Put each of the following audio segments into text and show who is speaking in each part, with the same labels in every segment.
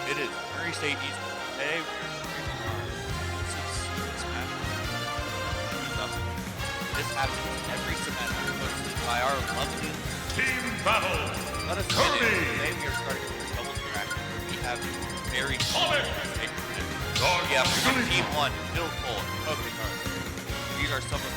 Speaker 1: It is Murray State Esports. Today we are streaming our this match. This happens every semester, hosted by our lovely
Speaker 2: Team Battle.
Speaker 1: Let us get in. Today we are starting with a double track. We have very we have Team 1, Bill Cole, Pokemon. These are some of the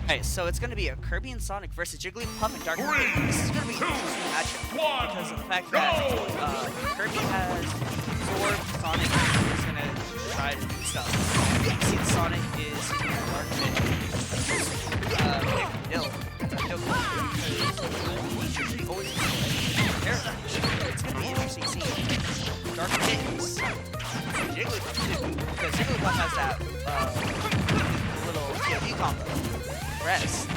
Speaker 3: Alright, so it's going to be a Kirby and Sonic versus Jigglypuff and Dark Knight. This is going to be an interesting matchup because of the fact that Kirby has Sword, Sonic is going to try to do stuff. You can see that Sonic is Dark Knight. Dill. He always it's going to be interesting seeing Dark Knight is Jigglypuff too, because Jigglypuff has that little POV combo. Rest.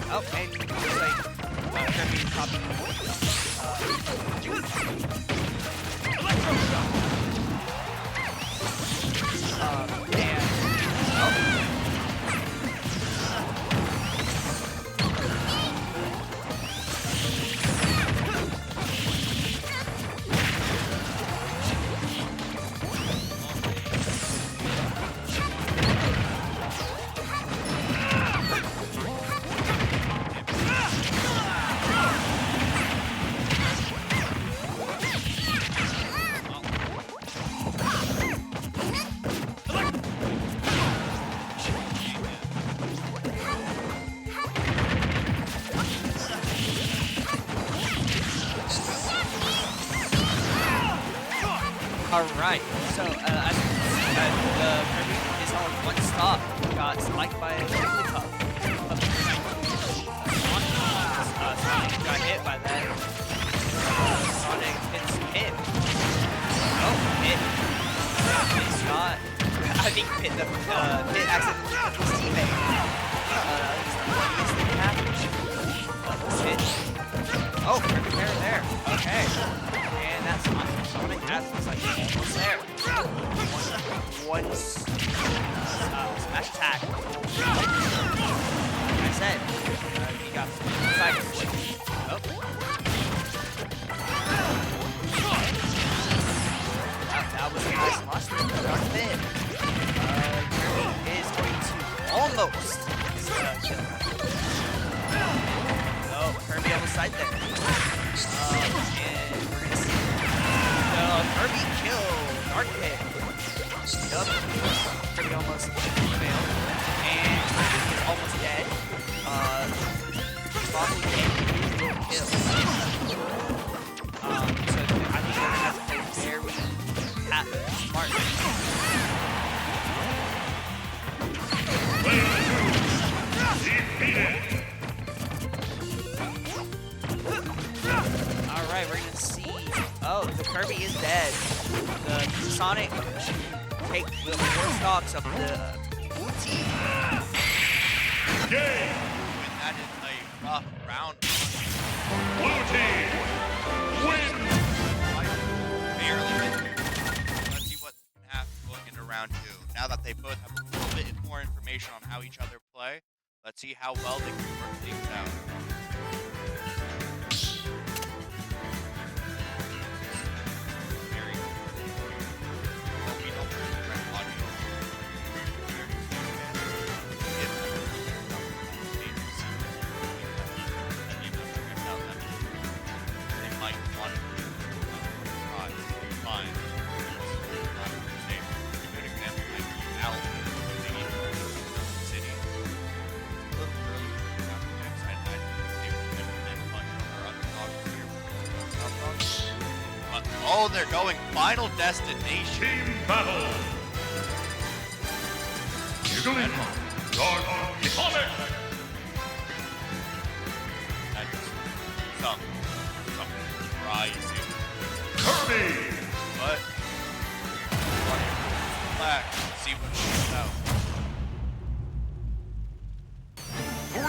Speaker 3: Oh, and looks like Kirby copying Electro Shock. And oh. Alright, so as you can see, the Kirby is on one stop. Got spiked by Jigglypuff. Sonic got hit by that. Sonic gets hit. Oh, hit. It's not. I think hit the hit accidentally hit his teammate. It's the funniest thing that happened. Hit. Oh, Kirby Bear there. Okay. And that's Sonic has looks like almost there. One smash attack. Like I said, he got side. Oh. That was a nice launch from the Dark Mid. Kirby is going to almost kill. Oh, Kirby on the side there. And we're gonna see Kirby kill Dark Pit. Yup. Kirby almost failed. And Kirby is almost dead. Probably getting a kill. So I think Kirby has to play very smart. Alright, we're gonna see. Oh, the Kirby is dead. The Sonic take the 4 stocks of the booty.
Speaker 2: Game.
Speaker 1: and that is a rough round.
Speaker 2: Blue team win.
Speaker 1: Barely. Let's see what happens going into round 2. Now that they both have a little bit more information on how each other play, let's see how well they can work things out. Oh, they're going Final Destination.
Speaker 2: Team Battle. Jigglypuff. Dark Sonic.
Speaker 1: That's some surprising.
Speaker 2: Kirby.
Speaker 1: But back, see what comes out.
Speaker 2: 3,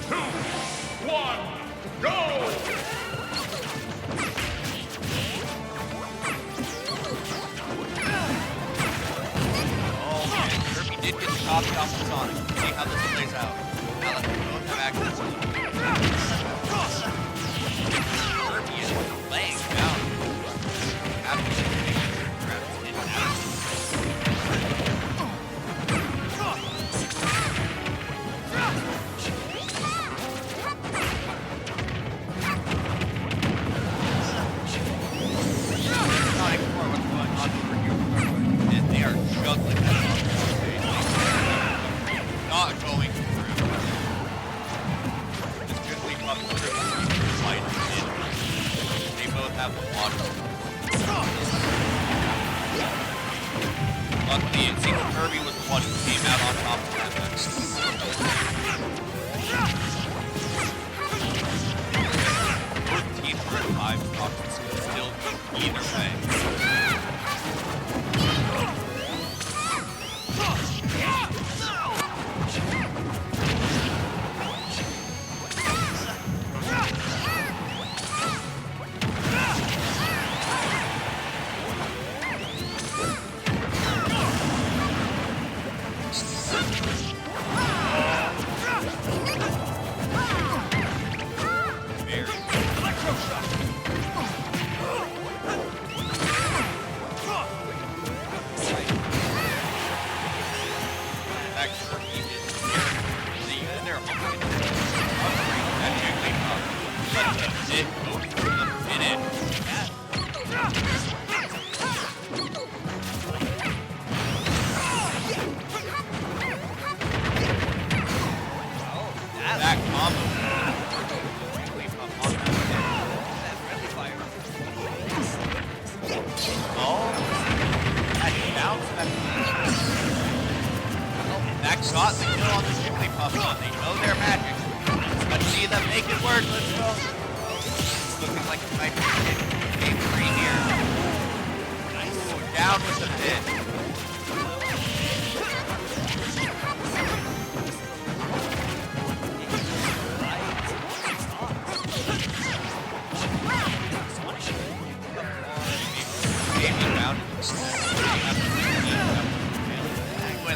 Speaker 2: 2, 1, go!
Speaker 1: Oh man, Kirby did get the copy off of Sonic. See how this plays out. Now that they both have the water. Luckily, it seems Kirby was the one who came out on top of that mess. Both teams were at 5 stocks, so it's still either way. That combo. Oh, that bounce. That got the kill on the Jigglypuff. They know their magic. Let's see them make it work. Let's go. It's looking like it might be game 3 here. Nice. Down with the pin.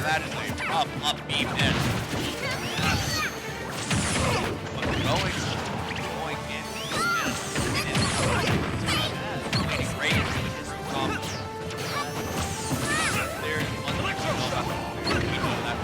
Speaker 1: That is a tough up beat in. But going in this minute, it is waiting great for the true combo. There's one that we know that.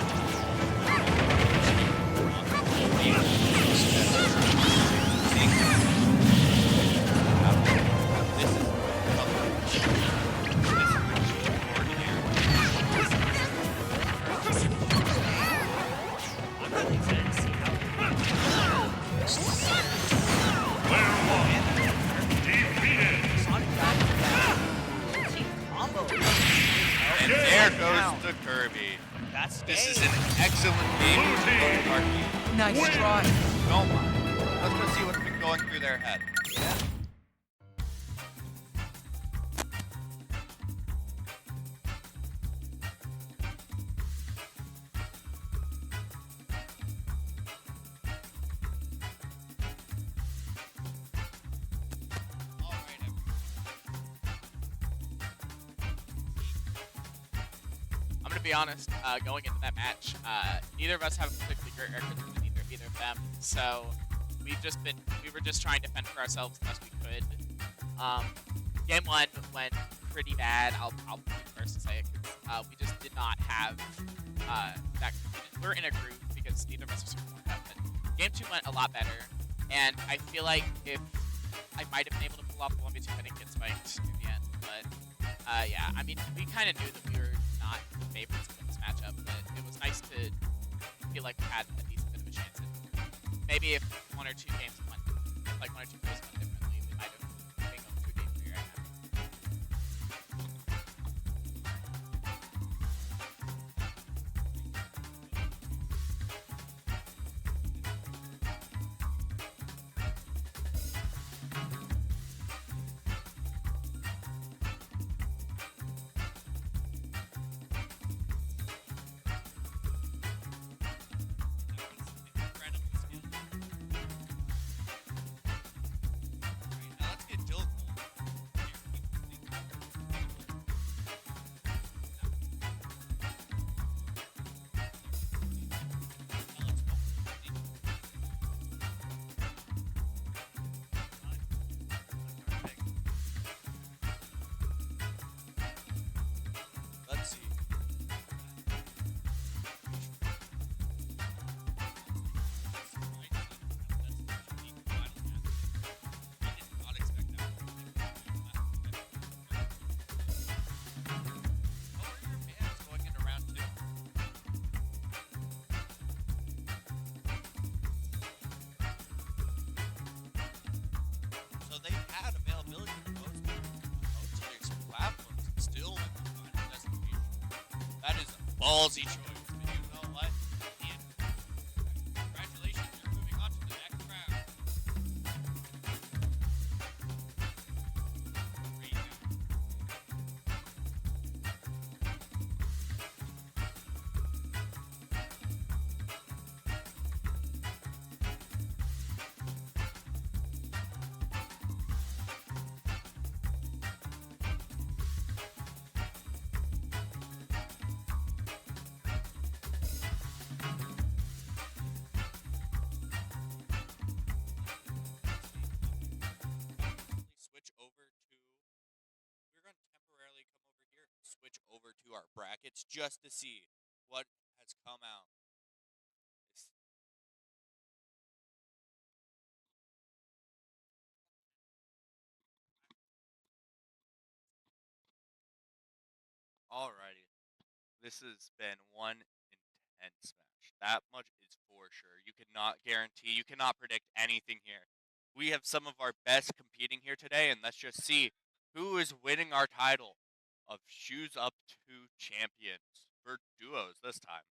Speaker 1: And there goes the Kirby. This is an excellent game.
Speaker 4: Nice try.
Speaker 1: Don't mind. Let's go see what's been going through their head.
Speaker 3: Yeah.
Speaker 5: I'm gonna be honest, going into that match, neither of us have a particularly great record with either of them, so we were just trying to fend for ourselves as best we could. Game 1 went pretty bad, I'll be the first to say it, because we just did not have that, we're in a groove because neither of us are super warmed up, but Game 2 went a lot better, and I feel like if I might have been able to pull off the 1v2, I didn't get spiked in the end, but yeah, I mean, we kind of knew that we were not the favorites in this matchup, but it was nice to feel like we had a decent bit of a chance. And maybe if 1 or 2 games went, like 1 or 2 plays went differently, we might have been going to a game 3 right now. ballsy choice. But you know what? Ian, congratulations, you're moving on to the next round. Great. Switch over to. We're going to temporarily come over here and switch over to our brackets just to see what has come out. This- Alrighty. This has been one intense match. That much is for sure. You cannot guarantee, you cannot predict anything here. We have some of our best competing here today, and let's just see who is winning our title of Shoes Up 2 champions for duos this time.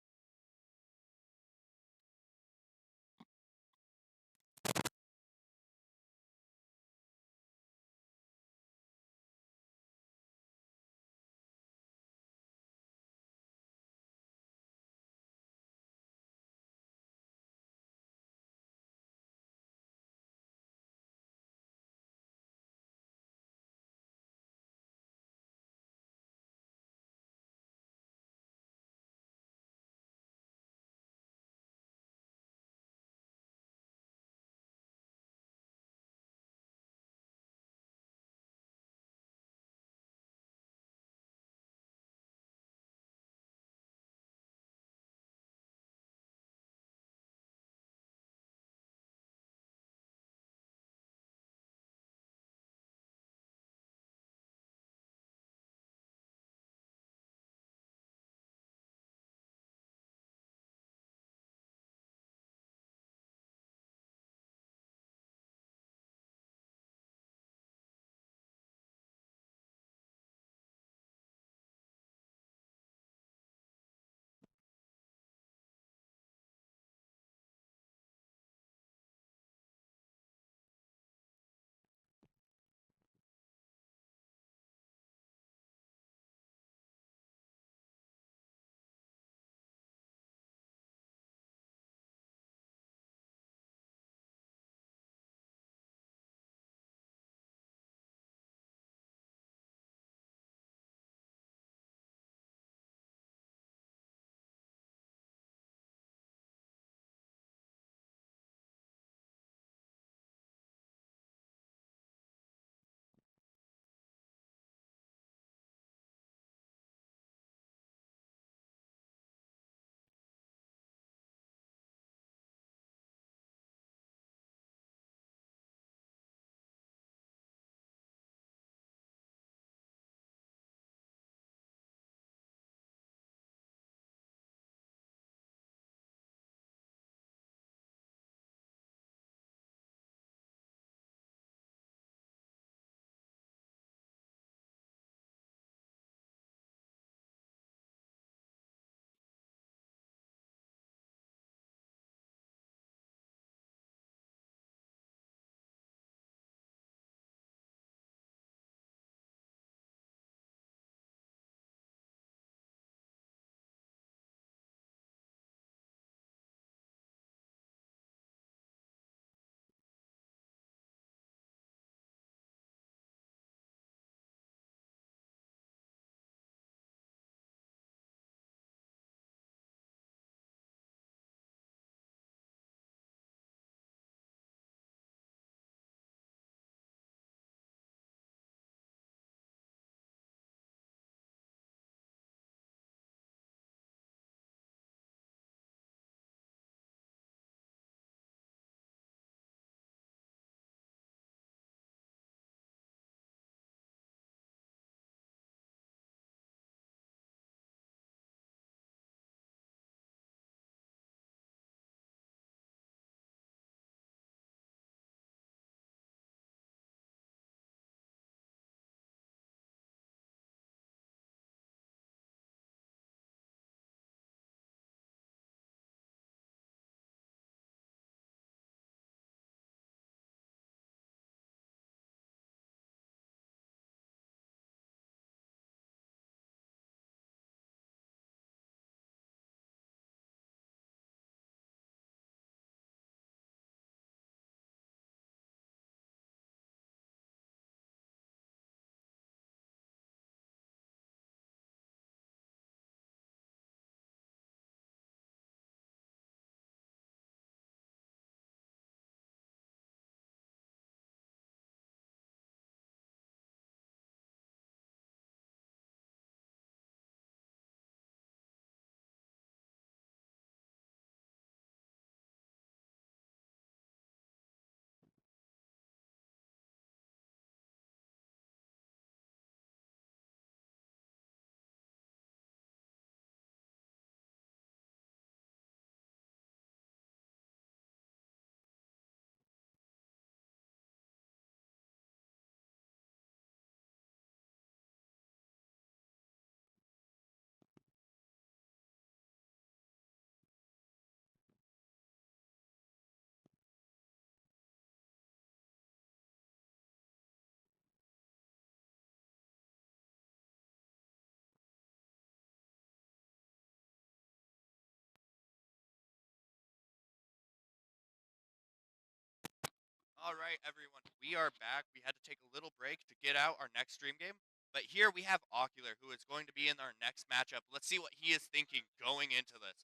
Speaker 1: All right, everyone. We are back. We had to take a little break to get out our next stream game. But here we have Ocular, who is going to be in our next matchup. Let's see what he is thinking going into this.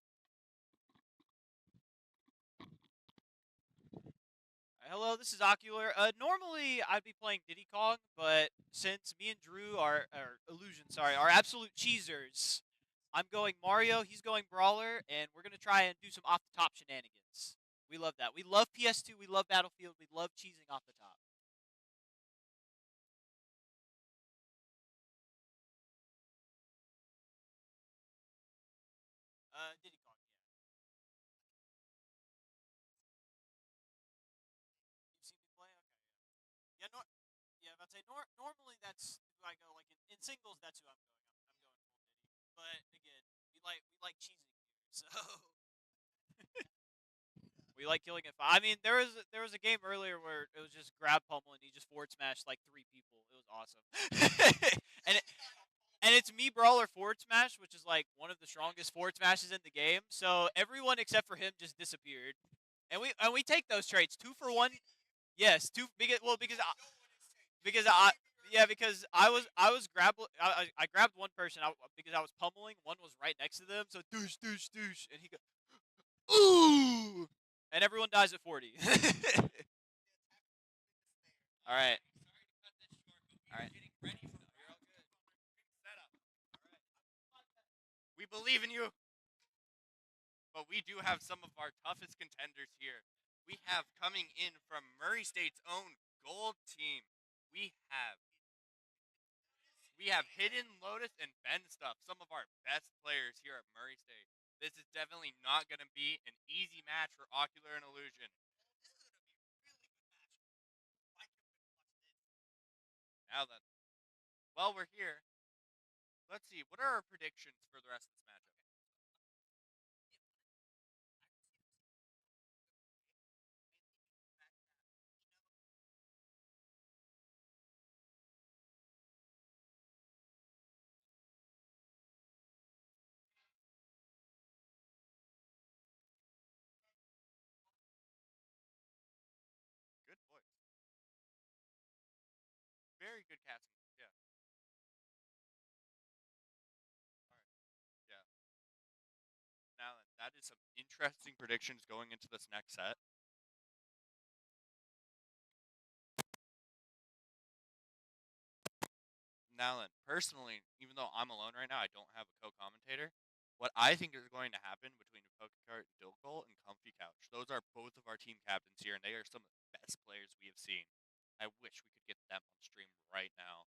Speaker 3: Hello, this is Ocular. Normally I'd be playing Diddy Kong, but since me and Drew are absolute cheesers, I'm going Mario, he's going Brawler, and we're gonna try and do some off the top shenanigans. We love that. We love PS2, we love Battlefield, we love cheesing off the top. Diddy Kong, yeah. You've seen me play? Okay, yeah. Yeah, I'd say normally that's who I go. Like in singles, that's who I'm going. I'm going full Diddy. But again, we like cheesing here, so we like killing it. I mean, there was a game earlier where it was just grab pummel and he just forward smashed like 3 people. It was awesome. and it's me brawler forward smash, which is like one of the strongest forward smashes in the game. So everyone except for him just disappeared. And we take those traits 2-for-1. Yes, because I yeah, because I was I grabbed one person because I was pummeling. One was right next to them, so douche douche douche, and he go ooh, and everyone dies at 40. All right, all right.
Speaker 1: We believe in you. But we do have some of our toughest contenders here. We have coming in from Murray State's own gold team. We have Hidden Lotus and Ben Stuff, some of our best players here at Murray State. This is definitely not going to be an easy match for Ocular and Illusion. Now then, while we're here, let's see, what are our predictions for the rest of this matchup? Good voice. Very good casting. Yeah. All right. Yeah. Now then, that is some interesting predictions going into this next set. Now then, personally, even though I'm alone right now, I don't have a co-commentator. What I think is going to happen between Pokecart, Dilkol, and Comfy Couch. Those are both of our team captains here, and they are some of the best players we have seen. I wish we could get them on stream right now.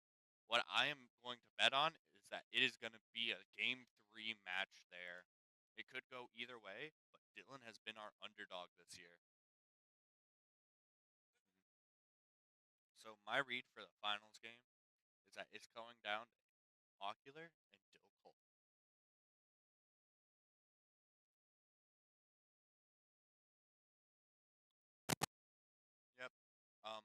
Speaker 1: What I am going to bet on is that it is going to be a Game 3 match there. It could go either way, but Dylan has been our underdog this year. So my read for the finals game is that it's going down to Ocular and Dilkol. Yep. Um.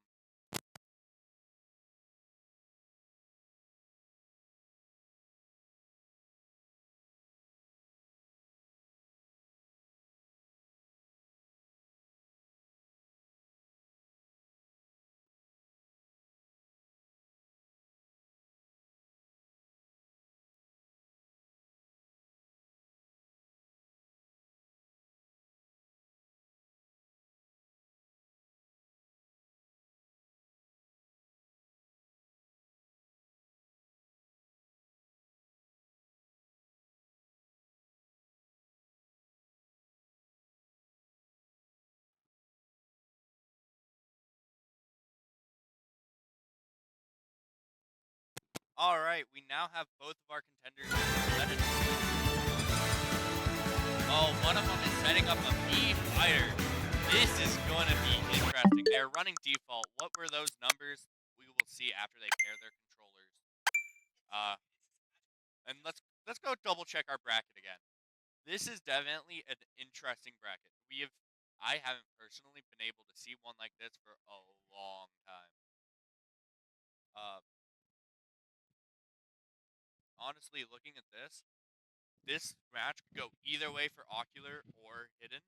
Speaker 1: All right, we now have both of our contenders. Oh, one of them is setting up a B fighter. This is going to be interesting. They're running default. What were those numbers? We will see after they pair their controllers. And let's go double check our bracket again. This is definitely an interesting bracket. I haven't personally been able to see one like this for a long time. Honestly, looking at this match could go either way for Ocular or Hidden.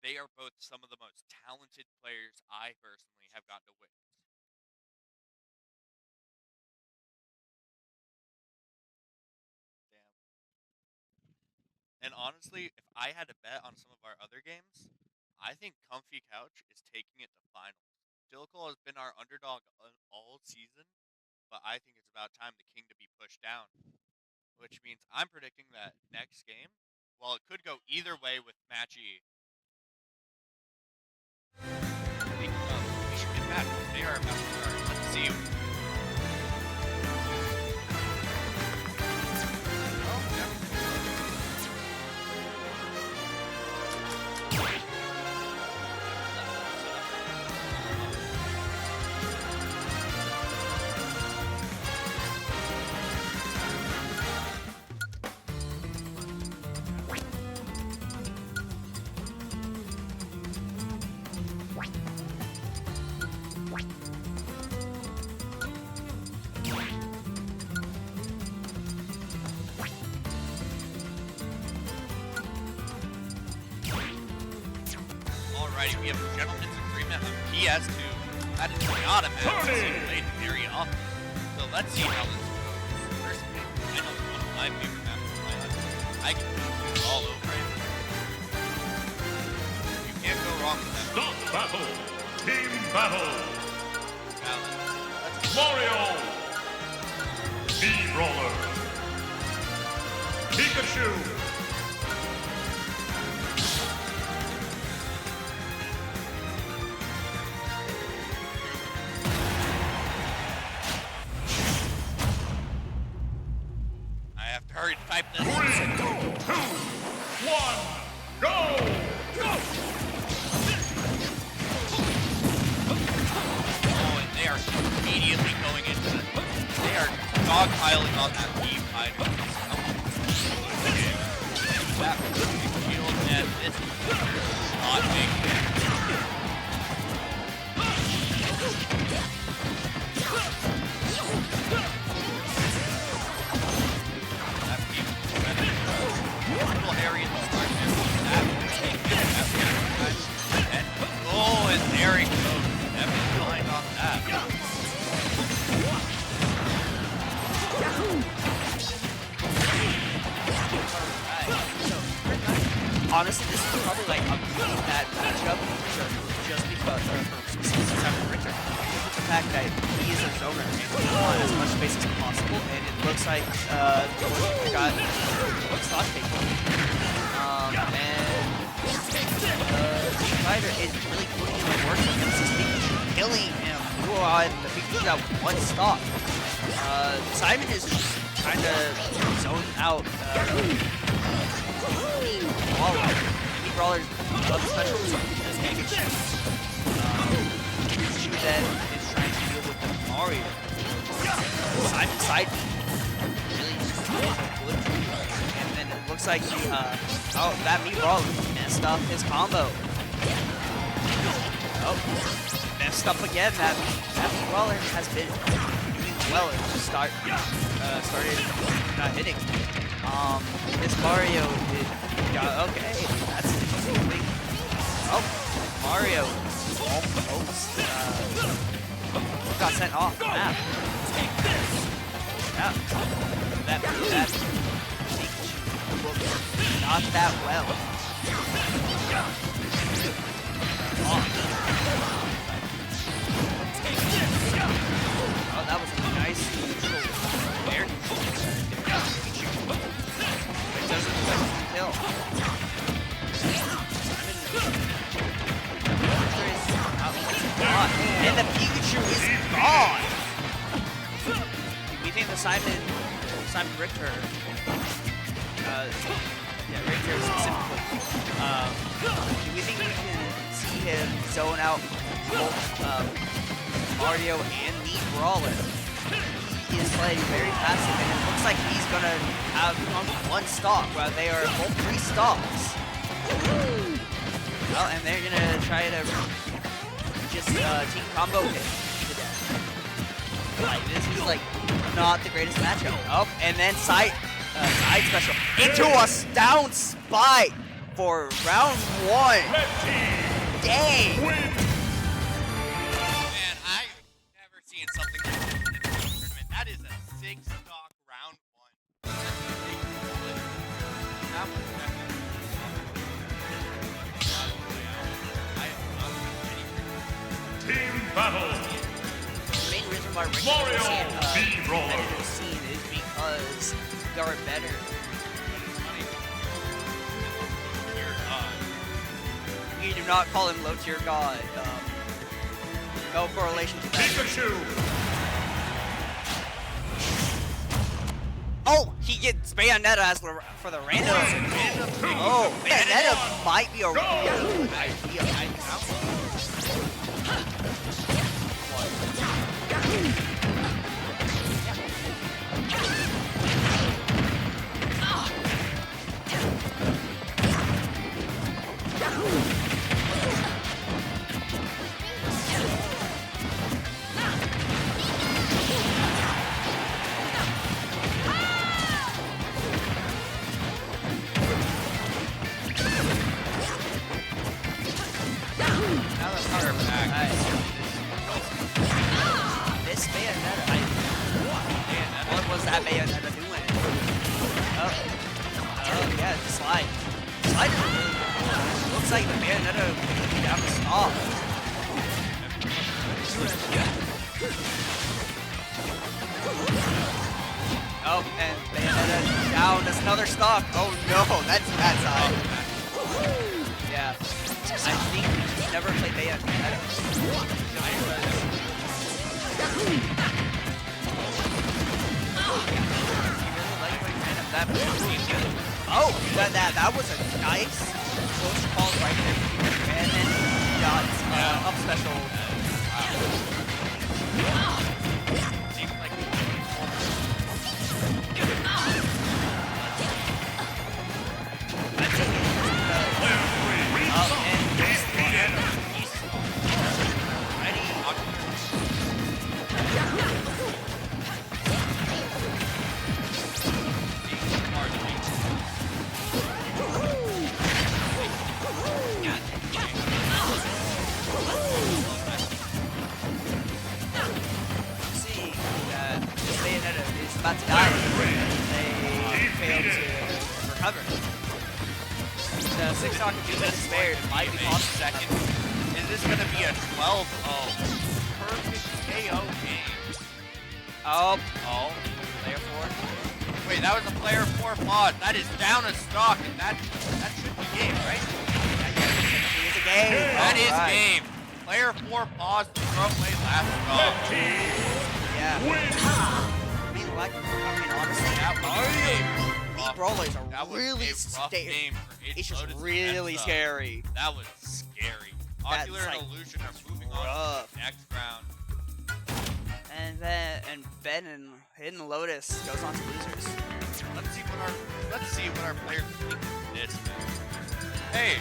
Speaker 1: They are both some of the most talented players I personally have gotten to witness. Damn. And honestly, if I had to bet on some of our other games, I think Comfy Couch is taking it to finals. Dillicole has been our underdog all season, but I think it's about time the king to be pushed down. Which means I'm predicting that next game, well, it could go either way with Match E. We should get back. They are about to start. Let's see. Alrighty, we have a gentleman's agreement of PS2. That is not a match that we've played very often. So let's see how this goes. First game, I know it's one of my favorite maps to play on. I can do all over it. You can't go wrong with that.
Speaker 2: Stop battle. Team battle.
Speaker 1: Now, let's
Speaker 2: Mario. D-Brawler. Pikachu.
Speaker 1: hurry to type this.
Speaker 2: 3, 2, 1, go!
Speaker 1: Oh, and they are immediately going into it. They are dogpiling on that beam fighter. That shield and this is not big. Little area to start there. And oh, and there he goes. Evan blind off that.
Speaker 3: Honestly, this is probably like a really bad matchup just because of Richard. With the fact that he is a zoner on as much space as possible, and it looks like we got stock taken. And Spider is really putting in the work against this Pikachu, killing him. The Pikachu got one stock. Simon is just kind of zoned out. Brawlers love special this Pikachu. Pikachu then is trying to deal with the Mario. Simon side really good. And then it looks like oh, that Mii Brawler messed up his combo. Oh, messed up again. That Mii Brawler has been doing well and just started not hitting. This Mario okay, that's interesting. Oh, Mario almost got sent off the map. Yeah, that not that well. Oh, that was a nice neutral air control. It doesn't look like kill. And the Pikachu is gone. We think the Simon Richter, Richter specifically. Do we think we can see him zone out both Mario and Mii Brawler? He is playing very passive, and it looks like he's gonna have one stock while they are both 3 stocks. Well, and they're gonna try to just team combo hit to death. Like, this is like not the greatest matchup. Oh, and then side special into a down spike for round 1.
Speaker 2: Red team
Speaker 3: Dang!
Speaker 2: win.
Speaker 1: Man, I've never seen something like this in a tournament. That is a 6-stock round 1. That was definitely I have not seen anything.
Speaker 2: Team battle.
Speaker 3: The main reason why we're
Speaker 2: Mario
Speaker 3: seeing
Speaker 2: B-roller.
Speaker 3: competitive scene is because they're better. We do not call him low tier god. No correlation to that.
Speaker 2: Pikachu.
Speaker 3: Oh, he gets Bayonetta as for the random. Oh, Bayonetta might be a really good idea.
Speaker 1: Now the power back.
Speaker 3: This Bayonetta, what was that Bayonetta doing? Oh, yeah, the slide. Slide is really cool. Looks like the Bayonetta could be down to stop. Oh, and Bayonetta down. That's another stock. Oh no, that's bad side. Yeah, I think he never played Bayonetta. Oh, that was a nice close call right there. And then he got up special.
Speaker 1: Seems like
Speaker 3: about to die. They failed to recover. The 6-stock can do this spared. It might be possible.
Speaker 1: Second. Is this going to be a 12-0? Perfect KO game.
Speaker 3: Oh.
Speaker 1: Oh.
Speaker 3: Player 4.
Speaker 1: Wait, that was a player 4 mod. That is down a stock, and that should be game, right?
Speaker 3: It's a game.
Speaker 1: That is game. Player 4 pause to throw away last stock.
Speaker 3: Yeah. I mean, honestly, League Brawlers are really
Speaker 1: game for
Speaker 3: it's just really scary.
Speaker 1: That was scary. Ocular and Illusion are moving on to the next round.
Speaker 3: And then Ben and Hidden Lotus goes on to losers.
Speaker 1: Let's see what our players think of this, man. Hey.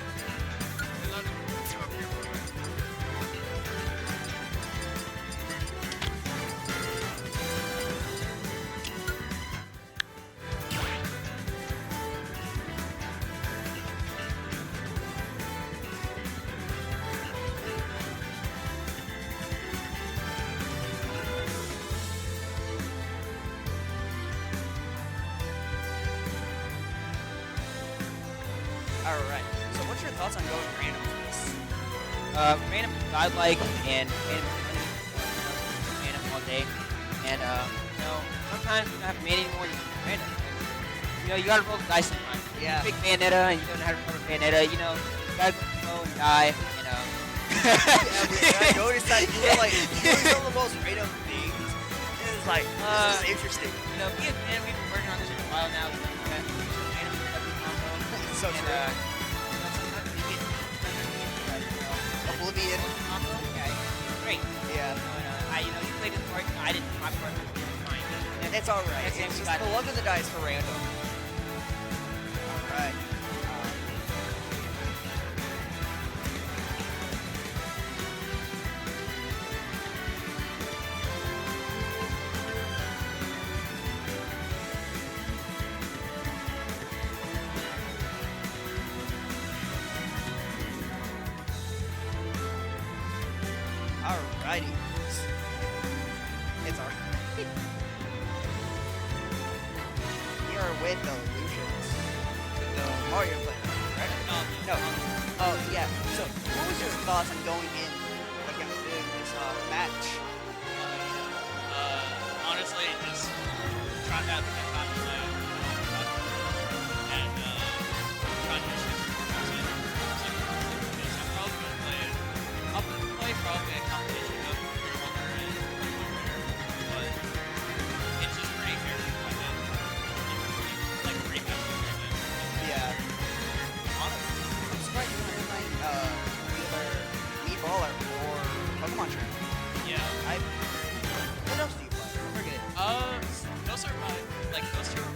Speaker 3: Alright, so what's your thoughts on going random for this?
Speaker 4: Random godlike and random all day. And, sometimes you don't have to man anymore, you can random. You gotta roll the dice sometimes.
Speaker 3: Yeah.
Speaker 4: You pick Bayonetta and you don't know how to recover Bayonetta, you gotta go and die,
Speaker 3: I noticed that you were like, doing some of the most random things. It was like, this is interesting.
Speaker 4: me and Ben, we've been working on this for a while now.
Speaker 3: So true.
Speaker 4: Sometimes we get
Speaker 3: Oblivion.
Speaker 4: okay, great.
Speaker 3: Yeah.
Speaker 4: You played his part, I didn't do my part, fine.
Speaker 3: It's alright.
Speaker 4: That's it,
Speaker 3: It's
Speaker 4: we
Speaker 3: just
Speaker 4: got
Speaker 3: the
Speaker 4: it.
Speaker 3: luck of the dice for random. Alright. Alrighty. It's our. We are with the Illusions. The Mario player, right? No. Oh, yeah. So, what was your thoughts on going in against this match?
Speaker 5: Honestly, just trying to have a good time with my and trying to just get some more in. Because I'm probably going to play it. I'll play probably a combination of Roller and Rare, but it's just pretty fair. Like pretty fast.
Speaker 3: Yeah. Honestly, I'm surprised you don't like either Meat Baller or Pokemon Trainer.
Speaker 5: Yeah.
Speaker 3: What else do you play? I forget.
Speaker 5: Those are my those two are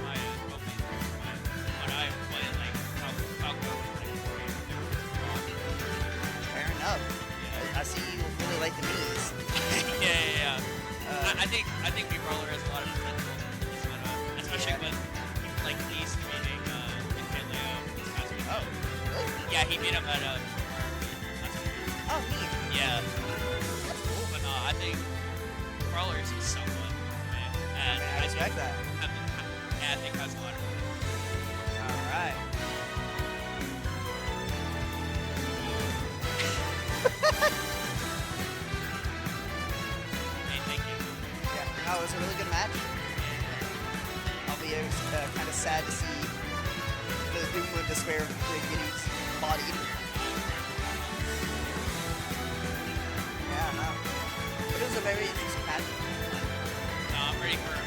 Speaker 5: my trophies. When I play like Falco and
Speaker 3: Fair enough. I see you really like the Mii's.
Speaker 5: yeah. I think Beat Roller has a lot of potential, especially with like East meeting Leo this past week.
Speaker 3: Oh, really?
Speaker 5: Yeah, he beat him at last week.
Speaker 3: Oh, neat.
Speaker 5: Yeah. But no, I think Roller is so fun, man. And
Speaker 3: I respect that.
Speaker 5: I think that's a lot of fun.
Speaker 3: Alright.
Speaker 5: Hey, thank you.
Speaker 3: Yeah, no, it was a really good match. Albeit it was kind of sad to see the doom and despair of getting bodied. Yeah, no. But it was a very interesting match.
Speaker 5: No, I'm ready for it.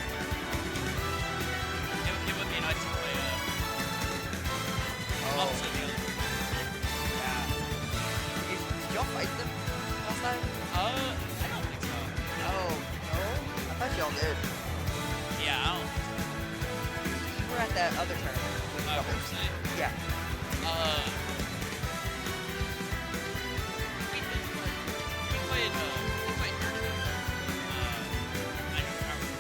Speaker 5: It would be nice to play opposite the other.
Speaker 3: Yeah. Did y'all fight them last time?
Speaker 5: I don't think so.
Speaker 3: No. No? I thought y'all did.
Speaker 5: Yeah, I don't think
Speaker 3: You were at that other tournament. With
Speaker 5: so.
Speaker 3: others. Yeah.
Speaker 5: We played your team. I don't remember.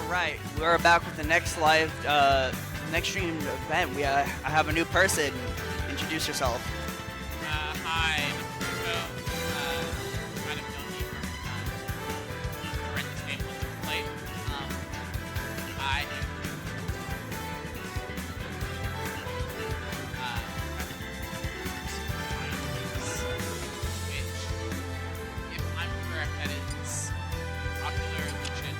Speaker 6: right, we're back with the next live, next stream event. I have a new person. Introduce yourself.
Speaker 5: Hi. So, kind of know me from horrendous game we played. I am which, if I'm correct, that is popular legion.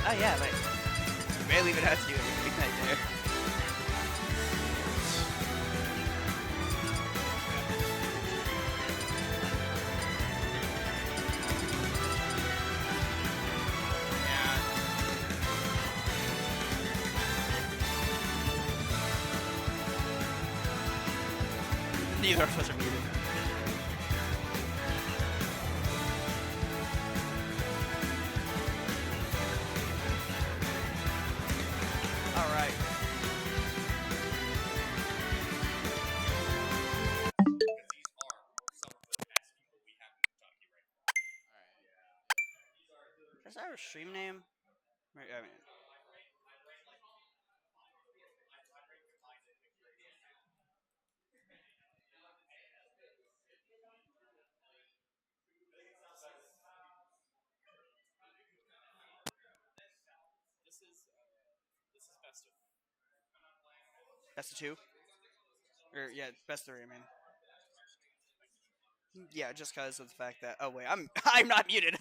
Speaker 6: Oh yeah, like, you barely even have to do anything right there. Neither of us are muted. All right. Is that our stream name? I mean, best of two? Or, yeah, best of three, I mean. Yeah, just because of the fact that. Oh, wait, I'm not muted.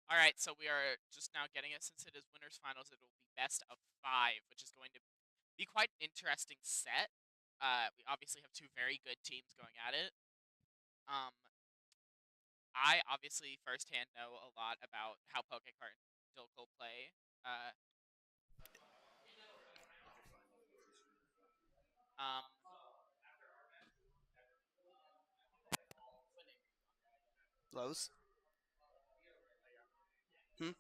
Speaker 5: All right, so we are just now getting it. Since it is winners finals, it will be best of 5, which is going to be quite an interesting set. We obviously have two very good teams going at it. I obviously firsthand know a lot about how Pokekart and Dilko play. Um,
Speaker 6: Lowe's? Hmm?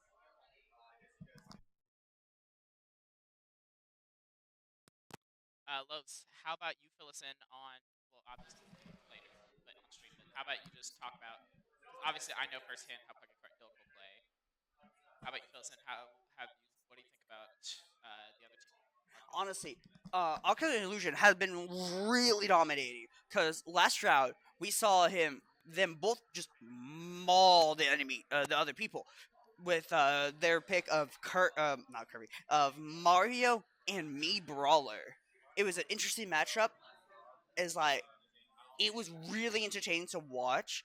Speaker 5: Lowe's, how about you fill us in on, well, obviously later, but on stream, but how about you just talk about, because obviously I know firsthand how Pokekart and Dilko play. How about you fill us in, what do you think about the other team?
Speaker 6: Honestly, Alkaline Illusion has been really dominating. Because last round, we saw them both just maul the enemy, the other people. With their pick of not Kirby, of Mario and Mii Brawler. It was an interesting matchup. It was really entertaining to watch.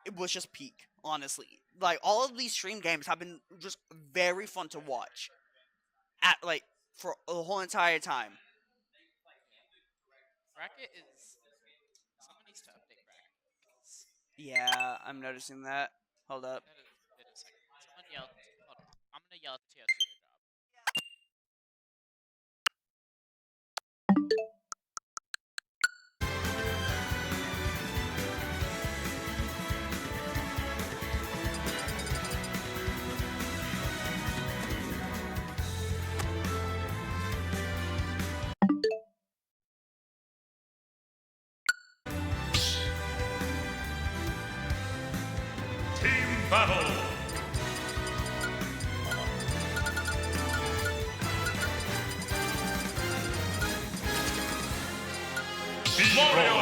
Speaker 6: It was just peak, honestly. Like, all of these stream games have been just very fun to watch. For the whole entire time.
Speaker 5: Bracket is, someone needs to update bracket.
Speaker 6: Yeah, I'm noticing that. Hold up.
Speaker 5: That is a bit of a second. Someone yelled, hold on, I'm gonna yell at the TOs to do their job.
Speaker 2: Team battle. Mario.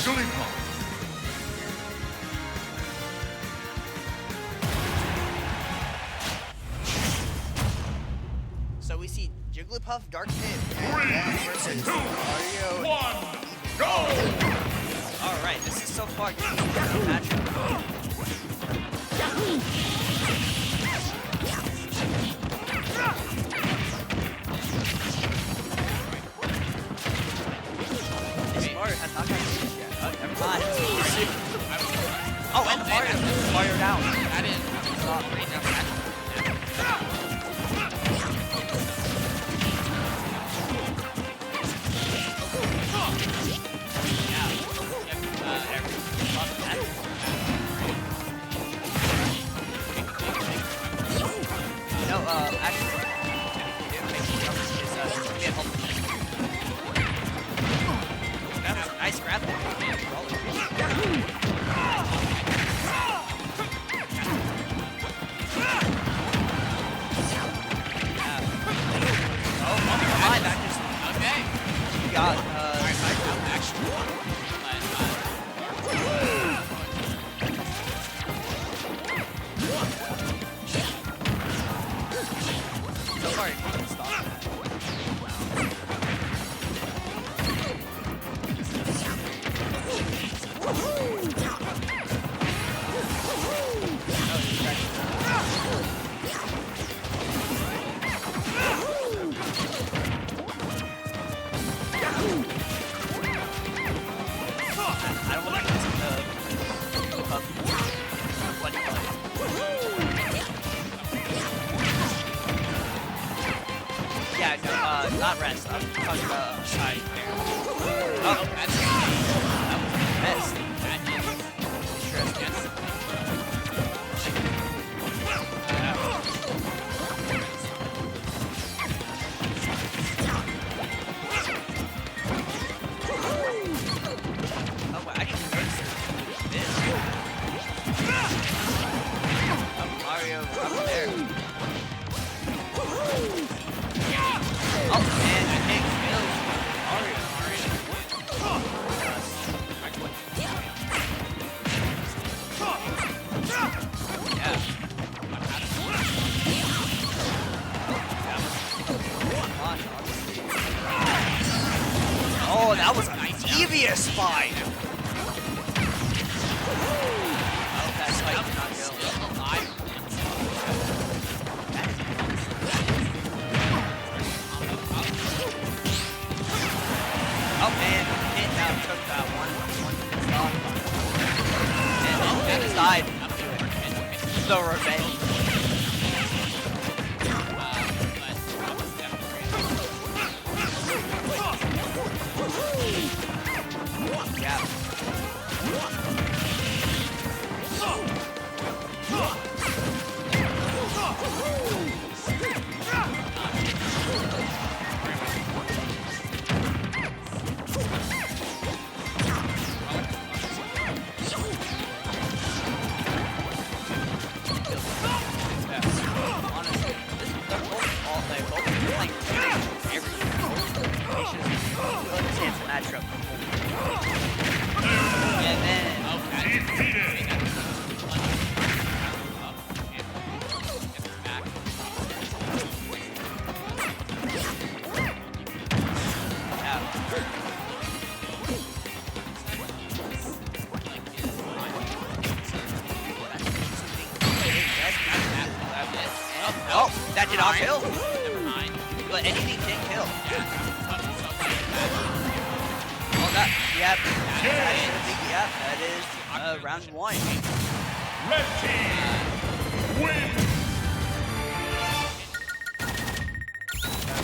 Speaker 2: Jigglypuff.
Speaker 6: So we see Jigglypuff, Dark Pit,
Speaker 2: 3, 2,
Speaker 6: Mario.
Speaker 2: 1, go!
Speaker 3: All right, this is so far getting a better matchup. This Mario has not gotten finished yet. Oh, never mind. Oh, and Mario down.
Speaker 5: That is stop right now.
Speaker 3: No, actually, that was a nice grab there. Oh, never mind, that just
Speaker 5: Okay.
Speaker 3: got, so far, you can stop that. I don't want to lose what yeah, no, not rest. I'm talking about shy there. Oh, that was best. That is stress, yes. Oh, I can fix this. Oh, Mario up there. Oh, man, I think kills Mario. Oh, that was a devious spine. Oh, that spike did not kill. Oh man, it now took that one stop. And then it died. The revenge. Yeah. Honestly, they're both all they both playing everything. They should understand the matchup. And then
Speaker 2: Defeated.
Speaker 3: Oh, that did not kill.
Speaker 5: Never mind.
Speaker 3: But anything can kill.
Speaker 5: Yeah.
Speaker 3: Oh, that, yep. That is round one.
Speaker 2: Red team win.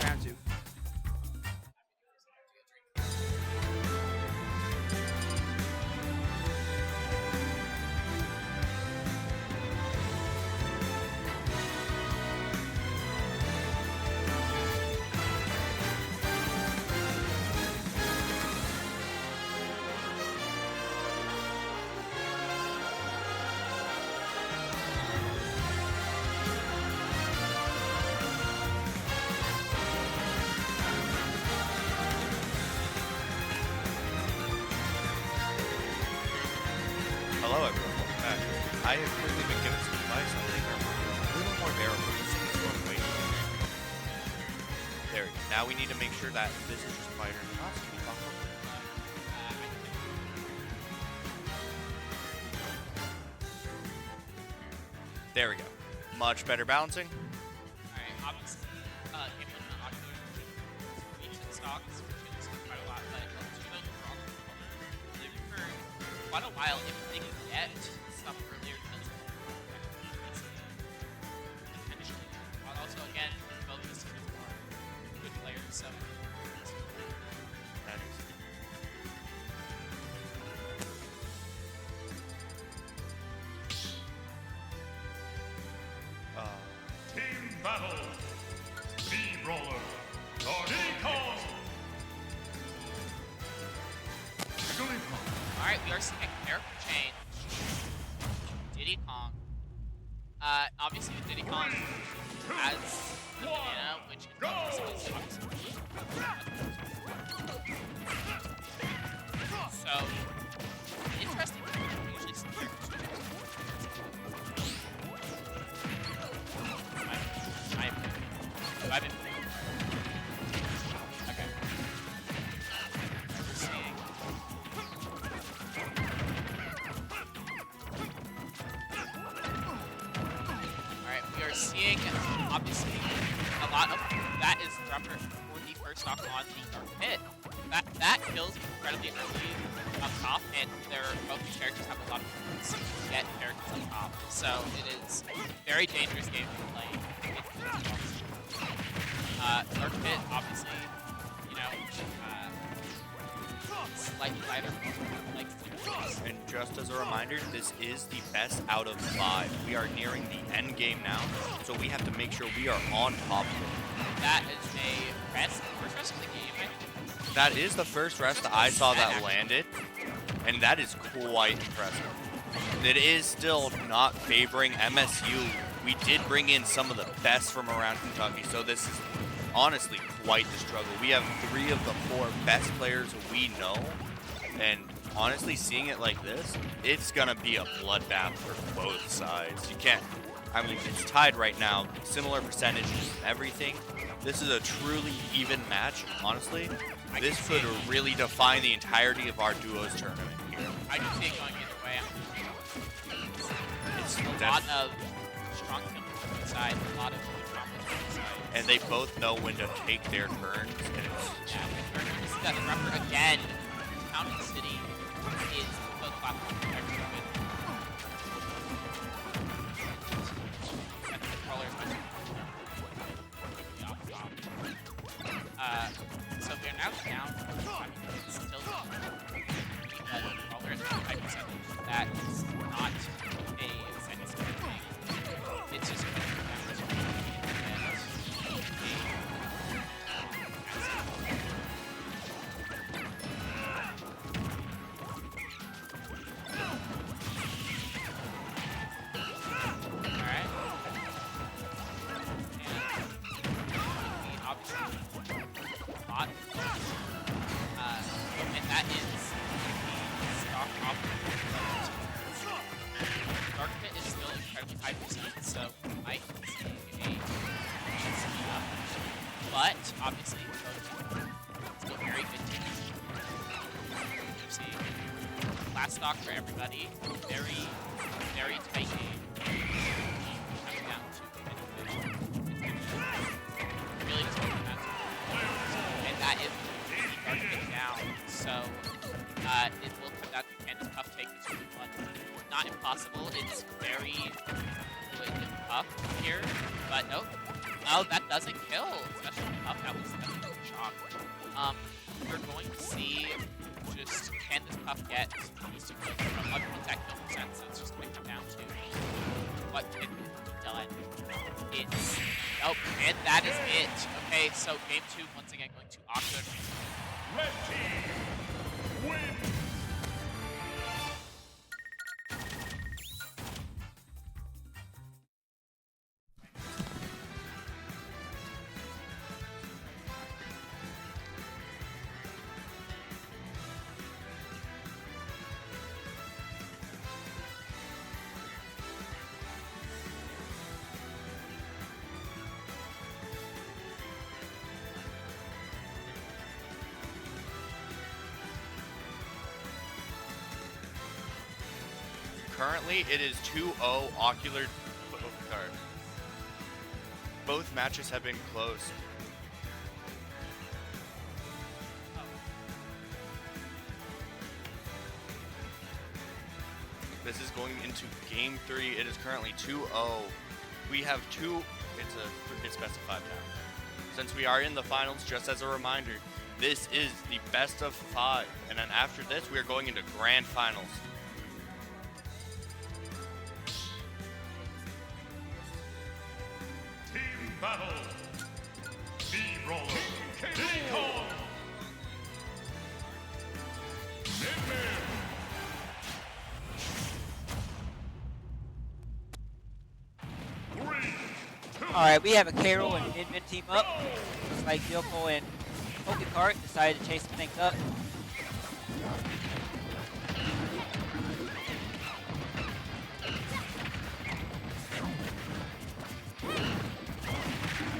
Speaker 3: Round two.
Speaker 1: I have clearly been given some advice. I think I'm a little more there for the same sort of way. There we go. Now we need to make sure that this is just fighter and not to be buckled. There we go. Much better balancing.
Speaker 5: Alright, obviously, game of the ocular vision, each of the stocks, which is quite a lot, but two of those are wrong. Living for quite a while, if they could get stuff earlier, because potentially. But also, again, both these teams are good players, so.
Speaker 1: That is.
Speaker 2: Team battle. V-Roller. Diddy Kong. Jigglypuff.
Speaker 5: Alright, we are seeing a character change. Diddy Kong. Obviously, Diddy Kong has the banana, which is obviously. So, interesting. Usually, some characters I've been okay. We're seeing. Alright, we are seeing obviously a lot of that is rubber for the first stock on the Dark Pit. That kills incredibly early up top, and both these characters have a lot of points to get characters up top. So it is a very dangerous game to play. Dark Pit, obviously, you know, slightly lighter, like.
Speaker 1: And just as a reminder, this is the best out of 5. We are nearing the end game now, so we have to make sure we are on top of it.
Speaker 5: That is a rest, first rest of the game, I think.
Speaker 1: That is the first rest that I saw that landed, and that is quite impressive. It is still not favoring MSU. We did bring in some of the best from around Kentucky, so this is honestly quite the struggle. We have 3 of the 4 best players we know, and honestly, seeing it like this, it's gonna be a bloodbath for both sides. You can't, I mean, it's tied right now, similar percentages and everything. This is a truly even match, honestly. This could really define the entirety of our duos tournament here.
Speaker 5: I can see it going either way.
Speaker 1: It's
Speaker 5: a lot of strong kills on the side, a lot of good combos on the side.
Speaker 1: And they both know when to take their turns. And it's
Speaker 5: this is that Rupper again. Mountain City is the platform for everyone. And the controller is so we're now down. I mean, it's still the controller is 5%. That is not a significant thing. It's just but obviously, still very good team. You're seeing last stock for everybody. Very, very tight game. Coming down to really just holding that. And that is starting to get down. So it will come down to can this tough take this really fun. Not impossible. It's very good tough here, but nope. Oh, that doesn't kill, especially up. That was a shock. We're going to see just can this puff get these 2 kills from other ones that kill percent, so it's just going to come down to what can be done. It's nope, and that is it. Okay, so game 2 once again going to Oxford.
Speaker 2: Red team win.
Speaker 7: currently it is 2-0 Ocular Card. Both matches have been close. This is going into game 3. It is currently 2-0. We have it's best of 5 now. Since we are in the finals, just as a reminder, this is the best of 5. And then after this, we are going into grand finals.
Speaker 2: Team battle. V-Roller. D-Con. Min-Min.
Speaker 4: Alright, we have a K-Roll and Min-Min team up. Looks like Yoko and Pokecart decided to chase some things up.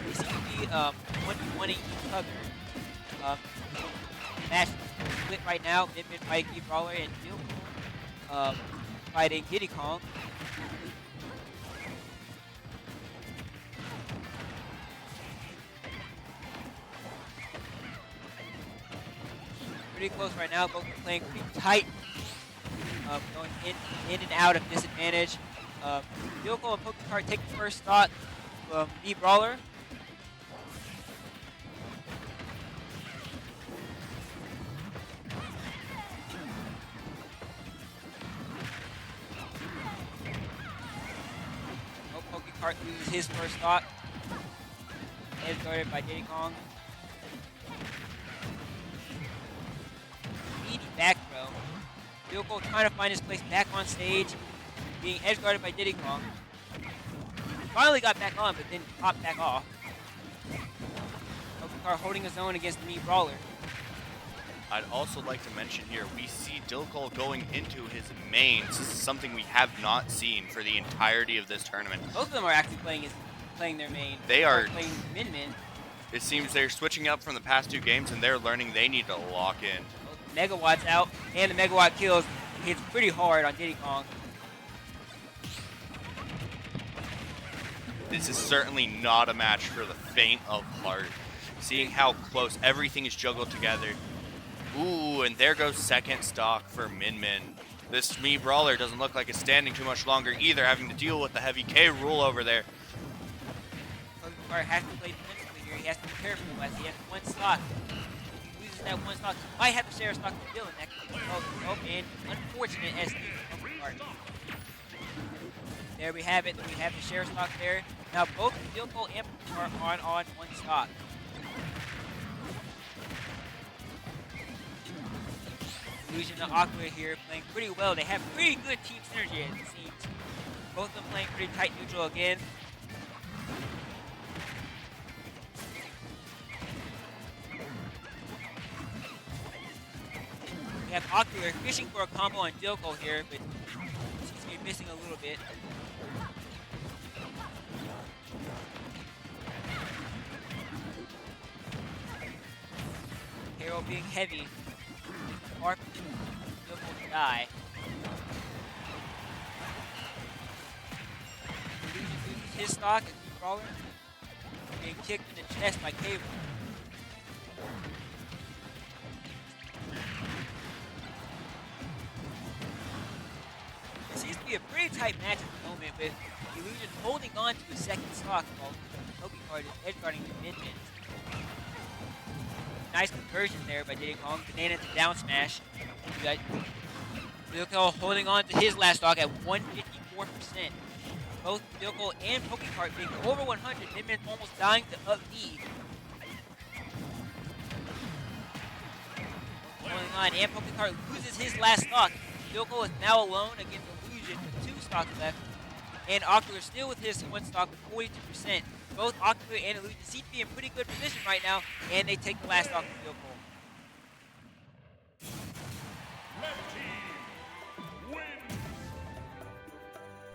Speaker 4: They seem to be 1v1ing each other. Match split right now. Min-Min fighting V-Brawler and Yoko fighting Diddy Kong. Pretty close right now, both are playing pretty tight, going in and out of disadvantage. Yoko and Pokecart take the first stock from V-Brawler. Oh, Pokecart loses his first stock. Edge guarded by Diddy Kong. Back throw. Yoko trying to find his place back on stage, being edge guarded by Diddy Kong. Finally got back on, but then popped back off. Pokecart holding his own against the V-Brawler.
Speaker 7: I'd also like to mention here, we see Dilkol going into his mains. This is something we have not seen for the entirety of this tournament.
Speaker 4: Both of them are actually playing their main.
Speaker 7: They are
Speaker 4: playing Min-Min.
Speaker 7: It seems they're switching up from the past 2 games, and they're learning they need to lock in.
Speaker 4: Megawatts out, and the Megawatt kills hits pretty hard on Diddy Kong.
Speaker 7: This is certainly not a match for the faint of heart. Seeing how close everything is juggled together. Ooh, and there goes second stock for Min-Min. This V-Brawler doesn't look like it's standing too much longer either, having to deal with the heavy K rule over there.
Speaker 4: Pokecart has to play defensively here. He has to be careful as he has 1 stock. That 1 stock, might have to share a stock with Dylan. That could be and unfortunate SD Pokecart. There we have it. We have the share stock there. Now both Yoko and Pokecart are on 1 stock. Illusion and Aqua here playing pretty well. They have pretty good team synergy as it seems. Both of them playing pretty tight neutral again. We have Ocular fishing for a combo on Dilko here, but seems to be missing a little bit. Hero being heavy. Hard for Dilko to die. Loses his stock as V-Brawler. Being kicked in the chest by Cable. Seems to be a pretty tight match at the moment, with Illusion holding on to his second stock while Pokecart is edge guarding the Min-Min. Nice conversion there by Diddy Kong. Banana to down smash. You got Dilko holding on to his last stock at 154%. Both Dilko and Pokecart being over 100. Min-Min almost dying to up D. Holding on, and Pokecart loses his last stock. Dilko is now alone against Illusion with 2 stocks left. And Ocular still with his 1 stock with 42%. Both Ocular and Illusion seem to be in pretty good position right now, and they take the last stock from Dilko.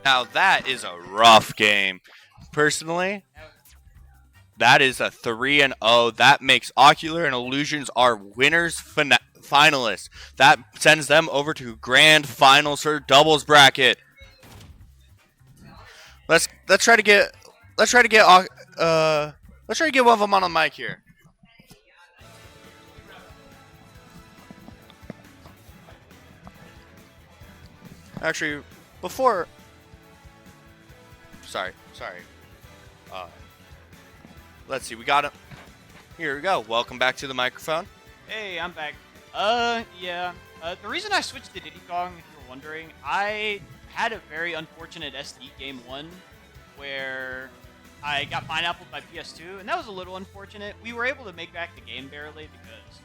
Speaker 7: Now that is a rough game. Personally, that is a 3-0. That makes Ocular and Illusions our winners finalists. That sends them over to grand finals for doubles bracket. Let's try to get let's try to get let's try to get one of them on the mic here. Actually, before. Sorry. Uh, let's see. We got him. Here we go. Welcome back to the microphone.
Speaker 8: Hey, I'm back. Yeah. The reason I switched to Diddy Kong, if you were wondering, I had a very unfortunate SD game 1 where I got pineappled by PS2, and that was a little unfortunate. We were able to make back the game barely because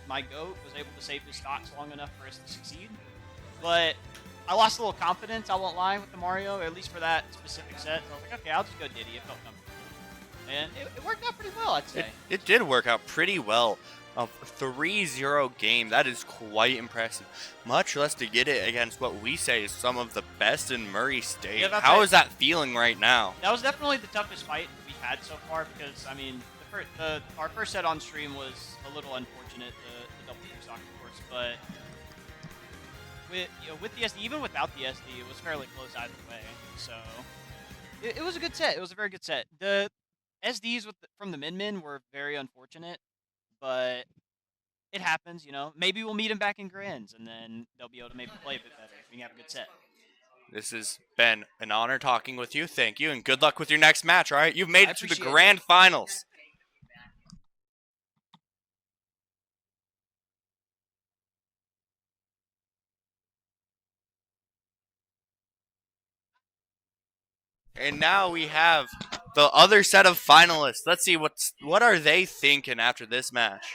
Speaker 8: my GOAT was able to save his stocks long enough for us to succeed. But I lost a little confidence, I won't lie, with the Mario, at least for that specific set. So I was like, okay, I'll just go Diddy. It felt comfortable. And it worked out pretty well, I'd say.
Speaker 7: It did work out pretty well. A 3-0 game, that is quite impressive. Much less to get it against what we say is some of the best in Murray State.
Speaker 8: Yeah,
Speaker 7: How is that feeling right now?
Speaker 8: That was definitely the toughest fight we've had so far because, I mean, our first set on stream was a little unfortunate, the double tier stock, of course, but with the SD, even without the SD, it was fairly close either way. So it was a good set. It was a very good set. The SDs from the Min were very unfortunate, but it happens, you know. Maybe we'll meet them back in Grands, and then they'll be able to maybe play a bit better. We can have a good set.
Speaker 7: This has been an honor talking with you. Thank you, and good luck with your next match, all right? You've made it to the
Speaker 8: appreciate it.
Speaker 7: grand finals. And now we have the other set of finalists. Let's see what are they thinking after this match.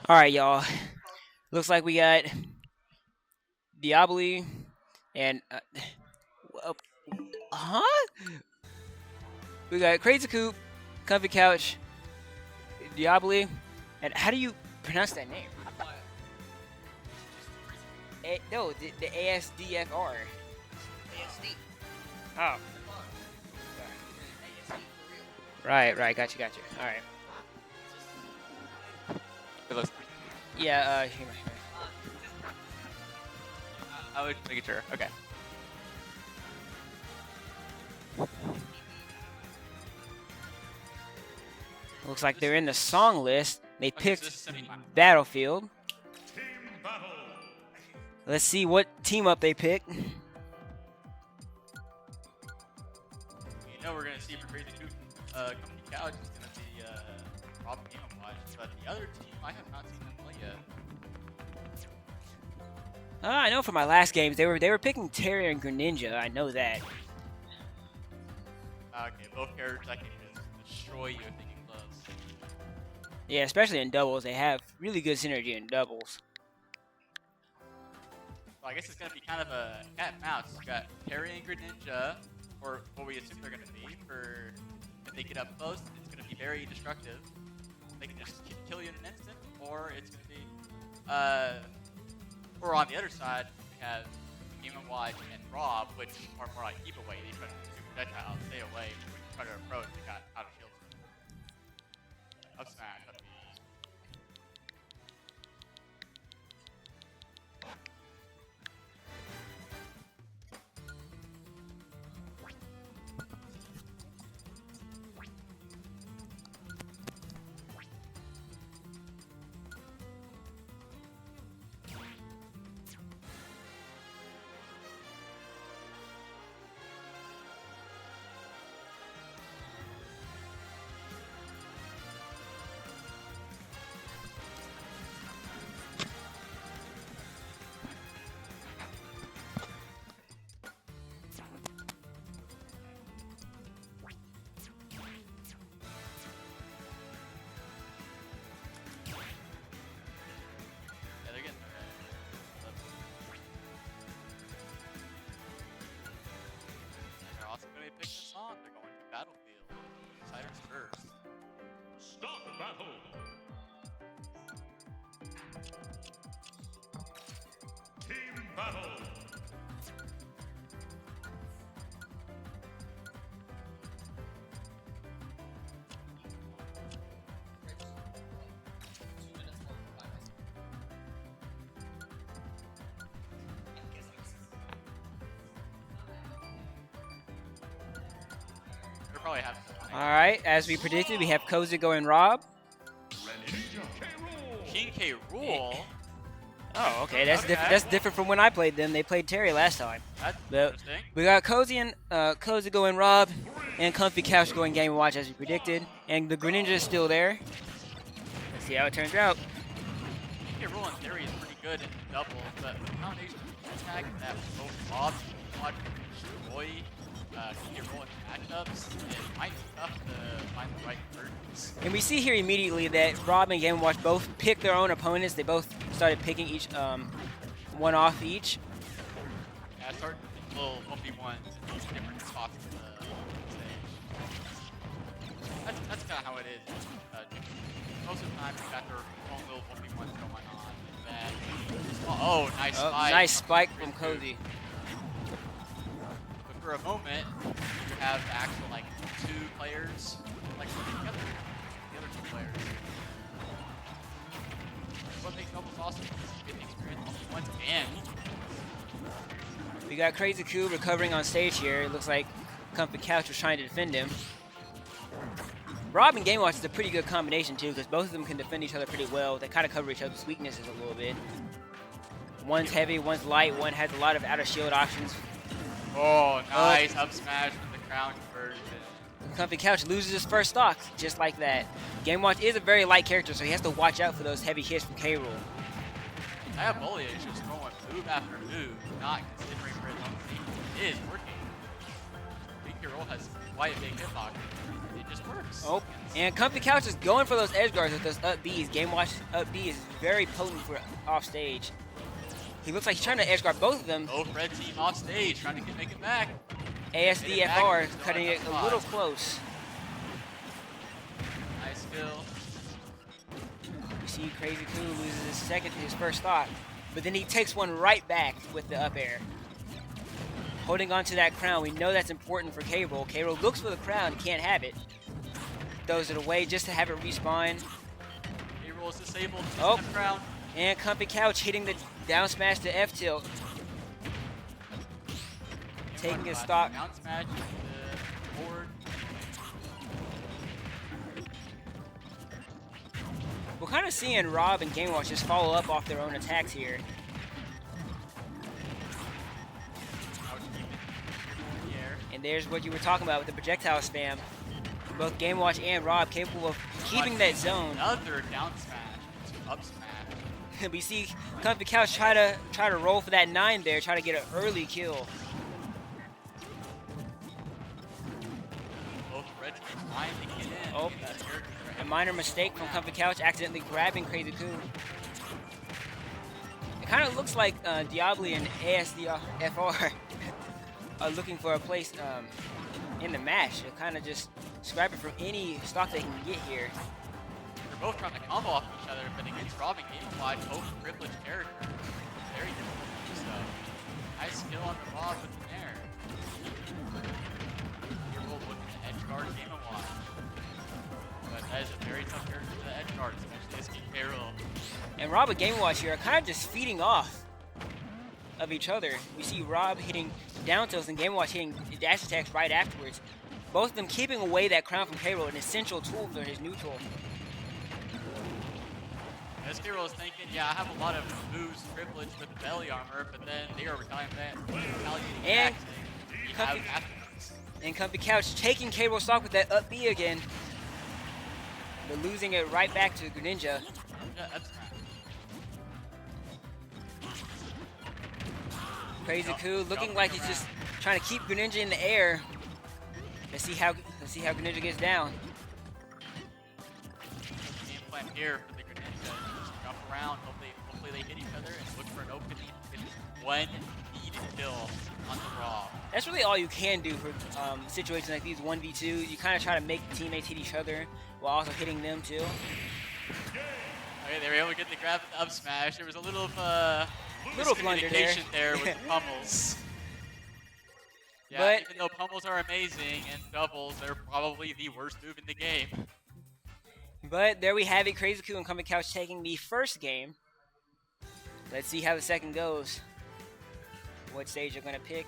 Speaker 4: All right, y'all. Looks like we got Diablo and huh? We got Crazy Coop, Comfy Couch, Diablo, and how do you pronounce that name? No, the ASDFR.
Speaker 6: ASD.
Speaker 4: Oh. Right, got you. All right. Yeah, here.
Speaker 5: I was making sure. Okay.
Speaker 4: Looks like they're in the song list. They
Speaker 5: Okay, so
Speaker 4: picked
Speaker 5: this is semi-final.
Speaker 4: Battlefield.
Speaker 2: Team battle.
Speaker 4: Let's see what team up they pick.
Speaker 8: You know we're gonna see for Crazy Coop, Comfy Couch is gonna be Rob Game & Watch, but the other team I have not seen them play yet.
Speaker 4: I know from my last games they were picking Terry and Greninja. I know that.
Speaker 8: Okay, both characters I can just destroy you if they get close.
Speaker 4: Yeah, especially in doubles, they have really good synergy in doubles.
Speaker 8: So I guess it's gonna be kind of a cat and mouse. You got Terry and Greninja, or what we assume they're gonna be. For if they get up close, it's gonna be very destructive. They can just kill you in an instant, or it's gonna be, or on the other side, we have Game & Watch and Rob, which are more like keep away. They try to do projectiles, stay away. When you try to approach, they got out of shield. Up smash, up B. Yeah, they're getting they're also going to be picking a song. They're going to Battlefield. Cyrus first.
Speaker 2: Start battle. Team battle.
Speaker 8: They're probably having
Speaker 4: All right, as we predicted, we have Kozigo and Rob.
Speaker 8: King K. Rool.
Speaker 4: Oh, okay, that's
Speaker 8: Okay.
Speaker 4: different. That's different from when I played them. They played Terry last time.
Speaker 8: That's
Speaker 4: But
Speaker 8: interesting.
Speaker 4: we got Kozigo and Rob, and Comfy Couch going Game & Watch as we predicted, and the Greninja is still there. Let's see how it turns out.
Speaker 8: King K. Rool in theory is pretty good in doubles, but the combination of attack that both Bob and Watch can destroy King K. Rool in matchups, it might be tough to find the right curtains.
Speaker 4: And we see here immediately that Rob and Game & Watch both pick their own opponents. They both started picking each one off each.
Speaker 8: Yeah, start little 1v1s in different spots of the stage. That's kind of how it is. Most of the time, they got their own little 1v1s going on. And then, oh, nice
Speaker 4: Oh,
Speaker 8: spike.
Speaker 4: nice spike from
Speaker 8: Crazy
Speaker 4: Cozy.
Speaker 8: But for a moment, you have the actual like two players like working together. The other two players. What makes doubles awesome is you get the experience once and
Speaker 4: We got Crazy Cube recovering on stage here. It looks like Comfy Couch was trying to defend him. Rob and Game Watch is a pretty good combination too, because both of them can defend each other pretty well. They kind of cover each other's weaknesses a little bit. One's heavy, one's light, one has a lot of out of shield options.
Speaker 8: oh, nice up smash with the crown conversion.
Speaker 4: Comfy Couch loses his first stock, just like that. Game Watch is a very light character, so he has to watch out for those heavy hits from K. Rool.
Speaker 8: Diabolic is just going move after move, not considering for his own safety. It is working. King K. Rool has quite a big hitbox. It just works.
Speaker 4: Oh, and Comfy Couch is going for those edge guards with those up Bs. Game Watch up B is very potent for off stage. He looks like he's trying to edge guard both of them.
Speaker 8: Both red team off stage, trying to make it back.
Speaker 4: ASDFR cutting it a little close.
Speaker 8: Nice kill.
Speaker 4: You see Crazy Koo loses his first stock, but then he takes one right back with the up air. Holding on to that crown, we know that's important for K-Roll. K-Roll looks for the crown, can't have it. Throws it away just to have it respawn.
Speaker 8: K-Roll is disabled,
Speaker 4: Oh.
Speaker 8: doesn't have crown.
Speaker 4: And Comfy Couch hitting the down smash to F tilt. Taking his stock.
Speaker 8: Down smash the board.
Speaker 4: We're kind of seeing Rob and Game Watch just follow up off their own attacks here. And there's what you were talking about with the projectile spam. Both Game Watch and Rob capable of keeping that zone.
Speaker 8: Another down smash to up smash.
Speaker 4: We see Comfy Couch try to roll for that 9 there, try to get an early kill.
Speaker 8: Both red teams trying to get in.
Speaker 4: Oh, a minor mistake from Comfy Couch, accidentally grabbing Crazy Koo. It kind of looks like Diablo and ASDFR are looking for a place in the match. They're kind of just scrapping from any stock they can get here.
Speaker 8: They're both trying to combo off each other, but against Rob and Game Watch, both privileged characters. Very difficult to do so. Nice skill on the Rob with the nair. You're both looking to edge guard Game Watch. But that is a very tough character to edge guard, especially this game K-Roll.
Speaker 4: And Rob and Game Watch here are kind of just feeding off of each other. We see Rob hitting down tilts and Game Watch hitting dash attacks right afterwards. Both of them keeping away that crown from K-Roll, an essential tool for his neutral.
Speaker 8: As K-Roll is thinking, yeah, I have a lot of moves privileged with the belly armor, but then they are retaliating
Speaker 4: And
Speaker 8: back. You have afterwards.
Speaker 4: And Comfy Couch taking K-Roll stock with that up B again. But losing it right back to Greninja.
Speaker 8: Yeah, that's
Speaker 4: Crazy Koo looking like he's just trying to keep Greninja in the air. Let's see how Greninja gets down.
Speaker 8: game plan here for the Greninja. Just jump around, hopefully they hit each other and look for an opening. It's one needed kill on the Raw.
Speaker 4: That's really all you can do for situations like these 1v2. You kind of try to make the teammates hit each other while also hitting them too.
Speaker 8: Okay, they were able to get the grab and up smash. There was a little
Speaker 4: blunder there.
Speaker 8: miscommunication there with the pummels. Yeah,
Speaker 4: But
Speaker 8: even though pummels are amazing and doubles, they're probably the worst move in the game.
Speaker 4: But there we have it, Crazy Koo and Comfy Couch taking the first game. Let's see how the second goes. What stage they're going to pick.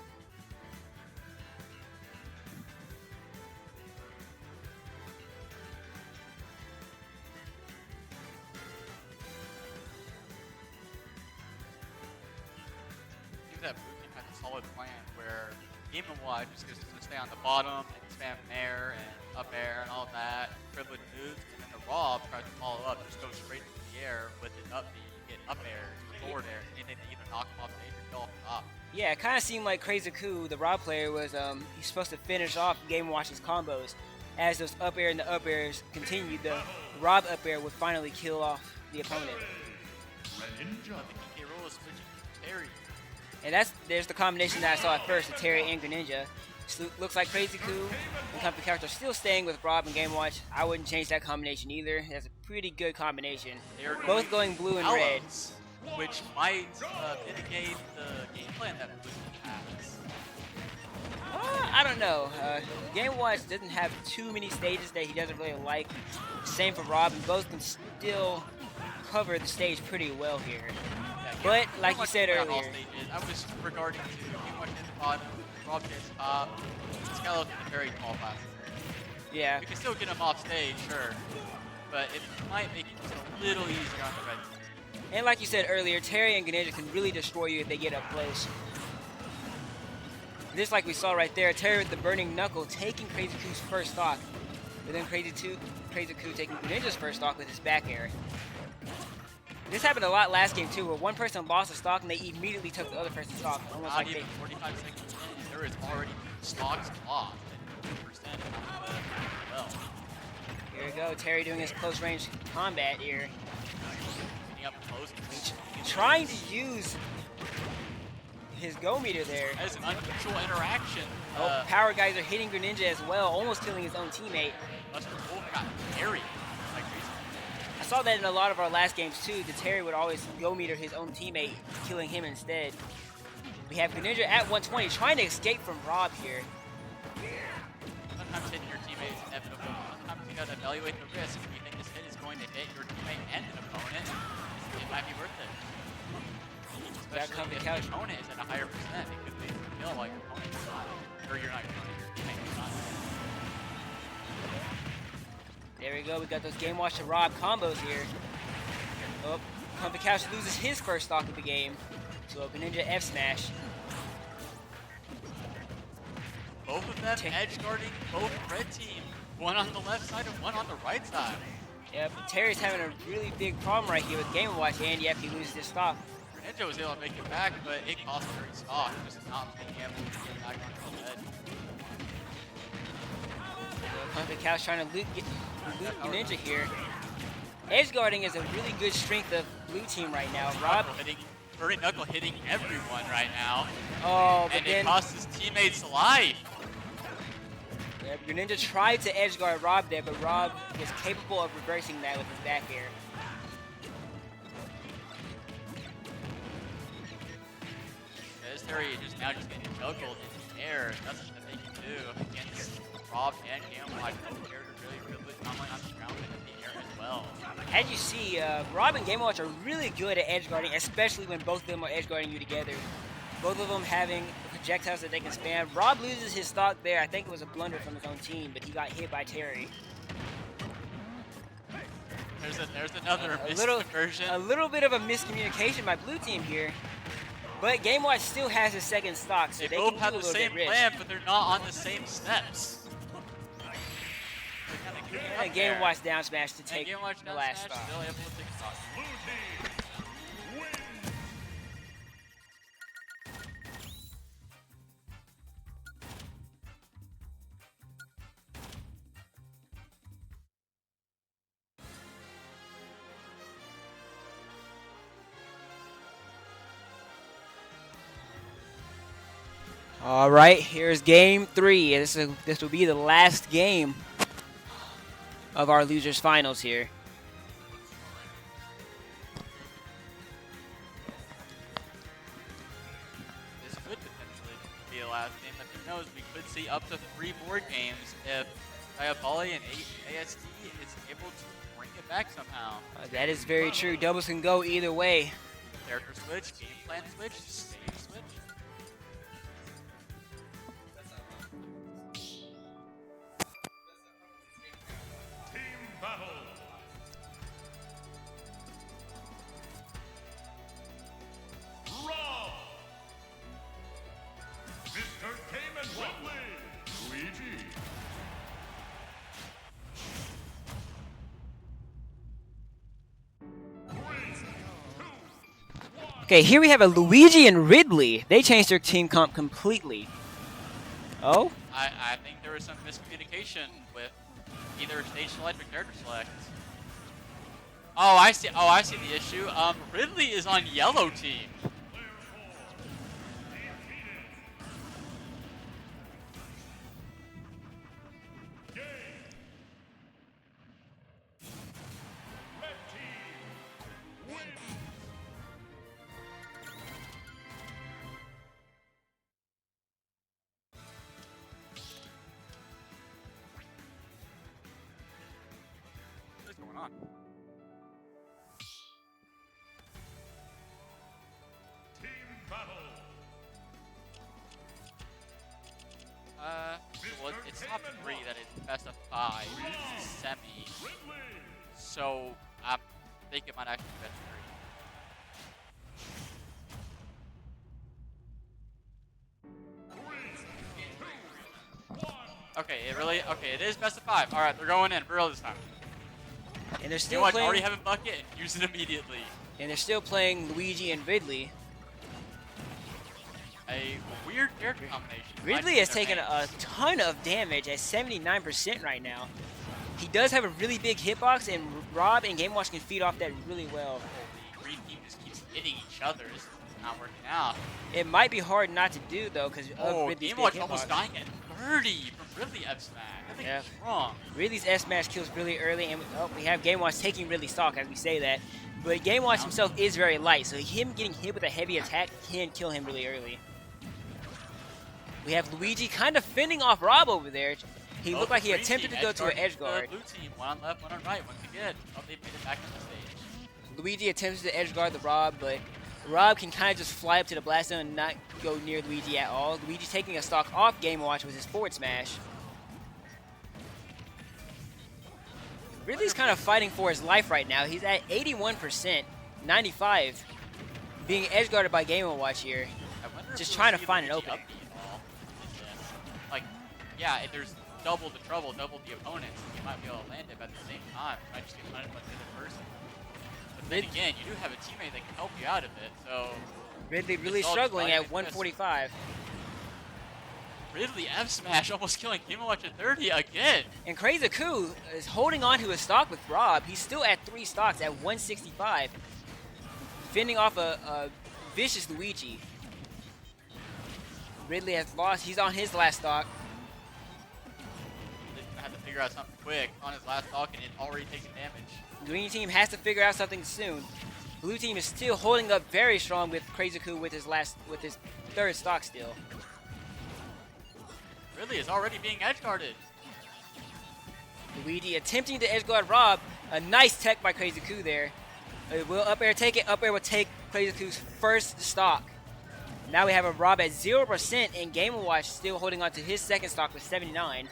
Speaker 8: Seems that Blue Team has a solid plan where Game & Watch is just going to stay on the bottom and spam nair and up air and all of that, privileged moves, and then the Rob tries to follow up, just go straight into the air with an up B, get up air, forward air, and then either knock him off stage or kill off the top.
Speaker 4: Yeah, it kind of seemed like Crazy Koo, the Rob player, was he's supposed to finish off Game & Watch's combos. As those up air and the up airs continued, the Rob up air would finally kill off the opponent.
Speaker 8: K-Roll is switching to Terry.
Speaker 4: And there's the combination that I saw at first, the Terry and Greninja. Looks like Crazy Koo and Comfy Couch are still staying with Rob and Game Watch. I wouldn't change that combination either. That's a pretty good combination. Both going blue and red.
Speaker 8: Which might mitigate the game plan that Blue Team has.
Speaker 4: I don't know. Game Watch doesn't have too many stages that he doesn't really like. Same for Rob, and both can still cover the stage pretty well here. But like you said earlier,
Speaker 8: I was regarding to Game Watch at the bottom, Rob gets top. It's got to look at the very tall classes.
Speaker 4: yeah.
Speaker 8: We can still get him off stage, sure, but it might make it just a little easier on the red team.
Speaker 4: And like you said earlier, Terry and Greninja can really destroy you if they get up close. Just like we saw right there, Terry with the Burning Knuckle taking Crazy Koo's first stock. But then Crazy Koo taking Greninja's first stock with his back air. This happened a lot last game too, where one person lost a stock and they immediately took the other person's stock. Almost
Speaker 8: Not
Speaker 4: like
Speaker 8: even
Speaker 4: they,
Speaker 8: 45 seconds in, there is already stocks lost and 2% on the well.
Speaker 4: Here we go, Terry doing his close range combat here.
Speaker 8: Getting up close.
Speaker 4: Trying to use his go meter there.
Speaker 8: That is an unusual interaction.
Speaker 4: Oh, power guys are hitting Greninja as well, almost killing his own teammate.
Speaker 8: Buster Wolf got Terry. Like crazy.
Speaker 4: I saw that in a lot of our last games too. The Terry would always go meter his own teammate, killing him instead. We have Greninja at 120, trying to escape from Rob here.
Speaker 8: Sometimes hitting your teammate is inevitable. Sometimes you gotta evaluate the risk. If you think this hit is going to hit your teammate and an opponent, it might be worth it. Especially if the opponent is at a higher percent, it could make you feel like your opponent is not, or you're not your opponent, your teammate is not.
Speaker 4: There we go, we got those Game Watch to Rob combos here. Oh, Pumpkin Couch loses his first stock of the game to a Greninja F Smash.
Speaker 8: Both of them edge guarding both red team. One on the left side and one on the right side.
Speaker 4: Yeah, but Terry's having a really big problem right here with Game Watch, and yep, he loses his stock.
Speaker 8: Greninja was able to make it back, but it cost her his stock, just not being able to get back on the lead.
Speaker 4: Pumpkin Couch trying to loot Greninja here. Edge guarding is a really good strength of blue team right now. Rob,
Speaker 8: Furry Knuckle hitting everyone right now.
Speaker 4: oh, but
Speaker 8: and
Speaker 4: then
Speaker 8: it cost his teammates life.
Speaker 4: yeah, Greninja tried to edge guard Rob there, but Rob is capable of reversing that with his back air.
Speaker 8: This Terry just now just getting juggled in the air. Nothing that they can do against Rob and Gamewatch. Both here to really good not only on the ground but in the air as well.
Speaker 4: As you see, Rob and Game Watch are really good at edge guarding, especially when both of them are edge guarding you together. Both of them having projectiles that they can spam. Rob loses his stock there. I think it was a blunder from his own team, but he got hit by Terry.
Speaker 8: There's another misconversion.
Speaker 4: A little bit of a miscommunication by blue team here. But Game Watch still has his second stock, so
Speaker 8: They
Speaker 4: they
Speaker 8: both
Speaker 4: can
Speaker 8: have
Speaker 4: do a
Speaker 8: the
Speaker 4: little
Speaker 8: same
Speaker 4: bit risk.
Speaker 8: plan, but they're not on the same steps.
Speaker 4: And Game Watch down smash to
Speaker 8: And
Speaker 4: take
Speaker 8: Game Watch
Speaker 4: the
Speaker 8: down
Speaker 4: last
Speaker 8: smash,
Speaker 4: stock.
Speaker 8: still able to take stock.
Speaker 2: Blue team win.
Speaker 4: All right, here's game 3. This will be the last game of our losers finals here.
Speaker 8: This could potentially be the last game. But who knows? We could see up to 3 board games if Diaboli and ASD is able to bring it back somehow.
Speaker 4: That is very true. Doubles can go either way.
Speaker 8: Character switch, game plan switch, stage switch.
Speaker 2: Team battle. Rob. Mr. Cayman Whitley. Luigi.
Speaker 4: Okay, here we have a Luigi and Ridley. They changed their team comp completely. Oh?
Speaker 8: I think there was some miscommunication with either stage select or character select. Oh, I see. Oh, I see the issue. Ridley is on yellow team.
Speaker 2: Red team win.
Speaker 8: What is going on?
Speaker 2: Team battle.
Speaker 8: Well, it's top 3 that is best of 5. It's a semi.
Speaker 2: Ridley.
Speaker 8: So I think it might actually be best of 3. Okay, it is best of 5. All right, they're going in for real this time.
Speaker 4: And they're
Speaker 8: You
Speaker 4: still
Speaker 8: know what?
Speaker 4: playing.
Speaker 8: Already have a bucket and use it immediately.
Speaker 4: And they're still playing Luigi and Ridley.
Speaker 8: A weird character combination.
Speaker 4: Ridley has taken a ton of damage at 79% right now. He does have a really big hitbox, and Rob and Game Watch can feed off that really well.
Speaker 8: The green team just keeps hitting each other. This is not working out.
Speaker 4: It might be hard not to do though, because
Speaker 8: Oh,
Speaker 4: Ridley's
Speaker 8: Game
Speaker 4: big
Speaker 8: Watch almost
Speaker 4: hitbox.
Speaker 8: dying at 30 from Ridley F smash. I think
Speaker 4: Yeah.
Speaker 8: he's wrong.
Speaker 4: Ridley's S smash kills really early, and we have Game Watch taking Ridley stock as we say that. But Game Watch himself is very light, so him getting hit with a heavy attack can kill him really early. We have Luigi kind of fending off Rob over there. He looked like he
Speaker 8: Green
Speaker 4: attempted
Speaker 8: team
Speaker 4: to go to an
Speaker 8: guarding
Speaker 4: edge guard.
Speaker 8: the Blue team, one on left, one on right. Once again, oh, they made it back on the stage.
Speaker 4: Luigi attempts to edge guard the Rob, but Rob can kind of just fly up to the blast zone and not go near Luigi at all. Luigi taking a stock off Game Watch with his forward smash. Ridley's kind of fighting for his life right now. He's at 81%, 95, being edge guarded by Game Watch here.
Speaker 8: I wonder if
Speaker 4: Just
Speaker 8: we'll
Speaker 4: trying to
Speaker 8: see
Speaker 4: find an
Speaker 8: Luigi
Speaker 4: opening.
Speaker 8: upbeat at all in this. Like, yeah, if there's double the trouble, double the opponents, you might be able to land it, but at the same time, you might just get punished by the other person. But then again, you do have a teammate that can help you out of it, so
Speaker 4: Ridley really
Speaker 8: all
Speaker 4: struggling
Speaker 8: divided
Speaker 4: at
Speaker 8: like this.
Speaker 4: 145.
Speaker 8: Ridley F smash almost killing Game Watch at 30 again.
Speaker 4: And Crazy Coup is holding on to his stock with Rob. He's still at 3 stocks at 165. Fending off a vicious Luigi. Ridley has lost. He's on his last stock.
Speaker 8: He's gonna have to figure out something quick on his last stock, and it's already taking damage.
Speaker 4: Green team has to figure out something soon. Blue team is still holding up very strong with Crazy Coup with his third stock still.
Speaker 8: Ridley is already being edge guarded.
Speaker 4: Luigi attempting to edge guard Rob. A nice tech by Crazy Coup there. Will up air take it? Up air will take Crazy Coup's first stock. Now we have a Rob at 0% and Game & Watch still holding on to his second stock with 79.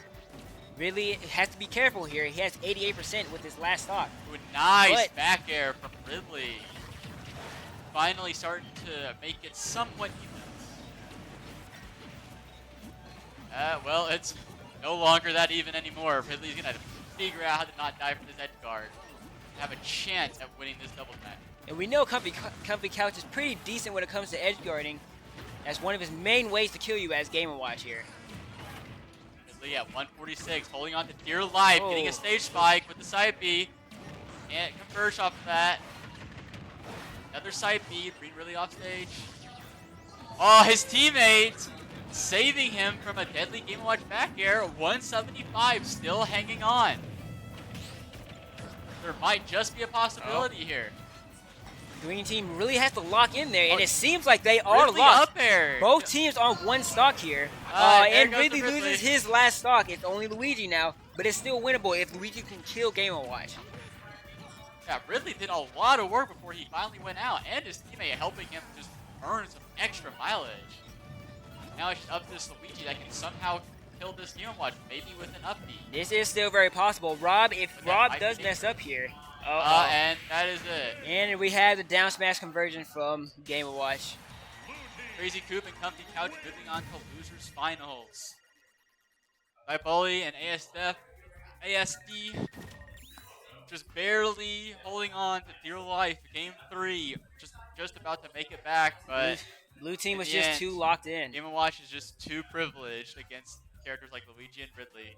Speaker 4: Ridley has to be careful here. He has 88% with his last stock.
Speaker 8: Ooh, nice
Speaker 4: But-
Speaker 8: back air from Ridley. Finally starting to make it somewhat even. Well, it's no longer that even anymore. Ridley's gonna figure out how to not die from this edge guard. Have a chance at winning this double match.
Speaker 4: And we know Comfy Couch is pretty decent when it comes to edge guarding. That's one of his main ways to kill you as Game & Watch here.
Speaker 8: Ridley at 146, holding on to dear life, getting
Speaker 4: Oh.
Speaker 8: a stage spike with the side B. Can't converge off of that. Another side B, Green really off stage. Oh, his teammate saving him from a deadly Game & Watch back air. 175, still hanging on. There might just be a possibility here.
Speaker 4: Green team really has to lock in there, and it seems like they are
Speaker 8: Ridley
Speaker 4: locked.
Speaker 8: up air.
Speaker 4: Both teams on one stock here.
Speaker 8: There
Speaker 4: And
Speaker 8: goes the
Speaker 4: Ridley
Speaker 8: Ridley.
Speaker 4: loses his last stock. It's only Luigi now, but it's still winnable if Luigi can kill Game & Watch.
Speaker 8: Yeah, Ridley did a lot of work before he finally went out, and his teammate helping him just earn some extra mileage. Now it's up to this Luigi that can somehow kill this Game & Watch, maybe with an upbeat.
Speaker 4: This is still very possible. Rob, if
Speaker 8: But that
Speaker 4: Rob
Speaker 8: might
Speaker 4: does
Speaker 8: be
Speaker 4: mess up here.
Speaker 8: And that is it.
Speaker 4: And we have the down smash conversion from Game & Watch.
Speaker 8: Crazy Coop and Comfy Couch moving on to losers finals. By Bully and ASD just barely holding on to dear life. Game 3, just about to make it back, but
Speaker 4: Blue team
Speaker 8: in
Speaker 4: was
Speaker 8: the
Speaker 4: just
Speaker 8: end,
Speaker 4: too locked in.
Speaker 8: Game & Watch is just too privileged against characters like Luigi and Ridley.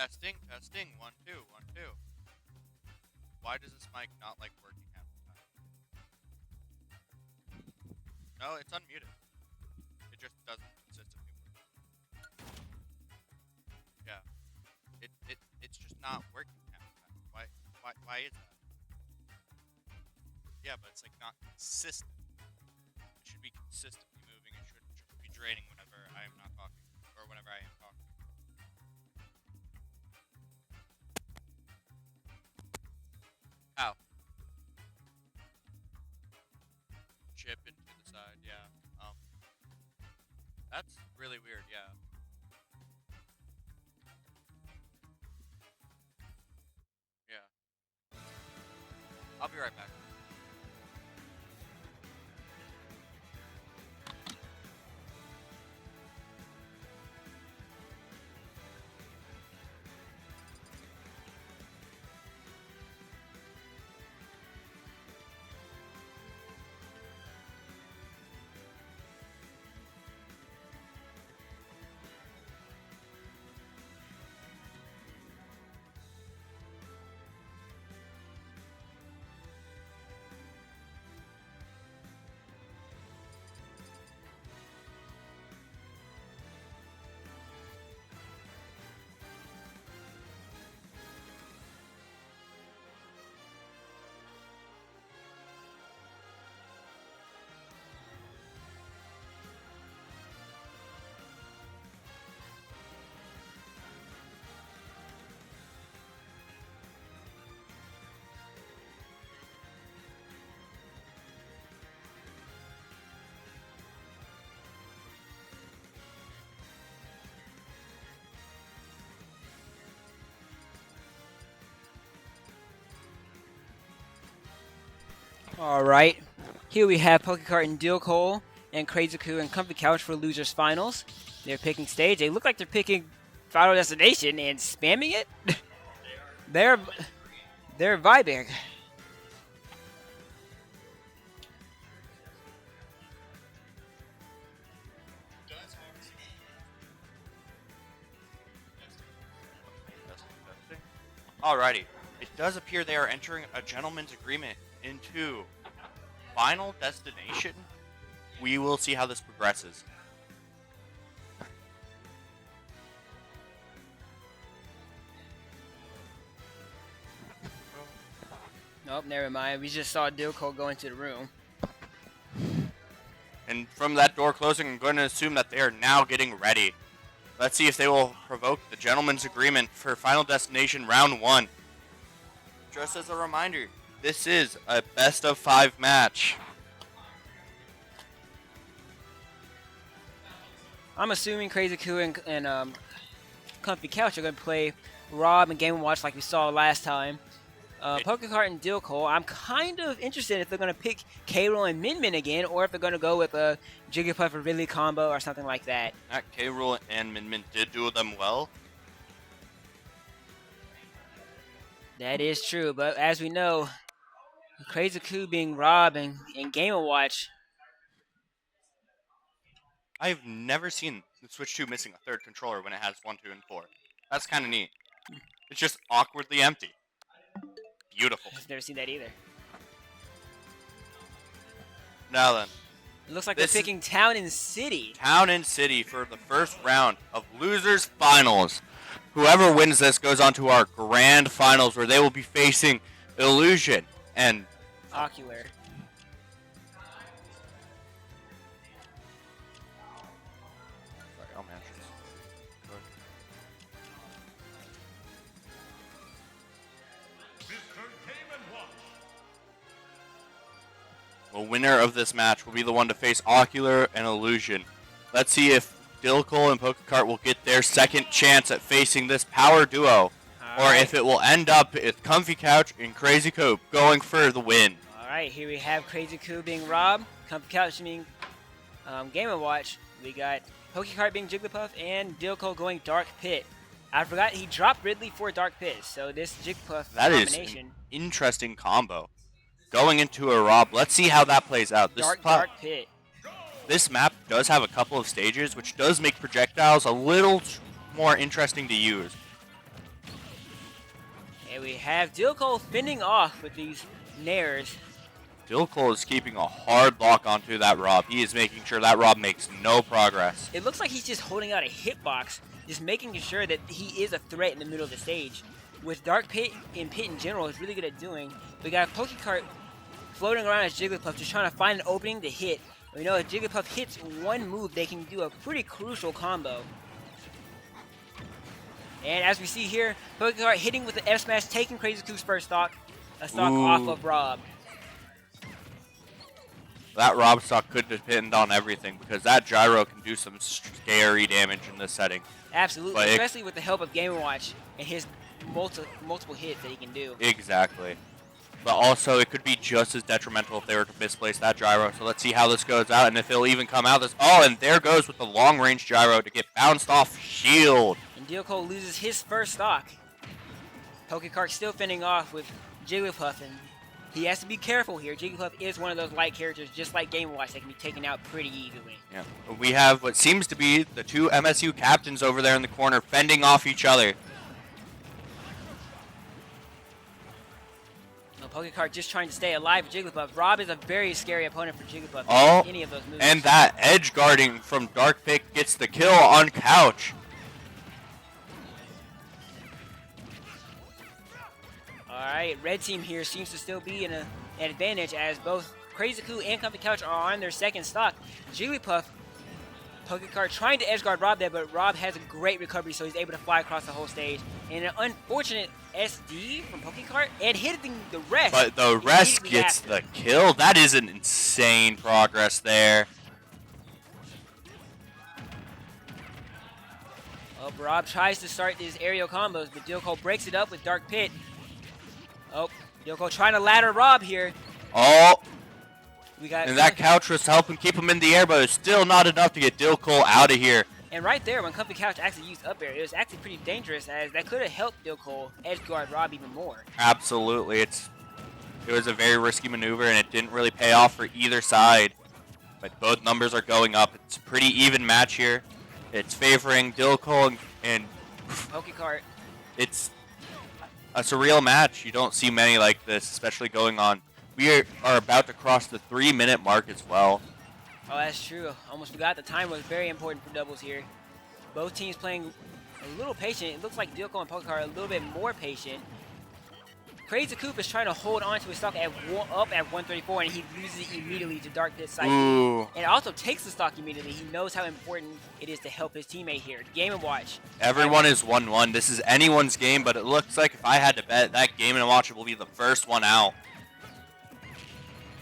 Speaker 7: Testing, testing. 1, 2, 1, 2. Why does this mic not like working half the time? No, it's unmuted. It just doesn't consistently work. Yeah. It's just not working half the time. Why is that? Yeah, but it's like not consistent. It should be consistently moving. It shouldn't just be draining whenever I am not talking, or whenever I am talking. Ow. Chip into the side, yeah. That's really weird, yeah. Yeah. I'll be right back.
Speaker 4: All right, here we have Pokekart and Dilcole and Crazyku and Comfy Couch for losers finals. They're picking stage. They look like they're picking Final Destination and spamming it. they're vibing.
Speaker 7: Alrighty. It does appear they are entering a gentleman's agreement into Final Destination. We will see how this progresses.
Speaker 4: Nope, never mind. We just saw Dilcole go into the room.
Speaker 7: And from that door closing, I'm going to assume that they are now getting ready. Let's see if they will provoke the gentleman's agreement for Final Destination Round 1. Just as a reminder, this is a best of 5 match.
Speaker 4: I'm assuming Crazyku and Comfy Couch are going to play Rob and Game & Watch like we saw last time. Pokekart and Dilcole, I'm kind of interested if they're going to pick K-Rool and Min again, or if they're going to go with a Jigglypuff or Ridley combo or something like that.
Speaker 7: K-Rool and Min did do them well.
Speaker 4: That is true, but as we know, Crazyku being Rob and Game & Watch.
Speaker 7: I've never seen the Switch 2 missing a third controller when it has 1, 2, and 4. That's kind of neat. It's just awkwardly empty. Beautiful.
Speaker 4: I've never seen that either.
Speaker 7: Now then.
Speaker 4: It looks like they're picking Town and City.
Speaker 7: Town and City for the first round of Losers Finals. Whoever wins this goes on to our Grand Finals, where they will be facing Illusion and
Speaker 4: Ocular.
Speaker 7: The winner of this match will be the one to face Ocular and Illusion. Let's see if Dilcole and Pokekart will get their second chance at facing this power duo. Or if it will end up with Comfy Couch and Crazyku going for the win.
Speaker 4: Alright, here we have Crazyku being Rob, Comfy Couch being Game & Watch. We got Pokekart being Jigglypuff, and Dilcole going Dark Pit. I forgot he dropped Ridley for Dark Pit, so this Jigglypuff combination.
Speaker 7: Is an interesting combo. Going into a Rob, let's see how that plays out.
Speaker 4: Dark Pit.
Speaker 7: This map does have a couple of stages, which does make projectiles a little more interesting to use.
Speaker 4: And we have DEVCO fending off with these nairs.
Speaker 7: DEVCO is keeping a hard lock onto that Rob. He is making sure that Rob makes no progress.
Speaker 4: It looks like he's just holding out a hitbox, just making sure that he is a threat in the middle of the stage. Which Dark Pit and Pit in general is really good at doing. We got Pokecart floating around as Jigglypuff, just trying to find an opening to hit. We know if Jigglypuff hits one move, they can do a pretty crucial combo. And as we see here, Pokecart hitting with the F smash, taking Crazy Coop's first stock, a stock off of Rob.
Speaker 7: That Rob stock could depend on everything because that gyro can do some scary damage in this setting.
Speaker 4: Absolutely,
Speaker 7: But
Speaker 4: especially with the help of Game & Watch and his multiple hits that he can do.
Speaker 7: Exactly. But also, it could be just as detrimental if they were to misplace that gyro. So let's see how this goes out and if it'll even come out. Oh, and there goes with the long-range gyro to get bounced off shield.
Speaker 4: And DEVCO loses his first stock. Pokecart still fending off with Jigglypuff, and he has to be careful here. Jigglypuff is one of those light characters, just like Game & Watch, that can be taken out pretty easily.
Speaker 7: Yeah. We have what seems to be the two MSU captains over there in the corner fending off each other.
Speaker 4: Pokecart just trying to stay alive with Jigglypuff. Rob is a very scary opponent for Jigglypuff.
Speaker 7: Oh,
Speaker 4: any of those moves.
Speaker 7: And that edge guarding from Dark Pick gets the kill on Couch.
Speaker 4: Alright, red team here seems to still be in an advantage as both Crazy Coo and Comfy Couch are on their second stock. Jigglypuff, Pokecart trying to edge guard Rob there, but Rob has a great recovery, so he's able to fly across the whole stage. And an unfortunate SD from Pokecart and hitting the rest.
Speaker 7: But the rest gets the kill. That is an insane progress there.
Speaker 4: Oh, Rob tries to start his aerial combos, but DEVCO breaks it up with Dark Pit. Oh, DEVCO trying to ladder Rob here.
Speaker 7: Oh,
Speaker 4: we got
Speaker 7: and that Couch was helping keep him in the air, but it's still not enough to get DEVCO out of here.
Speaker 4: And right there, when Comfy Couch actually used up air, it was actually pretty dangerous, as that could have helped DEVCO edge guard Rob even more.
Speaker 7: Absolutely, it was a very risky maneuver, and it didn't really pay off for either side. But both numbers are going up. It's a pretty even match here. It's favoring DEVCO and
Speaker 4: Pokecart.
Speaker 7: It's a surreal match. You don't see many like this, especially going on. We are about to cross the 3-minute mark as well.
Speaker 4: Oh, that's true. Almost forgot the time was very important for doubles here. Both teams playing a little patient. It looks like DEVCO and Pokecart are a little bit more patient. Crazy Coop is trying to hold on to his stock up at 134, and he loses it immediately to Dark Pit Psyche.
Speaker 7: Ooh.
Speaker 4: And also takes the stock immediately. He knows how important it is to help his teammate here. Game & Watch.
Speaker 7: Everyone is 1-1. This is anyone's game, but it looks like if I had to bet, that Game & Watch will be the first one out.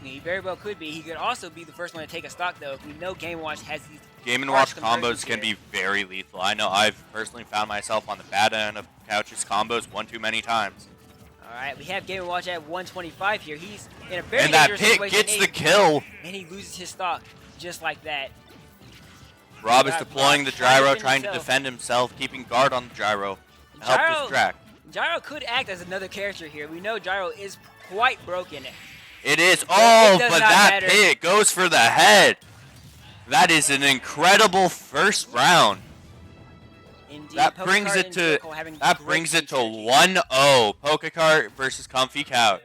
Speaker 4: He very well could be. He could also be the first one to take a stock, though. If we know Game & Watch has these
Speaker 7: Game &
Speaker 4: harsh
Speaker 7: Watch combos
Speaker 4: conversions
Speaker 7: can
Speaker 4: here.
Speaker 7: be very lethal. I know I've personally found myself on the bad end of Couch's combos one too many times.
Speaker 4: Alright, we have Game & Watch at 125 here. He's in a very
Speaker 7: And that
Speaker 4: dangerous
Speaker 7: Pit
Speaker 4: situation.
Speaker 7: gets
Speaker 4: and
Speaker 7: the kill.
Speaker 4: And he loses his stock just like that.
Speaker 7: Rob is
Speaker 4: Rob
Speaker 7: deploying the
Speaker 4: trying to
Speaker 7: gyro,
Speaker 4: defend
Speaker 7: trying to
Speaker 4: himself.
Speaker 7: defend himself, keeping guard on the gyro. Help
Speaker 4: Gyro-
Speaker 7: distract.
Speaker 4: Gyro could act as another character here. We know Gyro is quite broken.
Speaker 7: It is.
Speaker 4: It
Speaker 7: Oh,
Speaker 4: does
Speaker 7: but
Speaker 4: not
Speaker 7: that
Speaker 4: matter.
Speaker 7: Pit goes for the head. That is an incredible first round.
Speaker 4: Indeed,
Speaker 7: That brings
Speaker 4: Pokecart
Speaker 7: it
Speaker 4: and
Speaker 7: to
Speaker 4: DEVCO having
Speaker 7: that
Speaker 4: great
Speaker 7: brings it to
Speaker 4: synergy.
Speaker 7: 1-0. Pokecart versus Comfy Couch.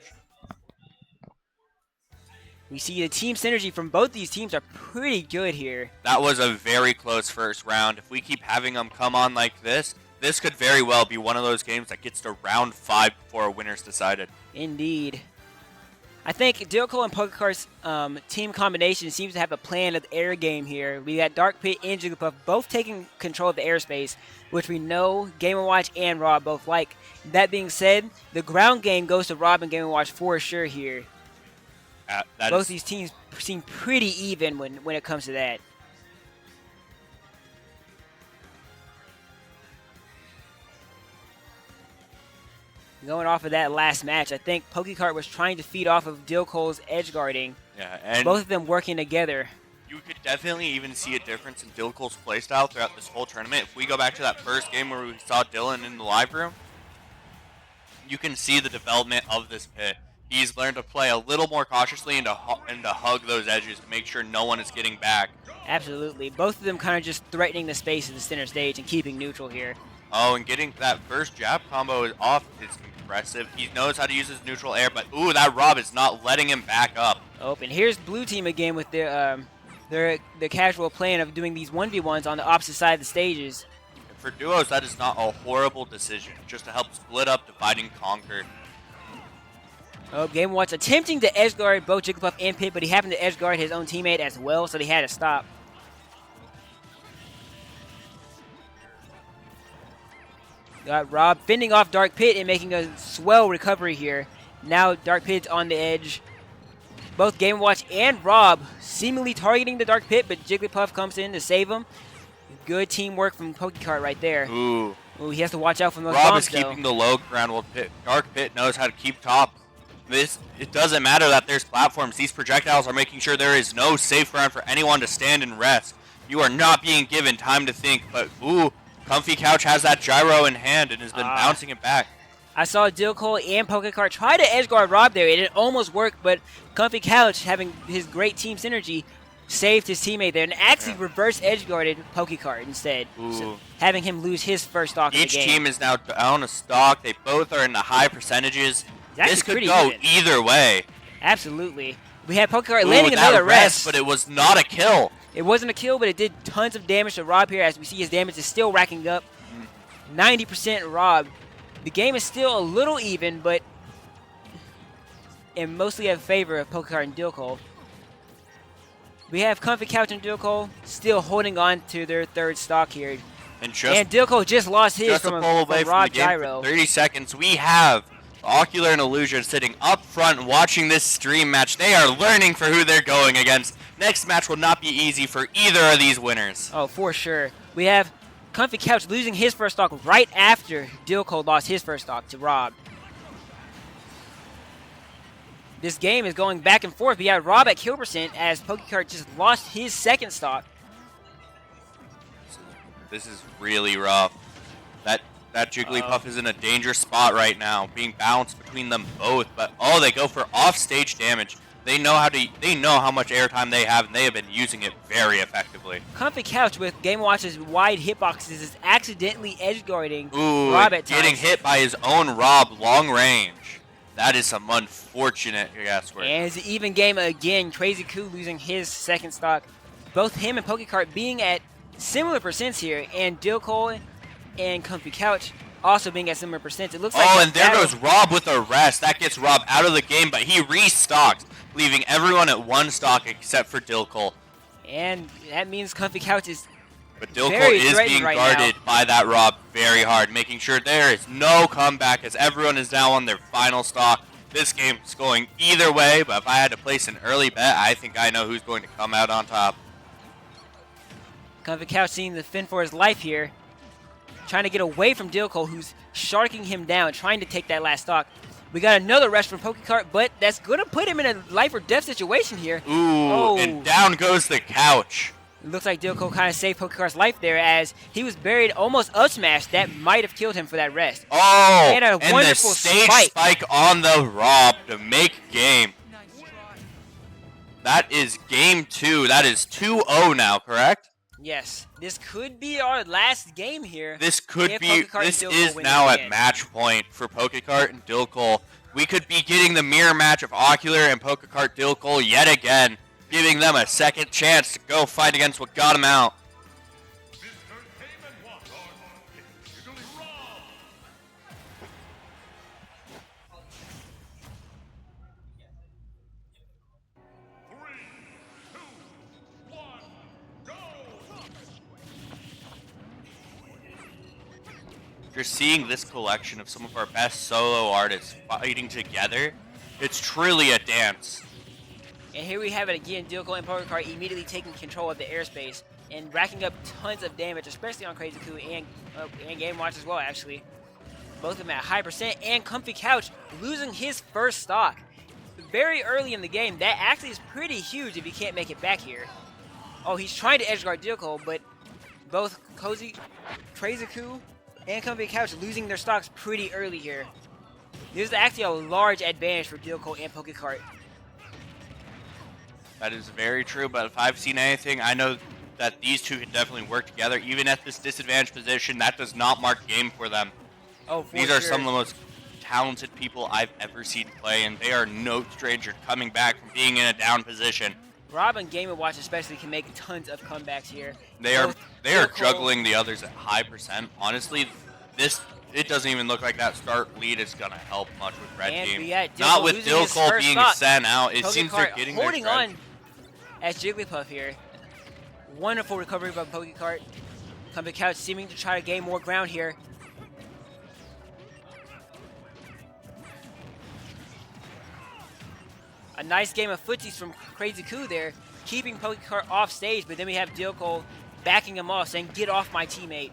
Speaker 4: We see the team synergy from both these teams are pretty good here.
Speaker 7: That was a very close first round. If we keep having them come on like this could very well be one of those games that gets to round 5 before a winner's decided.
Speaker 4: Indeed. I think DEVCO and Pokecart's team combination seems to have a plan of the air game here. We got Dark Pit and Jigglypuff both taking control of the airspace, which we know Game & Watch and Rob both like. That being said, the ground game goes to Rob and Game & Watch for sure here. Both these teams seem pretty even when it comes to that. Going off of that last match, I think Pokecart was trying to feed off of DEVCO's edge guarding.
Speaker 7: Yeah, and
Speaker 4: Both of them working together.
Speaker 7: you could definitely even see a difference in Dilkol's playstyle throughout this whole tournament. If we go back to that first game where we saw Dylan in the live room, you can see the development of this Pit. He's learned to play a little more cautiously and to hug those edges to make sure no one is getting back.
Speaker 4: Absolutely. Both of them kind of just threatening the space of the center stage and keeping neutral here.
Speaker 7: Oh, and getting that first jab combo is off is impressive. He knows how to use his neutral air, but ooh, that Rob is not letting him back up.
Speaker 4: Oh, and here's blue team again with their casual plan of doing these 1v1s on the opposite side of the stages.
Speaker 7: For duos, that is not a horrible decision, just to help split up, divide and conquer.
Speaker 4: Oh, Game Watch attempting to edge guard both Jigglypuff and Pit, but he happened to edge guard his own teammate as well, so they had to stop. Got Rob fending off Dark Pit and making a swell recovery here. Now Dark Pit's on the edge. Both Game Watch and Rob seemingly targeting the Dark Pit, but Jigglypuff comes in to save him. Good teamwork from Pokekart right there.
Speaker 7: Ooh.
Speaker 4: Ooh, he has to watch out for those
Speaker 7: Rob
Speaker 4: bombs,
Speaker 7: is keeping the low ground while Dark Pit knows how to keep top. It doesn't matter that there's platforms. These projectiles are making sure there is no safe ground for anyone to stand and rest. You are not being given time to think, but ooh, Comfy Couch has that gyro in hand and has been bouncing it back.
Speaker 4: I saw Dilcole and Pokekart try to edge guard Rob there. It almost worked, but Comfy Couch, having his great team synergy, saved his teammate there and actually reverse edge guarded Pokekart instead, so having him lose his first stock in the game.
Speaker 7: Each team is now down a stock. They both are in the high percentages. This could go either way.
Speaker 4: Absolutely. We had Pokekart landing another rest,
Speaker 7: but it was not a kill.
Speaker 4: It wasn't a kill, but it did tons of damage to Rob here. As we see, his damage is still racking up. 90% Rob. The game is still a little even, but in mostly in favor of Pokekart and Dilcole. We have Comfy Couch and Dilcole still holding on to their third stock here. And Dilcole just lost his from Rob Gyro.
Speaker 7: 30 seconds. We have Ocular and Illusion sitting up front watching this stream match. They are learning for who they're going against. Next match will not be easy for either of these winners.
Speaker 4: Oh, for sure. We have Comfy Couch losing his first stock right after Dilcole lost his first stock to Rob. This game is going back and forth. We have Rob at kill percent as Pokekart just lost his second stock.
Speaker 7: This is really rough. That Jigglypuff is in a dangerous spot right now, being bounced between them both. But oh, they go for off-stage damage. They know how much airtime they have, and they have been using it very effectively.
Speaker 4: Comfy Couch with Game Watch's wide hitboxes is accidentally edge guarding Rob at times.
Speaker 7: Getting hit by his own Rob long range. That is some unfortunate guesswork.
Speaker 4: And it's an even game again. Crazy Coup losing his second stock. Both him and Pokekart being at similar percents here, and Dilcole and Comfy Couch also being at similar percents. It looks like
Speaker 7: and there goes Rob with a rest. That gets Rob out of the game, but he restocks, leaving everyone at one stock except for Dilcole.
Speaker 4: And that means Comfy Couch is
Speaker 7: But Dilcole is being guarded by that Rob very hard, making sure there is no comeback as everyone is now on their final stock. This game is going either way, but if I had to place an early bet, I think I know who's going to come out on top.
Speaker 4: Comfy Couch seeing the fend for his life here. Trying to get away from Dilcole, who's sharking him down, trying to take that last stock. We got another rush from Pokekart, but that's going to put him in a life or death situation here.
Speaker 7: Ooh, and down goes the couch.
Speaker 4: It looks like Dilcole kind of saved Pokekart's life there as he was buried almost up smash. That might have killed him for that rest.
Speaker 7: Oh,
Speaker 4: and a wonderful
Speaker 7: the stage spike on the Rob to make game. That is game 2. That is 2-0 now, correct?
Speaker 4: Yes, this could be our last game here.
Speaker 7: This could be. This is now at match point for Pokekart and Dilcole. We could be getting the mirror match of Ocular and Pokekart Dilcole yet again, giving them a second chance to go fight against what got them out. You're seeing this collection of some of our best solo artists fighting together. It's truly a dance.
Speaker 4: And here we have it again, Dilcole and Pokekart immediately taking control of the airspace and racking up tons of damage, especially on Crazy Coup and Game Watch as well, actually. Both of them at high percent, and Comfy Couch losing his first stock. Very early in the game, that actually is pretty huge if you can't make it back here. Oh, he's trying to edge guard Dilcole, but both Crazy Coup and Comfy Couch losing their stocks pretty early here. This is actually a large advantage for Dilcole and Pokekart.
Speaker 7: That is very true, but if I've seen anything, I know that these two can definitely work together. Even at this disadvantaged position, that does not mark game for them.
Speaker 4: Oh, for
Speaker 7: These
Speaker 4: sure.
Speaker 7: are some of the most talented people I've ever seen play, and they are no stranger to coming back from being in a down position.
Speaker 4: Rob and Game & Watch especially can make tons of comebacks here.
Speaker 7: They are
Speaker 4: Both
Speaker 7: juggling the others at high percent. Honestly, it doesn't even look like that start lead is gonna help much with red
Speaker 4: And
Speaker 7: team.
Speaker 4: yeah, Dilko
Speaker 7: Not with
Speaker 4: losing his
Speaker 7: Dilko
Speaker 4: first
Speaker 7: being
Speaker 4: stock.
Speaker 7: sent out. It seems they're
Speaker 4: Pokecart
Speaker 7: getting
Speaker 4: holding
Speaker 7: their
Speaker 4: on as Jigglypuff here. Wonderful recovery by Pokecart. Coming Couch seeming to try to gain more ground here. A nice game of footsies from Crazy Coup there, keeping Pokecart off stage, but then we have Dilko backing him off, saying, "Get off my teammate."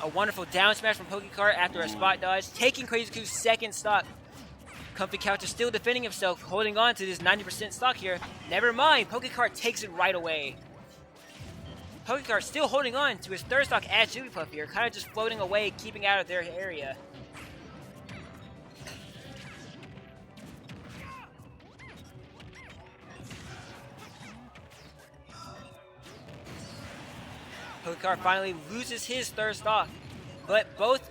Speaker 4: A wonderful down smash from Pokecart after a spot dodge, taking Crazy Coup's second stock. Comfy Couch is still defending himself, holding on to this 90% stock here. Never mind, Pokecart takes it right away. Pokecart still holding on to his third stock at Jigglypuff here, kind of just floating away, keeping out of their area. Pokecart finally loses his third stock, but both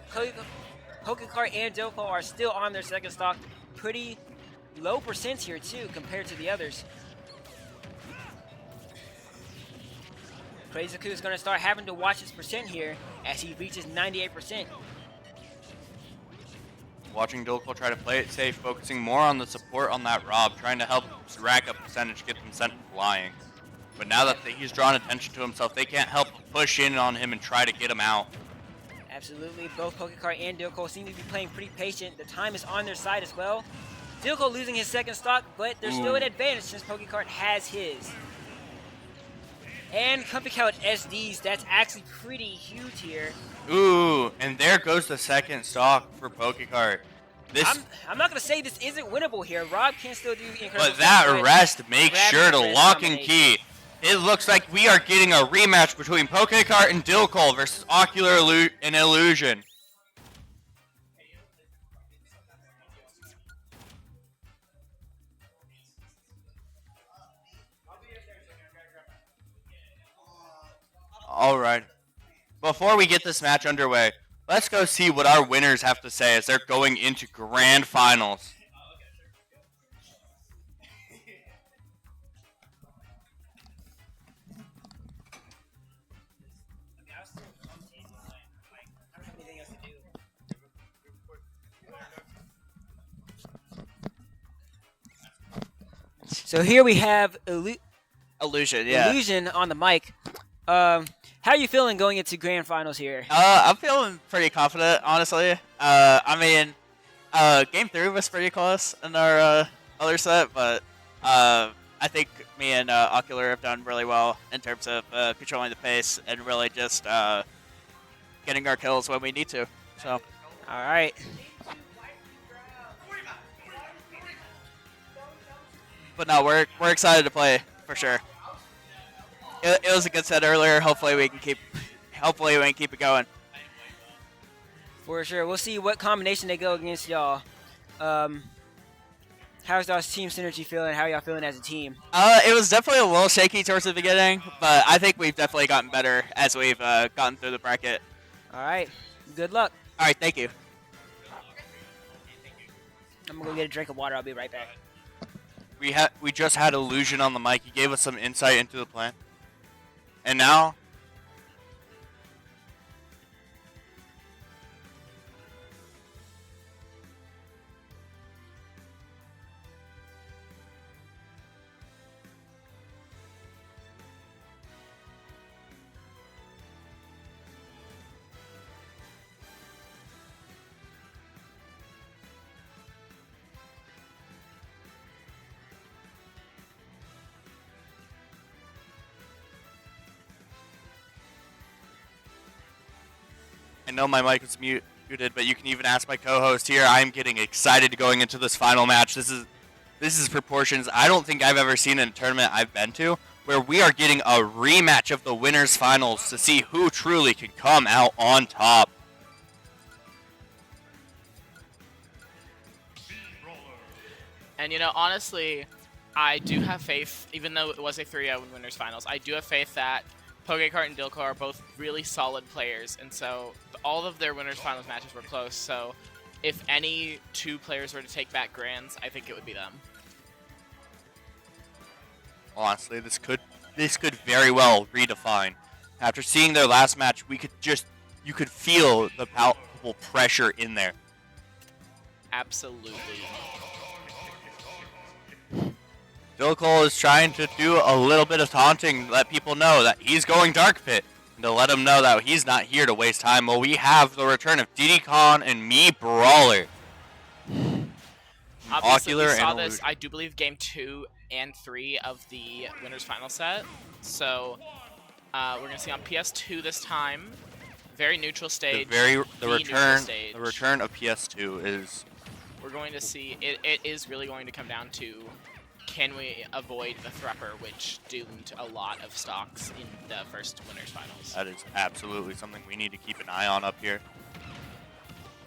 Speaker 4: Pokecart and Dilko are still on their second stock. Pretty low percents here too compared to the others. Crazy Coup is going to start having to watch his percent here as he reaches 98%.
Speaker 7: Watching Dilko try to play it safe, focusing more on the support on that Rob, trying to help rack up percentage, get them sent flying. But now that he's drawn attention to himself, they can't help but push in on him and try to get him out.
Speaker 4: Absolutely, both Pokecart and Dilko seem to be playing pretty patient. The time is on their side as well. Dilko losing his second stock, but there's still an advantage since Pokecart has his. And Comfy Couch SDs, that's actually pretty huge here.
Speaker 7: Ooh, and there goes the second stock for Pokecart.
Speaker 4: I'm not going to say this isn't winnable here. Rob can still do incredible
Speaker 7: But that
Speaker 4: stuff,
Speaker 7: arrest makes
Speaker 4: grabbing
Speaker 7: sure
Speaker 4: the
Speaker 7: to
Speaker 4: wrist
Speaker 7: lock and
Speaker 4: combination.
Speaker 7: key. It looks like we are getting a rematch between Pokecart and Dilko versus Ocular and Illusion. Alright. Before we get this match underway, let's go see what our winners have to say as they're going into grand finals.
Speaker 4: So here we have
Speaker 3: Illusion, yeah.
Speaker 4: Illusion on the mic. How are you feeling going into grand finals here?
Speaker 3: I'm feeling pretty confident, honestly. I mean, game 3 was pretty close in our other set, but I think me and Ocular have done really well in terms of controlling the pace and really just getting our kills when we need to. So,
Speaker 4: All right.
Speaker 3: but no, we're excited to play for sure. It was a good set earlier. Hopefully we can keep it going.
Speaker 4: For sure. We'll see what combination they go against y'all. How's y'all's team synergy feeling? How are y'all feeling as a team?
Speaker 3: It was definitely a little shaky towards the beginning, but I think we've definitely gotten better as we've gotten through the bracket.
Speaker 4: All right. Good luck.
Speaker 3: All right, thank you.
Speaker 4: I'm going to go get a drink of water. I'll be right back.
Speaker 7: We just had Illusion on the mic. He gave us some insight into the plan. And now I know my mic was muted, but you can even ask my co-host here. I'm getting excited going into this final match. This is proportions I don't think I've ever seen in a tournament I've been to, where we are getting a rematch of the winners finals to see who truly can come out on top.
Speaker 5: And you know, honestly, I do have faith, even though it was a 3-0 in winners finals, I do have faith that Pokekart and Dilko are both really solid players, and so all of their winners finals matches were close. So if any two players were to take back grands, I think it would be them.
Speaker 7: Honestly, this could very well redefine. After seeing their last match, you could feel the palpable pressure in there.
Speaker 5: Absolutely.
Speaker 7: Dilko is trying to do a little bit of taunting, let people know that he's going Dark Pit, and to let them know that he's not here to waste time. Well, we have the return of Diddy Kong and Me Brawler.
Speaker 5: Obviously, we
Speaker 7: Ocular
Speaker 5: saw
Speaker 7: and
Speaker 5: this,
Speaker 7: Illusion.
Speaker 5: I do believe, game 2 and 3 of the winners final set. So we're going to see on PS2 this time. Very neutral stage.
Speaker 7: The
Speaker 5: neutral stage.
Speaker 7: return of PS2 is.
Speaker 5: We're going to see, it is really going to come down to, can we avoid the Threpper, which doomed a lot of stocks in the first winners finals.
Speaker 7: That is absolutely something we need to keep an eye on up here.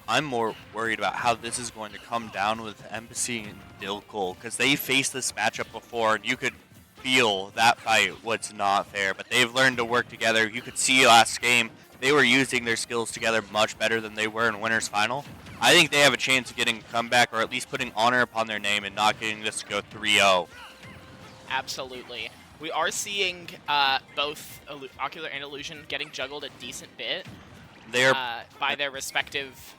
Speaker 7: I'm more worried about how this is going to come down with Embassy and Dilko, because they faced this matchup before, and you could feel that fight was not fair, but they've learned to work together. You could see last game, they were using their skills together much better than they were in winners final. I think they have a chance of getting a comeback, or at least putting honor upon their name and not getting this to go 3-0.
Speaker 5: Absolutely. We are seeing both Ocular and Illusion getting juggled a decent bit. By their respective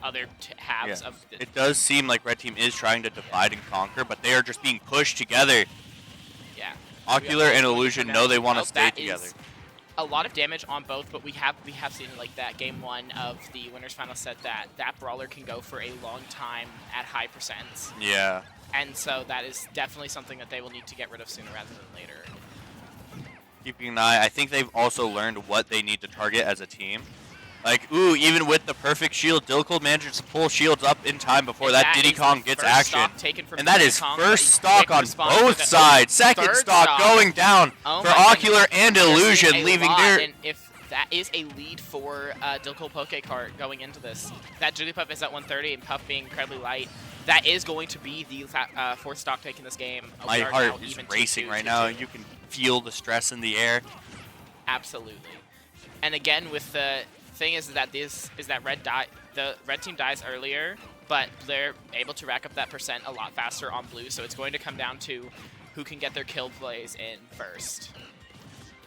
Speaker 5: other halves of the...
Speaker 7: It does seem like Red Team is trying to divide and conquer, but they are just being pushed together.
Speaker 5: Yeah.
Speaker 7: Ocular and Illusion know they want to stay together.
Speaker 5: A lot of damage on both, but we have seen like that game 1 of the winners final set that brawler can go for a long time at high percents.
Speaker 7: Yeah.
Speaker 5: And so that is definitely something that they will need to get rid of sooner rather than later.
Speaker 7: Keeping an eye, I think they've also learned what they need to target as a team. Like, ooh, even with the perfect shield, Dilko manages to pull shields up in time before that Diddy Kong gets action. And that is first stock on both sides. Second stock going down for Ocular and Illusion, leaving their...
Speaker 5: And if that is a lead for Dilko Pokekart going into this, that Jigglypuff is at 130 and Puff being incredibly light, that is going to be the fourth stock take in this game.
Speaker 7: My heart is racing right now. You can feel the stress in the air.
Speaker 5: Absolutely. And again, with the thing is that the red team dies earlier, but they're able to rack up that percent a lot faster on blue, so it's going to come down to who can get their kill plays in first.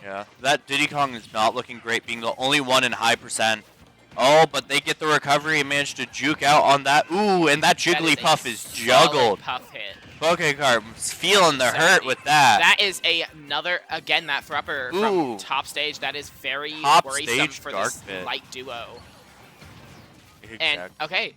Speaker 7: Yeah, that Diddy Kong is not looking great, being the only one in high percent. Oh, but they get the recovery and manage to juke out on that. Ooh, and that Jigglypuff is juggled.
Speaker 5: Puff hit.
Speaker 7: Pokekart's feeling the hurt with that.
Speaker 5: That is another, again, that Threpper from top stage. That is very worrisome for this light duo. And, okay,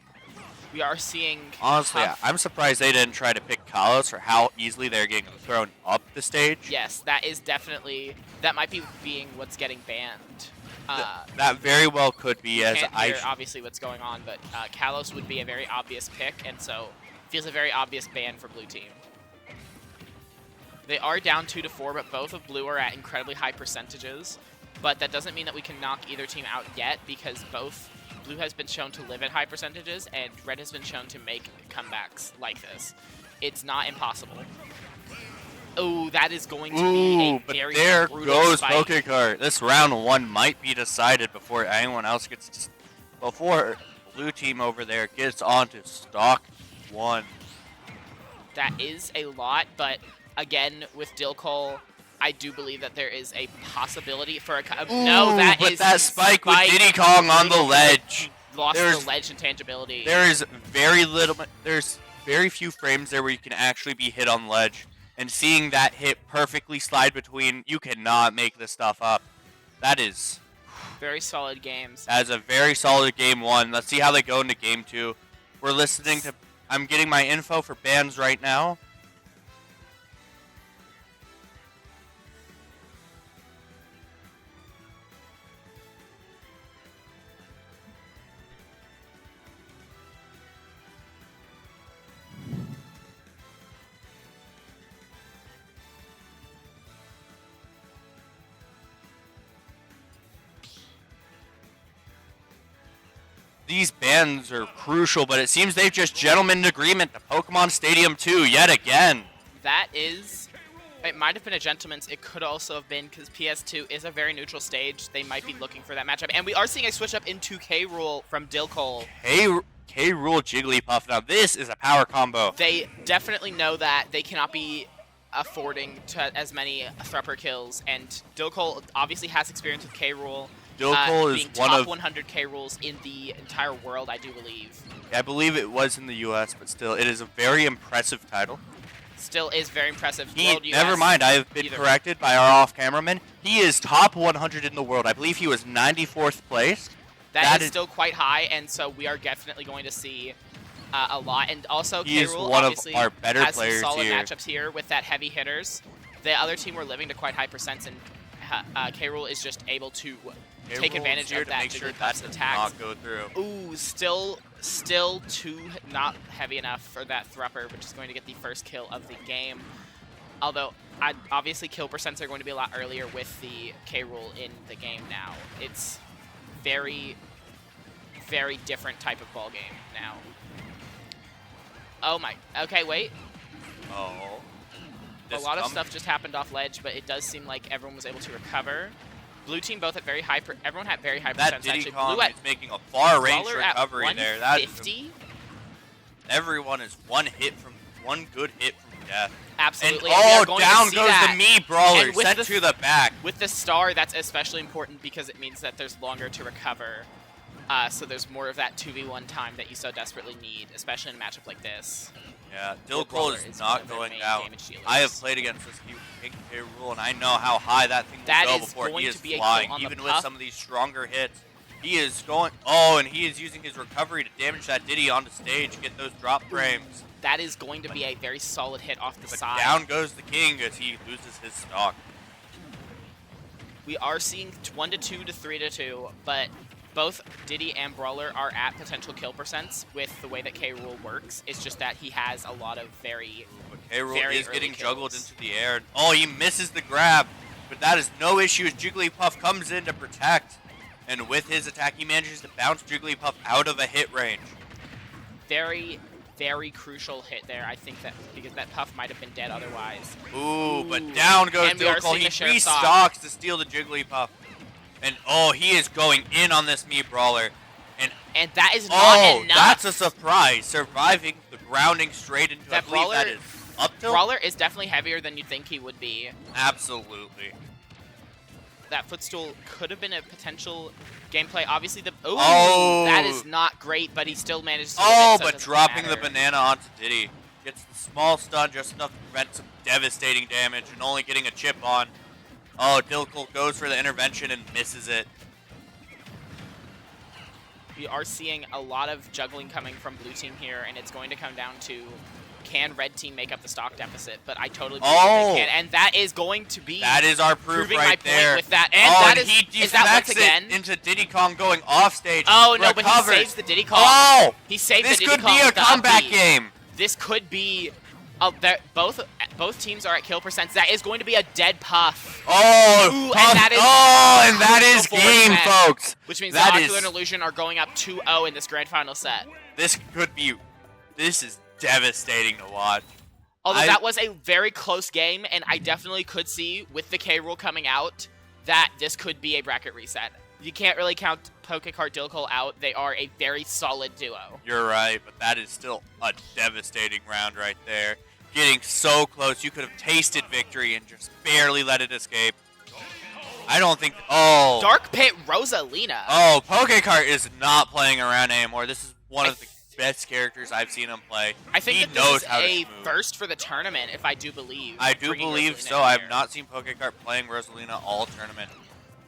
Speaker 5: we are seeing...
Speaker 7: Honestly, I'm surprised they didn't try to pick Kalos for how easily they're getting thrown up the stage.
Speaker 5: Yes, that is definitely... That might be being what's getting banned.
Speaker 7: That very well could be, as
Speaker 5: I hear obviously what's going on, but Kalos would be a very obvious pick, and so feels a very obvious ban for blue team. They are down 2-4, but both of blue are at incredibly high percentages. But that doesn't mean that we can knock either team out yet, because both blue has been shown to live at high percentages, and red has been shown to make comebacks like this. It's not impossible. Oh, that is going to be a very
Speaker 7: there
Speaker 5: brutal
Speaker 7: goes
Speaker 5: fight.
Speaker 7: Pokekart. This round 1 might be decided before anyone else gets... Before blue team over there gets onto stock 1.
Speaker 5: That is a lot, but again, with Dilko, I do believe that there is a possibility for a... no, that
Speaker 7: but
Speaker 5: is...
Speaker 7: that spike with Diddy Kong on the ledge.
Speaker 5: Lost the ledge intangibility.
Speaker 7: There's very few frames there where you can actually be hit on ledge. And seeing that hit perfectly slide between, you cannot make this stuff up. That is...
Speaker 5: Very solid games.
Speaker 7: That is a very solid game 1. Let's see how they go into game 2. We're listening to... I'm getting my info for bans right now. These bans are crucial, but it seems they've just gentlemen's agreement to Pokemon Stadium 2 yet again.
Speaker 5: That is... It might have been a gentleman's. It could also have been because PS2 is a very neutral stage. They might be looking for that matchup. And we are seeing a switch up into K-Rool from Dilcole.
Speaker 7: K-Rool Jigglypuff. Now this is a power combo.
Speaker 5: They definitely know that they cannot be affording to as many Thrupper kills. And Dilcole obviously has experience with K-Rool.
Speaker 7: Dilcole is
Speaker 5: being
Speaker 7: one
Speaker 5: top
Speaker 7: of
Speaker 5: 100 K-Rules in the entire world, I do believe.
Speaker 7: I believe it was in the U.S., but still, it is a very impressive title.
Speaker 5: Still is very impressive.
Speaker 7: Never mind, I have been corrected by our off-cameraman. He is top 100 in the world. I believe he was 94th place.
Speaker 5: That is still quite high, and so we are definitely going to see a lot. And also,
Speaker 7: he is
Speaker 5: K-Rool
Speaker 7: one of
Speaker 5: obviously
Speaker 7: our better
Speaker 5: has some
Speaker 7: players
Speaker 5: solid
Speaker 7: here.
Speaker 5: matchups here with that heavy hitters. The other team were living to quite high percents, and K-Rool is just able to take advantage
Speaker 7: here
Speaker 5: of
Speaker 7: to
Speaker 5: that
Speaker 7: make sure
Speaker 5: Jigglypuff's
Speaker 7: that does
Speaker 5: attacks.
Speaker 7: not go through.
Speaker 5: Ooh, still too not heavy enough for that Thrupper, which is going to get the first kill of the game. Although, obviously kill percents are going to be a lot earlier with the K-Rool in the game now. It's very, very different type of ball game now. Oh my, okay, wait.
Speaker 7: Oh.
Speaker 5: A lot of stuff just happened off ledge, but it does seem like everyone was able to recover. Blue team both at very high, everyone had very high
Speaker 7: That
Speaker 5: percents
Speaker 7: Diddy
Speaker 5: actually.
Speaker 7: Kong
Speaker 5: Blue
Speaker 7: is making a far range
Speaker 5: Brawler at
Speaker 7: recovery there. That is
Speaker 5: 150?
Speaker 7: everyone is one good hit from death.
Speaker 5: Absolutely.
Speaker 7: And
Speaker 5: we are
Speaker 7: oh,
Speaker 5: going
Speaker 7: down
Speaker 5: to see
Speaker 7: goes
Speaker 5: that.
Speaker 7: the me brawler,
Speaker 5: And with
Speaker 7: sent
Speaker 5: the
Speaker 7: to the back.
Speaker 5: With the star, that's especially important because it means that there's longer to recover. So there's more of that 2v1 time that you so desperately need, especially in a matchup like this.
Speaker 7: Yeah,
Speaker 5: Brawler
Speaker 7: Dilcole
Speaker 5: is
Speaker 7: is
Speaker 5: one
Speaker 7: not
Speaker 5: of their
Speaker 7: going
Speaker 5: main
Speaker 7: down.
Speaker 5: damage dealers.
Speaker 7: I have played against this King K-Rool, and I know how high that thing will
Speaker 5: That
Speaker 7: go
Speaker 5: is
Speaker 7: before
Speaker 5: going
Speaker 7: he
Speaker 5: to
Speaker 7: is
Speaker 5: be a kill
Speaker 7: flying,
Speaker 5: on the
Speaker 7: even with
Speaker 5: puff.
Speaker 7: some of these stronger hits. He is going, oh, and he is using his recovery to damage that Diddy onto stage, get those drop frames.
Speaker 5: That is going to be a very solid hit off the
Speaker 7: But
Speaker 5: side.
Speaker 7: down goes the King as he loses his stock.
Speaker 5: We are seeing 1-2 to 3-2, but both Diddy and Brawler are at potential kill percents with the way that K-Rool works. It's just that he has a lot of very
Speaker 7: K-Rool
Speaker 5: very
Speaker 7: is
Speaker 5: early
Speaker 7: getting juggled
Speaker 5: kills.
Speaker 7: into the air. Oh, he misses the grab, but that is no issue as Jigglypuff comes in to protect. And with his attack, he manages to bounce Jigglypuff out of a hit range.
Speaker 5: very, very crucial hit there. I think that because that Puff might have been dead otherwise.
Speaker 7: Ooh, but down goes
Speaker 5: And we are
Speaker 7: Dilcole.
Speaker 5: seeing
Speaker 7: He
Speaker 5: the sheriff
Speaker 7: restocks to steal the Jigglypuff. And oh, he is going in on this me brawler.
Speaker 5: And that is not
Speaker 7: Oh,
Speaker 5: enough.
Speaker 7: that's a surprise. Surviving the grounding straight into
Speaker 5: That
Speaker 7: I believe that
Speaker 5: Brawler-
Speaker 7: is up tilt?
Speaker 5: Brawler is definitely heavier than you'd think he would be.
Speaker 7: Absolutely.
Speaker 5: That footstool could have been a potential gameplay. Obviously, the
Speaker 7: Oh.
Speaker 5: that is not great, but he still manages to
Speaker 7: Oh,
Speaker 5: win it, so it
Speaker 7: but
Speaker 5: doesn't
Speaker 7: dropping the
Speaker 5: matter.
Speaker 7: banana onto Diddy. Gets the small stun just enough to prevent some devastating damage and only getting a chip on. Oh, Dilcole goes for the intervention and misses it.
Speaker 5: We are seeing a lot of juggling coming from blue team here, and it's going to come down to can red team make up the stock deficit? But I totally believe
Speaker 7: Oh.
Speaker 5: they can, and that is going to be
Speaker 7: That is our proof
Speaker 5: proving my
Speaker 7: right
Speaker 5: point
Speaker 7: there.
Speaker 5: with that. And
Speaker 7: oh,
Speaker 5: that
Speaker 7: and he
Speaker 5: is that once
Speaker 7: deflects
Speaker 5: again?
Speaker 7: it into Diddy Kong going off stage.
Speaker 5: Oh no, but he
Speaker 7: recovers.
Speaker 5: saves the Diddy Kong.
Speaker 7: Oh,
Speaker 5: He saved
Speaker 7: this
Speaker 5: the Diddy
Speaker 7: could
Speaker 5: Kong
Speaker 7: be a
Speaker 5: with the
Speaker 7: comeback
Speaker 5: upbeat.
Speaker 7: game.
Speaker 5: This could be both teams are at kill percents. That is going to be a dead Puff.
Speaker 7: Oh,
Speaker 5: Ooh, and
Speaker 7: Puff-
Speaker 5: that is
Speaker 7: oh, and that is
Speaker 5: crucial for
Speaker 7: game,
Speaker 5: defense,
Speaker 7: folks.
Speaker 5: Which means
Speaker 7: That
Speaker 5: the
Speaker 7: is-
Speaker 5: Ocular and Illusion are going up 2-0 in this grand final set.
Speaker 7: This is devastating to watch.
Speaker 5: Although that was a very close game, and I definitely could see, with the K-Rool coming out, that this could be a bracket reset. You can't really count Pokecart Dilcole out. They are a very solid duo.
Speaker 7: You're right, but that is still a devastating round right there. Getting so close, you could have tasted victory and just barely let it escape. I don't think. Oh,
Speaker 5: Dark Pit Rosalina.
Speaker 7: Oh, Pokecart is not playing around anymore. This is one of the best characters I've seen him play.
Speaker 5: I think
Speaker 7: he
Speaker 5: that
Speaker 7: knows
Speaker 5: this is
Speaker 7: how to
Speaker 5: a
Speaker 7: move.
Speaker 5: first for the tournament, if I do believe.
Speaker 7: I do
Speaker 5: bringing
Speaker 7: believe
Speaker 5: Rosalina
Speaker 7: so.
Speaker 5: in
Speaker 7: I've
Speaker 5: here.
Speaker 7: not seen Pokecart playing Rosalina all tournament.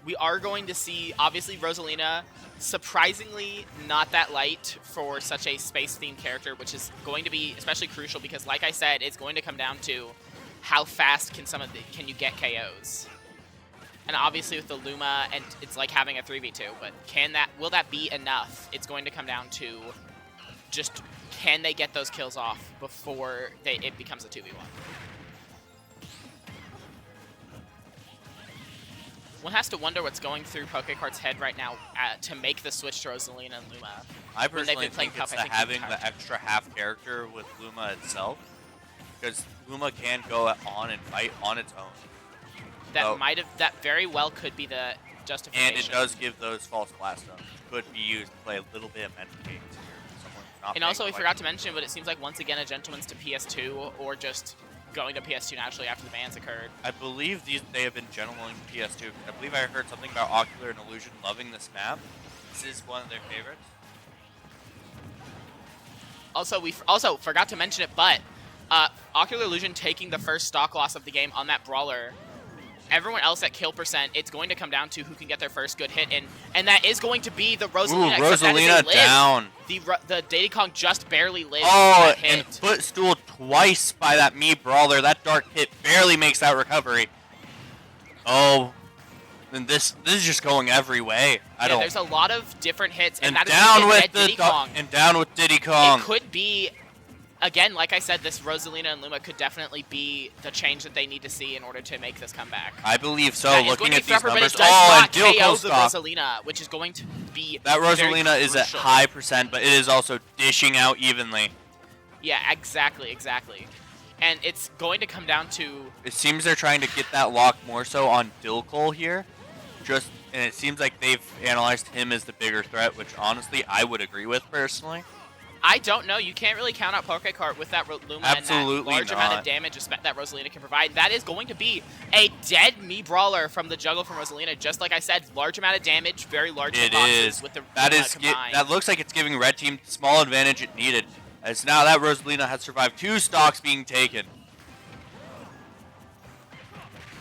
Speaker 5: We are going to see, obviously, Rosalina, surprisingly not that light for such a space-themed character, which is going to be especially crucial because, like I said, it's going to come down to how fast can you get KOs. And obviously with the Luma, and it's like having a 3v2, but will that be enough? It's going to come down to just can they get those kills off before it becomes a 2v1. One has to wonder what's going through Pokecart's head right now to make the switch to Rosalina and Luma.
Speaker 7: I
Speaker 5: When they've
Speaker 7: personally
Speaker 5: been playing
Speaker 7: think it's
Speaker 5: Puff, I think
Speaker 7: having
Speaker 5: the entire
Speaker 7: the extra half character with Luma itself. Because Luma can go on and fight on its own.
Speaker 5: That very well could be the justification.
Speaker 7: And it does give those false blast zones. Could be used to play a little bit of mental games here. Someone's not
Speaker 5: And also, we
Speaker 7: paying
Speaker 5: forgot
Speaker 7: quite-
Speaker 5: to mention, but it seems like once again a gentleman's to PS2 or just going to PS2 naturally after the bans occurred.
Speaker 7: I believe they have been gentlemen PS2. I believe I heard something about Ocular and Illusion loving this map. This is one of their favorites.
Speaker 5: Also, we also forgot to mention it, but Ocular Illusion taking the first stock loss of the game on that brawler. Everyone else at kill percent, it's going to come down to who can get their first good hit in, and that is going to be the Rosalina.
Speaker 7: Ooh,
Speaker 5: except that is a
Speaker 7: Rosalina
Speaker 5: live.
Speaker 7: down.
Speaker 5: The Diddy Kong just barely lived
Speaker 7: Oh,
Speaker 5: that hit.
Speaker 7: and footstool twice by that me brawler. That dark hit barely makes that recovery. Oh, and this is just going every way. I don't.
Speaker 5: There's a lot of different hits, and,
Speaker 7: And
Speaker 5: that is
Speaker 7: down
Speaker 5: going to
Speaker 7: with
Speaker 5: get
Speaker 7: the
Speaker 5: Diddy Kong.
Speaker 7: and down with Diddy Kong.
Speaker 5: It could be, again, like I said, this Rosalina and Luma could definitely be the change that they need to see in order to make this comeback.
Speaker 7: I believe so.
Speaker 5: That is
Speaker 7: Looking
Speaker 5: going to
Speaker 7: at
Speaker 5: be
Speaker 7: these
Speaker 5: Thrupper,
Speaker 7: numbers,
Speaker 5: but it does
Speaker 7: oh, and
Speaker 5: not
Speaker 7: Dilko
Speaker 5: KO the
Speaker 7: stock.
Speaker 5: Rosalina, which is going to be
Speaker 7: That
Speaker 5: very
Speaker 7: Rosalina is at
Speaker 5: crucial.
Speaker 7: high percent, but it is also dishing out evenly.
Speaker 5: Yeah, exactly. And it's going to come down to
Speaker 7: It seems they're trying to get that lock more so on Dilkol here. And it seems like they've analyzed him as the bigger threat, which honestly I would agree with personally.
Speaker 5: I don't know. You can't really count out Pokekart with that Luma
Speaker 7: Absolutely
Speaker 5: and that large amount of
Speaker 7: not.
Speaker 5: damage that Rosalina can provide. That is going to be a dead me brawler from the juggle from Rosalina. Just like I said, large amount of damage, very large
Speaker 7: It
Speaker 5: hitboxes
Speaker 7: is.
Speaker 5: with the
Speaker 7: That
Speaker 5: Luma
Speaker 7: is
Speaker 5: combined.
Speaker 7: that looks like it's giving Red Team the small advantage it needed. As now that Rosalina has survived 2 stocks being taken.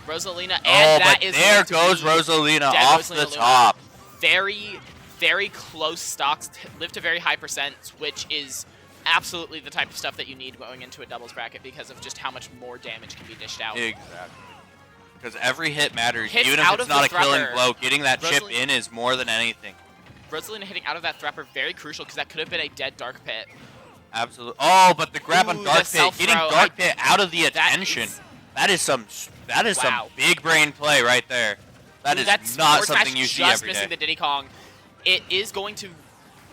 Speaker 5: Rosalina, and
Speaker 7: Oh,
Speaker 5: that
Speaker 7: but
Speaker 5: is
Speaker 7: there
Speaker 5: going to
Speaker 7: goes
Speaker 5: be
Speaker 7: Rosalina
Speaker 5: dead
Speaker 7: off
Speaker 5: Rosalina
Speaker 7: the
Speaker 5: Luma.
Speaker 7: top.
Speaker 5: Very, very close stocks, live to very high percents, which is absolutely the type of stuff that you need going into a doubles bracket because of just how much more damage can be dished out.
Speaker 7: Exactly. Because every hit matters,
Speaker 5: Hits
Speaker 7: even if
Speaker 5: out
Speaker 7: it's
Speaker 5: of the
Speaker 7: not a killing
Speaker 5: Thrupper.
Speaker 7: blow. Getting that chip
Speaker 5: Rosalina-
Speaker 7: in is more than anything.
Speaker 5: Rosalina hitting out of that Thrupper, very crucial because that could have been a dead Dark Pit.
Speaker 7: Absolutely. Oh, but the grab on
Speaker 5: Ooh,
Speaker 7: Dark
Speaker 5: the
Speaker 7: Pit,
Speaker 5: self-throw.
Speaker 7: getting Dark Pit out of the
Speaker 5: That
Speaker 7: attention.
Speaker 5: is-
Speaker 7: That is some
Speaker 5: Wow.
Speaker 7: big brain play right there. That
Speaker 5: Ooh,
Speaker 7: is
Speaker 5: that's
Speaker 7: not
Speaker 5: forward
Speaker 7: something
Speaker 5: smash
Speaker 7: you see
Speaker 5: just
Speaker 7: every
Speaker 5: missing
Speaker 7: day.
Speaker 5: the Diddy Kong. It is going to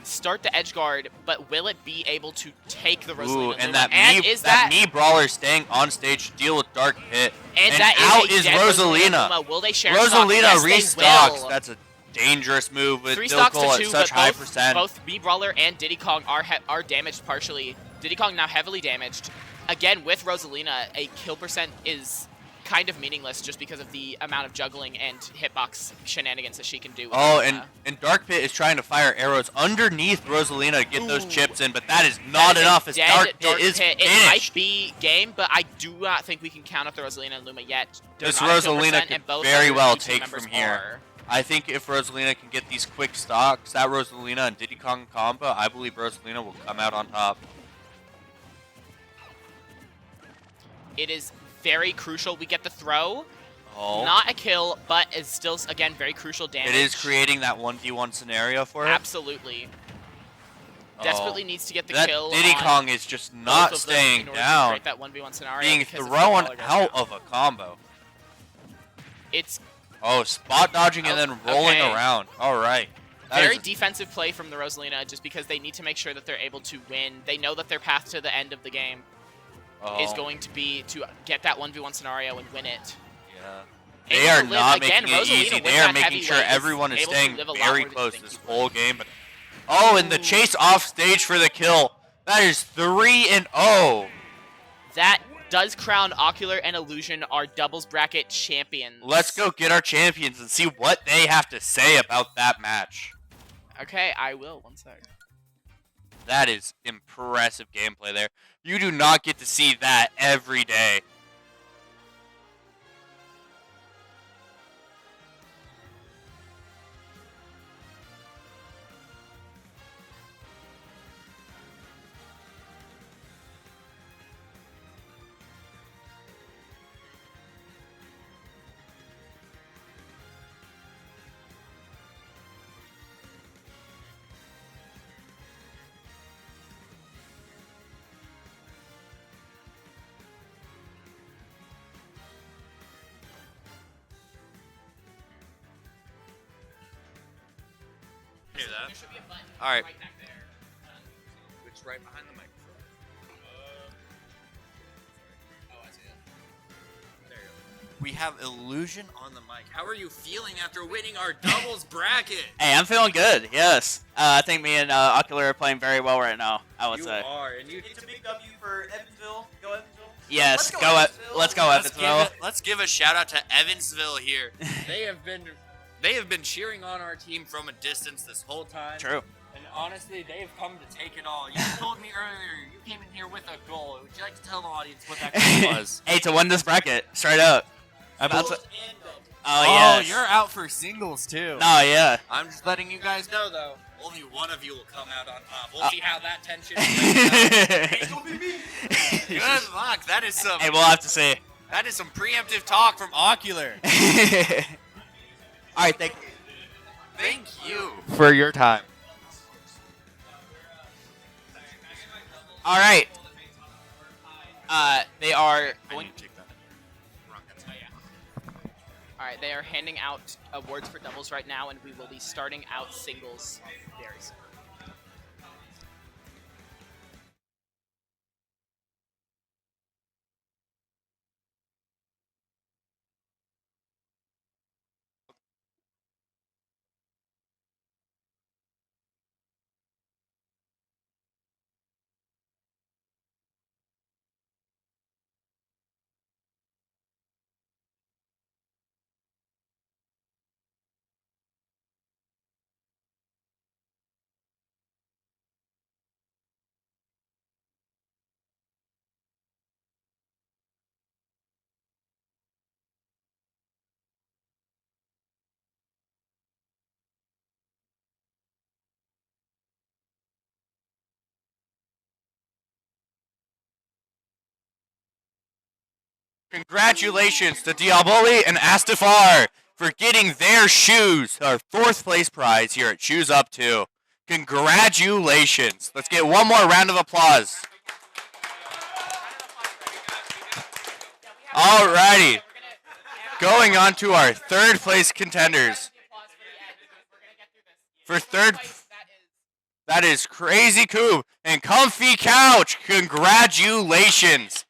Speaker 5: start the edge guard, but will it be able to take the Rosalina
Speaker 7: Ooh,
Speaker 5: Luma?
Speaker 7: and that
Speaker 5: is
Speaker 7: me brawler staying on stage to deal with Dark Hit.
Speaker 5: and that
Speaker 7: out
Speaker 5: is
Speaker 7: is
Speaker 5: a dead
Speaker 7: Rosalina.
Speaker 5: Luma. Will they share stock?
Speaker 7: Rosalina
Speaker 5: Yes, they
Speaker 7: restocks.
Speaker 5: will.
Speaker 7: That's a dangerous move with
Speaker 5: 3 stocks
Speaker 7: Dilkol
Speaker 5: to
Speaker 7: at
Speaker 5: 2,
Speaker 7: such
Speaker 5: but
Speaker 7: high
Speaker 5: both,
Speaker 7: percent.
Speaker 5: both B Brawler and Diddy Kong are damaged partially. Diddy Kong now heavily damaged. Again, with Rosalina, a kill percent is kind of meaningless just because of the amount of juggling and hitbox shenanigans that she can do. With
Speaker 7: Oh,
Speaker 5: Rosalina.
Speaker 7: and Dark Pit is trying to fire arrows underneath Rosalina to get those
Speaker 5: Ooh.
Speaker 7: chips in, but that is
Speaker 5: That
Speaker 7: not
Speaker 5: is a
Speaker 7: enough as
Speaker 5: dead
Speaker 7: Dark Pit is
Speaker 5: It
Speaker 7: finished.
Speaker 5: might be game, but I do not think we can count out the Rosalina and Luma yet. They're
Speaker 7: This
Speaker 5: not at kill
Speaker 7: Rosalina
Speaker 5: percent,
Speaker 7: could
Speaker 5: and both
Speaker 7: very
Speaker 5: other
Speaker 7: well
Speaker 5: team
Speaker 7: take
Speaker 5: members
Speaker 7: from here.
Speaker 5: are.
Speaker 7: I think if Rosalina can get these quick stocks, that Rosalina and Diddy Kong combo, I believe Rosalina will come out on top.
Speaker 5: It is very crucial. We get the throw.
Speaker 7: Oh.
Speaker 5: Not a kill, but is still, again, very crucial damage.
Speaker 7: It is creating that 1v1 scenario for it.
Speaker 5: Absolutely.
Speaker 7: Oh.
Speaker 5: Desperately needs to get the
Speaker 7: That
Speaker 5: kill
Speaker 7: Diddy
Speaker 5: on
Speaker 7: Kong is just
Speaker 5: both
Speaker 7: not
Speaker 5: of them
Speaker 7: staying
Speaker 5: in order to
Speaker 7: down,
Speaker 5: create that 1v1 scenario
Speaker 7: being
Speaker 5: because if the
Speaker 7: thrown
Speaker 5: brawler goes
Speaker 7: out
Speaker 5: down.
Speaker 7: of a combo.
Speaker 5: It's
Speaker 7: Oh, spot dodging and
Speaker 5: Oh,
Speaker 7: then rolling
Speaker 5: okay.
Speaker 7: around. All right. That
Speaker 5: very
Speaker 7: is-
Speaker 5: defensive play from the Rosalina just because they need to make sure that they're able to win. They know that their path to the end of the game is
Speaker 7: oh,
Speaker 5: going to be to get that 1v1 scenario and win it.
Speaker 7: yeah.
Speaker 5: Able
Speaker 7: They
Speaker 5: to
Speaker 7: are
Speaker 5: live-
Speaker 7: not
Speaker 5: again,
Speaker 7: making it
Speaker 5: Rosalina
Speaker 7: easy.
Speaker 5: with
Speaker 7: They are
Speaker 5: that
Speaker 7: making
Speaker 5: heavy
Speaker 7: sure
Speaker 5: weight is
Speaker 7: everyone is
Speaker 5: able to
Speaker 7: staying
Speaker 5: live a lot
Speaker 7: very
Speaker 5: more than
Speaker 7: close
Speaker 5: you think
Speaker 7: this
Speaker 5: he would.
Speaker 7: whole game. But oh, and the
Speaker 5: Ooh.
Speaker 7: chase off stage for the kill. That is 3-0.
Speaker 5: That does crown Ocular and Illusion our doubles bracket champions.
Speaker 7: Let's go get our champions and see what they have to say about that match.
Speaker 5: Okay, I will. One sec.
Speaker 7: That is impressive gameplay there. You do not get to see that every day. Hear that?
Speaker 5: There should be a button
Speaker 7: All right.
Speaker 5: right back there.
Speaker 7: It's right behind the microphone.
Speaker 5: Oh, I
Speaker 7: We have Illusion on the mic. How are you feeling after winning our doubles bracket?
Speaker 9: Hey, I'm feeling good. Yes, I think me and Ocular are playing very well right now. I would
Speaker 7: You
Speaker 9: say.
Speaker 7: are, and you.
Speaker 8: It's a big W for Evansville. Go Evansville.
Speaker 9: Yes,
Speaker 8: Let's go Evansville.
Speaker 9: Let's go Evansville.
Speaker 7: Let's give a shout out to Evansville here. They have been cheering on our team from a distance this whole time.
Speaker 9: True.
Speaker 7: And honestly, they have come to take it all. You told me earlier you came in here with a goal. Would you like to tell the audience what that goal was?
Speaker 9: Hey, to win this bracket, straight up.
Speaker 7: That's
Speaker 9: Oh yeah.
Speaker 7: you're out for singles too.
Speaker 9: No, yeah.
Speaker 7: I'm just letting you guys know though. Only one of you will come out on top. We'll see how that tension plays out. It's gonna be me. Good luck. That is some.
Speaker 9: Hey, we'll have to see.
Speaker 7: That is some preemptive talk from Ocular.
Speaker 9: All right, thank you.
Speaker 7: Thank you for your time.
Speaker 9: All right. They are going.
Speaker 5: Alright, they are handing out awards for doubles right now, and we will be starting out singles very soon.
Speaker 7: Congratulations to Diaboli and Astafar for getting their shoes, our 4th place prize here at Shoes Up 2. Congratulations. Let's get one more round of applause. Alrighty. Going on to our 3rd place contenders. For 3rd, that is Crazy Coob and Comfy Couch. Congratulations.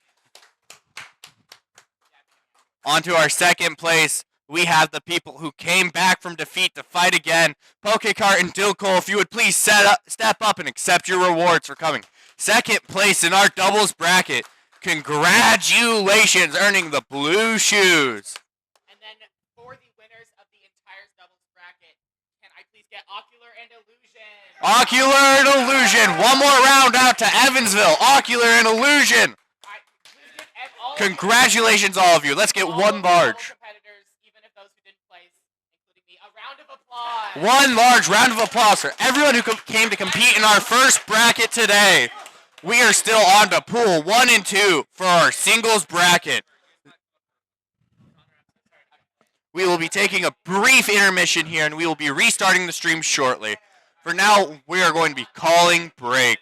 Speaker 7: On to our 2nd place, we have the people who came back from defeat to fight again. Pokecart and Dilcole, if you would please step up and accept your rewards for coming 2nd place in our doubles bracket. Congratulations, earning the blue shoes.
Speaker 5: And then for the winners of the entire doubles bracket, can I please get Ocular and Illusion?
Speaker 7: Ocular and Illusion. One more round out to Evansville. Ocular and Illusion.
Speaker 5: Alright, please give all
Speaker 7: Congratulations, all of you. Let's get one large.
Speaker 5: competitors, even if those who didn't place, including me, a round of applause.
Speaker 7: One large round of applause for everyone who came to compete in our first bracket today. We are still on to pool 1 and 2 for our singles bracket. We will be taking a brief intermission here, and we will be restarting the stream shortly. For now, we are going to be calling break.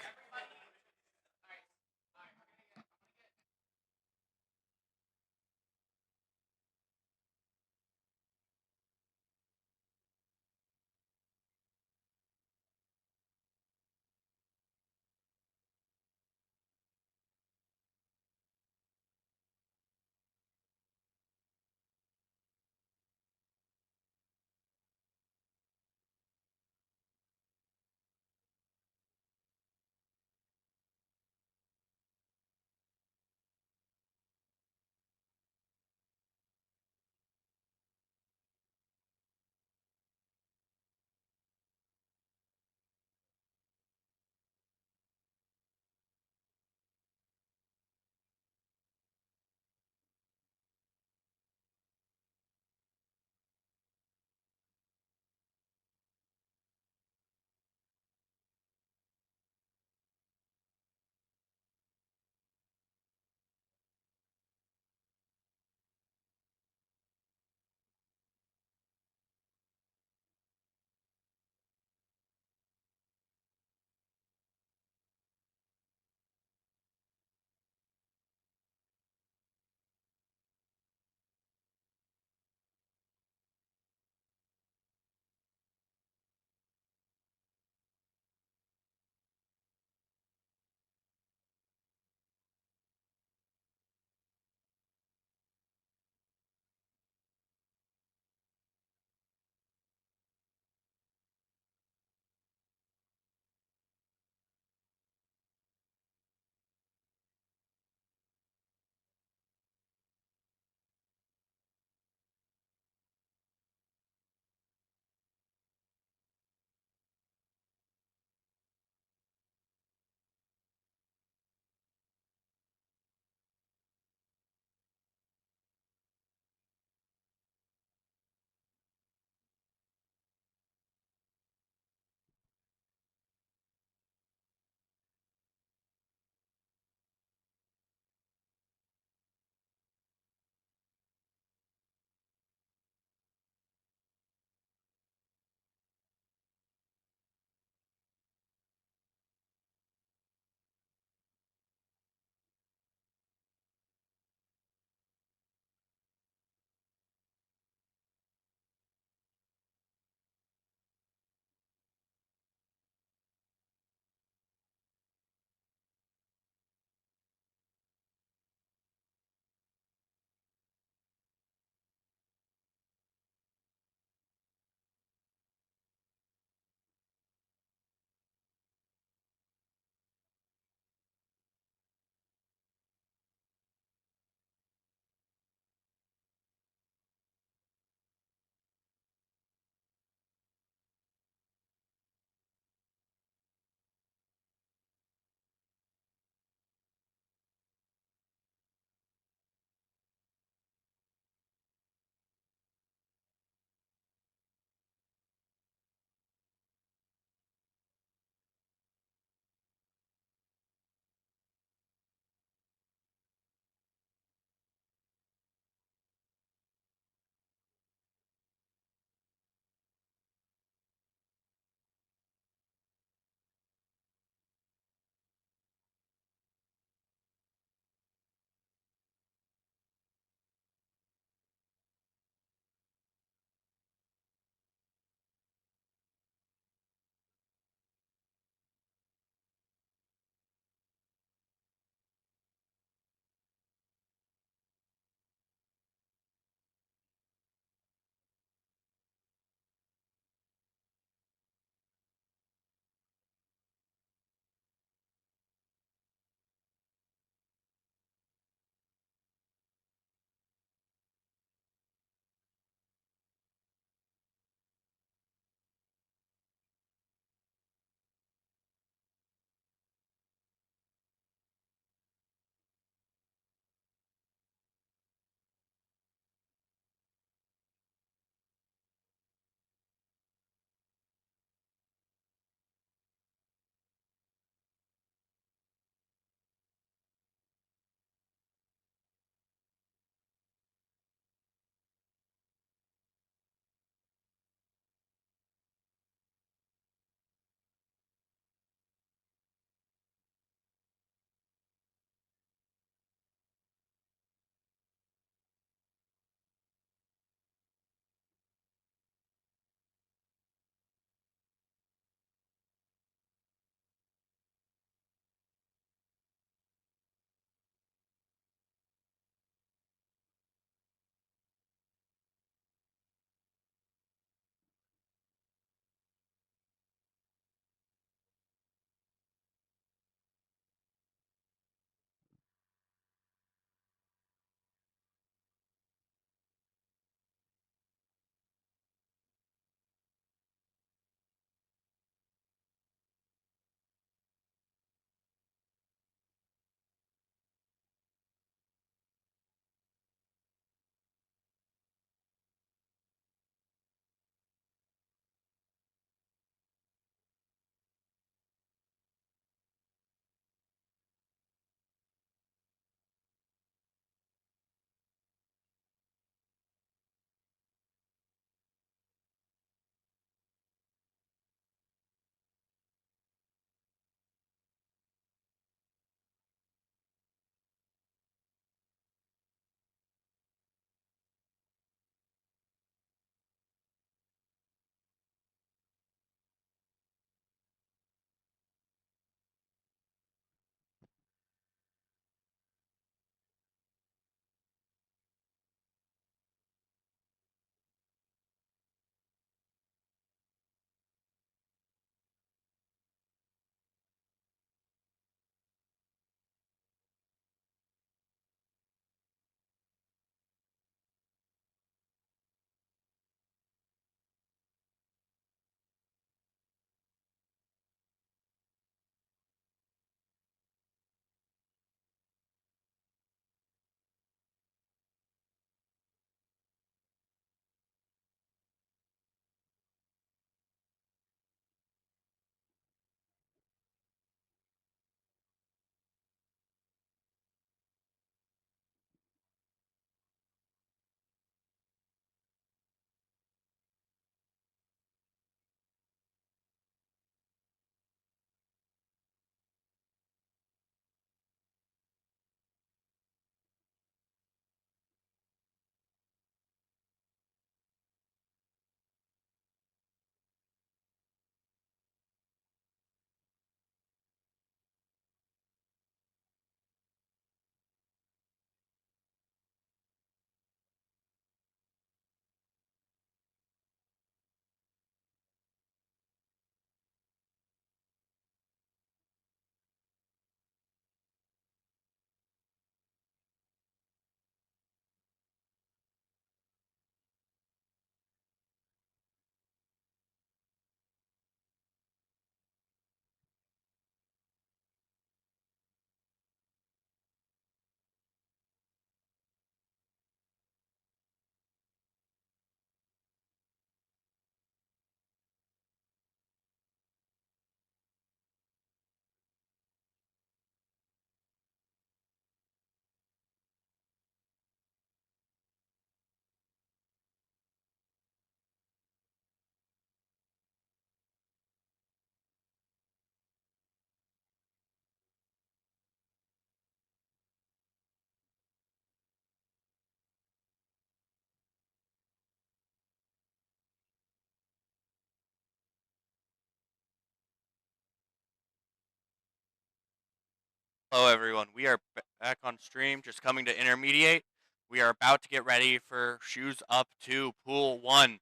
Speaker 7: Hello, everyone. We are back on stream, just coming to intermediate. We are about to get ready for Shoes Up 2 Pool 1.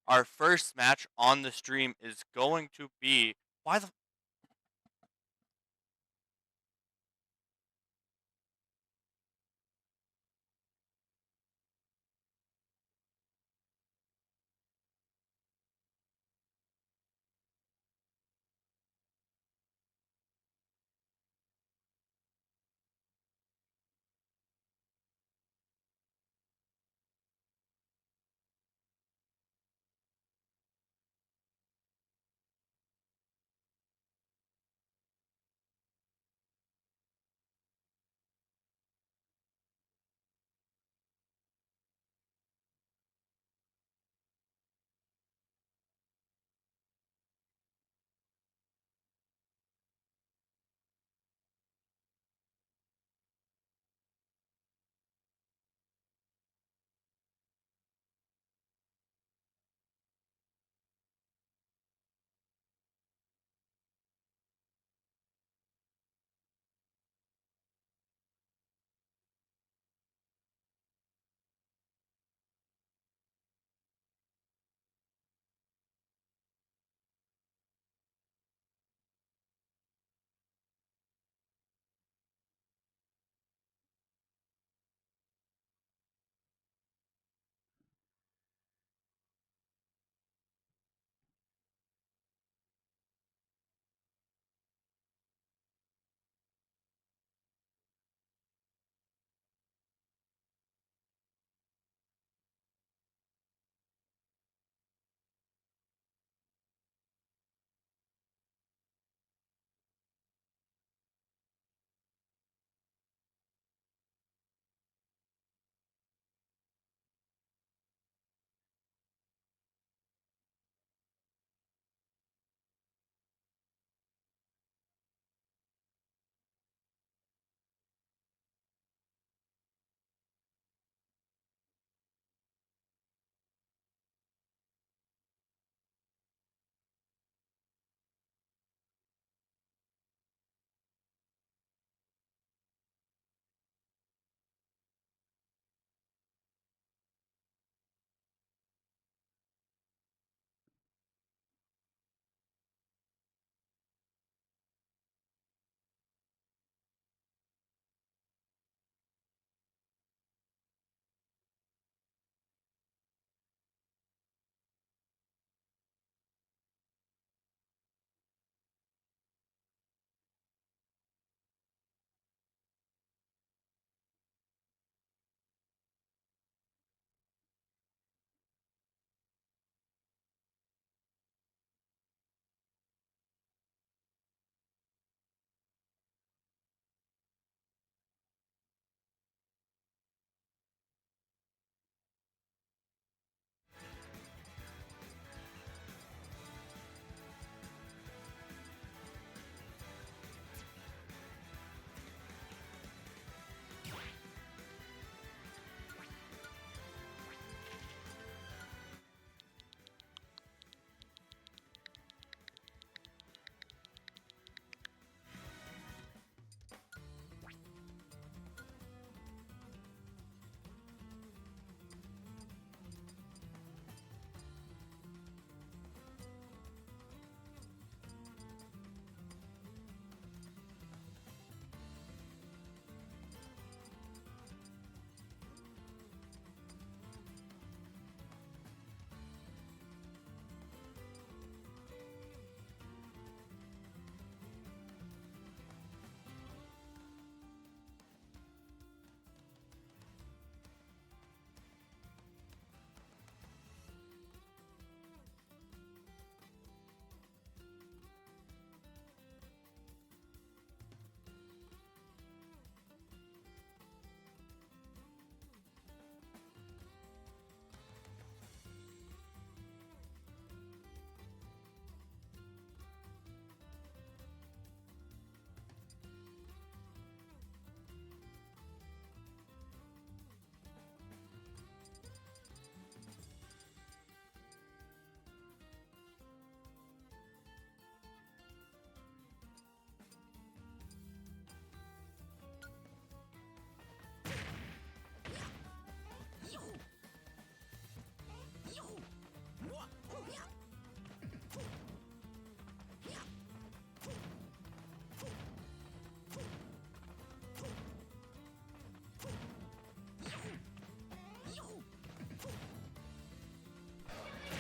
Speaker 7: Our first match on the stream is going to be... Why the...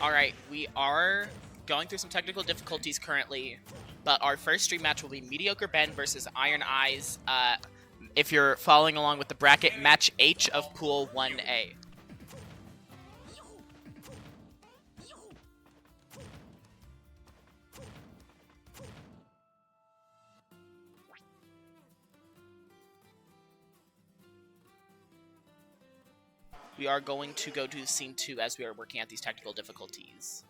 Speaker 5: All right, we are going through some technical difficulties currently, but our first stream match will be Mediocre Ben versus Iron Eyes. If you're following along with the bracket, match H of Pool 1A. We are going to go to scene 2 as we are working at these technical difficulties.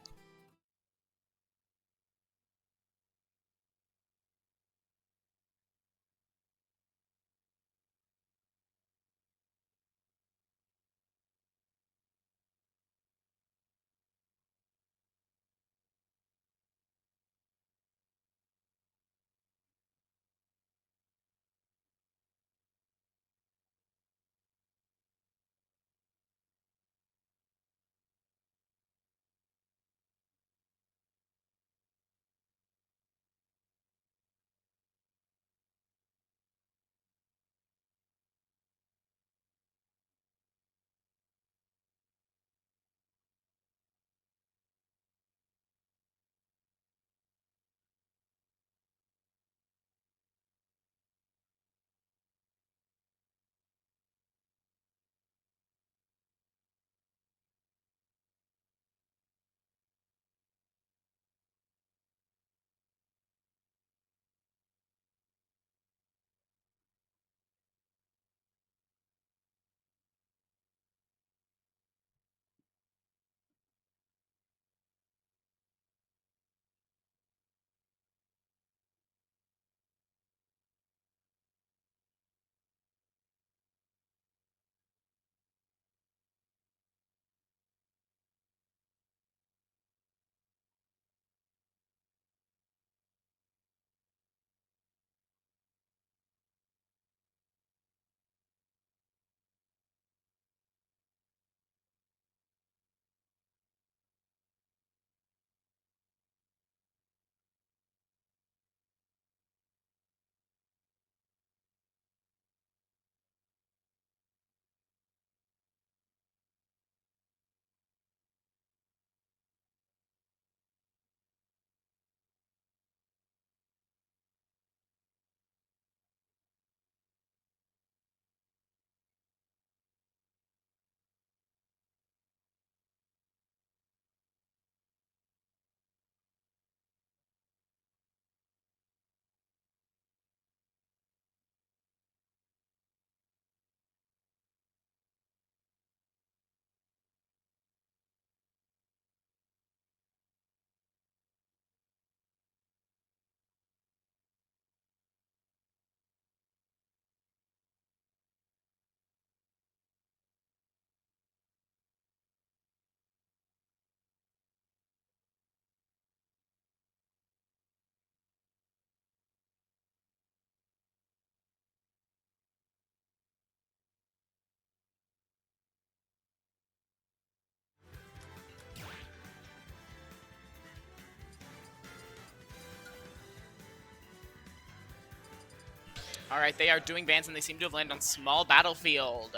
Speaker 5: All right, they are doing bans, and they seem to have landed on small battlefield.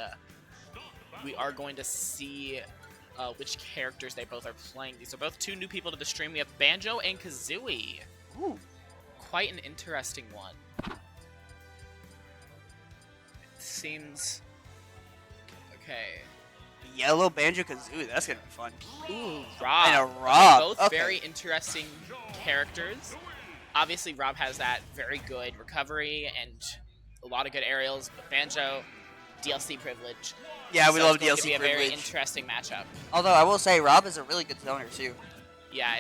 Speaker 5: We are going to see which characters they both are playing. These are both two new people to the stream. We have Banjo and Kazooie. Ooh, quite an interesting one. It seems... Okay.
Speaker 6: Yellow Banjo Kazooie, that's gonna be fun.
Speaker 5: Ooh, Rob.
Speaker 6: And a Rob.
Speaker 5: Both
Speaker 6: Okay.
Speaker 5: very interesting characters. Obviously, Rob has that very good recovery and a lot of good aerials, but Banjo, DLC privilege.
Speaker 6: Yeah, we
Speaker 5: So
Speaker 6: love
Speaker 5: it's going to
Speaker 6: DLC
Speaker 5: be a very
Speaker 6: privilege.
Speaker 5: interesting matchup.
Speaker 6: Although I will say, Rob is a really good zoner too.
Speaker 5: Yeah,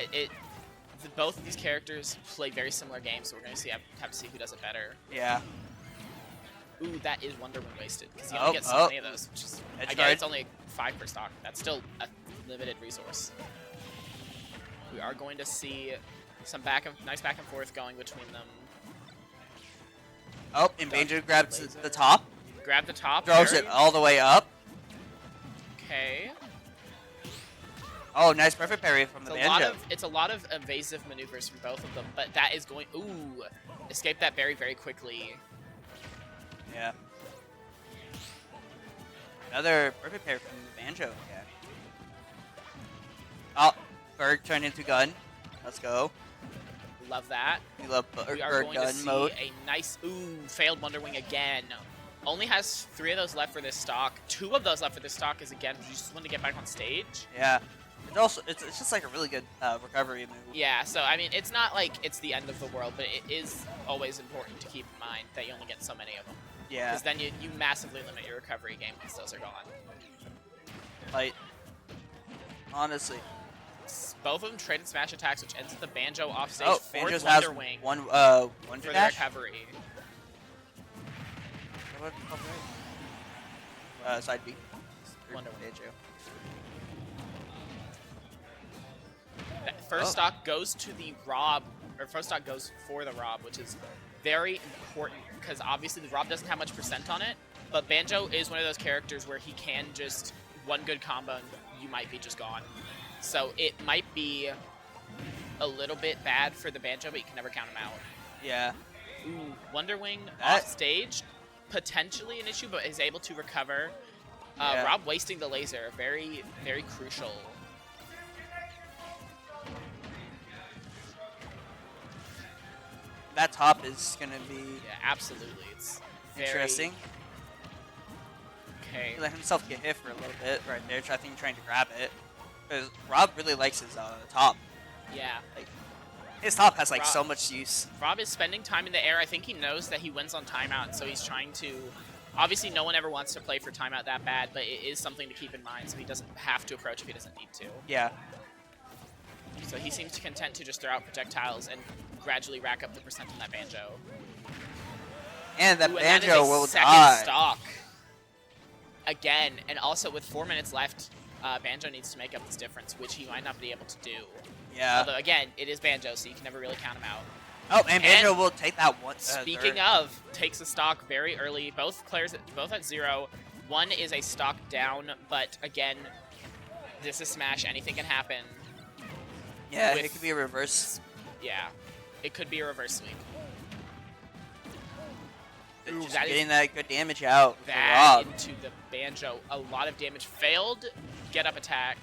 Speaker 5: both of these characters play very similar games, so we're going to have to see who does it better.
Speaker 6: Yeah.
Speaker 5: Ooh, that is Wonder Wind wasted, because you only get so many of those, which is,
Speaker 6: Edge
Speaker 5: I
Speaker 6: guard.
Speaker 5: guess it's only 5 per stock. That's still a limited resource. We are going to see some nice back and forth going between them.
Speaker 6: Oh, and Banjo grabs the top,
Speaker 5: Grab the top.
Speaker 6: throws
Speaker 5: very-
Speaker 6: it all the way up.
Speaker 5: Okay.
Speaker 6: Oh, nice perfect parry from the Banjo.
Speaker 5: It's a lot of evasive maneuvers from both of them, but that is going... Ooh. Escape that very, very quickly.
Speaker 6: Yeah. Another perfect parry from the Banjo again. Oh,
Speaker 3: Bird turned into gun. Let's go.
Speaker 10: Love that.
Speaker 3: We love
Speaker 10: We are
Speaker 3: bird
Speaker 10: going to
Speaker 3: gun
Speaker 10: see
Speaker 3: mode.
Speaker 10: a nice, failed Wonder Wing again. Only has 3 of those left for this stock. 2 of those left for this stock is, again, you just want to get back on stage.
Speaker 3: Yeah. It's just like a really good recovery move.
Speaker 10: Yeah, so, I mean, it's not like it's the end of the world, but it is always important to keep in mind that you only get so many of them.
Speaker 3: Yeah.
Speaker 10: Because then you massively limit your recovery game once those are gone.
Speaker 3: Like, honestly.
Speaker 10: Both of them traded smash attacks, which ends with the Banjo off stage.
Speaker 3: Oh,
Speaker 10: Fourth
Speaker 3: Banjo's
Speaker 10: Wonder
Speaker 3: has
Speaker 10: Wing
Speaker 3: one
Speaker 10: for the
Speaker 3: dash?
Speaker 10: recovery.
Speaker 3: Side B.
Speaker 10: Wonder Wing.
Speaker 3: Banjo.
Speaker 10: That first stock goes to the Rob, or first stock goes for the Rob, which is very important because obviously the Rob doesn't have much percent on it, but Banjo is one of those characters where he can just one good combo and you might be just gone. So it might be a little bit bad for the Banjo, but you can never count him out.
Speaker 3: Yeah.
Speaker 10: Ooh, Wonder Wing
Speaker 3: That-
Speaker 10: off stage, potentially an issue, but is able to recover.
Speaker 3: Yeah.
Speaker 10: Rob wasting the laser, very, very crucial.
Speaker 3: That top is gonna be
Speaker 10: Yeah, absolutely. It's very
Speaker 3: interesting.
Speaker 10: Okay.
Speaker 3: He let himself get hit for a little bit right there. I think trying to grab it. Because Rob really likes his top.
Speaker 10: Yeah.
Speaker 3: Like, his top has like
Speaker 10: Rob-
Speaker 3: so much use.
Speaker 10: Rob is spending time in the air. I think he knows that he wins on timeout, so he's trying to... Obviously, no one ever wants to play for timeout that bad, but it is something to keep in mind, so he doesn't have to approach if he doesn't need to.
Speaker 3: Yeah.
Speaker 10: So he seems content to just throw out projectiles and gradually rack up the percent on that Banjo.
Speaker 3: And that
Speaker 10: Ooh,
Speaker 3: Banjo
Speaker 10: that is a
Speaker 3: will
Speaker 10: second
Speaker 3: die.
Speaker 10: stock. Again, and also with 4 minutes left, Banjo needs to make up this difference, which he might not be able to do.
Speaker 3: Yeah.
Speaker 10: Although, again, it is Banjo, so you can never really count him out.
Speaker 3: Oh, and Banjo will take that one.
Speaker 10: Speaking of, takes a stock very early. Both players, both at 0. One is a stock down, but again, this is Smash. Anything can happen.
Speaker 3: Yeah,
Speaker 10: with-
Speaker 3: it could be a reverse.
Speaker 10: Yeah, it could be a reverse sweep.
Speaker 3: Just
Speaker 10: that is-
Speaker 3: getting that good damage out for
Speaker 10: That
Speaker 3: Rob.
Speaker 10: into the Banjo. A lot of damage. Failed get up attack,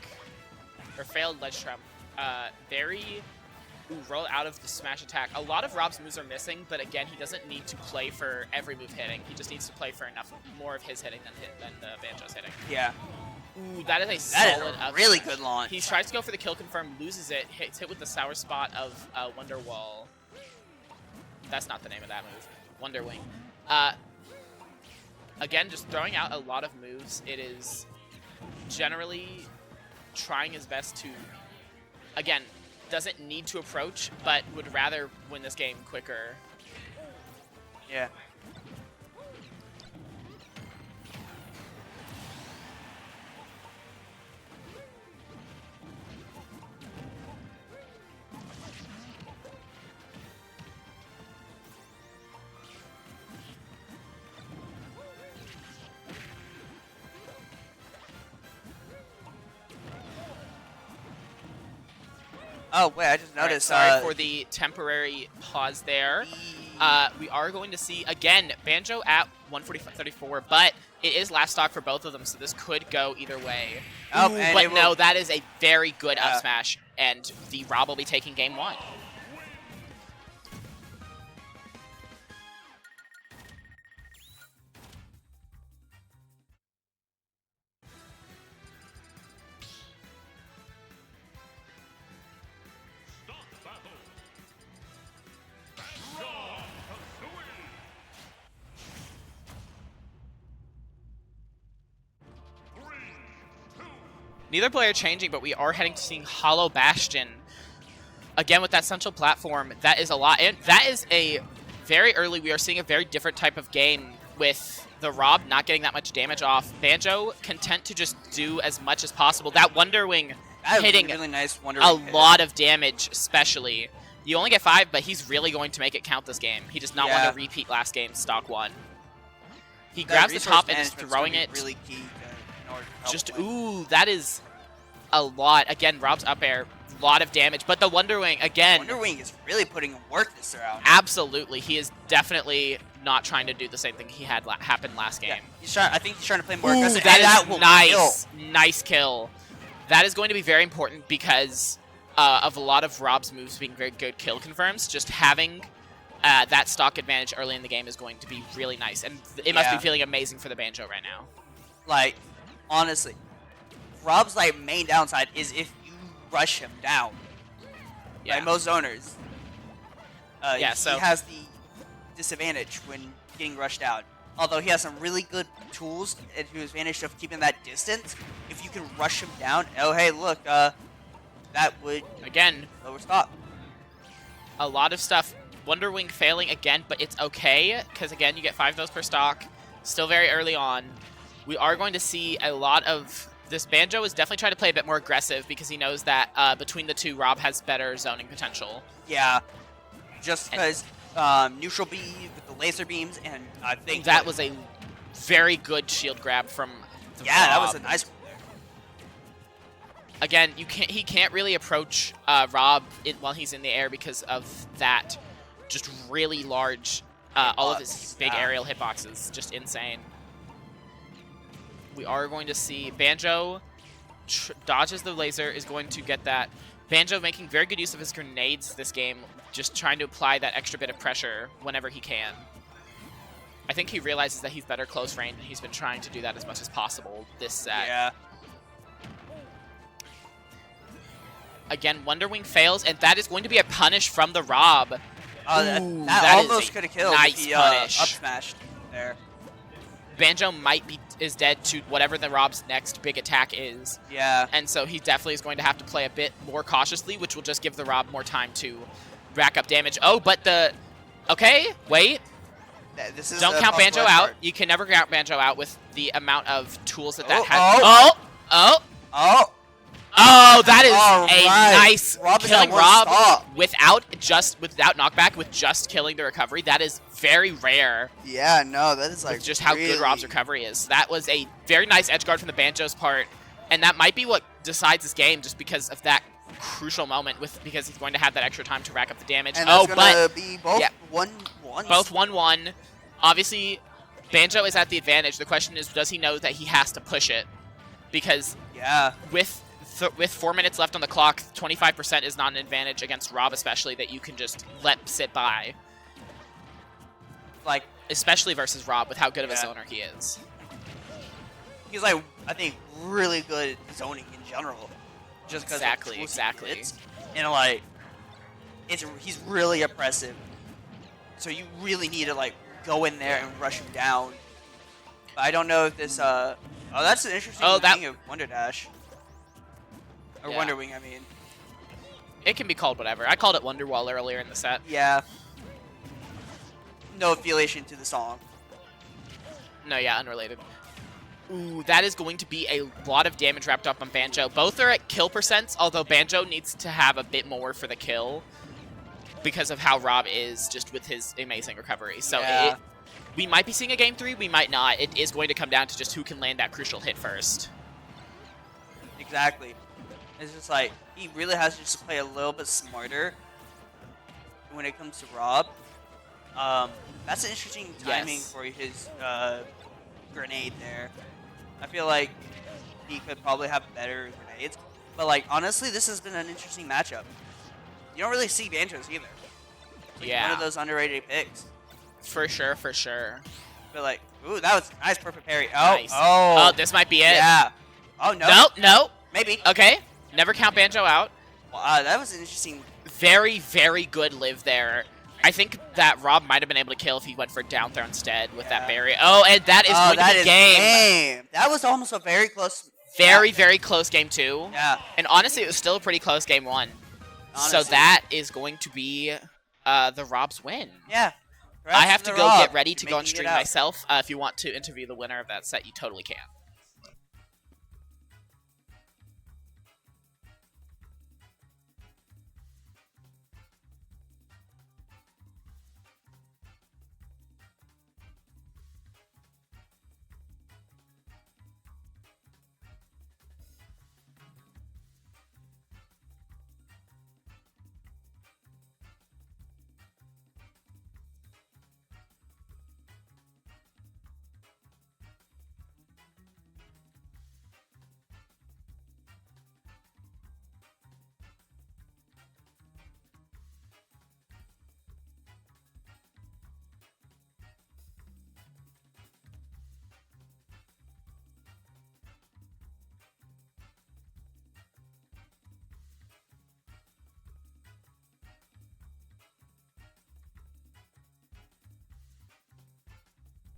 Speaker 10: or failed ledge trap. Very roll out of the smash attack. A lot of Rob's moves are missing, but again, he doesn't need to play for every move hitting. He just needs to play for enough more of his hitting than the Banjo's hitting.
Speaker 3: Yeah.
Speaker 10: Ooh, that is a
Speaker 3: That
Speaker 10: solid
Speaker 3: is a
Speaker 10: up
Speaker 3: really
Speaker 10: smash.
Speaker 3: good launch.
Speaker 10: He tries to go for the kill confirm, loses it, hits hit with the sour spot of Wonder Wall. That's not the name of that move. Wonder Wing. Again, just throwing out a lot of moves. It is generally trying his best to, again, doesn't need to approach, but would rather win this game quicker.
Speaker 3: Yeah. Oh, wait, I just
Speaker 10: All right,
Speaker 3: noticed.
Speaker 10: sorry for the temporary pause there. We are going to see, again, Banjo at 145.34, but it is last stock for both of them, so this could go either way.
Speaker 3: Oh,
Speaker 10: Ooh,
Speaker 3: and
Speaker 10: but
Speaker 3: it
Speaker 10: no,
Speaker 3: will-
Speaker 10: that is a very good
Speaker 3: Yeah.
Speaker 10: up smash, and the Rob will be taking game 1.
Speaker 2: Stock battle. Banjo Kazooie.
Speaker 10: Neither player changing, but we are heading to seeing Hollow Bastion. Again, with that central platform, that is a lot. And that is a very early, we are seeing a very different type of game with the Rob not getting that much damage off. Banjo content to just do as much as possible. That Wonder Wing
Speaker 3: That was
Speaker 10: hitting
Speaker 3: really nice Wonder
Speaker 10: a
Speaker 3: Wing hit.
Speaker 10: lot of damage, especially. You only get 5, but he's really going to make it count this game. He does not
Speaker 3: Yeah.
Speaker 10: want to repeat last game's stock 1. He
Speaker 3: That
Speaker 10: grabs the
Speaker 3: resource
Speaker 10: top and is
Speaker 3: management's
Speaker 10: throwing
Speaker 3: gonna
Speaker 10: it.
Speaker 3: be really key in order to help
Speaker 10: Just,
Speaker 3: win.
Speaker 10: ooh, that is a lot. Again, Rob's up air, a lot of damage. But the Wonder Wing, again,
Speaker 3: Wonder Wing is really putting in work this round.
Speaker 10: absolutely. He is definitely not trying to do the same thing he had happen last game.
Speaker 3: Yeah, he's trying. I think he's trying to play more
Speaker 10: Ooh,
Speaker 3: aggressive.
Speaker 10: that
Speaker 3: and
Speaker 10: is
Speaker 3: will
Speaker 10: nice.
Speaker 3: kill.
Speaker 10: Nice kill. That is going to be very important because of a lot of Rob's moves being very good kill confirms, just having that stock advantage early in the game is going to be really nice. And it must be feeling amazing for the Banjo right now.
Speaker 6: Like, honestly, Rob's like main downside is if you rush him down.
Speaker 10: Yeah.
Speaker 6: Like most zoners.
Speaker 10: Yeah,
Speaker 6: he
Speaker 10: so-
Speaker 6: has the disadvantage when getting rushed out. Although he has some really good tools to his advantage of keeping that distance. If you can rush him down, oh hey, look, that would
Speaker 10: Again,
Speaker 6: lower stop.
Speaker 10: a lot of stuff. Wonder Wing failing again, but it's okay, because again, you get 5 of those per stock. Still very early on. We are going to see a lot of... This Banjo is definitely trying to play a bit more aggressive because he knows that between the two, Rob has better zoning potential.
Speaker 6: Yeah, just because neutral B with the laser beams, and I think
Speaker 10: That was a very good shield grab from the
Speaker 6: that
Speaker 10: Rob.
Speaker 6: was a nice one.
Speaker 10: Again, he can't really approach Rob while he's in the air because of that just really large, all of his big aerial hitboxes, just insane. We are going to see Banjo dodges the laser, is going to get that. Banjo making very good use of his grenades this game, just trying to apply that extra bit of pressure whenever he can. I think he realizes that he's better close range, and he's been trying to do that as much as possible this set.
Speaker 6: Yeah.
Speaker 10: Again, Wonder Wing fails, and that is going to be a punish from the Rob.
Speaker 6: Oh,
Speaker 10: Ooh,
Speaker 6: that
Speaker 10: that is
Speaker 6: almost
Speaker 10: a
Speaker 6: could have killed
Speaker 10: nice
Speaker 6: if he
Speaker 10: punish.
Speaker 6: up smashed there.
Speaker 10: Banjo is dead to whatever the Rob's next big attack is.
Speaker 6: Yeah.
Speaker 10: And so he definitely is going to have to play a bit more cautiously, which will just give the Rob more time to rack up damage. Oh, but the... Okay, wait.
Speaker 6: This is
Speaker 10: Don't
Speaker 6: a
Speaker 10: count
Speaker 6: tough
Speaker 10: Banjo
Speaker 6: red
Speaker 10: out.
Speaker 6: card.
Speaker 10: You can never count Banjo out with the amount of tools that
Speaker 6: Oh,
Speaker 10: has.
Speaker 6: oh.
Speaker 10: Oh!
Speaker 6: Oh,
Speaker 10: Oh, that is
Speaker 6: All
Speaker 10: a
Speaker 6: right.
Speaker 10: nice
Speaker 6: Rob is
Speaker 10: killing
Speaker 6: at one
Speaker 10: Rob
Speaker 6: stop.
Speaker 10: without knockback, with just killing the recovery. That is very rare.
Speaker 6: yeah, no, that is like
Speaker 10: With just how good
Speaker 6: really-
Speaker 10: Rob's recovery is. That was a very nice edge guard from the Banjo's part, and that might be what decides this game, just because of that crucial moment, because he's going to have that extra time to rack up the damage.
Speaker 6: And
Speaker 10: Oh,
Speaker 6: it's gonna
Speaker 10: but
Speaker 6: be both
Speaker 10: yeah.
Speaker 6: 1-1.
Speaker 10: both 1-1. Obviously, Banjo is at the advantage. The question is, does he know that he has to push it? Because
Speaker 6: Yeah.
Speaker 10: with 4 minutes left on the clock, 25% is not an advantage against Rob, especially, that you can just let sit by.
Speaker 6: Like,
Speaker 10: Especially versus Rob, with how good of a
Speaker 6: Yeah.
Speaker 10: zoner he is.
Speaker 6: he's like, I think, really good at zoning in general. Just because
Speaker 10: Exactly.
Speaker 6: And like, he's really oppressive. So you really need to like go in there and rush him down. But I don't know if this oh, that's an interesting thing of Wonder Dash. Or
Speaker 10: Yeah.
Speaker 6: Wonder Wing, I mean.
Speaker 10: It can be called whatever. I called it Wonderwall earlier in the set.
Speaker 6: Yeah. No affiliation to the song.
Speaker 10: No, yeah, unrelated. Ooh, that is going to be a lot of damage wrapped up on Banjo. Both are at kill percents, although Banjo needs to have a bit more for the kill because of how Rob is just with his amazing recovery. So
Speaker 6: Yeah.
Speaker 10: we might be seeing a game 3, we might not. It is going to come down to just who can land that crucial hit first.
Speaker 6: Exactly. It's just like, he really has to just play a little bit smarter when it comes to Rob. That's an interesting timing
Speaker 10: Yes.
Speaker 6: for his grenade there. I feel like he could probably have better grenades. But like, honestly, this has been an interesting matchup. You don't really see Banjos either. It's like
Speaker 10: Yeah.
Speaker 6: one of those underrated picks.
Speaker 10: For sure, for sure.
Speaker 6: But like, ooh, that was a nice perfect parry. Oh,
Speaker 10: Nice.
Speaker 6: oh,
Speaker 10: Oh, this might be it.
Speaker 6: yeah. Oh, no.
Speaker 10: No, no.
Speaker 6: Maybe.
Speaker 10: Okay. Never count Banjo out.
Speaker 6: That was an interesting.
Speaker 10: Very, very good live there. I think that Rob might have been able to kill if he went for down throw instead with that
Speaker 6: Yeah.
Speaker 10: berry. Oh, and that is going
Speaker 6: that
Speaker 10: to be
Speaker 6: is
Speaker 10: game.
Speaker 6: That was almost a very close.
Speaker 10: Very, very close game 2.
Speaker 6: Yeah.
Speaker 10: And honestly, it was still a pretty close game 1. So
Speaker 6: Honestly.
Speaker 10: that is going to be the Rob's win.
Speaker 6: Yeah.
Speaker 10: I have to go get ready to
Speaker 6: You're
Speaker 10: go and
Speaker 6: making it
Speaker 10: stream
Speaker 6: out.
Speaker 10: myself. If you want to interview the winner of that set, you totally can.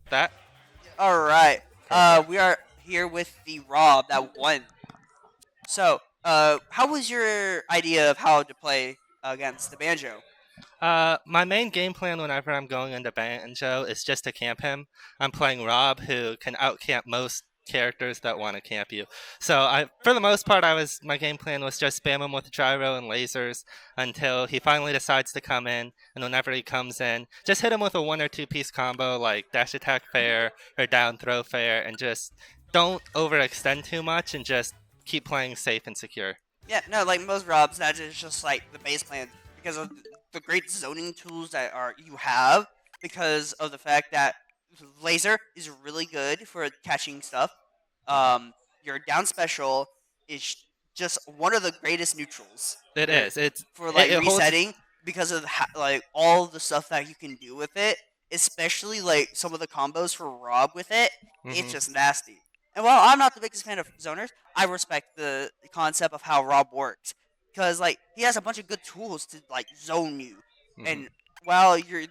Speaker 7: That
Speaker 6: All right. We are here with the Rob that won. So, how was your idea of how to play against the Banjo?
Speaker 11: My main game plan whenever I'm going into Banjo is just to camp him. I'm playing Rob, who can outcamp most characters that want to camp you. So for the most part, my game plan was just spam him with gyro and lasers until he finally decides to come in. And whenever he comes in, just hit him with a 1 or 2 piece combo like dash attack fair or down throw fair, and just don't overextend too much and just keep playing safe and secure.
Speaker 6: Yeah, no, like most Robs, that is just like the base plan because of the great zoning tools that you have. Because of the fact that laser is really good for catching stuff. Your down special is just one of the greatest neutrals.
Speaker 11: It is. It's
Speaker 6: for like
Speaker 11: it holds-
Speaker 6: resetting because of like all the stuff that you can do with it, especially like some of the combos for Rob with it. It's
Speaker 11: Mhm.
Speaker 6: just nasty. And while I'm not the biggest fan of zoners, I respect the concept of how Rob works because like he has a bunch of good tools to like zone you. And while your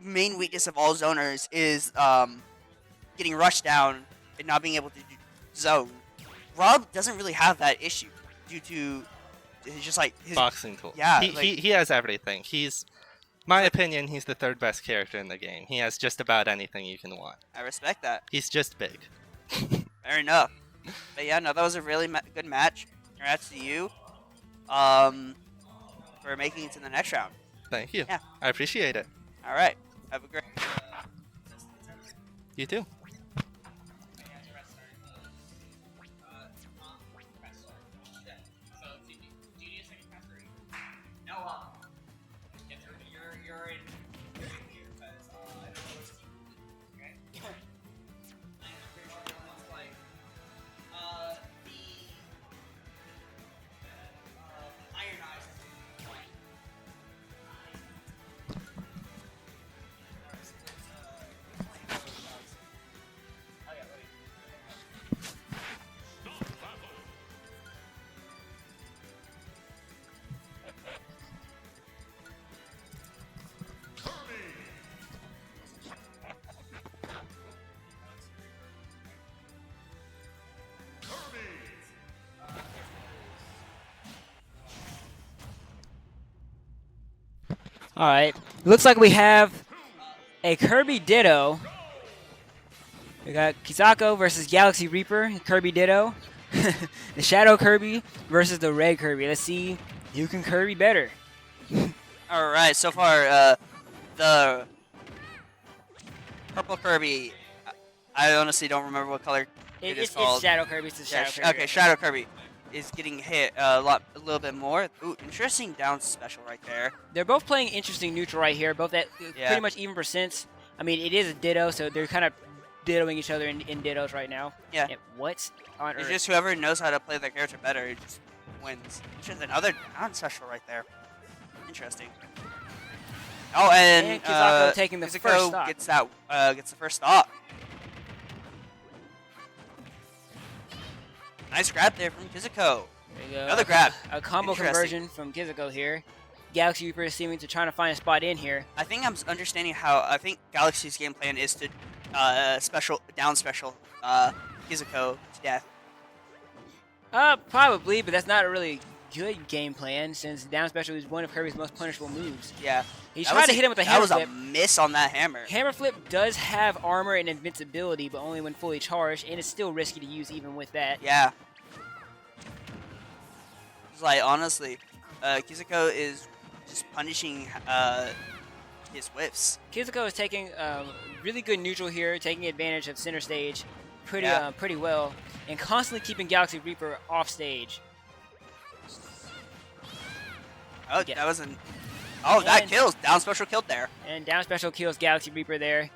Speaker 6: main weakness of all zoners is getting rushed down and not being able to zone, Rob doesn't really have that issue due to just like his
Speaker 11: boxing tool.
Speaker 6: Yeah,
Speaker 11: he has everything. My opinion, he's the third best character in the game. He has just about anything you can want.
Speaker 6: I respect that.
Speaker 11: He's just big.
Speaker 6: Fair enough. But yeah, no, that was a really good match. Congrats to you for making it to the next round.
Speaker 11: Thank you.
Speaker 6: Yeah.
Speaker 11: I appreciate it.
Speaker 6: All right. Have a great.
Speaker 11: You too.
Speaker 4: All right. Looks like we have a Kirby Ditto. We got Kisako versus Galaxy Reaper, Kirby Ditto. The Shadow Kirby versus the Red Kirby. Let's see who can Kirby better.
Speaker 6: All right. So far, the purple Kirby. I honestly don't remember what color it is called.
Speaker 4: It's Shadow Kirby. It's the Shadow Kirby.
Speaker 6: Okay, Shadow Kirby is getting hit a little bit more. Ooh, interesting down special right there.
Speaker 4: They're both playing interesting neutral right here. Both at pretty much even percents. I mean, it is a Ditto, so they're kind of dittoing each other in Dittos right now.
Speaker 6: Yeah.
Speaker 4: What on
Speaker 6: It's
Speaker 4: earth?
Speaker 6: just whoever knows how to play their character better just wins. Just another down special right there. Interesting. Oh, and
Speaker 4: Kisako taking the
Speaker 6: Kisako
Speaker 4: first stock.
Speaker 6: gets the first stock. Nice grab there from Kisako.
Speaker 4: There you go.
Speaker 6: Another grab.
Speaker 4: A combo
Speaker 6: Interesting.
Speaker 4: conversion from Kisako here. Galaxy Reaper is seeming to try to find a spot in here.
Speaker 6: I think I'm understanding how I think Galaxy's game plan is to down special Kisako to death.
Speaker 4: Probably, but that's not a really good game plan since down special is one of Kirby's most punishable moves.
Speaker 6: Yeah.
Speaker 4: He tried to hit him with a hammer flip.
Speaker 6: That was a miss on that hammer.
Speaker 4: Hammer flip does have armor and invincibility, but only when fully charged, and it's still risky to use even with that.
Speaker 6: Yeah. It's like, honestly, Kisako is just punishing his whiffs.
Speaker 4: Kisako is taking really good neutral here, taking advantage of center stage pretty well, and constantly keeping Galaxy Reaper off stage.
Speaker 6: Oh, that wasn't... Oh, that kills. Down special killed there.
Speaker 4: And down special kills Galaxy Reaper there.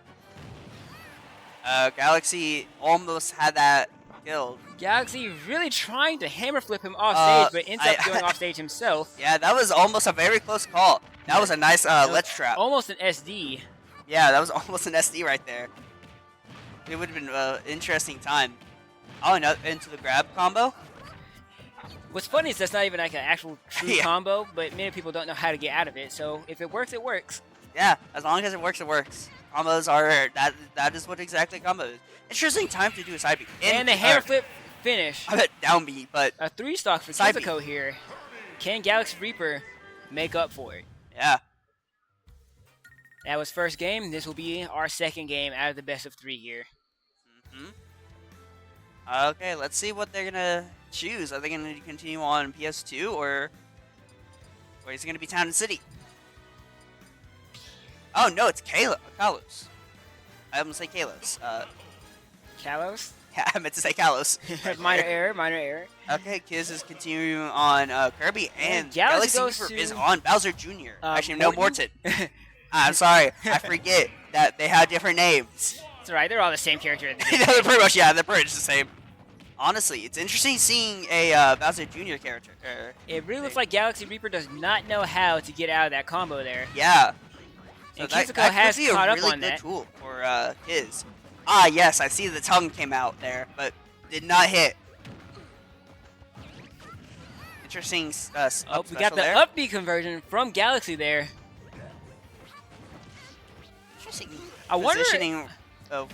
Speaker 6: Galaxy almost had that killed.
Speaker 4: Galaxy really trying to hammer flip him off stage, but ends up going off stage himself.
Speaker 6: Yeah, that was almost a very close call. That was a nice ledge trap.
Speaker 4: Almost an SD.
Speaker 6: Yeah, that was almost an SD right there. It would have been an interesting time. Oh, and into the grab combo.
Speaker 4: What's funny is that's not even like an actual true combo, but many people don't know how to get out of it. So if it works, it works.
Speaker 6: Yeah, as long as it works, it works. Combos are that is what exactly combo is. Interesting time to do a side B.
Speaker 4: And the hammer flip finish.
Speaker 6: I bet down B, but
Speaker 4: A 3-stock for
Speaker 6: Side B.
Speaker 4: Kizuko here. Can Galaxy Reaper make up for it?
Speaker 6: yeah.
Speaker 4: That was first game. This will be our second game out of the best of 3 here.
Speaker 6: Okay, let's see what they're gonna choose. Are they gonna continue on PS2 or is it gonna be Town and City? Oh no, it's Kalos. I almost say Kalos.
Speaker 4: Kalos?
Speaker 6: Yeah, I meant to say Kalos.
Speaker 4: Minor error, minor error.
Speaker 6: Okay, Kiz is continuing on Kirby, and
Speaker 4: Galaxy goes
Speaker 6: Reaper
Speaker 4: to-
Speaker 6: is on Bowser Jr. Actually, no,
Speaker 4: Morton?
Speaker 6: Morton. I'm sorry, I forget that they have different names.
Speaker 4: It's alright, they're all the same character at the
Speaker 6: They're
Speaker 4: beginning.
Speaker 6: pretty much, yeah, they're pretty much the same. Honestly, it's interesting seeing a Bowser Jr. character.
Speaker 4: It really looks like Galaxy Reaper does not know how to get out of that combo there.
Speaker 6: Yeah.
Speaker 4: And
Speaker 6: that
Speaker 4: Kizuko has
Speaker 6: could be
Speaker 4: caught
Speaker 6: a
Speaker 4: up
Speaker 6: really
Speaker 4: on
Speaker 6: good
Speaker 4: that.
Speaker 6: tool for Kiz. Ah, yes, I see the tongue came out there, but did not hit. Interesting
Speaker 4: Oh, we got the
Speaker 6: there.
Speaker 4: up B conversion from Galaxy there.
Speaker 6: Interesting
Speaker 4: I wonder-
Speaker 6: positioning of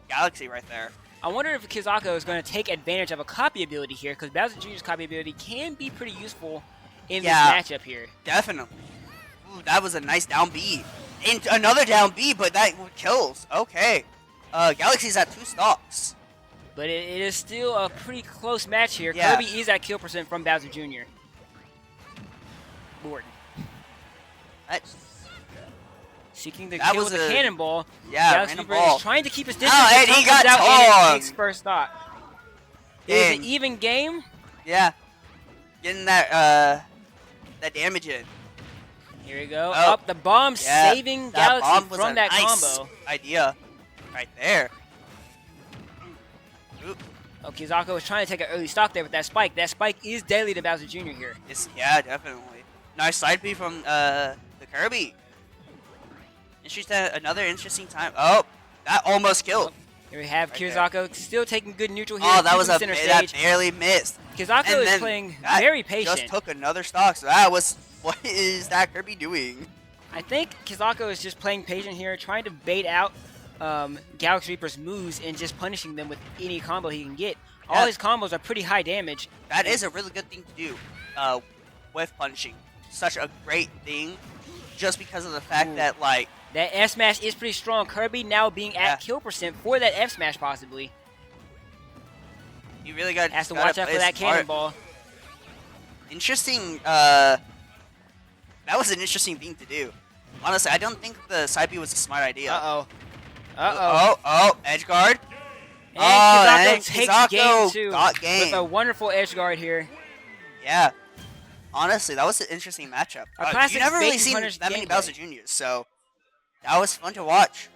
Speaker 6: Galaxy right there.
Speaker 4: I wonder if Kizuko is going to take advantage of a copy ability here, because Bowser Jr.'s copy ability can be pretty useful in
Speaker 6: Yeah.
Speaker 4: this matchup here.
Speaker 6: Definitely. Ooh, that was a nice down B. And another down B, but that kills. Okay. Galaxy's at 2 stocks.
Speaker 4: But it is still a pretty close match here.
Speaker 6: Yeah.
Speaker 4: Kirby is at kill percent from Bowser Jr. Morton. Seeking the
Speaker 6: That
Speaker 4: kill
Speaker 6: was
Speaker 4: with the
Speaker 6: a-
Speaker 4: cannonball.
Speaker 6: Yeah,
Speaker 4: Galaxy
Speaker 6: random
Speaker 4: Reaper
Speaker 6: ball.
Speaker 4: is trying to keep his distance.
Speaker 6: Oh, and
Speaker 4: Tongue
Speaker 6: he got
Speaker 4: comes out and
Speaker 6: tongue.
Speaker 4: it takes first stock. It is
Speaker 6: And-
Speaker 4: an even game.
Speaker 6: Yeah. Getting that damage in.
Speaker 4: Here we go.
Speaker 6: Oh.
Speaker 4: Up the bomb,
Speaker 6: Yeah,
Speaker 4: saving
Speaker 6: that
Speaker 4: Galaxy
Speaker 6: bomb was
Speaker 4: from
Speaker 6: a
Speaker 4: that
Speaker 6: nice
Speaker 4: combo.
Speaker 6: idea right there. Oop.
Speaker 4: Oh, Kizuko is trying to take an early stock there with that spike. That spike is deadly to Bowser Jr. here.
Speaker 6: Yeah, definitely. Nice side B from the Kirby. Another interesting time. Oh, that almost killed.
Speaker 4: Here we have
Speaker 6: Right there.
Speaker 4: Kizuko still taking good neutral here.
Speaker 6: Oh, that was
Speaker 4: keeping
Speaker 6: a
Speaker 4: center
Speaker 6: that
Speaker 4: stage.
Speaker 6: barely missed.
Speaker 4: Kizuko
Speaker 6: And
Speaker 4: is
Speaker 6: then
Speaker 4: playing
Speaker 6: that
Speaker 4: very patient.
Speaker 6: Just took another stock. So that was what is that Kirby doing?
Speaker 4: I think Kizuko is just playing patient here, trying to bait out Galaxy Reaper's moves and just punishing them with any combo he can get. All
Speaker 6: Yeah.
Speaker 4: his combos are pretty high damage.
Speaker 6: That is a really good thing to do. With punching, such a great thing, just because of the fact
Speaker 4: Ooh.
Speaker 6: that like.
Speaker 4: That F smash is pretty strong. Kirby now being
Speaker 6: Yeah.
Speaker 4: at kill percent for that F smash possibly.
Speaker 6: You really got
Speaker 4: Has to watch out for that cannonball.
Speaker 6: Interesting. That was an interesting thing to do. Honestly, I don't think the side B was a smart idea.
Speaker 4: Uh-oh. Uh-oh.
Speaker 6: Oh, edge guard.
Speaker 4: And
Speaker 6: Oh,
Speaker 4: Kizuko
Speaker 6: and
Speaker 4: takes
Speaker 6: Kizuko
Speaker 4: game 2
Speaker 6: got game.
Speaker 4: with a wonderful edge guard here.
Speaker 6: Yeah. Honestly, that was an interesting matchup.
Speaker 4: A classic
Speaker 6: You never
Speaker 4: bait
Speaker 6: really
Speaker 4: and
Speaker 6: seen
Speaker 4: punish
Speaker 6: that many
Speaker 4: gameplay.
Speaker 6: Bowser Juniors, so that was fun to watch.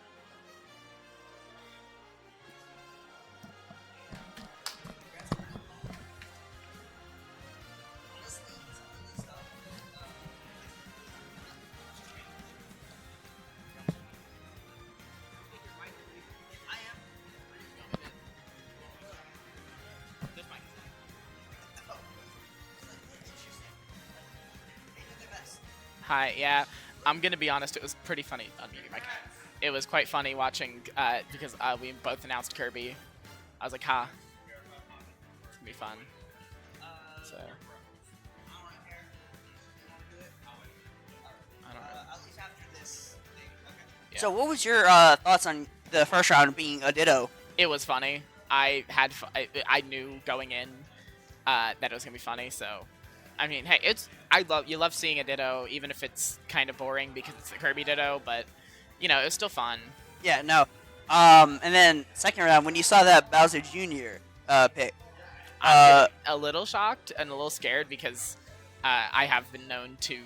Speaker 10: Hi, yeah. I'm gonna be honest, it was pretty funny on Media Mike. It was quite funny watching because we both announced Kirby. I was like, ha. It's gonna be fun. So I don't know. Yeah.
Speaker 6: So, what was your thoughts on the first round being a ditto?
Speaker 10: It was funny. I knew going in that it was gonna be funny. So, I mean, hey, you love seeing a ditto, even if it's kind of boring because it's the Kirby ditto. But you know, it was still fun.
Speaker 6: Yeah, no. And then second round, when you saw that Bowser Jr. Pick,
Speaker 10: I'm a little shocked and a little scared because I have been known to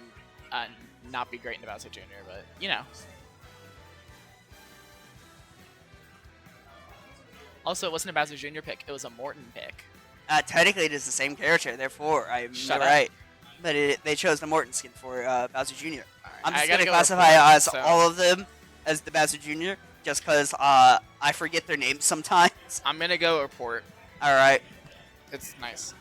Speaker 10: not be great in Bowser Jr. But you know. Also, it wasn't a Bowser Jr. pick; it was a Morton pick.
Speaker 6: technically it is the same character, therefore I'm
Speaker 10: Shut up.
Speaker 6: right. But they chose the Morton skin for Bowser Jr. I'm
Speaker 10: I
Speaker 6: just
Speaker 10: gotta
Speaker 6: gonna
Speaker 10: go
Speaker 6: classify
Speaker 10: report,
Speaker 6: as
Speaker 10: so-
Speaker 6: all of them as the Bowser Jr. just because I forget their names sometimes.
Speaker 10: I'm gonna go report.
Speaker 6: All right.
Speaker 10: It's nice.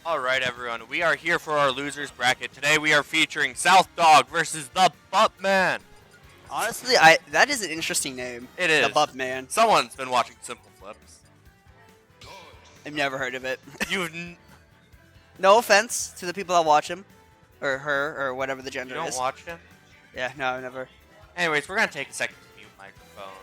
Speaker 7: All right, everyone. We are here for our losers bracket. Today we are featuring South Dog versus the Buttman.
Speaker 6: Honestly, that is an interesting name.
Speaker 7: It is.
Speaker 6: The Buttman.
Speaker 7: Someone's been watching Simple Flips.
Speaker 6: I've never heard of it.
Speaker 7: You've
Speaker 6: No offense to the people that watch him, or her, or whatever the gender
Speaker 7: you don't
Speaker 6: is.
Speaker 7: watch him?
Speaker 6: Yeah, no, never.
Speaker 7: Anyways, we're going to take a second to mute microphones.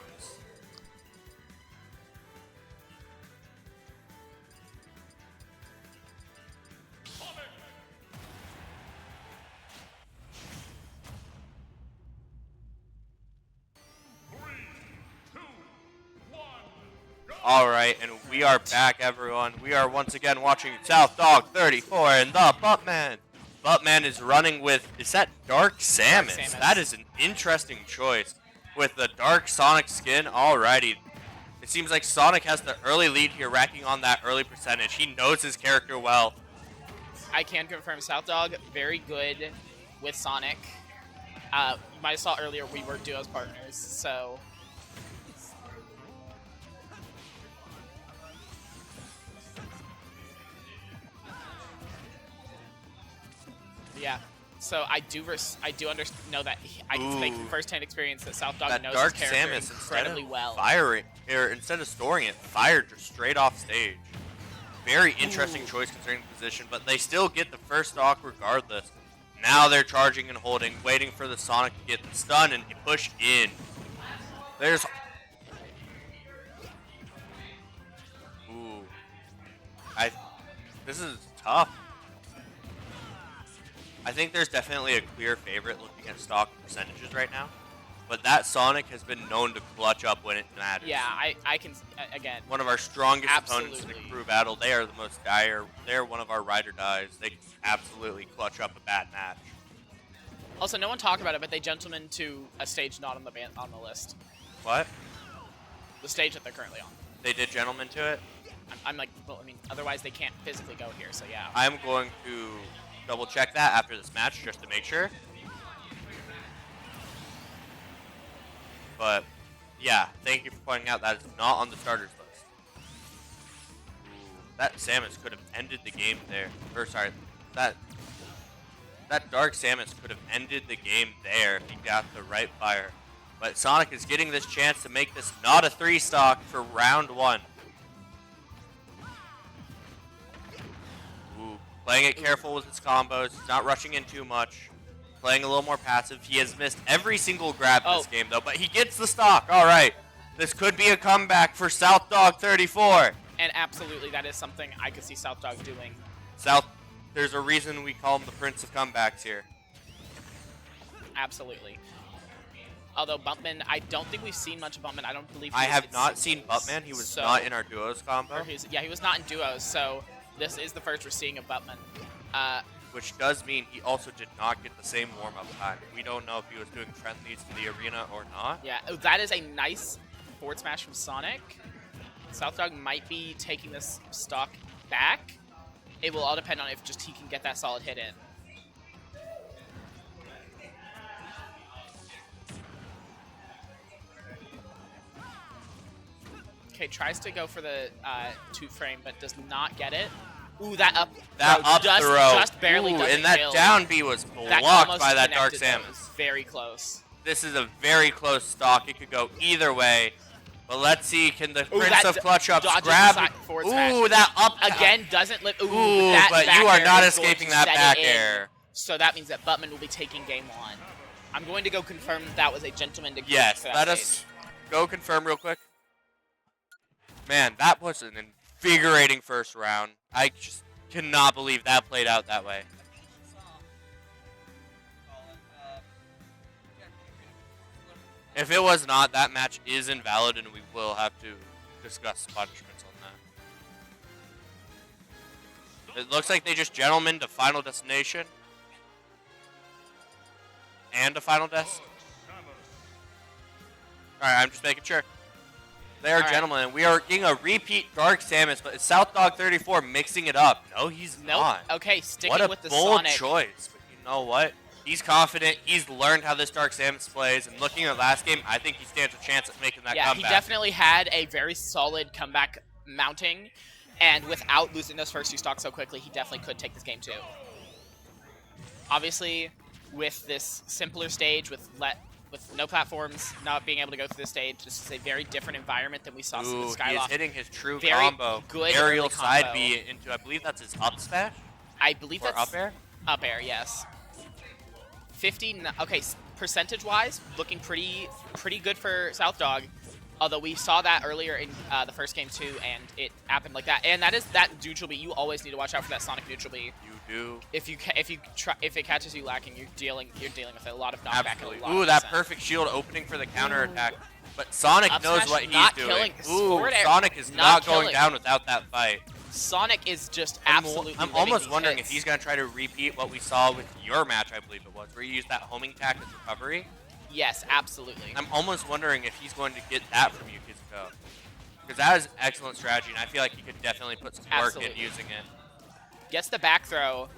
Speaker 7: All right, and we are back, everyone. We are once again watching South Dog 34 and the Buttman. Buttman is running with, is that Dark Samus?
Speaker 10: Samus.
Speaker 7: That is an interesting choice with the Dark Sonic skin. Alrighty. It seems like Sonic has the early lead here, racking on that early percentage. He knows his character well.
Speaker 10: I can confirm South Dog, very good with Sonic. You might have saw earlier we were duos partners, so... Yeah, so I do know that I can speak from firsthand experience that South Dog
Speaker 7: That
Speaker 10: knows
Speaker 7: Dark
Speaker 10: his character
Speaker 7: Samus,
Speaker 10: incredibly well.
Speaker 7: Instead of storing it, fired just straight off stage. Very interesting choice considering the position, but they still get the first stock regardless. Now they're charging and holding, waiting for the Sonic to get the stun and push in. There's... Ooh. This is tough. I think there's definitely a clear favorite looking at stock percentages right now. But that Sonic has been known to clutch up when it matters.
Speaker 10: Yeah, I can, again.
Speaker 7: One of our strongest
Speaker 10: Absolutely.
Speaker 7: opponents in the crew battle. They are the most dire. They're one of our ride or dies. They can absolutely clutch up a bad match.
Speaker 10: Also, no one talked about it, but they gentlemen to a stage not on the list.
Speaker 7: What?
Speaker 10: The stage that they're currently on.
Speaker 7: They did gentlemen to it?
Speaker 10: I'm like, well, I mean, otherwise they can't physically go here, so yeah.
Speaker 7: I'm going to double check that after this match just to make sure. But yeah, thank you for pointing out that is not on the starters list. Ooh, that Samus could have ended the game there. Or sorry, that Dark Samus could have ended the game there if he got the right fire. But Sonic is getting this chance to make this not a 3-stock for round 1. Ooh, playing it careful with his combos. He's not rushing in too much. Playing a little more passive. He has missed every single grab in this game, though, but he gets the stock. All right. This could be a comeback for South Dog 34.
Speaker 10: And absolutely, that is something I could see South Dog doing.
Speaker 7: There's a reason we call him the Prince of Comebacks here.
Speaker 10: Absolutely. Although Buttman, I don't think we've seen much of Buttman. I don't believe
Speaker 7: I have not seen Buttman. He was not in our duos combo.
Speaker 10: He was not in duos, so this is the first we're seeing of Buttman.
Speaker 7: Which does mean he also did not get the same warm-up time. We don't know if he was doing friendlies to the arena or not.
Speaker 10: Yeah, that is a nice forward smash from Sonic. South Dog might be taking this stock back. It will all depend on if just he can get that solid hit in. Okay, tries to go for the 2-frame, but does not get it. Ooh, that up
Speaker 7: throw.
Speaker 10: Just barely doesn't
Speaker 7: and that
Speaker 10: kill.
Speaker 7: down B was blocked
Speaker 10: almost
Speaker 7: by that Dark
Speaker 10: connected, though. It
Speaker 7: Samus.
Speaker 10: was very close.
Speaker 7: This is a very close stock. It could go either way. But let's see, can the Prince of Clutch Ups grab it? Ooh, that up
Speaker 10: again doesn't live. Ooh,
Speaker 7: but you are not escaping that back air.
Speaker 10: So that means that Buttman will be taking game 1. I'm going to go confirm that was a gentleman to
Speaker 7: Yes, let us go confirm real quick. Man, that was an invigorating first round. I just cannot believe that played out that way. If it was not, that match is invalid and we will have to discuss punishments on that. It looks like they just gentlemen to Final Destination. And a Final Desk. Alright, I'm just making sure. They are gentlemen, and we are getting a repeat Dark Samus, but it's South Dog 34 mixing it up. No, he's not.
Speaker 10: Okay, sticking with the
Speaker 7: Sonic. What a bold
Speaker 10: Sonic.
Speaker 7: choice. But you know what? He's confident. He's learned how this Dark Samus plays, and looking at last game, I think he stands a chance at making that comeback.
Speaker 10: Yeah, he definitely had a very solid comeback mounting, And without losing those first 2 stocks so quickly, he definitely could take this game too. Obviously, with this simpler stage, with no platforms, not being able to go through the stage, this is a very different environment than we saw with
Speaker 7: He is
Speaker 10: Skyloft.
Speaker 7: hitting his true
Speaker 10: Very
Speaker 7: combo.
Speaker 10: good
Speaker 7: Aerial
Speaker 10: early
Speaker 7: side
Speaker 10: combo.
Speaker 7: B into, I believe that's his up smash?
Speaker 10: I believe
Speaker 7: Or
Speaker 10: that's
Speaker 7: up air?
Speaker 10: Up air, yes. 50. Okay, percentage-wise, looking pretty good for South Dog. Although we saw that earlier in the first game too, and it happened like that. And that is that neutral B. You always need to watch out for that Sonic neutral B.
Speaker 7: You do.
Speaker 10: If it catches you lacking, you're dealing with a lot of knockback.
Speaker 7: Absolutely.
Speaker 10: And a lot
Speaker 7: Ooh,
Speaker 10: of
Speaker 7: that
Speaker 10: percent.
Speaker 7: perfect shield opening for the counter attack. But Sonic
Speaker 10: Up
Speaker 7: knows
Speaker 10: smash
Speaker 7: what he's
Speaker 10: not
Speaker 7: doing.
Speaker 10: killing.
Speaker 7: Ooh,
Speaker 10: Forward air
Speaker 7: Sonic is
Speaker 10: not
Speaker 7: not going
Speaker 10: killing.
Speaker 7: down without that fight.
Speaker 10: Sonic is just absolutely.
Speaker 7: I'm
Speaker 10: winning
Speaker 7: almost
Speaker 10: these
Speaker 7: wondering
Speaker 10: hits.
Speaker 7: if he's going to try to repeat what we saw with your match, I believe it was, where you used that homing attack as recovery.
Speaker 10: Yes, absolutely.
Speaker 7: I'm almost wondering if he's going to get that from you, Kizuko. Because that is excellent strategy, and I feel like he could definitely put some work in
Speaker 10: Absolutely.
Speaker 7: using it.
Speaker 10: Gets the back throw.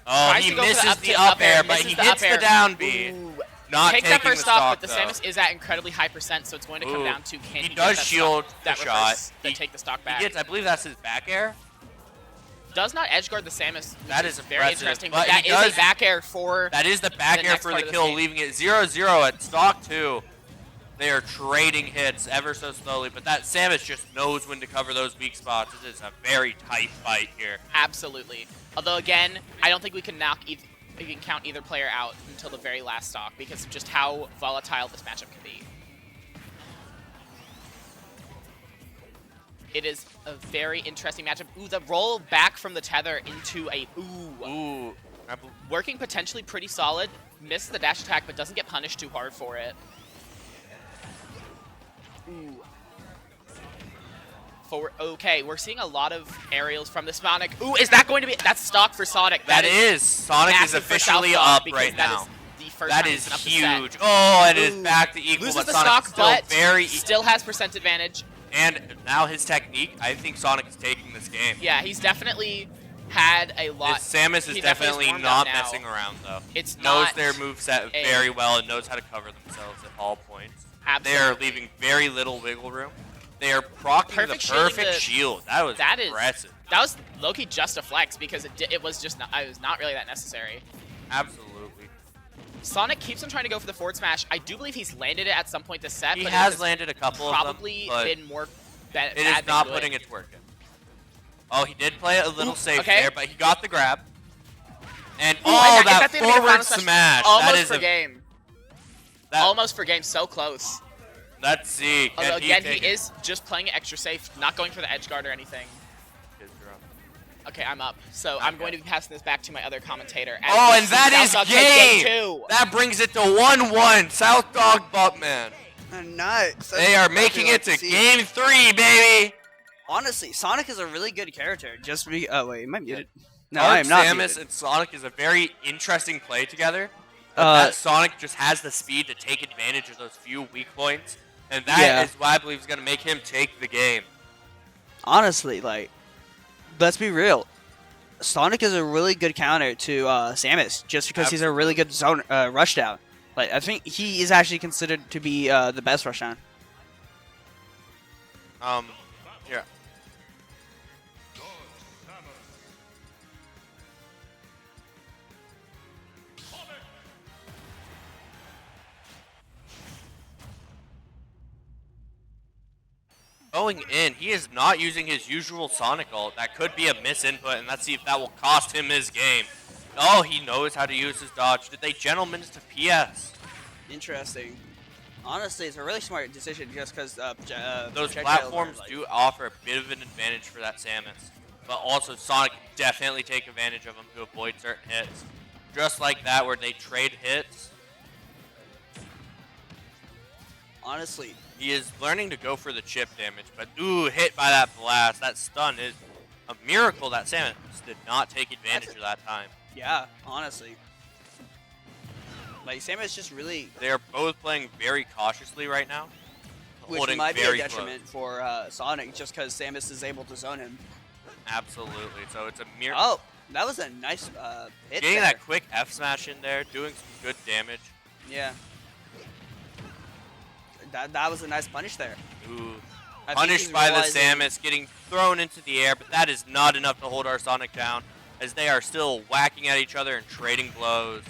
Speaker 7: Oh,
Speaker 10: Tries
Speaker 7: he
Speaker 10: to go for
Speaker 7: misses
Speaker 10: the
Speaker 7: the
Speaker 10: up
Speaker 7: up air, but
Speaker 10: misses
Speaker 7: he
Speaker 10: the
Speaker 7: hits
Speaker 10: up air.
Speaker 7: the down B.
Speaker 10: Ooh.
Speaker 7: Not
Speaker 10: Takes
Speaker 7: taking
Speaker 10: that first
Speaker 7: the
Speaker 10: stock,
Speaker 7: stock,
Speaker 10: but the
Speaker 7: though.
Speaker 10: Samus is at incredibly high percent, so it's going to come
Speaker 7: Ooh.
Speaker 10: down to can
Speaker 7: He
Speaker 10: he
Speaker 7: does
Speaker 10: get that
Speaker 7: shield
Speaker 10: stock, that
Speaker 7: the shot.
Speaker 10: reverse, that
Speaker 7: He-
Speaker 10: take the stock
Speaker 7: He
Speaker 10: back.
Speaker 7: gets, I believe that's his back air.
Speaker 10: Does not edge guard the Samus. Which
Speaker 7: That is
Speaker 10: very
Speaker 7: impressive,
Speaker 10: interesting,
Speaker 7: but
Speaker 10: but that
Speaker 7: he
Speaker 10: is
Speaker 7: does-
Speaker 10: a back air for.
Speaker 7: That is the back
Speaker 10: The
Speaker 7: air
Speaker 10: next
Speaker 7: for
Speaker 10: part
Speaker 7: the
Speaker 10: of this
Speaker 7: kill,
Speaker 10: game.
Speaker 7: leaving it 0-0 at stock 2. They are trading hits ever so slowly, but that Samus just knows when to cover those weak spots. It is a very tight fight here.
Speaker 10: Absolutely. Although again, I don't think we can count either player out until the very last stock because of just how volatile this matchup can be. It is a very interesting matchup. Ooh, the roll back from the tether into a
Speaker 7: Ooh.
Speaker 10: working potentially pretty solid. Misses the dash attack, but doesn't get punished too hard for it. Ooh. Forward. Okay, we're seeing a lot of aerials from the Sonic. Ooh, is that going to be? That's stock for Sonic.
Speaker 7: That is. Sonic is
Speaker 10: massive for
Speaker 7: officially
Speaker 10: South Dog
Speaker 7: up
Speaker 10: because
Speaker 7: right
Speaker 10: that
Speaker 7: now.
Speaker 10: is the first
Speaker 7: That
Speaker 10: time
Speaker 7: is
Speaker 10: he's been up to
Speaker 7: huge.
Speaker 10: set.
Speaker 7: Oh, it is
Speaker 10: Ooh.
Speaker 7: back to equal,
Speaker 10: Loses
Speaker 7: but
Speaker 10: the
Speaker 7: Sonic
Speaker 10: stock,
Speaker 7: still
Speaker 10: but
Speaker 7: very
Speaker 10: still has percent advantage.
Speaker 7: And now his technique, I think Sonic is taking this game.
Speaker 10: Yeah, he's definitely had a lot.
Speaker 7: Samus is
Speaker 10: he
Speaker 7: definitely
Speaker 10: warmed
Speaker 7: not
Speaker 10: up now.
Speaker 7: messing around, though.
Speaker 10: It's
Speaker 7: knows
Speaker 10: not
Speaker 7: their moveset
Speaker 10: a-
Speaker 7: very well and knows how to cover themselves at all points.
Speaker 10: Absolutely.
Speaker 7: They are leaving very little wiggle room. They are proccing the
Speaker 10: Perfect shielding
Speaker 7: perfect
Speaker 10: the-
Speaker 7: shield. That was
Speaker 10: That is
Speaker 7: impressive.
Speaker 10: That was low-key just a flex because it was just not, it was not really that necessary.
Speaker 7: Absolutely.
Speaker 10: Sonic keeps on trying to go for the forward smash. I do believe he's landed it at some point this set.
Speaker 7: He
Speaker 10: but
Speaker 7: has
Speaker 10: it
Speaker 7: landed a couple
Speaker 10: probably
Speaker 7: of them, but
Speaker 10: been more bad
Speaker 7: it is
Speaker 10: than
Speaker 7: not
Speaker 10: good.
Speaker 7: putting its work in. Oh, he did play it a little
Speaker 10: Ooh,
Speaker 7: safe
Speaker 10: okay.
Speaker 7: there, but he got the grab. And
Speaker 10: Ooh, and is
Speaker 7: that
Speaker 10: the end of the
Speaker 7: forward
Speaker 10: final
Speaker 7: smash.
Speaker 10: Almost
Speaker 7: That is
Speaker 10: for game.
Speaker 7: that,
Speaker 10: Almost for game. So close.
Speaker 7: Let's see. Can
Speaker 10: Although again,
Speaker 7: take
Speaker 10: he
Speaker 7: it?
Speaker 10: is just playing it extra safe, not going for the edge guard or anything.
Speaker 7: His drone.
Speaker 10: Okay, I'm up. So I'm going to be passing this back to my other commentator. as
Speaker 7: Oh,
Speaker 10: we
Speaker 7: and
Speaker 10: see
Speaker 7: that
Speaker 10: South
Speaker 7: is
Speaker 10: Dog take
Speaker 7: game!
Speaker 10: two.
Speaker 7: That brings it to 1-1. South Dog Buttman.
Speaker 6: Nice.
Speaker 7: They are making it to game 3, baby.
Speaker 6: Honestly, Sonic is a really good character. Just be. Oh wait, am I muted? No,
Speaker 7: Dark
Speaker 6: I am not
Speaker 7: Samus
Speaker 6: muted.
Speaker 7: and Sonic is a very interesting play together. But that Sonic just has the speed to take advantage of those few weak points, and that is what I believe is going to make him take the game.
Speaker 6: Honestly, like, let's be real. Sonic is a really good counter to Samus, just because he's a really good zone rushdown. Like, I think he is actually considered to be the best rushdown.
Speaker 7: Here. Going in, he is not using his usual Sonic ult. That could be a misinput, and let's see if that will cost him his game. Oh, he knows how to use his dodge. Did they gentlemen's to PS?
Speaker 6: Interesting. Honestly, it's a really smart decision just because
Speaker 7: Those platforms do offer a bit of an advantage for that Samus. But also, Sonic can definitely take advantage of them to avoid certain hits. Just like that, where they trade hits.
Speaker 6: Honestly,
Speaker 7: He is learning to go for the chip damage, but ooh, hit by that blast. That stun is a miracle that Samus did not take advantage of that time.
Speaker 6: yeah, honestly. Like, Samus just really,
Speaker 7: They are both playing very cautiously right now.
Speaker 6: which
Speaker 7: holding
Speaker 6: might be a
Speaker 7: very
Speaker 6: detriment for Sonic, just because Samus is able to zone him.
Speaker 7: Absolutely. So it's a miracle.
Speaker 6: Oh, that was a nice hit
Speaker 7: Getting
Speaker 6: there.
Speaker 7: that quick F smash in there, doing some good damage.
Speaker 6: Yeah. That was a nice punish there.
Speaker 7: Ooh.
Speaker 6: I think
Speaker 7: Punished
Speaker 6: he's
Speaker 7: by the
Speaker 6: realizing-
Speaker 7: Samus, getting thrown into the air, but that is not enough to hold our Sonic down, as they are still whacking at each other and trading blows.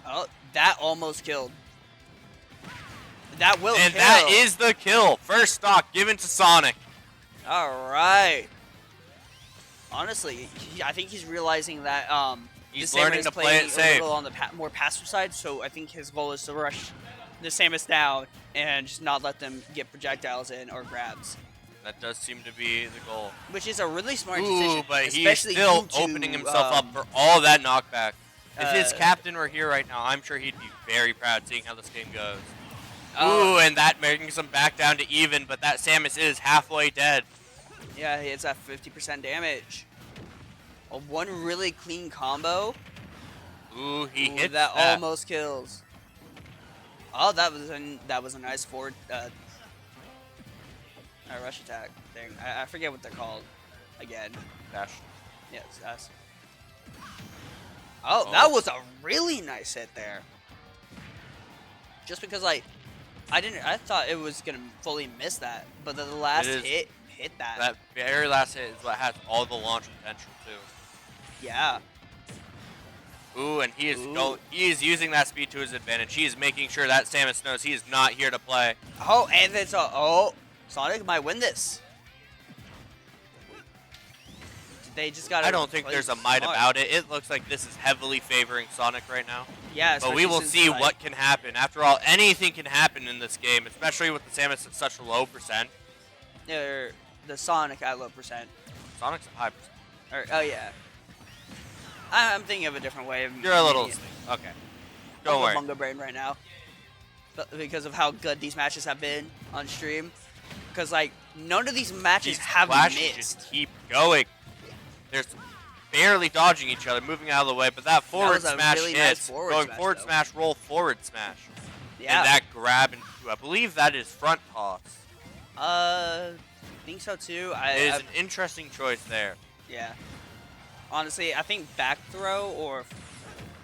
Speaker 6: Oh, that almost killed. That will
Speaker 7: And
Speaker 6: kill.
Speaker 7: that is the kill. First stock given to Sonic.
Speaker 6: All right. Honestly, I think he's realizing that
Speaker 7: He's
Speaker 6: the
Speaker 7: learning
Speaker 6: Samus
Speaker 7: to play
Speaker 6: playing
Speaker 7: it
Speaker 6: a
Speaker 7: safe.
Speaker 6: little on the more passive side, so I think his goal is to rush the Samus down and just not let them get projectiles in or grabs,
Speaker 7: That does seem to be the goal.
Speaker 6: which is a really smart
Speaker 7: Ooh,
Speaker 6: decision.
Speaker 7: but he's
Speaker 6: especially
Speaker 7: still
Speaker 6: due to,
Speaker 7: opening himself up for all that knockback. If his
Speaker 6: uh,
Speaker 7: captain were here right now, I'm sure he'd be very proud seeing how this game goes.
Speaker 6: Oh.
Speaker 7: Ooh, and that brings him back down to even, but that Samus is halfway dead.
Speaker 6: Yeah, it's at 50% damage. One really clean combo.
Speaker 7: Ooh, he hits
Speaker 6: that
Speaker 7: that.
Speaker 6: almost kills. Oh, that was a nice forward rush attack thing. I forget what they're called. Again.
Speaker 7: Dash.
Speaker 6: Yes, that's. Oh, that was a really nice hit there. Just because I thought it was gonna fully miss that, but the last hit hit that.
Speaker 7: That very last hit is what has all the launch potential too.
Speaker 6: Yeah.
Speaker 7: Ooh, and he is using that speed to his advantage. He is making sure that Samus knows he is not here to play.
Speaker 6: Oh, and it's Sonic might win this. They just got.
Speaker 7: I don't think there's a might about it. It looks like this is heavily favoring Sonic right now.
Speaker 6: Yeah,
Speaker 7: but we will see what can happen. After all, anything can happen in this game, especially with the Samus at such a low percent.
Speaker 6: The Sonic at low percent.
Speaker 7: Sonic's at high percent.
Speaker 6: Oh yeah. I'm thinking of a different way.
Speaker 7: You're a little okay. Don't worry.
Speaker 6: Bunga brain right now, because of how good these matches have been on stream. Because like none of these matches have
Speaker 7: flashes
Speaker 6: missed.
Speaker 7: just keep going. They're barely dodging each other, moving out of the way, but that forward
Speaker 6: was a
Speaker 7: smash
Speaker 6: really
Speaker 7: hits.
Speaker 6: nice forward
Speaker 7: Going
Speaker 6: smash,
Speaker 7: forward
Speaker 6: though.
Speaker 7: smash, roll forward smash.
Speaker 6: Yeah.
Speaker 7: And that grab into, I believe that is front toss.
Speaker 6: Think so too.
Speaker 7: It is an interesting choice there.
Speaker 6: Yeah. Honestly, I think back throw or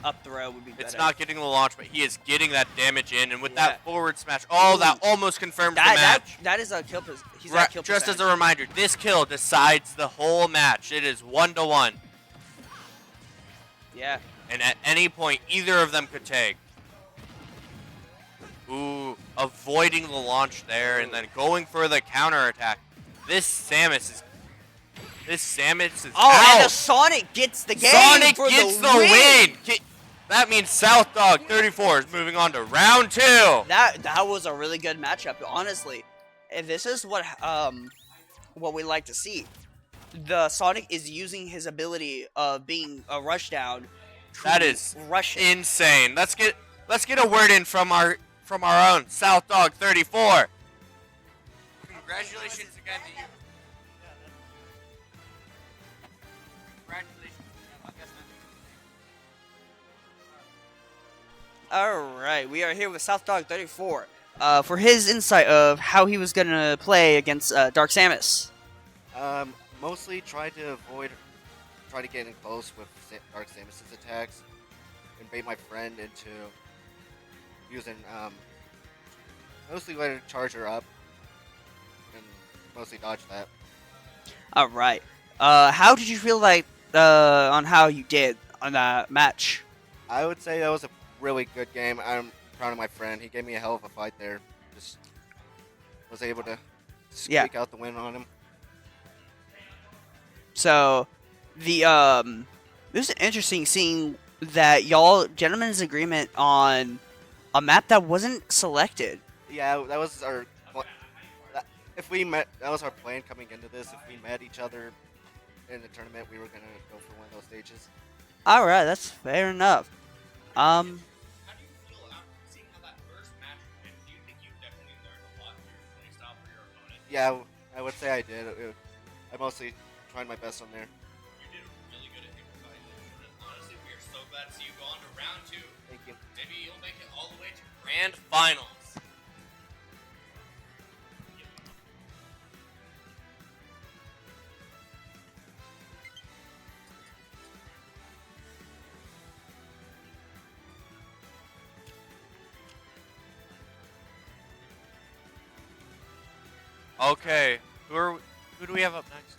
Speaker 6: up throw would be better.
Speaker 7: It's not getting the launch, but he is getting that damage in, and with that forward smash, that almost confirms the match.
Speaker 6: That is a kill. He's at kill
Speaker 7: Just as
Speaker 6: percentage.
Speaker 7: a reminder, this kill decides the whole match. It is 1-1.
Speaker 6: Yeah.
Speaker 7: And at any point, either of them could take. Ooh, avoiding the launch there and then going for the counter attack. This Samus is
Speaker 6: Oh, and
Speaker 7: out.
Speaker 6: the Sonic gets the game.
Speaker 7: Sonic
Speaker 6: for
Speaker 7: gets
Speaker 6: the
Speaker 7: win. That means South Dog 34 is moving on to round 2.
Speaker 6: That was a really good matchup, honestly. And this is what we like to see. The Sonic is using his ability of being a rushdown.
Speaker 7: That is
Speaker 6: rushing.
Speaker 7: insane. Let's get a word in from our own South Dog 34. Congratulations again to you.
Speaker 6: Alright, we are here with South Dog 34 for his insight of how he was going to play against Dark Samus.
Speaker 12: Mostly try to get in close with Dark Samus's attacks and bait my friend into using, mostly let her charge her up and mostly dodge that.
Speaker 6: Alright, how did you feel like on how you did on that match?
Speaker 12: I would say that was a really good game. I'm proud of my friend. He gave me a hell of a fight there. Just was able to squeak out the win on him.
Speaker 6: So, it was interesting seeing that y'all gentlemen's agreement on a map that wasn't selected.
Speaker 12: Yeah, that was our. That was our plan coming into this. If we met each other in the tournament, we were gonna go for one of those stages.
Speaker 6: All right, that's fair enough.
Speaker 7: How do you feel after seeing how that first match went? Do you think you definitely learned a lot from your playstyle for your opponent?
Speaker 12: Yeah, I would say I did. I mostly tried my best on there.
Speaker 7: You did really good at improvising. Honestly, we are so glad to see you go on to round 2.
Speaker 12: Thank you.
Speaker 7: Maybe you'll make it all the way to grand finals. Okay, who do we have up next?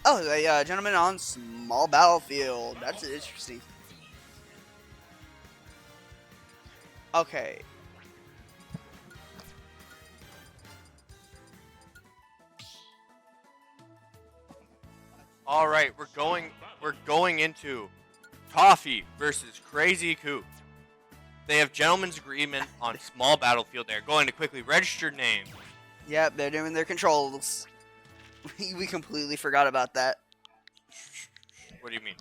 Speaker 6: Oh, the gentleman on small battlefield. That's interesting. Okay.
Speaker 7: All right, we're going into Toffee versus Crazy Coop. They have gentleman's agreement on small battlefield. They're going to quickly register names.
Speaker 6: Yep, they're doing their controls. We completely forgot about that.
Speaker 7: What do you mean?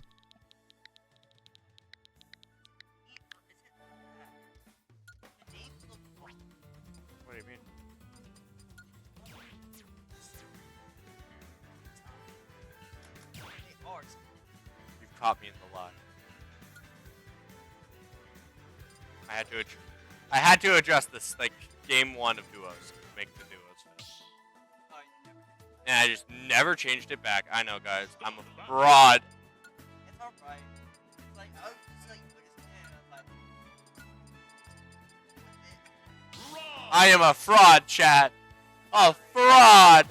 Speaker 7: What do you mean? You've caught me in the lie. I had to adjust this, like, game 1 of duos to make the duos fit. And I just never changed it back. I know, guys. I'm a fraud.
Speaker 6: It's alright. Like, I was just like,
Speaker 7: I am a fraud, chat. A fraud.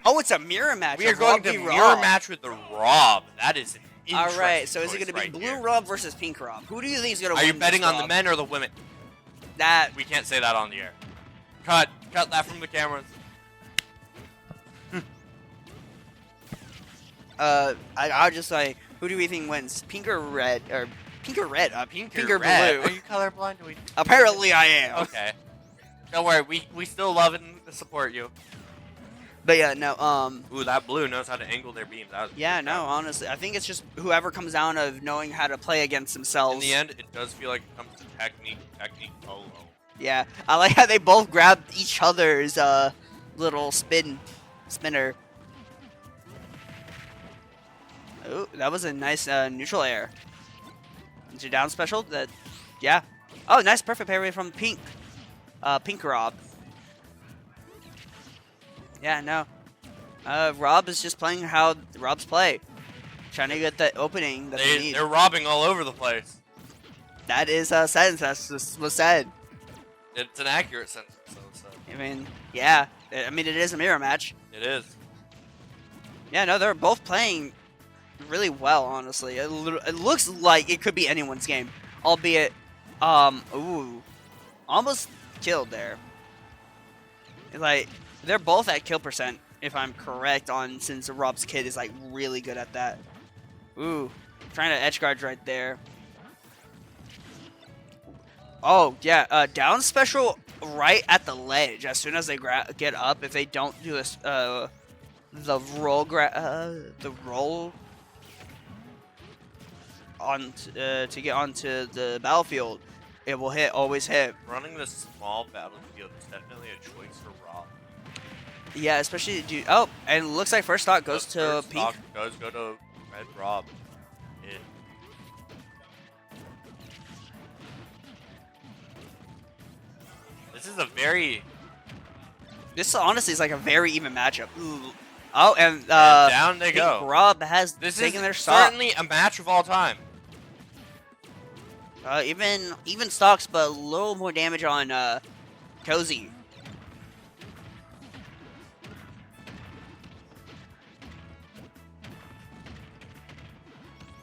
Speaker 6: oh, it's a mirror match.
Speaker 7: We are
Speaker 6: of
Speaker 7: going
Speaker 6: Rob
Speaker 7: to
Speaker 6: v.
Speaker 7: mirror
Speaker 6: Rob.
Speaker 7: match with the Rob. That is an interesting
Speaker 6: Alright, so is it
Speaker 7: choice
Speaker 6: going to be
Speaker 7: right
Speaker 6: Blue
Speaker 7: here.
Speaker 6: Rob versus Pink Rob? Who do you think is going to
Speaker 7: Are
Speaker 6: win
Speaker 7: you betting
Speaker 6: this,
Speaker 7: on the
Speaker 6: Rob?
Speaker 7: men or the women?
Speaker 6: That
Speaker 7: We can't say that on the air. Cut that from the cameras.
Speaker 6: I just like, who do we think wins? Pink or red? Or pink or red? Pink or
Speaker 7: red.
Speaker 6: blue?
Speaker 7: Are you colorblind?
Speaker 6: Apparently I am.
Speaker 7: Okay. Don't worry, we still love and support you.
Speaker 6: But yeah, no,
Speaker 7: Ooh, that blue knows how to angle their beams. That was a
Speaker 6: yeah,
Speaker 7: good
Speaker 6: no,
Speaker 7: job.
Speaker 6: honestly, I think it's just whoever comes down of knowing how to play against themselves.
Speaker 7: In the end, it does feel like it comes to technique. Oh.
Speaker 6: Yeah, I like how they both grabbed each other's little spinner. Oh, that was a nice neutral air. Into down special. That, yeah. Oh, nice perfect parry from Pink. Pink Rob. Yeah, no. Rob is just playing how Rob's play. Trying to get that opening that they need.
Speaker 7: They're robbing all over the place.
Speaker 6: That is a sentence that was said.
Speaker 7: It's an accurate sentence. So.
Speaker 6: I mean, yeah. I mean, it is a mirror match.
Speaker 7: It is.
Speaker 6: Yeah, no, they're both playing really well, honestly. It looks like it could be anyone's game. Albeit, ooh. Almost killed there. Like, they're both at kill percent, if I'm correct, since Rob's kid is, like, really good at that. Ooh. Trying to edge guard right there. Oh, yeah, down special right at the ledge. As soon as they get up, if they don't do this, the roll on to get onto the battlefield, it will always hit.
Speaker 7: Running this small battlefield is definitely a choice for Rob.
Speaker 6: Yeah, especially oh, and it looks like first stock goes to
Speaker 7: First
Speaker 6: Pink.
Speaker 7: stock does go to Red Rob. This is a very
Speaker 6: This honestly is like a very even matchup. Ooh. Oh, and
Speaker 7: down they
Speaker 6: Pink
Speaker 7: go.
Speaker 6: Rob has
Speaker 7: This
Speaker 6: taken
Speaker 7: is
Speaker 6: their stock.
Speaker 7: certainly a match of all time.
Speaker 6: Even stocks, but a little more damage on Cozy.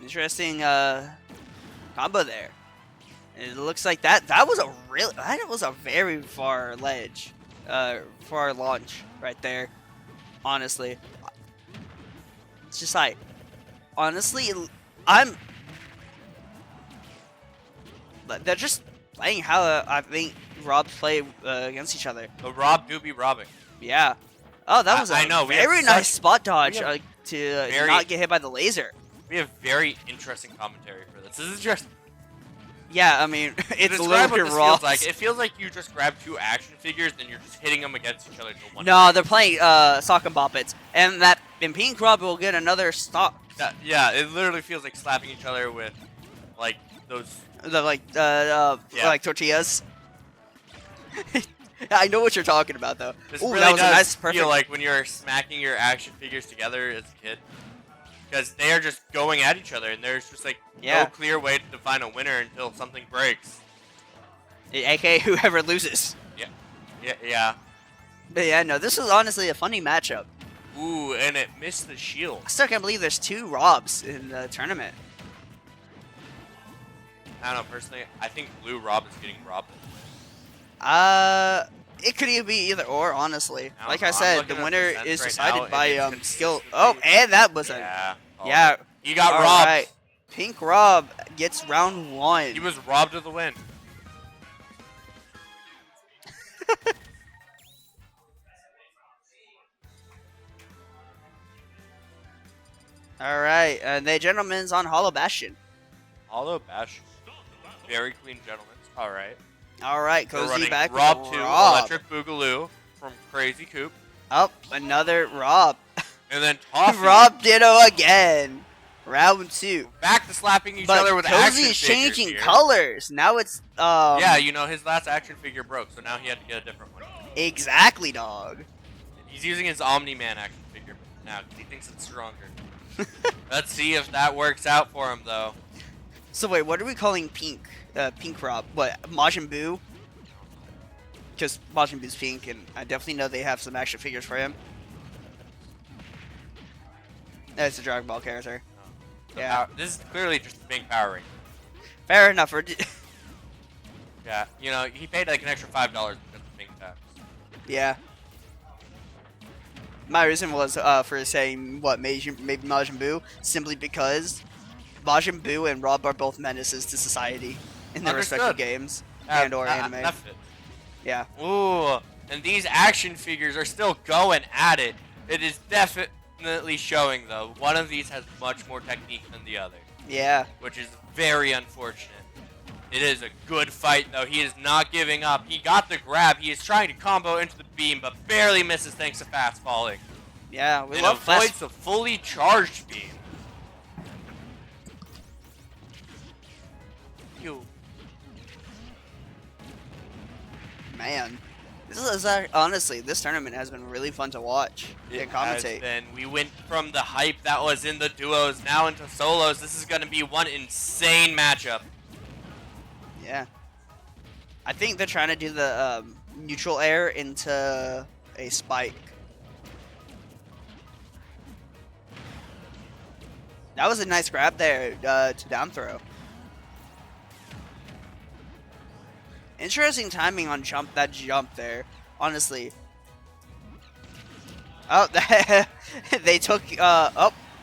Speaker 6: Interesting combo there. It looks like that was a very far ledge, far launch right there. Honestly, it's just like, honestly, they're just playing how I think Rob play against each other.
Speaker 7: But Rob do be robbing.
Speaker 6: Yeah. Oh, that was a
Speaker 7: I know, we have
Speaker 6: very nice
Speaker 7: such-
Speaker 6: spot dodge
Speaker 7: we have
Speaker 6: to
Speaker 7: very-
Speaker 6: not get hit by the laser.
Speaker 7: We have very interesting commentary for this. This is just
Speaker 6: Yeah, I mean, it's
Speaker 7: describe what
Speaker 6: literally
Speaker 7: this
Speaker 6: raw.
Speaker 7: feels like. It feels like you just grab two action figures and you're just hitting them against each other to one.
Speaker 6: No, they're playing sock and bop it, and Pink Rob will get another stock.
Speaker 7: Yeah, it literally feels like slapping each other with like those.
Speaker 6: Like
Speaker 7: Yeah.
Speaker 6: like tortillas. I know what you're talking about though.
Speaker 7: This
Speaker 6: Ooh,
Speaker 7: really
Speaker 6: that was
Speaker 7: does
Speaker 6: a nice perfect.
Speaker 7: feel like when you're smacking your action figures together as a kid, because they are just going at each other, and there's just like
Speaker 6: Yeah.
Speaker 7: no clear way to define a winner until something breaks.
Speaker 6: AKA whoever loses.
Speaker 7: Yeah.
Speaker 6: But yeah, no, this is honestly a funny matchup.
Speaker 7: Ooh, and it missed the shield.
Speaker 6: I still can't believe there's 2 Robs in the tournament.
Speaker 7: I don't know, personally, I think Blue Rob is getting robbed.
Speaker 6: It could either be either or, honestly.
Speaker 7: I don't
Speaker 6: Like
Speaker 7: know,
Speaker 6: I
Speaker 7: I'm
Speaker 6: said,
Speaker 7: looking
Speaker 6: the
Speaker 7: at
Speaker 6: winner
Speaker 7: percents
Speaker 6: is
Speaker 7: right
Speaker 6: decided
Speaker 7: now,
Speaker 6: by
Speaker 7: and it's
Speaker 6: skill.
Speaker 7: consistently-
Speaker 6: Oh, and that was a
Speaker 7: Yeah.
Speaker 6: yeah.
Speaker 7: He got
Speaker 6: All
Speaker 7: robbed.
Speaker 6: right. Pink Rob gets round 1.
Speaker 7: He was robbed of the win.
Speaker 6: All right, the gentleman's on Hollow Bastion.
Speaker 7: Hollow Bash. Very clean gentlemen. All right.
Speaker 6: All right,
Speaker 7: We're
Speaker 6: Cozy
Speaker 7: running
Speaker 6: back
Speaker 7: Rob
Speaker 6: with
Speaker 7: 2,
Speaker 6: Rob.
Speaker 7: Electric Boogaloo from Crazy Coop.
Speaker 6: Up another Rob.
Speaker 7: And then Toffee.
Speaker 6: Rob Ditto again. Round 2.
Speaker 7: Back to slapping each
Speaker 6: But
Speaker 7: other with action
Speaker 6: Cozy is
Speaker 7: figures
Speaker 6: changing
Speaker 7: here.
Speaker 6: colors. Now it's
Speaker 7: Yeah, you know, his last action figure broke, so now he had to get a different one.
Speaker 6: exactly, dog.
Speaker 7: He's using his Omni-Man action figure now because he thinks it's stronger. Let's see if that works out for him, though.
Speaker 6: So wait, what are we calling Pink? Pink Rob? What? Majin Buu? Because Majin Buu's pink, and I definitely know they have some action figures for him. That's a Dragon Ball character. Yeah.
Speaker 7: This is clearly just a big power ring.
Speaker 6: Fair enough.
Speaker 7: Yeah, you know, he paid like an extra $5 because of pink tax.
Speaker 6: Yeah. My reason was for saying what maybe Majin Buu simply because Majin Buu and Rob are both menaces to society in their respective
Speaker 7: Understood.
Speaker 6: games and or anime.
Speaker 7: That fits.
Speaker 6: Yeah.
Speaker 7: Ooh, and these action figures are still going at it. It is definitely showing, though. One of these has much more technique than the other.
Speaker 6: Yeah.
Speaker 7: Which is very unfortunate. It is a good fight, though. He is not giving up. He got the grab. He is trying to combo into the beam, but barely misses thanks to fast falling.
Speaker 6: Yeah, we
Speaker 7: It
Speaker 6: love
Speaker 7: avoids
Speaker 6: fast.
Speaker 7: the fully charged beam. You.
Speaker 6: Man, this is honestly, this tournament has been really fun to watch and commentate.
Speaker 7: Then we went from the hype that was in the duos now into solos. This is going to be one insane matchup.
Speaker 6: Yeah. I think they're trying to do the neutral air into a spike. That was a nice grab there to down throw. Interesting timing on that jump there, honestly. Oh, they took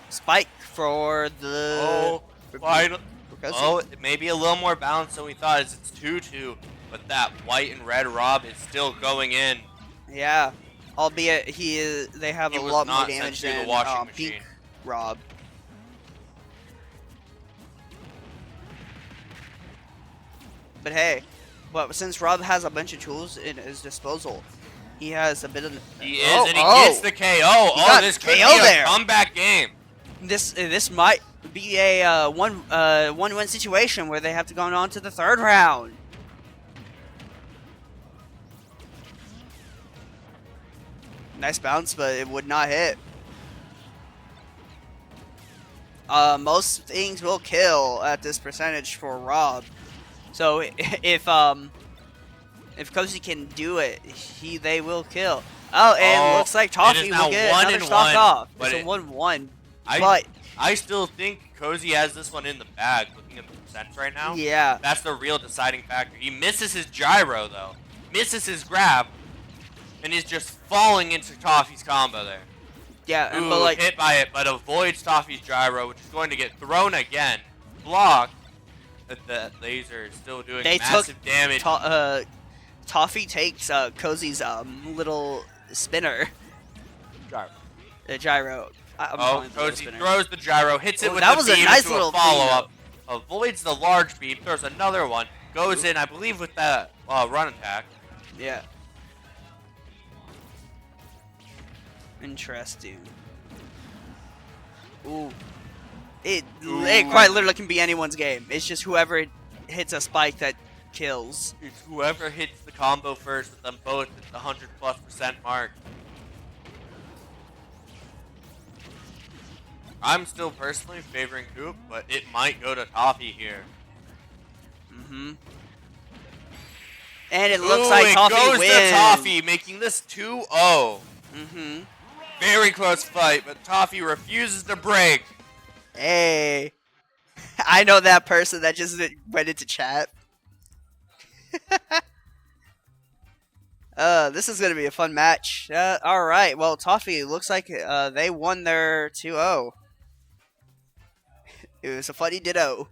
Speaker 6: spike for the.
Speaker 7: Oh, final.
Speaker 6: Cozy.
Speaker 7: Oh, it may be a little more balanced than we thought. As it's 2-2, but that white and red Rob is still going in.
Speaker 6: Yeah, albeit they have
Speaker 7: He
Speaker 6: a
Speaker 7: was
Speaker 6: lot more
Speaker 7: not
Speaker 6: damage
Speaker 7: sent to the
Speaker 6: than
Speaker 7: washing
Speaker 6: Pink
Speaker 7: machine.
Speaker 6: Rob. But hey, since Rob has a bunch of tools in his disposal, he has a bit of.
Speaker 7: He is, and he gets the KO.
Speaker 6: got
Speaker 7: This could
Speaker 6: KO
Speaker 7: be a
Speaker 6: there.
Speaker 7: comeback game.
Speaker 6: This might be a one-win situation where they have to go on to the 3rd round. Nice bounce, but it would not hit. Most things will kill at this percentage for Rob. So if Cozy can do it, they will kill. Oh, and looks like Toffee
Speaker 7: now
Speaker 6: will get
Speaker 7: 1
Speaker 6: another
Speaker 7: and
Speaker 6: stock
Speaker 7: 1,
Speaker 6: off.
Speaker 7: but
Speaker 6: It's a 1-1.
Speaker 7: I
Speaker 6: But
Speaker 7: I still think Cozy has this one in the bag. Looking at the percents right now,
Speaker 6: yeah,
Speaker 7: that's the real deciding factor. He misses his gyro though, misses his grab, and is just falling into Toffee's combo there.
Speaker 6: yeah,
Speaker 7: Ooh,
Speaker 6: but like
Speaker 7: hit by it, but avoids Toffee's gyro, which is going to get thrown again. Blocked. But the laser is still doing
Speaker 6: they
Speaker 7: massive
Speaker 6: took
Speaker 7: damage.
Speaker 6: Toffee takes Cozy's little spinner.
Speaker 7: Gyro.
Speaker 6: The gyro. I'm calling it the little
Speaker 7: Cozy
Speaker 6: spinner.
Speaker 7: throws the gyro, hits it
Speaker 6: Oh,
Speaker 7: with
Speaker 6: that
Speaker 7: the
Speaker 6: was a
Speaker 7: beam
Speaker 6: nice
Speaker 7: into
Speaker 6: little
Speaker 7: a
Speaker 6: thing,
Speaker 7: follow-up. Avoids the large beam, throws another one, goes in, I believe, with that run attack.
Speaker 6: Yeah. Interesting. Ooh. It quite literally can be anyone's game. It's just whoever hits a spike that kills.
Speaker 7: It's whoever hits the combo first with them both at the 100+% mark. I'm still personally favoring Coop, but it might go to Toffee here.
Speaker 6: Mm-hmm. And it looks like
Speaker 7: it
Speaker 6: Toffee
Speaker 7: goes
Speaker 6: wins.
Speaker 7: to Toffee, making this 2-0.
Speaker 6: Mm-hmm.
Speaker 7: Very close fight, but Toffee refuses to break.
Speaker 6: Hey. I know that person that just went into chat. This is going to be a fun match. Alright, well, Toffee, looks like they won their 2-0. It was a funny ditto.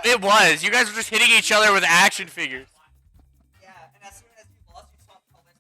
Speaker 7: It was. You guys were just hitting each other with action figures.
Speaker 6: Yeah, and as soon as you lost, you stopped calling.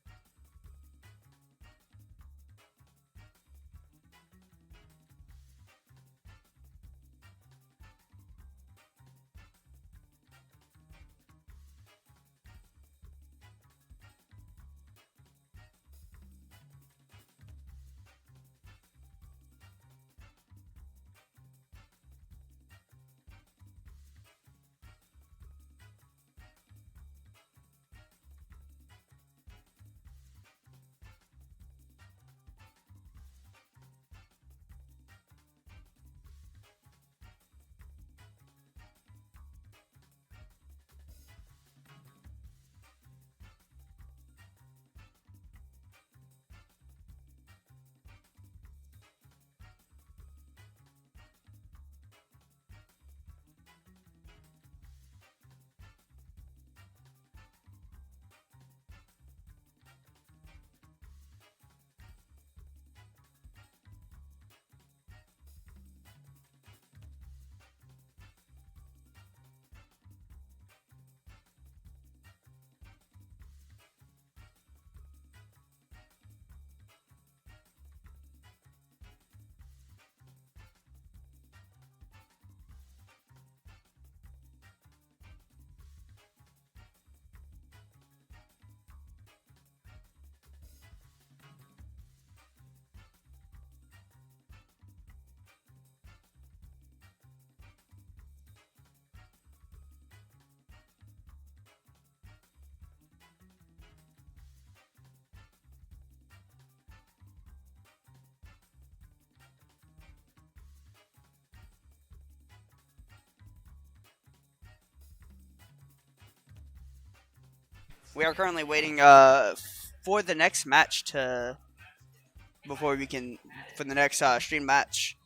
Speaker 6: We are currently waiting for the next match before we can for the next stream match.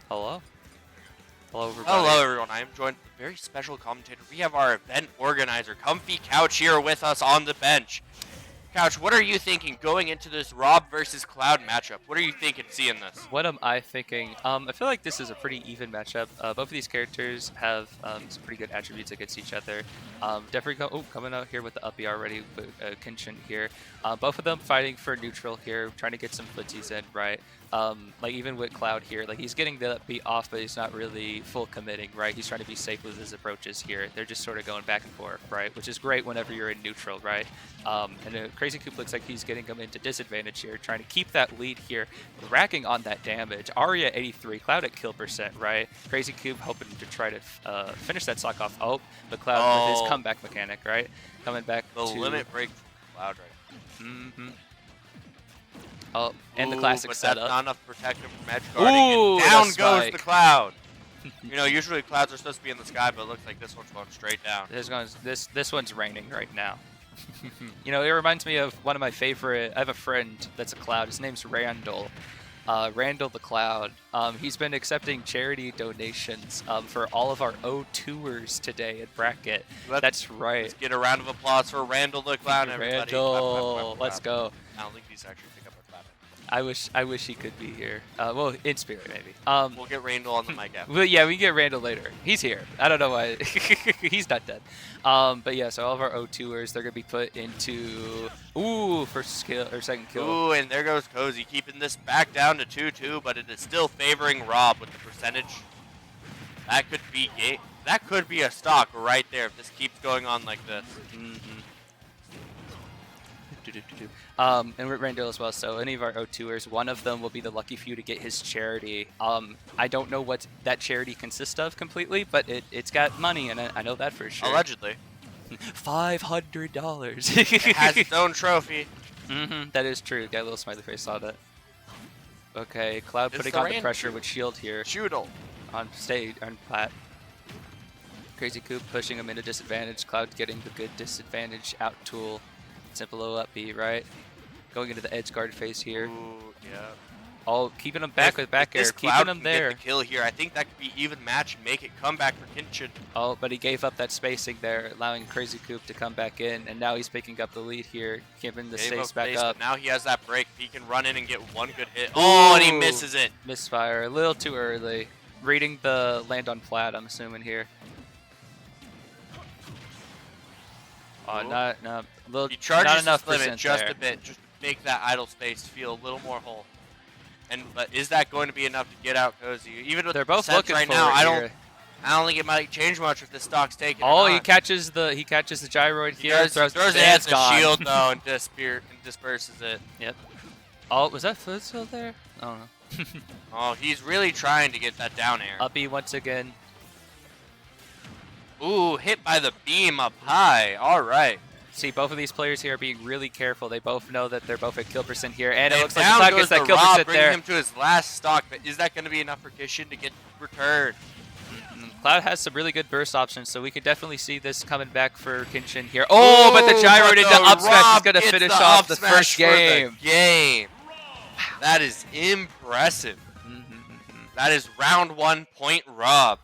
Speaker 13: Hello. Hello, everybody.
Speaker 7: Hello, everyone. I am joined with a very special commentator. We have our event organizer, Comfy Couch, here with us on the bench. Couch, what are you thinking going into this Rob versus Cloud matchup? What are you thinking seeing this?
Speaker 13: What am I thinking? I feel like this is a pretty even matchup. Both of these characters have some pretty good attributes against each other. Definitely coming out here with the uppy already, with Kenshin here. Both of them fighting for neutral here, trying to get some footsies in, right? Like even with Cloud here, like he's getting the beat off, but he's not really full committing, right? He's trying to be safe with his approaches here. They're just sort of going back and forth, right? Which is great whenever you're in neutral, right? And Crazy Coop looks like he's getting him into disadvantage here, trying to keep that lead here, racking on that damage. Arya 83, Cloud at kill percent, right? Crazy Coop hoping to try to finish that stock off. Oh, but Cloud with his comeback mechanic, right? Coming back
Speaker 7: The
Speaker 13: to
Speaker 7: limit break from Cloud right now.
Speaker 13: Mm-hmm. Oh, and the classic
Speaker 7: but
Speaker 13: setup.
Speaker 7: That's not enough to protect him from edge guarding.
Speaker 13: Ooh,
Speaker 7: And down
Speaker 13: the
Speaker 7: goes
Speaker 13: spike.
Speaker 7: the Cloud. You know, usually Clouds are supposed to be in the sky, but it looks like this one's going straight down.
Speaker 13: This one's raining right now. You know, it reminds me of one of my favorite. I have a friend that's a Cloud. His name's Randall. Randall the Cloud. He's been accepting charity donations for all of our O2ers today at Bracket. That's right.
Speaker 7: Let's get a round of applause for Randall the Cloud, everybody.
Speaker 13: Randall, let's go.
Speaker 7: I don't think he's actually pick up our clap.
Speaker 13: I wish he could be here. Well, in spirit maybe.
Speaker 7: We'll get Randall on the mic after.
Speaker 13: Well, yeah, we can get Randall later. He's here. I don't know why. He's not dead. But yeah, so all of our O2ers, they're gonna be put into first kill or second kill.
Speaker 7: Ooh, and there goes Cozy, keeping this back down to 2-2, but it is still favoring Rob with the percentage. That could be a stock right there if this keeps going on like this.
Speaker 13: And with Randall as well, so any of our O2ers, one of them will be the lucky few to get his charity. I don't know what that charity consists of completely, but it's got money in it. I know that for sure.
Speaker 7: Allegedly.
Speaker 13: $500.
Speaker 7: It has its own trophy.
Speaker 13: That is true. Got a little smiley face on it. Okay, Cloud putting on the pressure with shield here.
Speaker 7: Shoodle.
Speaker 13: On stage, on plat. Crazy Coop pushing him into disadvantage. Cloud getting the good disadvantage out tool. Simple low up B, right? Going into the edge guard phase here.
Speaker 7: Ooh, yeah.
Speaker 13: Oh, keeping him back with back air, keeping him there.
Speaker 7: Get the kill here. I think that could be even match and make it come back for Kenshin.
Speaker 13: Oh, but he gave up that spacing there, allowing Crazy Coop to come back in, and now he's picking up the lead here, keeping the stakes back up.
Speaker 7: Now he has that break. He can run in and get one good hit. Oh, and he misses it.
Speaker 13: Misfire, a little too early. Reading the land on plat, I'm assuming here. Oh, not
Speaker 7: He charges
Speaker 13: not enough
Speaker 7: his limit just
Speaker 13: there.
Speaker 7: a bit, just to make that idle space feel a little more whole. But is that going to be enough to get out Cozy? Even with
Speaker 13: They're
Speaker 7: the
Speaker 13: both looking
Speaker 7: right
Speaker 13: for
Speaker 7: now,
Speaker 13: it
Speaker 7: I
Speaker 13: here.
Speaker 7: don't think it might change much if the stock's taken.
Speaker 13: Oh, he catches the gyroid here.
Speaker 7: Throws it at the shield though and disperses it.
Speaker 13: Yep. Oh, was that foot still there? I don't know.
Speaker 7: Oh, he's really trying to get that down air.
Speaker 13: Uppy once again.
Speaker 7: Ooh, hit by the beam up high. All right.
Speaker 13: See, both of these players here are being really careful. They both know that they're both at kill percent here, and it looks like
Speaker 7: down
Speaker 13: Cloud
Speaker 7: goes
Speaker 13: gets that
Speaker 7: the
Speaker 13: kill
Speaker 7: Rob,
Speaker 13: percent
Speaker 7: bringing
Speaker 13: there.
Speaker 7: him to his last stock, but is that going to be enough for Kishin to get returned?
Speaker 13: Cloud has some really good burst options, so we could definitely see this coming back for Kenshin here. Oh, but the gyro into up smash is going to finish off the first game.
Speaker 7: That is impressive. That is round 1 point Rob.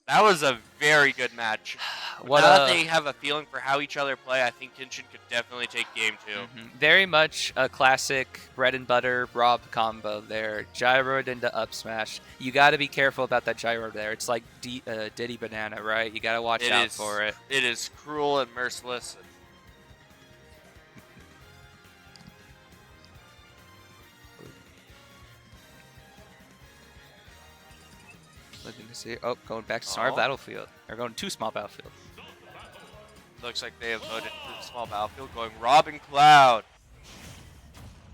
Speaker 7: That was a very good match. Now that they have a feeling for how each other play, I think Kenshin could definitely take game 2.
Speaker 13: Very much a classic bread and butter Rob combo there. Gyroed into up smash. You got to be careful about that gyro there. It's like Diddy Banana, right? You got to watch out for it.
Speaker 7: It is cruel and merciless.
Speaker 13: Looking to see. Oh, going back to small battlefield. They're going to small battlefield.
Speaker 7: Looks like they have voted for the small battlefield, going Rob and Cloud.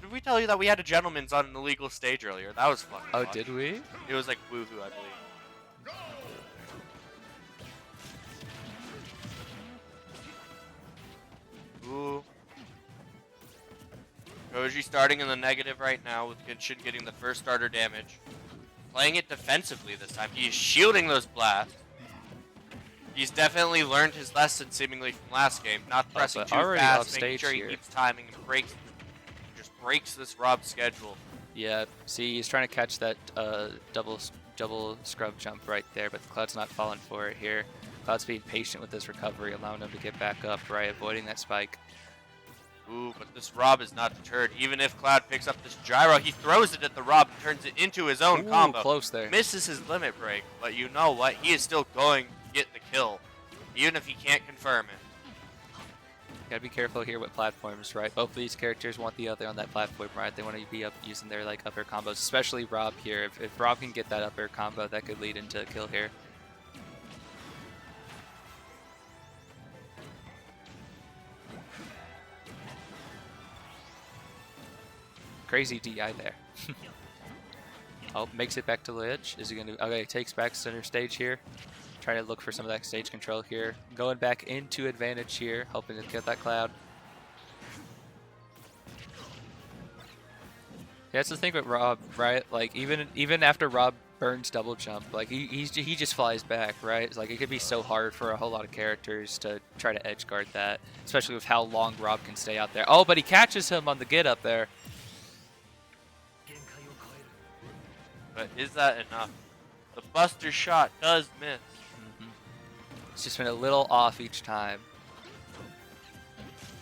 Speaker 7: Did we tell you that we had a gentleman's on an illegal stage earlier? That was fun.
Speaker 13: Oh, did we?
Speaker 7: It was like woohoo, I believe. Ooh. Koji starting in the negative right now with Kenshin getting the first starter damage. Playing it defensively this time. He's shielding those blasts. He's definitely learned his lesson seemingly from last game. Not pressing too fast, making sure he keeps timing and just breaks this Rob schedule.
Speaker 13: Yeah, see, he's trying to catch that double scrub jump right there, but Cloud's not falling for it here. Cloud's being patient with his recovery, allowing him to get back up, right, avoiding that spike.
Speaker 7: Ooh, but this Rob is not deterred. Even if Cloud picks up this gyro, he throws it at the Rob and turns it into his own combo.
Speaker 13: Close there.
Speaker 7: Misses his limit break, but you know what? He is still going to get the kill, even if he can't confirm it.
Speaker 13: Gotta be careful here with platforms, right? Both of these characters want the other on that platform, right? They want to be up using their like upper combos, especially Rob here. If Rob can get that upper combo, that could lead into a kill here. Crazy DI there. Oh, makes it back to the edge. Is he gonna? Okay, takes back center stage here. Trying to look for some of that stage control here. Going back into advantage here, hoping to get that Cloud. Yeah, that's the thing with Rob, right? Like even after Rob burns double jump, like he just flies back, right? It's like it could be so hard for a whole lot of characters to try to edge guard that, especially with how long Rob can stay out there. Oh, but he catches him on the get up there.
Speaker 7: But is that enough? The Buster shot does miss.
Speaker 13: It's just been a little off each time.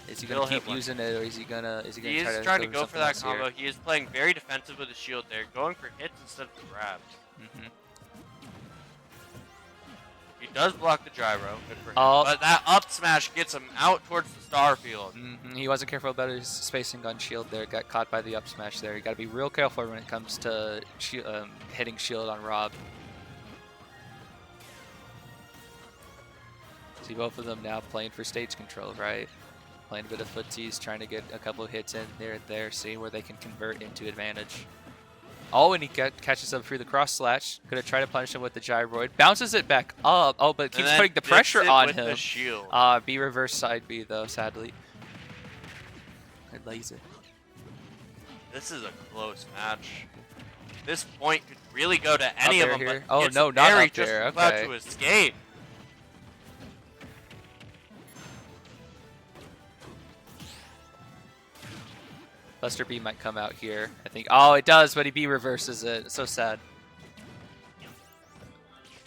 Speaker 13: Is he gonna
Speaker 7: He'll
Speaker 13: keep
Speaker 7: hit
Speaker 13: using it, or is he gonna?
Speaker 7: He
Speaker 13: try
Speaker 7: is
Speaker 13: to
Speaker 7: trying to
Speaker 13: go
Speaker 7: go for that
Speaker 13: something else
Speaker 7: combo.
Speaker 13: here?
Speaker 7: He is playing very defensive with the shield there, going for hits instead of grabs. He does block the gyro, good for him. But that up smash gets him out towards the star field.
Speaker 13: He wasn't careful about his spacing on shield there. Got caught by the up smash there. You got to be real careful when it comes to hitting shield on Rob. See both of them now playing for stage control, right? Playing a bit of footsies, trying to get a couple of hits in there, seeing where they can convert into advantage. Oh, and he catches up through the cross slash. Gonna try to punish him with the gyroid. Bounces it back up. Oh, but keeps putting the pressure on him.
Speaker 7: The shield.
Speaker 13: B reverse side B though, sadly. Good laser.
Speaker 7: This is a close match. This point could really go to any of them.
Speaker 13: Here.
Speaker 7: But
Speaker 13: Oh
Speaker 7: it's
Speaker 13: no, not
Speaker 7: very
Speaker 13: up there.
Speaker 7: just about
Speaker 13: Okay.
Speaker 7: to escape.
Speaker 13: Buster B might come out here. I think. Oh, it does, but he B reverses it. It's so sad.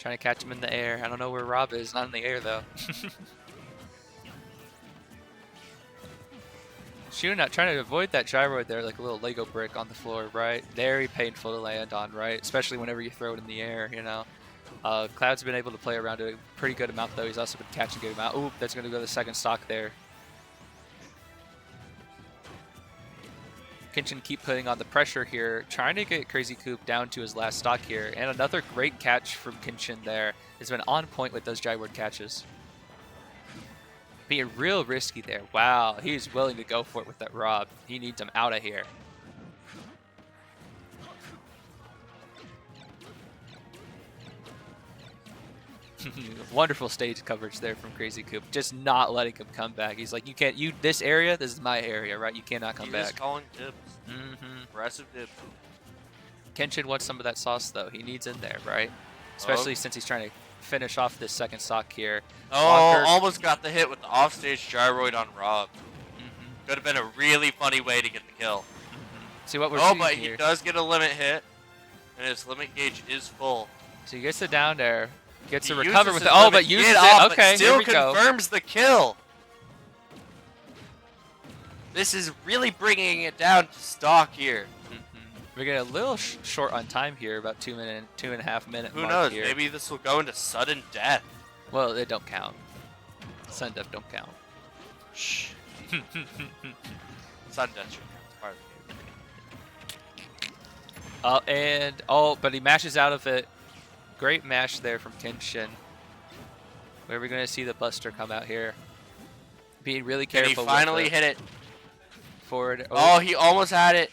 Speaker 13: Trying to catch him in the air. I don't know where Rob is. Not in the air though. Shooting out, trying to avoid that gyroid there, like a little Lego brick on the floor, right? Very painful to land on, right? Especially whenever you throw it in the air, you know. Cloud's been able to play around it a pretty good amount though. He's also been catching a good amount. Ooh, that's gonna go to the second stock there. Kenshin keep putting on the pressure here, trying to get Crazy Coop down to his last stock here. And another great catch from Kenshin there. Has been on point with those gyroid catches. Being real risky there. Wow, he's willing to go for it with that Rob. He needs him out of here. Wonderful stage coverage there from Crazy Coop. Just not letting him come back. He's like, you can't, this area, this is my area, right? You cannot come back.
Speaker 7: He's calling dibs. Aggressive dibs.
Speaker 13: Kenshin wants some of that sauce though. He needs in there, right? Especially since he's trying to finish off this second stock here.
Speaker 7: Oh, almost got the hit with the offstage gyroid on Rob. Could have been a really funny way to get the kill.
Speaker 13: See what we're seeing
Speaker 7: but
Speaker 13: here.
Speaker 7: he does get a limit hit, and his limit gauge is full.
Speaker 13: So he gets it down there, gets
Speaker 7: He
Speaker 13: to recover
Speaker 7: uses
Speaker 13: with it.
Speaker 7: his
Speaker 13: Oh,
Speaker 7: limit
Speaker 13: but uses
Speaker 7: get
Speaker 13: it.
Speaker 7: off,
Speaker 13: Okay,
Speaker 7: but still
Speaker 13: here we go.
Speaker 7: confirms the kill. This is really bringing it down to stock here.
Speaker 13: We're getting a little short on time here, about 2.5 minute
Speaker 7: Who
Speaker 13: mark
Speaker 7: knows?
Speaker 13: here.
Speaker 7: Maybe this will go into sudden death.
Speaker 13: Well, it don't count. Sudden death don't count.
Speaker 7: Shh. Sudden death should count. It's part of the game.
Speaker 13: But he mashes out of it. Great mash there from Kenshin. Where are we going to see the Buster come out here? Being really
Speaker 7: Can
Speaker 13: careful.
Speaker 7: he finally
Speaker 13: with
Speaker 7: hit it?
Speaker 13: Forward.
Speaker 7: Oh, he almost had it.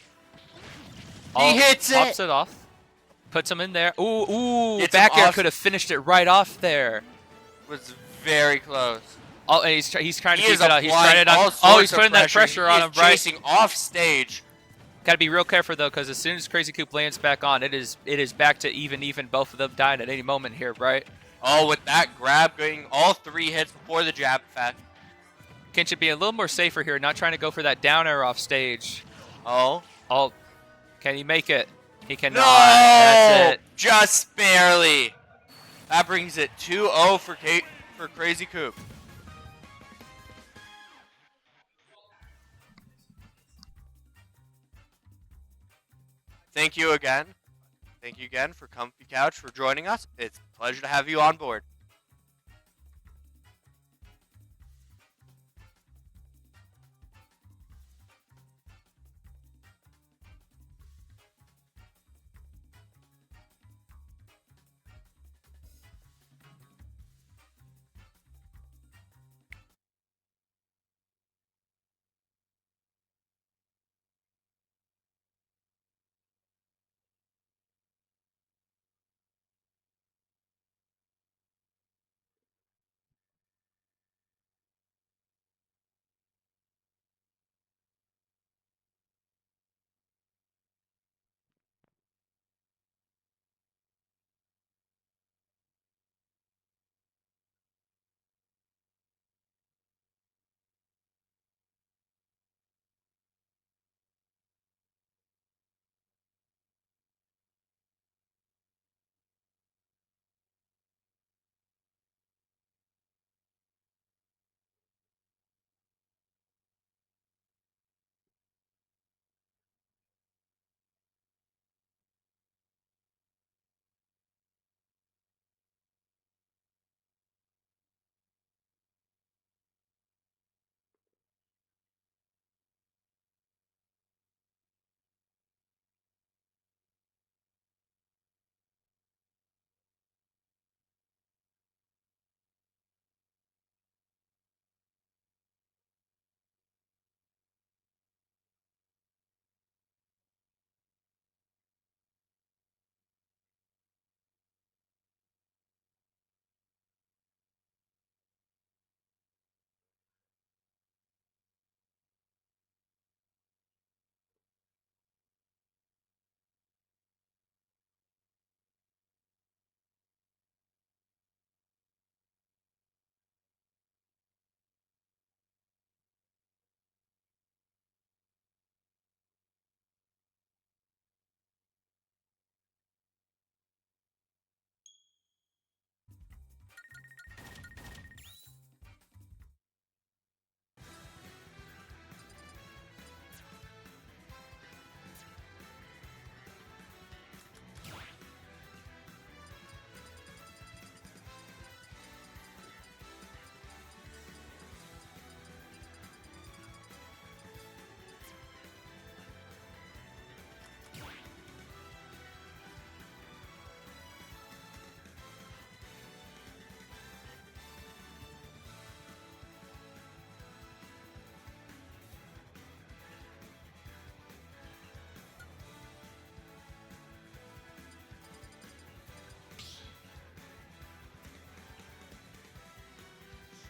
Speaker 7: He hits it.
Speaker 13: Pops it off. Puts him in there. Ooh.
Speaker 7: Gets
Speaker 13: Back
Speaker 7: him
Speaker 13: air
Speaker 7: off.
Speaker 13: could have finished it right off there.
Speaker 7: Was very close.
Speaker 13: Oh, and he's trying to
Speaker 7: He
Speaker 13: keep
Speaker 7: is
Speaker 13: it out. He's
Speaker 7: applying
Speaker 13: trying it on.
Speaker 7: all
Speaker 13: Oh,
Speaker 7: sorts
Speaker 13: he's
Speaker 7: of
Speaker 13: putting that pressure on
Speaker 7: He
Speaker 13: him,
Speaker 7: is
Speaker 13: right?
Speaker 7: chasing off stage.
Speaker 13: Got to be real careful though, because as soon as Crazy Coop lands back on, it is back to even. Both of them dying at any moment here, right?
Speaker 7: Oh, with that grab, getting all 3 hits before the jab effect.
Speaker 13: Kenshin being a little more safer here, not trying to go for that down air off stage.
Speaker 7: Oh.
Speaker 13: Can he make it? He cannot.
Speaker 7: No!
Speaker 13: That's it.
Speaker 7: Just barely. That brings it 2-0 for Crazy Coop. Thank you again. Thank you again for Comfy Couch for joining us. It's a pleasure to have you on board.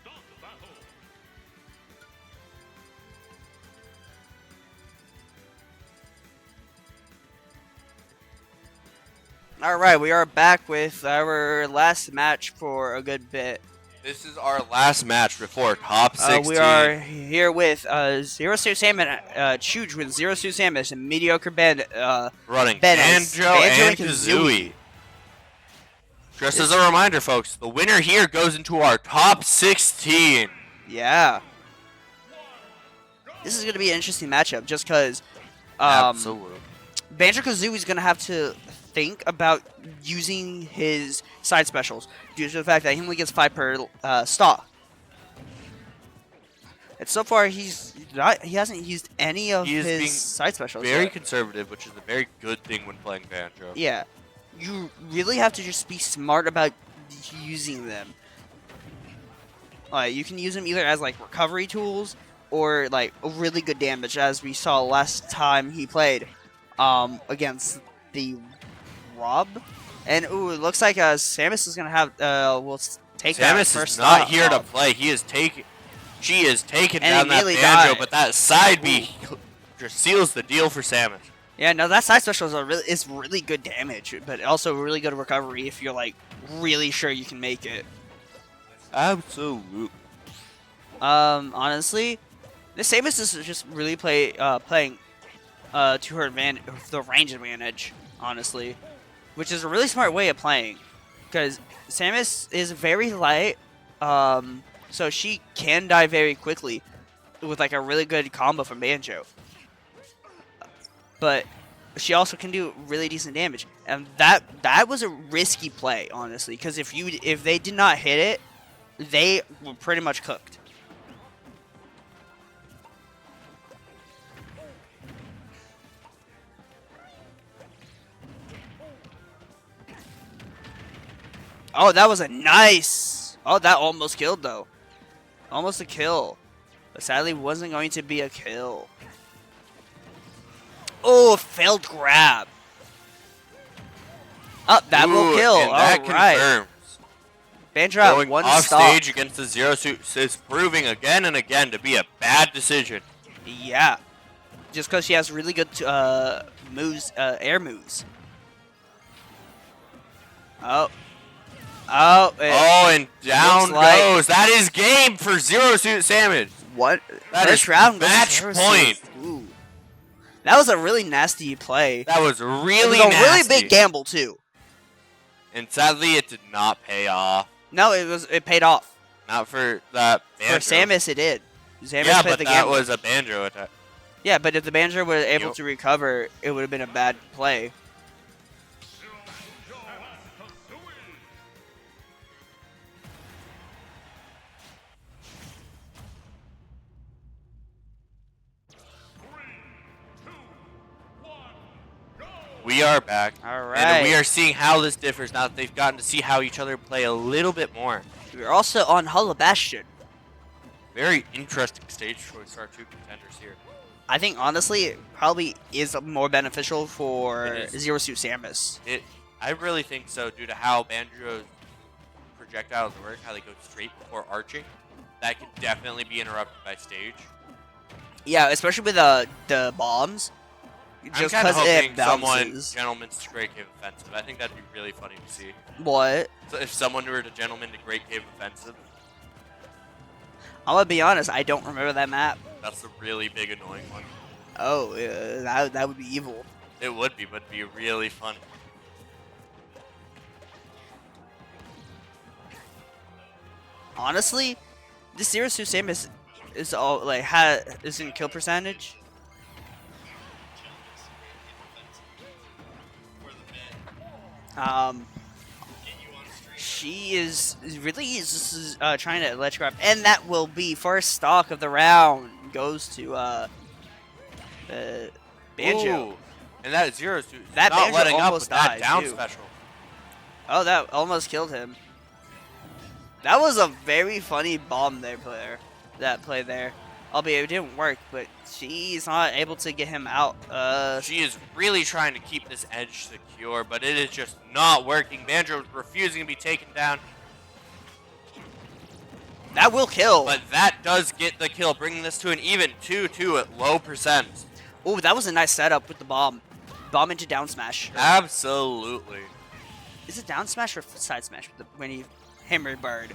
Speaker 2: Start battle.
Speaker 6: All right, we are back with our last match for a good bit.
Speaker 7: This is our last match before top 16.
Speaker 6: We are here with Zero Suit Salmon, Chuge with Zero Suit Samus, and Mediocre Band
Speaker 7: running
Speaker 6: Banjo
Speaker 7: Banjo
Speaker 6: and
Speaker 7: and Kazooie. Just as a reminder, folks, the winner here goes into our top 16.
Speaker 6: Yeah. This is going to be an interesting matchup just because
Speaker 7: Absolutely.
Speaker 6: Banjo-Kazooie is going to have to think about using his side specials due to the fact that he only gets 5 per stock. And so far, he hasn't used any of his side specials
Speaker 7: Very
Speaker 6: yet.
Speaker 7: conservative, which is a very good thing when playing Banjo.
Speaker 6: Yeah. You really have to just be smart about using them. You can use them either as like recovery tools or like a really good damage, as we saw last time he played against the Rob. And ooh, it looks like Samus is gonna have will take that
Speaker 7: Samus
Speaker 6: first
Speaker 7: is not
Speaker 6: stock
Speaker 7: here to
Speaker 6: off.
Speaker 7: play. She is taking
Speaker 6: And
Speaker 7: down
Speaker 6: he
Speaker 7: that
Speaker 6: nearly
Speaker 7: Banjo,
Speaker 6: died.
Speaker 7: but that side B just seals the deal for Samus.
Speaker 6: Yeah, no, that side special is really good damage, but also really good recovery if you're like really sure you can make it.
Speaker 7: Absolutely.
Speaker 6: Honestly, this Samus is just really playing to her the range advantage, honestly, which is a really smart way of playing, because Samus is very light, so she can die very quickly with like a really good combo from Banjo. But she also can do really decent damage, and that was a risky play, honestly, because if they did not hit it, they were pretty much cooked. Oh, that was a nice. Oh, that almost killed though. Almost a kill, but sadly wasn't going to be a kill. Oh, failed grab. Oh, that will kill.
Speaker 7: And that
Speaker 6: All right.
Speaker 7: confirms.
Speaker 6: Banjo at
Speaker 7: Going
Speaker 6: one
Speaker 7: off
Speaker 6: stock.
Speaker 7: stage against the Zero Suit is proving again and again to be a bad decision.
Speaker 6: Yeah, just because she has really good moves, air moves. Oh,
Speaker 7: and down
Speaker 6: looks like-
Speaker 7: goes. That is game for Zero Suit Samus.
Speaker 6: what?
Speaker 7: That
Speaker 6: First
Speaker 7: is
Speaker 6: round goes
Speaker 7: match
Speaker 6: Zero
Speaker 7: point.
Speaker 6: Suit. Ooh. That was a really nasty play.
Speaker 7: That was
Speaker 6: It
Speaker 7: really
Speaker 6: was a
Speaker 7: nasty.
Speaker 6: really big gamble too.
Speaker 7: And sadly, it did not pay off.
Speaker 6: No, it paid off.
Speaker 7: Not for that Banjo.
Speaker 6: For Samus, it did. Samus
Speaker 7: yeah,
Speaker 6: played
Speaker 7: but
Speaker 6: the
Speaker 7: that
Speaker 6: gamble.
Speaker 7: was a Banjo attack.
Speaker 6: Yeah, but if the Banjo were able
Speaker 7: Yep.
Speaker 6: to recover, it would have been a bad play.
Speaker 7: We are back.
Speaker 6: All right.
Speaker 7: And we are seeing how this differs now that they've gotten to see how each other play a little bit more.
Speaker 6: We're also on Hollow Bastion.
Speaker 7: Very interesting stage choice for our two contenders here.
Speaker 6: I think honestly, it probably is more beneficial for
Speaker 7: It is.
Speaker 6: Zero Suit Samus.
Speaker 7: I really think so, due to how Banjo's projectiles work, how they go straight before arching. That could definitely be interrupted by stage.
Speaker 6: Yeah, especially with the bombs.
Speaker 7: I'm
Speaker 6: Just
Speaker 7: kind of
Speaker 6: because it
Speaker 7: hoping someone
Speaker 6: bounces.
Speaker 7: Gentleman's to Great Cave Offensive. I think that'd be really funny to see.
Speaker 6: What?
Speaker 7: So if someone were to Gentleman to Great Cave Offensive,
Speaker 6: I'm gonna be honest. I don't remember that map.
Speaker 7: that's a really big annoying one.
Speaker 6: Oh, that would be evil.
Speaker 7: It would be, but it'd be really funny.
Speaker 6: Honestly, this Zero Suit Samus is all like is in kill percentage. She is trying to ledge grab, and that will be first stock of the round. Goes to Banjo.
Speaker 7: Ooh. And that Zero Suit is
Speaker 6: That
Speaker 7: not
Speaker 6: Banjo
Speaker 7: letting up
Speaker 6: almost
Speaker 7: with that
Speaker 6: died,
Speaker 7: down
Speaker 6: too.
Speaker 7: special.
Speaker 6: Oh, that almost killed him. That was a very funny bomb there, player. That play there. Albeit it didn't work, but she's not able to get him out.
Speaker 7: She is really trying to keep this edge secure, but it is just not working. Banjo is refusing to be taken down,
Speaker 6: that will kill.
Speaker 7: but that does get the kill, bringing this to an even 2-2 at low percent.
Speaker 6: Oh, that was a nice setup with the bomb. Bomb into down smash.
Speaker 7: Absolutely.
Speaker 6: Is it down smash or side smash with when he hammer bird?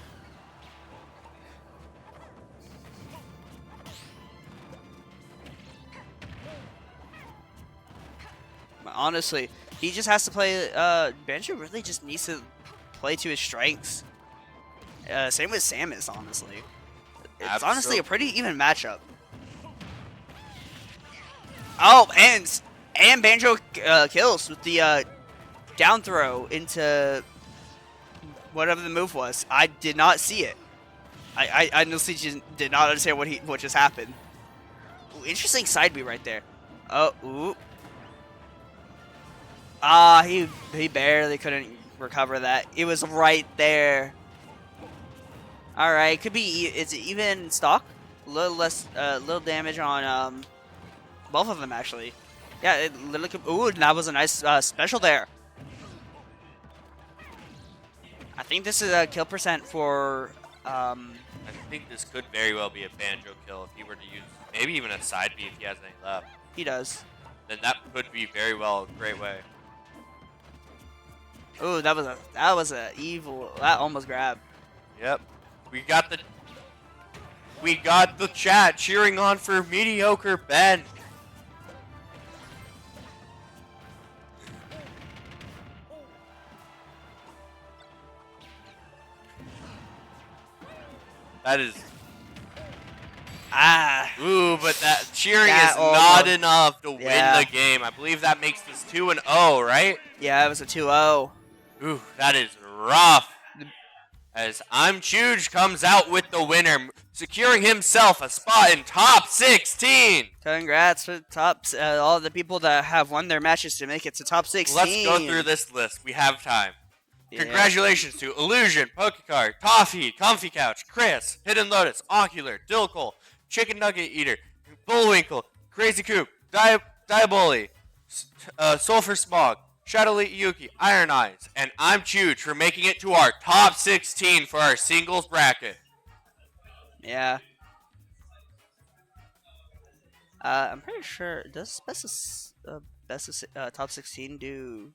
Speaker 6: Honestly, he just has to play. Banjo really just needs to play to his strengths. Same with Samus, honestly. It's honestly a pretty even matchup. Oh, and Banjo kills with the down throw into whatever the move was. I did not see it. I honestly just did not understand what just happened. Ooh, interesting side B right there. Oh, ooh. Ah, he barely couldn't recover that. It was right there. All right, could be. Is it even stock? A little less, little damage on both of them actually. Yeah, it literally could. Ooh, that was a nice special there. I think this is a kill percent for.
Speaker 7: I think this could very well be a Banjo kill if he were to use maybe even a side B if he has any left.
Speaker 6: He does.
Speaker 7: Then that could be very well a great way.
Speaker 6: Ooh, that was a evil. That almost grabbed.
Speaker 7: Yep. We got the chat cheering on for mediocre Ben. That is.
Speaker 6: Ah.
Speaker 7: Ooh, but that cheering
Speaker 6: That
Speaker 7: is
Speaker 6: almost-
Speaker 7: not enough to
Speaker 6: Yeah.
Speaker 7: win the game. I believe that makes this 2-0, right?
Speaker 6: Yeah, it was a 2-0.
Speaker 7: Ooh, that is rough. As I'm Chuge comes out with the winner, securing himself a spot in top 16.
Speaker 6: Congrats to all the people that have won their matches to make it to top 16.
Speaker 7: Let's go through this list. We have time.
Speaker 6: Yeah.
Speaker 7: Congratulations to Illusion, Pokecard, Toffee, Comfy Couch, Chris, Hidden Lotus, Ocular, Dilkle, Chicken Nugget Eater, Bullwinkle, Crazy Coop, Diaboli, Sulfur Smog, Shadowly Yuki, Iron Eyes, and I'm Chuge for making it to our top 16 for our singles bracket.
Speaker 6: Yeah. I'm pretty sure, does best of top 16 do...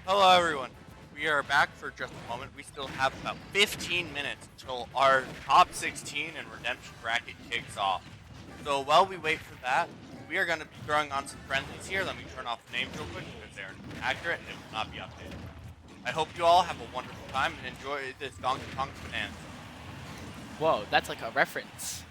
Speaker 7: Hello, everyone. We are back for just a moment. We still have about 15 minutes until our top 16 and redemption bracket kicks off. So while we wait for that, we are going to be throwing on some friendlies here. Let me turn off the names real quick because they're accurate and they will not be updated. I hope you all have a wonderful time and enjoy this Donkey Kong Bonanza.
Speaker 10: Whoa, that's like a reference.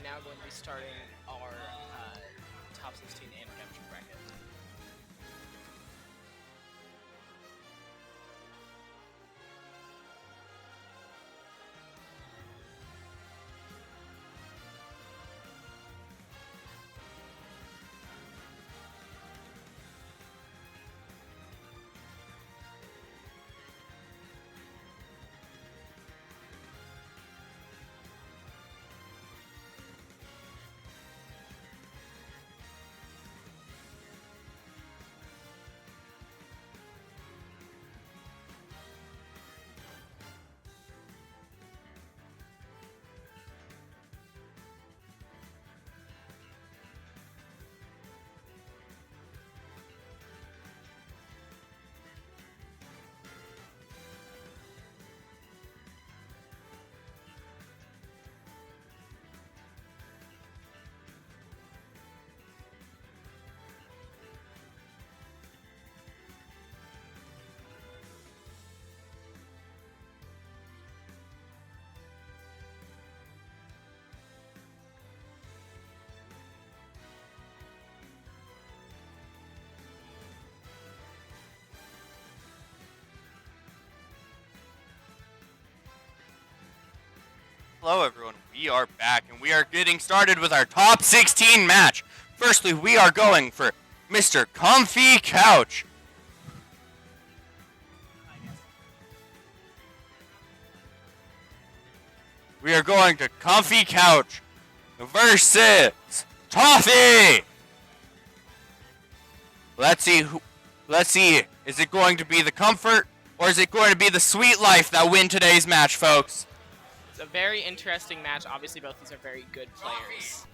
Speaker 10: are now going to be starting our top 16 and redemption bracket.
Speaker 7: Hello everyone, we are back and we are getting started with our top 16 match. Firstly, we are going for Mr. Comfy Couch. We are going to Comfy Couch versus Toffee. Let's see, is it going to be the comfort or is it going to be the sweet life that win today's match, folks?
Speaker 10: It's a very interesting match. Obviously, both these are very good players.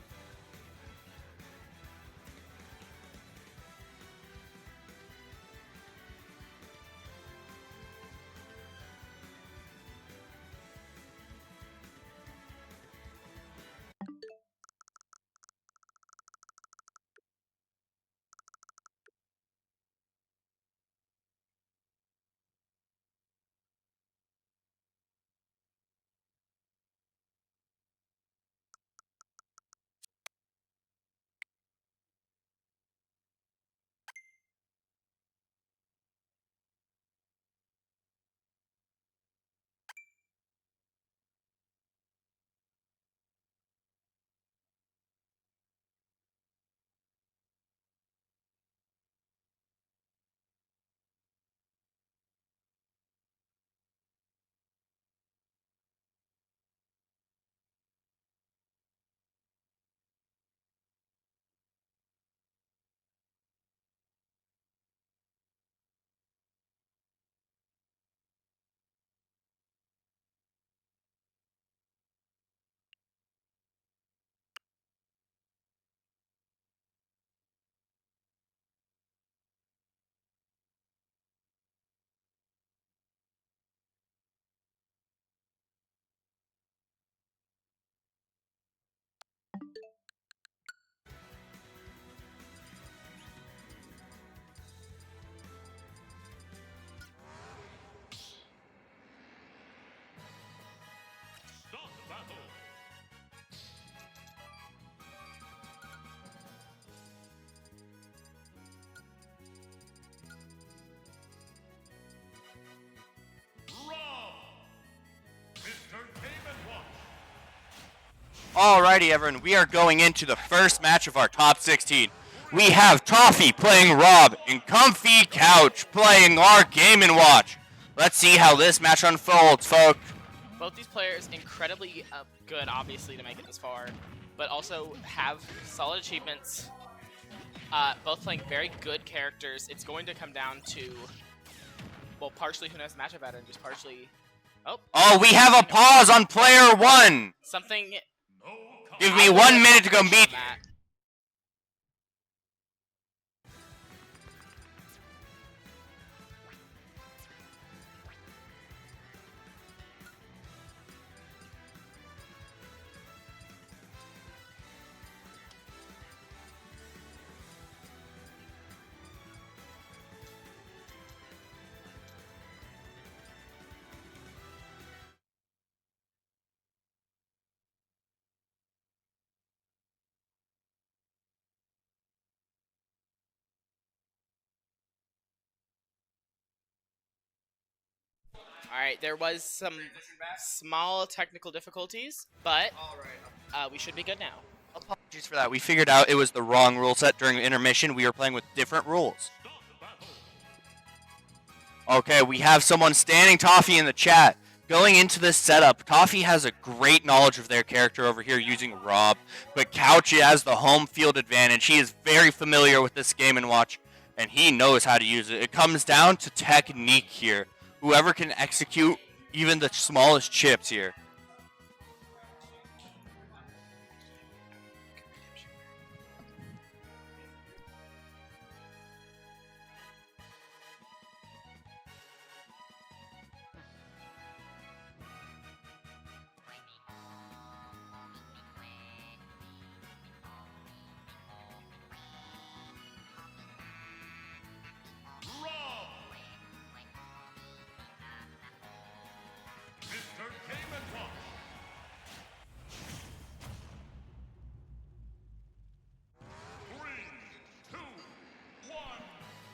Speaker 2: Start battle. Rob. Mr. Game & Watch.
Speaker 7: Alrighty everyone, we are going into the first match of our top 16. We have Toffee playing Rob and Comfy Couch playing our Game & Watch. Let's see how this match unfolds, folks.
Speaker 10: Both these players incredibly good, obviously, to make it this far, but also have solid achievements. Both playing very good characters. It's going to come down to, well, partially who knows the matchup better, and just partially.
Speaker 7: Oh, we have a pause on player one.
Speaker 10: Something.
Speaker 7: Give me 1 minute to go meet.
Speaker 10: All right, there was some small technical difficulties, but we should be good now.
Speaker 7: Apologies for that. We figured out it was the wrong rule set during intermission. We were playing with different rules. Okay, we have someone standing Toffee in the chat. Going into this setup, Toffee has a great knowledge of their character over here using Rob, but Couch has the home field advantage. He is very familiar with this Game & Watch, and he knows how to use it. It comes down to technique here. Whoever can execute even the smallest chips here.
Speaker 2: Mr. Game & Watch.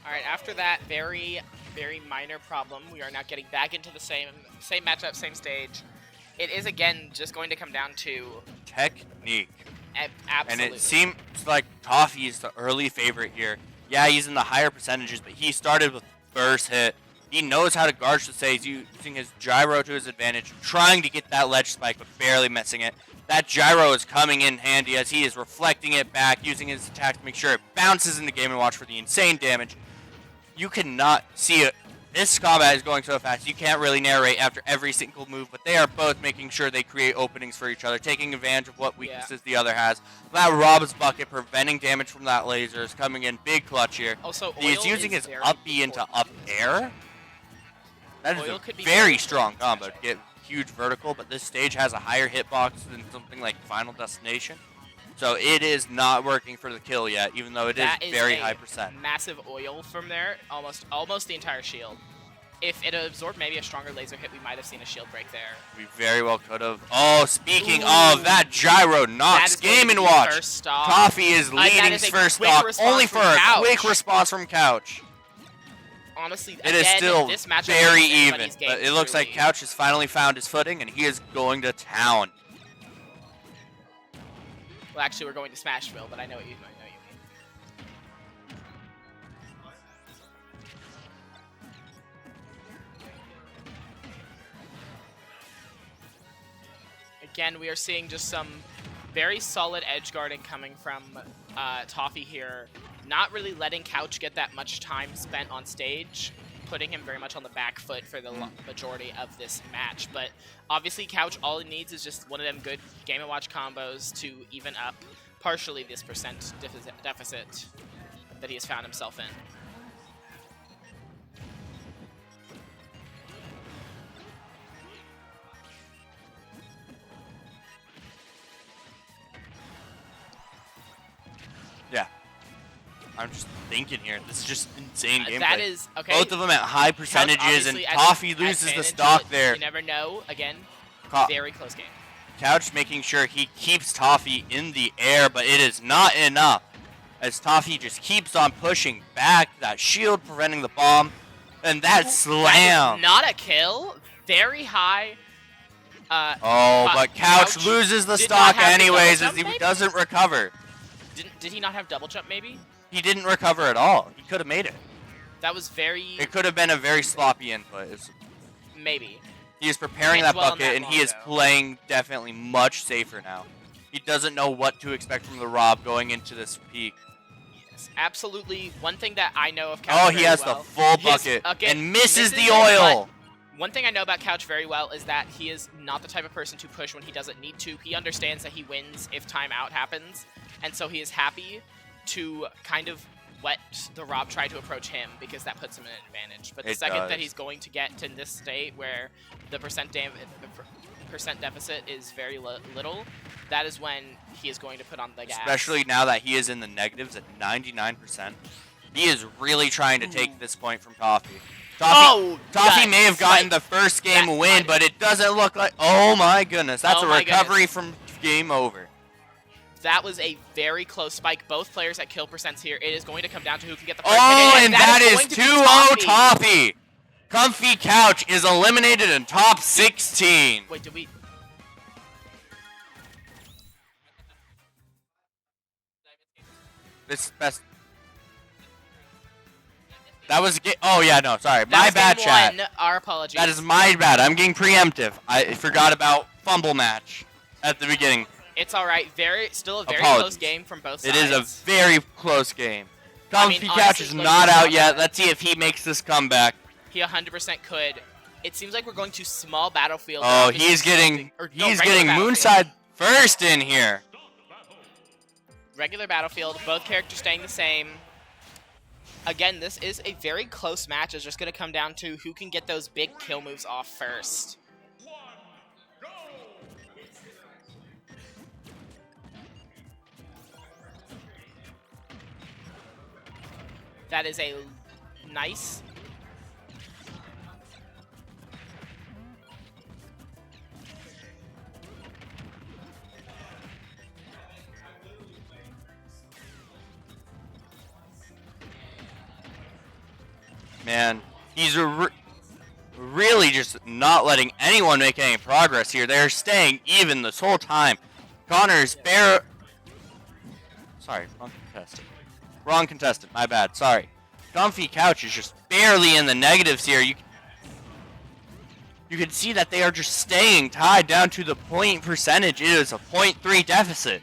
Speaker 10: All right, after that very minor problem, we are now getting back into the same matchup, same stage. It is again just going to come down to
Speaker 7: Technique.
Speaker 10: absolutely.
Speaker 7: And it seems like Toffee is the early favorite here. Yeah, he's in the higher percentages, but he started with first hit. He knows how to guard the stage, using his gyro to his advantage, trying to get that ledge spike, but barely missing it. That gyro is coming in handy as he is reflecting it back, using his attack to make sure it bounces into Game & Watch for the insane damage. You cannot see it. This combat is going so fast, you can't really narrate after every single move, but they are both making sure they create openings for each other, taking advantage of what weaknesses the other has. That Rob's bucket, preventing damage from that laser, is coming in big clutch here.
Speaker 10: Also,
Speaker 7: he's using his up B into up air. That is
Speaker 10: Oil
Speaker 7: a
Speaker 10: could be
Speaker 7: very
Speaker 10: good.
Speaker 7: strong combo to get huge vertical, but this stage has a higher hitbox than something like Final Destination. So it is not working for the kill yet, even though it is very high percent.
Speaker 10: Massive oil from there, almost the entire shield. If it absorbed maybe a stronger laser hit, we might have seen a shield break there.
Speaker 7: We very well could have. Oh, speaking of, that gyro knocks Game & Watch. Toffee is leading first stock, only for a quick response from Couch.
Speaker 10: Honestly,
Speaker 7: It is still
Speaker 10: this matchup
Speaker 7: very
Speaker 10: is
Speaker 7: even,
Speaker 10: anybody's game,
Speaker 7: but it looks like
Speaker 10: truly.
Speaker 7: Couch has finally found his footing, and he is going to town.
Speaker 10: Well, actually, we're going to Smashville, but I know what you mean. Again, we are seeing just some very solid edge guarding coming from Toffee here. Not really letting Couch get that much time spent on stage, putting him very much on the back foot for the majority of this match. But obviously, Couch, all he needs is just one of them good Game & Watch combos to even up partially this percent deficit that he has found himself in.
Speaker 7: Yeah. I'm just thinking here. This is just insane gameplay.
Speaker 10: That is, okay.
Speaker 7: Both of them at high percentages, and Toffee loses the stock there.
Speaker 10: You never know. Again, very close game.
Speaker 7: Couch making sure he keeps Toffee in the air, but it is not enough. As Toffee just keeps on pushing back, that shield preventing the bomb, and that slam.
Speaker 10: That is not a kill. Very high.
Speaker 7: But Couch loses the stock anyways as he doesn't recover.
Speaker 10: Did he not have double jump maybe?
Speaker 7: He didn't recover at all. He could have made it.
Speaker 10: That was very...
Speaker 7: It could have been a very sloppy input.
Speaker 10: Maybe.
Speaker 7: He is preparing that bucket, and he is playing definitely much safer now. He doesn't know what to expect from the Rob going into this peak.
Speaker 10: Yes, absolutely. One thing that I know of Couch
Speaker 7: he has the full bucket and misses the oil.
Speaker 10: One thing I know about Couch very well is that he is not the type of person to push when he doesn't need to. He understands that he wins if timeout happens, and so he is happy to kind of let the Rob try to approach him because that puts him in an advantage. But the second that he's going to get to this state where the percent deficit is very little, that is when he is going to put on the gas.
Speaker 7: Especially now that he is in the negatives at 99%. He is really trying to take this point from Toffee. Toffee may have gotten the first game win, but it doesn't look like... Oh my goodness, that's a recovery from game over.
Speaker 10: That was a very close spike. Both players at kill percents here. It is going to come down to who can get the first
Speaker 7: hit.
Speaker 10: And
Speaker 7: that is 2-0 Toffee. Comfy Couch is eliminated in top 16.
Speaker 10: Wait, did we?
Speaker 7: This is best. That was oh yeah, no, sorry.
Speaker 10: That
Speaker 7: My
Speaker 10: was
Speaker 7: bad,
Speaker 10: game
Speaker 7: chat.
Speaker 10: one. Our apologies.
Speaker 7: That is my bad. I'm getting preemptive. I forgot about fumble match at the beginning.
Speaker 10: It's all right. Still a very
Speaker 7: Apologies.
Speaker 10: close game from both
Speaker 7: It
Speaker 10: sides.
Speaker 7: is a very close game.
Speaker 10: I mean,
Speaker 7: Comfy Couch
Speaker 10: honestly,
Speaker 7: is
Speaker 10: like,
Speaker 7: not
Speaker 10: it's
Speaker 7: out
Speaker 10: not
Speaker 7: yet.
Speaker 10: bad.
Speaker 7: Let's see if he makes this comeback.
Speaker 10: He 100% could. It seems like we're going to small battlefield.
Speaker 7: Oh,
Speaker 10: Obviously
Speaker 7: he's getting
Speaker 10: regular battlefield.
Speaker 7: Moonside first in here.
Speaker 10: Regular battlefield. Both characters staying the same. Again, this is a very close match. It's just going to come down to who can get those big kill moves off first. That is a nice...
Speaker 7: Man, he's really just not letting anyone make any progress here. They're staying even this whole time. Connor's Sorry, wrong contestant. Wrong contestant, my bad, sorry. Comfy Couch is just barely in the negatives here. You can see that they are just staying tied down to the point percentage. It is a 0.3 deficit.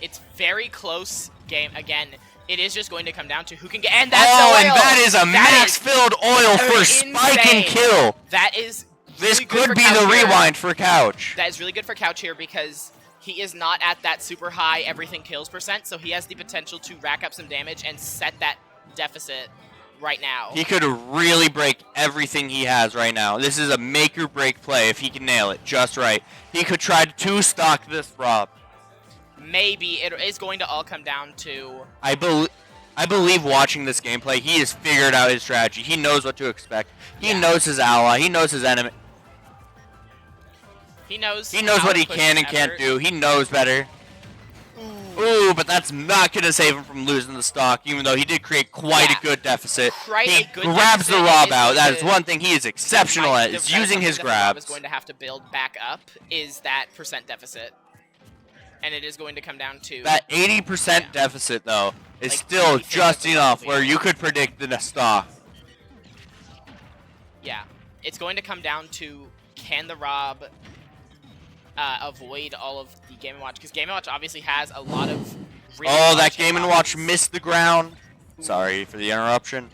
Speaker 10: It's very close game. Again, it is just going to come down to who can get... And that's
Speaker 7: oh,
Speaker 10: oil!
Speaker 7: And that is a max-filled oil for spike and kill.
Speaker 10: That is
Speaker 7: This
Speaker 10: really good
Speaker 7: could
Speaker 10: for
Speaker 7: be
Speaker 10: Couch
Speaker 7: the
Speaker 10: here.
Speaker 7: rewind for Couch.
Speaker 10: That is really good for Couch here because he is not at that super high everything kills percent, so he has the potential to rack up some damage and set that deficit right now.
Speaker 7: He could really break everything he has right now. This is a make or break play if he can nail it just right. He could try to two-stock this Rob.
Speaker 10: Maybe it is going to all come down to...
Speaker 7: I believe watching this gameplay, he has figured out his strategy. He knows what to expect. He knows his ally. He knows his enemy.
Speaker 10: He knows
Speaker 7: what
Speaker 10: to
Speaker 7: he
Speaker 10: push
Speaker 7: can
Speaker 10: his
Speaker 7: and can't
Speaker 10: effort.
Speaker 7: do. He knows better. Ooh, but that's not going to save him from losing the stock, even though he did create quite a good deficit. He grabs the Rob out. That is one thing he is exceptional at, is using his
Speaker 10: That the Rob is
Speaker 7: grabs.
Speaker 10: going to have to build back up is that percent deficit. And it is going to come down to...
Speaker 7: That 80% deficit, though, is
Speaker 10: Like,
Speaker 7: still
Speaker 10: anything
Speaker 7: just
Speaker 10: with the
Speaker 7: enough
Speaker 10: Rob,
Speaker 7: where you could predict the stock.
Speaker 10: Yeah. It's going to come down to can the Rob avoid all of the Game & Watch? Because Game & Watch obviously has a lot of really
Speaker 7: Oh, that
Speaker 10: large
Speaker 7: Game
Speaker 10: hit
Speaker 7: & Watch
Speaker 10: boxes.
Speaker 7: missed the ground. Sorry for the interruption.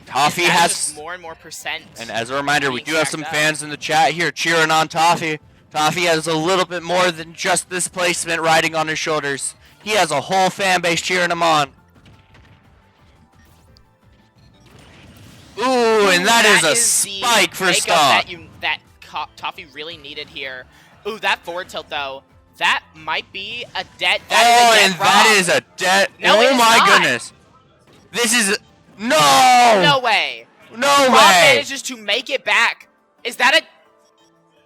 Speaker 7: Toffee
Speaker 10: And that's
Speaker 7: has...
Speaker 10: just more and more percent.
Speaker 7: And as a reminder, we
Speaker 10: being
Speaker 7: do have
Speaker 10: stacked
Speaker 7: some
Speaker 10: up.
Speaker 7: fans in the chat here cheering on Toffee. Toffee has a little bit more than just this placement riding on his shoulders. He has a whole fan base cheering him on. Ooh, and that is a
Speaker 10: the
Speaker 7: spike for
Speaker 10: makeup
Speaker 7: stock.
Speaker 10: that Toffee really needed here. Ooh, that forward tilt though. That might be a dead.
Speaker 7: Oh, and
Speaker 10: Rob.
Speaker 7: that is a dead.
Speaker 10: No, it
Speaker 7: Oh
Speaker 10: is
Speaker 7: my
Speaker 10: not.
Speaker 7: goodness. This is. No!
Speaker 10: No way.
Speaker 7: No
Speaker 10: Rob
Speaker 7: way!
Speaker 10: manages to make it back. Is that a?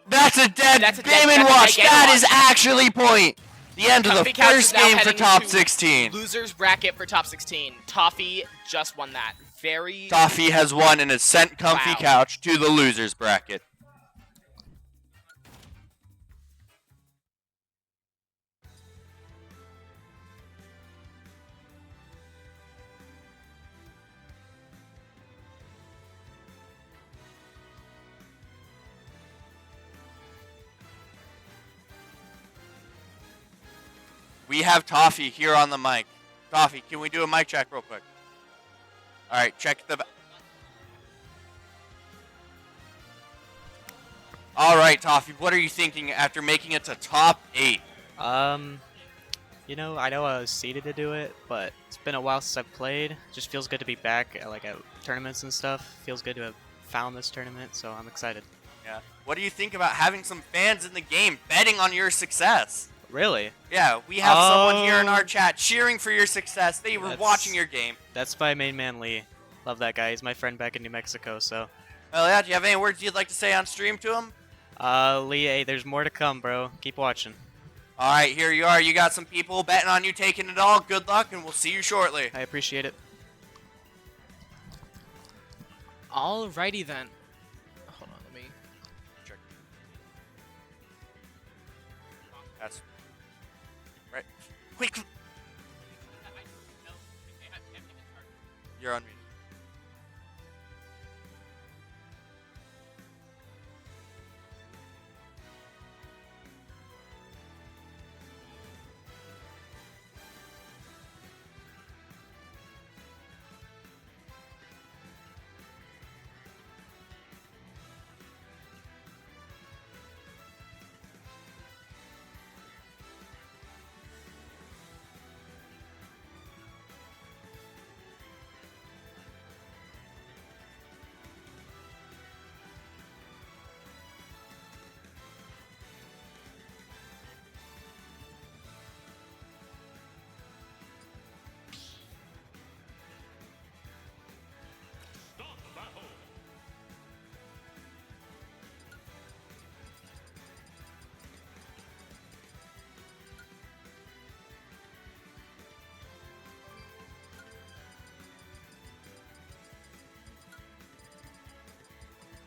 Speaker 7: That's a dead
Speaker 10: That's a
Speaker 7: Game
Speaker 10: dead-
Speaker 7: &
Speaker 10: that's a
Speaker 7: Watch.
Speaker 10: dead Game
Speaker 7: That
Speaker 10: &
Speaker 7: is
Speaker 10: Watch.
Speaker 7: actually point. The end of the
Speaker 10: Comfy Couch
Speaker 7: first
Speaker 10: is now
Speaker 7: game for
Speaker 10: heading
Speaker 7: top
Speaker 10: to
Speaker 7: 16.
Speaker 10: Losers bracket for top 16. Toffee just won that. Very.
Speaker 7: Toffee has won and has sent Comfy
Speaker 10: Wow.
Speaker 7: Couch to the losers bracket. We have Toffee here on the mic. Toffee, can we do a mic check real quick? All right, check the... All right, Toffee, what are you thinking after making it to top 8?
Speaker 14: You know I was seeded to do it, but it's been a while since I've played. Just feels good to be back at, at tournaments and stuff. Feels good to have found this tournament, so I'm excited.
Speaker 7: Yeah. What do you think about having some fans in the game betting on your success?
Speaker 14: Really?
Speaker 7: Yeah, we have someone here in our chat cheering for your success. They were watching your game.
Speaker 14: That's my main man, Lee. Love that guy. He's my friend back in New Mexico, so.
Speaker 7: Well, yeah, do you have any words you'd like to say on stream to him?
Speaker 14: Lee, hey, there's more to come, bro. Keep watching.
Speaker 7: All right, here you are. You got some people betting on you taking it all. Good luck, and we'll see you shortly.
Speaker 14: I appreciate it.
Speaker 10: Alrighty then. Hold on, let me
Speaker 7: check. That's right. Quick. You're on mute.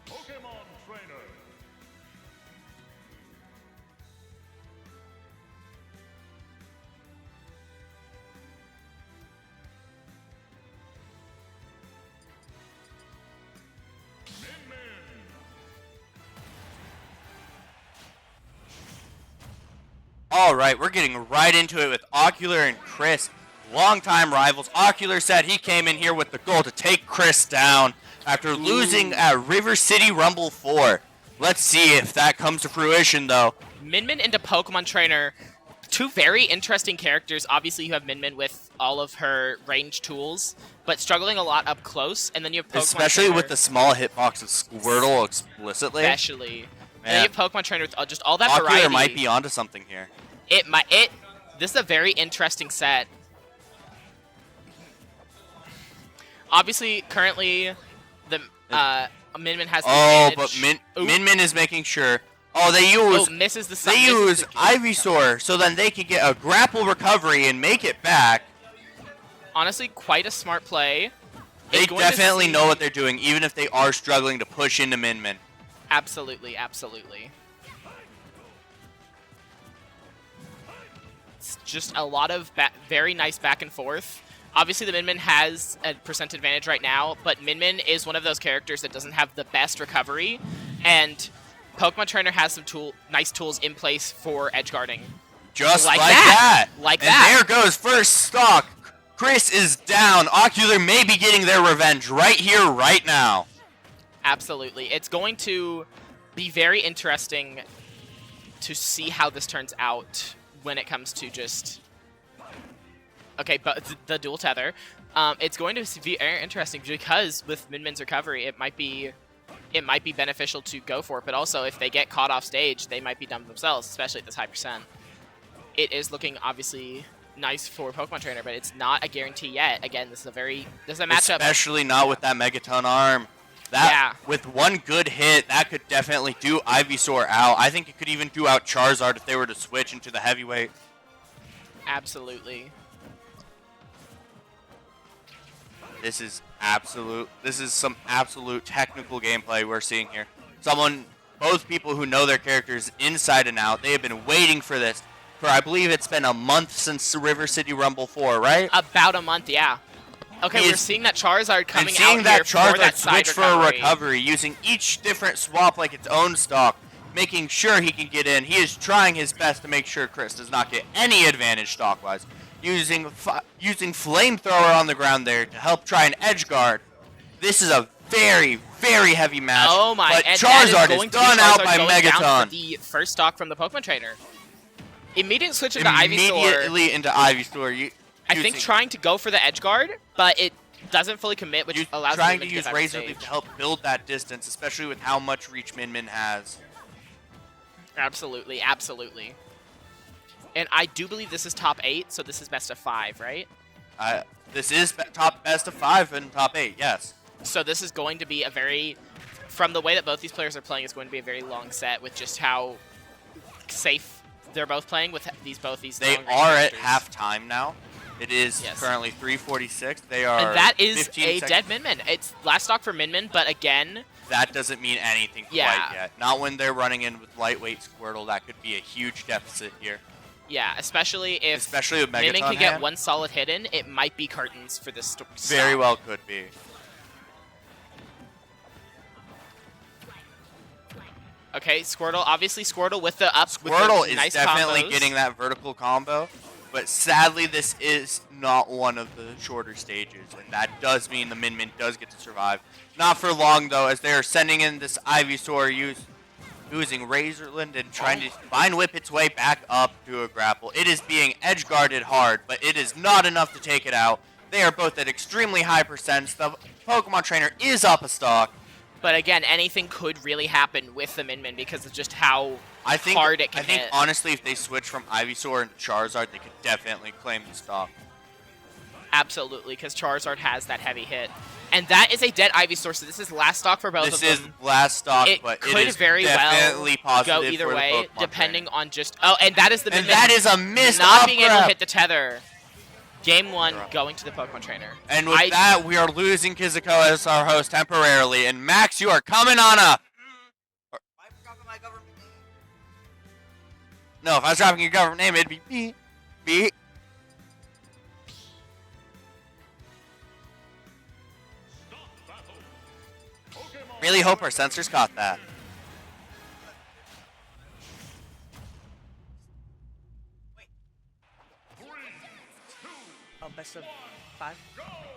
Speaker 2: Pokemon Trainer.
Speaker 7: All right, we're getting right into it with Ocular and Chris, longtime rivals. Ocular said he came in here with the goal to take Chris down after losing at River City Rumble 4. Let's see if that comes to fruition, though.
Speaker 10: Min Min into Pokemon Trainer. Two very interesting characters. Obviously, you have Min Min with all of her range tools, but struggling a lot up close. And then you have Pokemon
Speaker 7: Especially
Speaker 10: Trainer,
Speaker 7: with the small hitbox of Squirtle explicitly.
Speaker 10: especially. And then
Speaker 7: Man.
Speaker 10: you have Pokemon Trainer with just all that
Speaker 7: Ocular
Speaker 10: variety.
Speaker 7: might be onto something here.
Speaker 10: This is a very interesting set. Obviously, currently, the Min Min has the
Speaker 7: Oh,
Speaker 10: advantage.
Speaker 7: but Min Min is making sure. Oh, they use
Speaker 10: misses the
Speaker 7: they use Ivysaur so then they can get a grapple recovery and make it back.
Speaker 10: Honestly, quite a smart play.
Speaker 7: They
Speaker 10: It's going to
Speaker 7: definitely
Speaker 10: see-
Speaker 7: know what they're doing, even if they are struggling to push into Min Min.
Speaker 10: Absolutely, absolutely. It's just a lot of very nice back and forth. Obviously, the Min Min has a percent advantage right now, but Min Min is one of those characters that doesn't have the best recovery, and Pokemon Trainer has some nice tools in place for edge guarding.
Speaker 7: Just like
Speaker 10: that.
Speaker 7: that.
Speaker 10: Like
Speaker 7: and
Speaker 10: that.
Speaker 7: there goes first stock. Chris is down. Ocular may be getting their revenge right here, right now.
Speaker 10: Absolutely. It's going to be very interesting to see how this turns out when it comes to just... Okay, but the dual tether. It's going to be very interesting because with Min Min's recovery, it might be beneficial to go for it, but also if they get caught off stage, they might be dumb themselves, especially at this high percent. It is looking obviously nice for Pokemon Trainer, but it's not a guarantee yet. Again, this is a matchup.
Speaker 7: Especially not with that Megaton arm. With one good hit, that could definitely do Ivysaur out. I think it could even do out Charizard if they were to switch into the heavyweight.
Speaker 10: Absolutely.
Speaker 7: This is some absolute technical gameplay we're seeing here. Both people who know their characters inside and out, they have been waiting for this for, I believe it's been a month since River City Rumble 4, right?
Speaker 10: About a month, yeah. Okay, we're seeing that Charizard coming
Speaker 7: and seeing
Speaker 10: out
Speaker 7: that
Speaker 10: here
Speaker 7: Charizard
Speaker 10: for that side
Speaker 7: switch for a recovery, using each different swap like its own stock, making sure he can get in. He is trying his best to make sure Chris does not get any advantage stock-wise. Using Flamethrower on the ground there to help try and edge guard. This is a very, very heavy match.
Speaker 10: Oh my!
Speaker 7: But
Speaker 10: And
Speaker 7: Charizard
Speaker 10: that
Speaker 7: is
Speaker 10: is
Speaker 7: done out by
Speaker 10: going down
Speaker 7: Megaton.
Speaker 10: for the first stock from the Pokemon Trainer. Immediate switch into Ivysaur.
Speaker 7: Immediately into Ivysaur.
Speaker 10: I think trying to go for the edge guard, but it doesn't fully commit, which allows
Speaker 7: trying
Speaker 10: him
Speaker 7: to
Speaker 10: to
Speaker 7: use
Speaker 10: get
Speaker 7: Razor
Speaker 10: back on
Speaker 7: Leaf to
Speaker 10: stage.
Speaker 7: help build that distance, especially with how much reach Min Min has.
Speaker 10: Absolutely, absolutely. And I do believe this is top 8, so this is best of 5, right?
Speaker 7: This is top best of 5 and top 8, yes.
Speaker 10: So this is going to be a very, from the way that both these players are playing, it's going to be a very long set with just how safe they're both playing with these
Speaker 7: They
Speaker 10: long-range
Speaker 7: are at
Speaker 10: characters.
Speaker 7: halftime now. It is
Speaker 10: Yes.
Speaker 7: currently 3:46. They are
Speaker 10: And that is
Speaker 7: 15
Speaker 10: a
Speaker 7: seconds.
Speaker 10: dead Min Min. It's last stock for Min Min, but again,
Speaker 7: That doesn't mean anything
Speaker 10: Yeah.
Speaker 7: quite yet. Not when they're running in with lightweight Squirtle. That could be a huge deficit here.
Speaker 10: yeah, especially if
Speaker 7: Especially with
Speaker 10: Min Min
Speaker 7: Megaton
Speaker 10: could get
Speaker 7: hand.
Speaker 10: one solid hit in, it might be curtains for this stock.
Speaker 7: Very well could be.
Speaker 10: Okay, Squirtle, obviously Squirtle with the up.
Speaker 7: Squirtle
Speaker 10: with the
Speaker 7: is
Speaker 10: nice
Speaker 7: definitely
Speaker 10: combos.
Speaker 7: getting that vertical combo, but sadly this is not one of the shorter stages, and that does mean the Min Min does get to survive. Not for long though, as they are sending in this Ivysaur using Razorland and trying to Vine Whip its way back up to a grapple. It is being edge guarded hard, but it is not enough to take it out. They are both at extremely high percents. The Pokemon trainer is up a stock.
Speaker 10: But again, anything could really happen with the Min Min because of just how hard it can
Speaker 7: I think
Speaker 10: hit.
Speaker 7: honestly, if they switch from Ivysaur into Charizard, they could definitely claim the stock.
Speaker 10: Absolutely, because Charizard has that heavy hit. And that is a dead Ivysaur, so this is last stock for both of them.
Speaker 7: This is last stock, but
Speaker 10: could
Speaker 7: it is
Speaker 10: very
Speaker 7: definitely
Speaker 10: well
Speaker 7: positive
Speaker 10: go either
Speaker 7: for the
Speaker 10: way,
Speaker 7: Pokemon
Speaker 10: depending on just... Oh, and that is the Min
Speaker 7: And
Speaker 10: Min
Speaker 7: that is a missed
Speaker 10: not
Speaker 7: up
Speaker 10: being able to
Speaker 7: grab.
Speaker 10: hit the tether. Game 1 going to the Pokemon trainer.
Speaker 7: And with that, we are losing Kizuko as our host temporarily. And Max, you are coming on up. No, if I was dropping your government name, it'd be B. B. Really hope our sensors caught that.
Speaker 6: Oh, best of 5?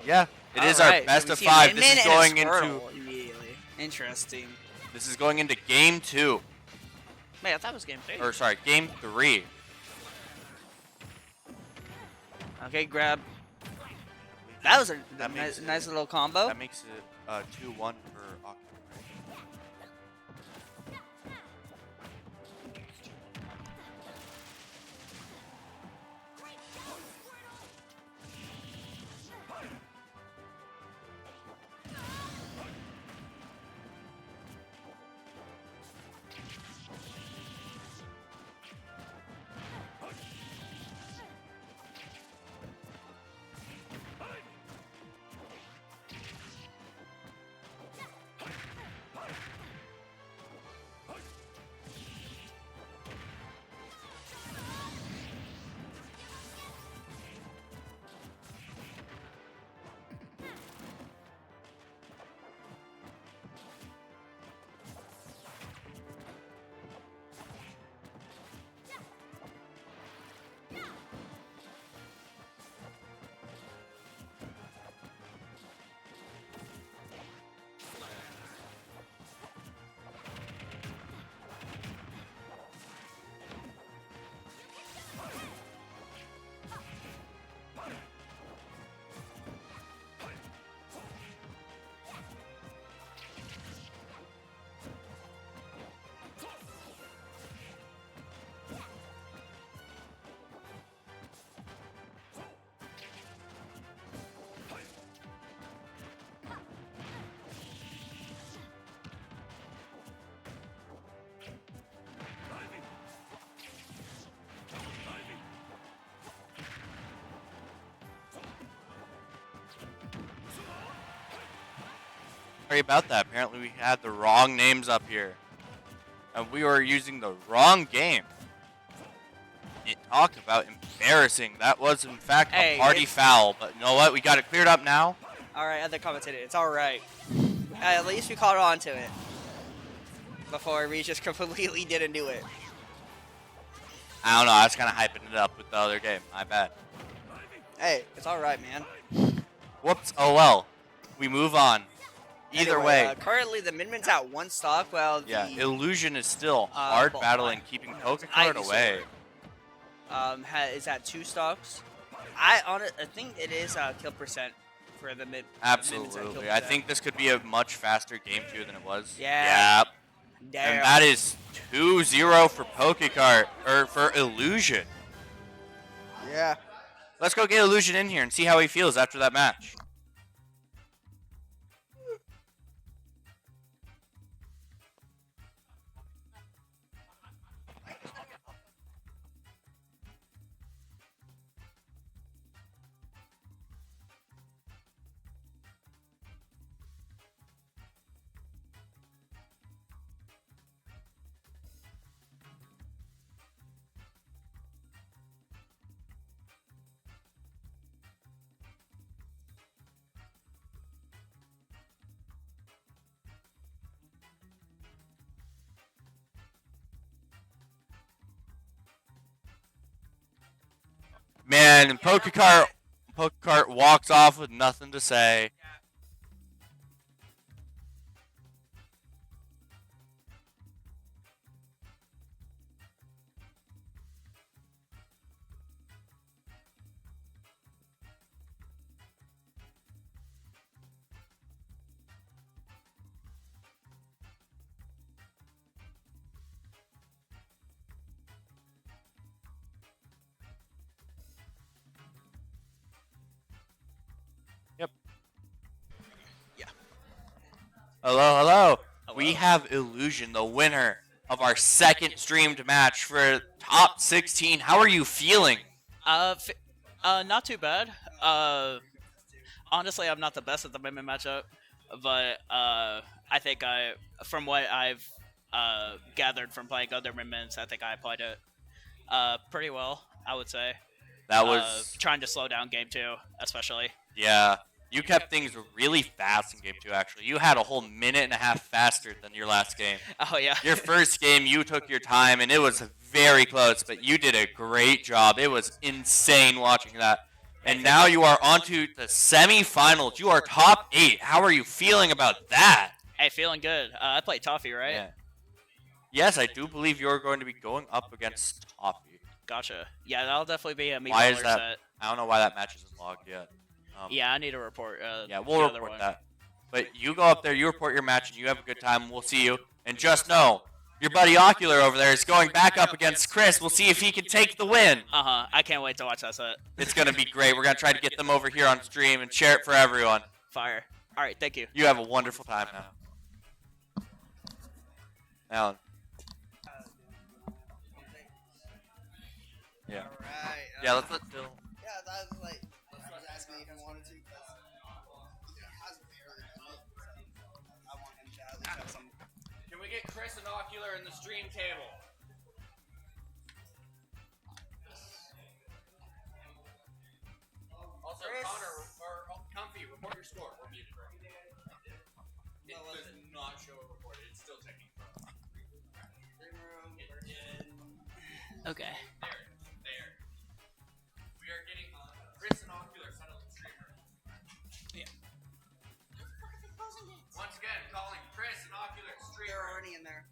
Speaker 7: Yeah, it is our best of 5. This is going into
Speaker 6: immediately. Interesting.
Speaker 7: This is going into game 2.
Speaker 6: Wait, I thought it was game 3.
Speaker 7: Or sorry, game 3.
Speaker 6: Okay, grab. That was a
Speaker 7: That makes
Speaker 6: nice little combo.
Speaker 7: That makes it 2-1 for Aqua. Sorry about that. Apparently we had the wrong names up here. And we were using the wrong game. Talk about embarrassing. That was, in fact, a party foul. But you know what? We got it cleared up now.
Speaker 6: All right, other commentator, it's all right. At least we caught on to it before we just completely didn't do it.
Speaker 7: I don't know. I was kind of hyping it up with the other game. My bad.
Speaker 6: Hey, it's all right, man.
Speaker 7: Whoops. Oh, well. We move on. Either
Speaker 6: Anyway,
Speaker 7: way.
Speaker 6: currently the Min-Min's at 1 stock, while the
Speaker 7: Yeah, Illusion is still hard battling, keeping Pokecard away.
Speaker 6: Is at 2 stocks. I think it is kill percent for the mid.
Speaker 7: Absolutely. I think this could be a much faster game 2 than it was.
Speaker 6: Yeah.
Speaker 7: Yep.
Speaker 6: Damn.
Speaker 7: And that is 2-0 for Pokecard, or for Illusion.
Speaker 6: Yeah.
Speaker 7: Let's go get Illusion in here and see how he feels after that match. Man, Pokekart walks off with nothing to say. Yep.
Speaker 6: Yeah.
Speaker 7: Hello, hello. We have Illusion, the winner of our second streamed match for top 16. How are you feeling?
Speaker 15: Not too bad. Honestly, I'm not the best at the Midman matchup, but I think from what I've gathered from playing other Midmans, I think I played it pretty well. I would say.
Speaker 7: That was
Speaker 15: trying to slow down game 2, especially.
Speaker 7: Yeah, you kept things really fast in game 2. Actually, you had a whole minute and a half faster than your last game.
Speaker 15: Oh yeah.
Speaker 7: Your first game, you took your time, and it was very close, but you did a great job. It was insane watching that. And now you are onto the semifinals. You are top 8. How are you feeling about that?
Speaker 15: Hey, feeling good. I played Toffee, right?
Speaker 7: Yeah. Yes, I do believe you're going to be going up against Toffee.
Speaker 15: Gotcha. Yeah, that'll definitely be a me
Speaker 7: Why is
Speaker 15: baller
Speaker 7: that?
Speaker 15: set.
Speaker 7: I don't know why that match isn't logged yet.
Speaker 15: Yeah, I need to report.
Speaker 7: Yeah, we'll report that. But you go up there, you report your match, and you have a good time. We'll see you. And just know, your buddy Ocular over there is going back up against Chris. We'll see if he can take the win.
Speaker 15: I can't wait to watch that set.
Speaker 7: It's going to be great. We're going to try to get them over here on stream and share it for everyone.
Speaker 15: Fire. All right, thank you.
Speaker 7: You have a wonderful time now. Alan. Yeah.
Speaker 6: Alright.
Speaker 7: Yeah, let's let Dylan.
Speaker 6: Yeah, that was like, I was asking if he wanted to, because he has barely done it. So I want him to at least have some.
Speaker 7: Can we get Chris and Ocular in the stream table? Also,
Speaker 6: Chris.
Speaker 7: Connor or Comfy, report your score. We're muted. It does not show a report. It's still checking.
Speaker 15: Okay.
Speaker 7: There. We are getting Chris and Ocular set up the streamer.
Speaker 15: Yeah.
Speaker 7: Once again, calling Chris and Ocular streamer.
Speaker 6: They're already in there.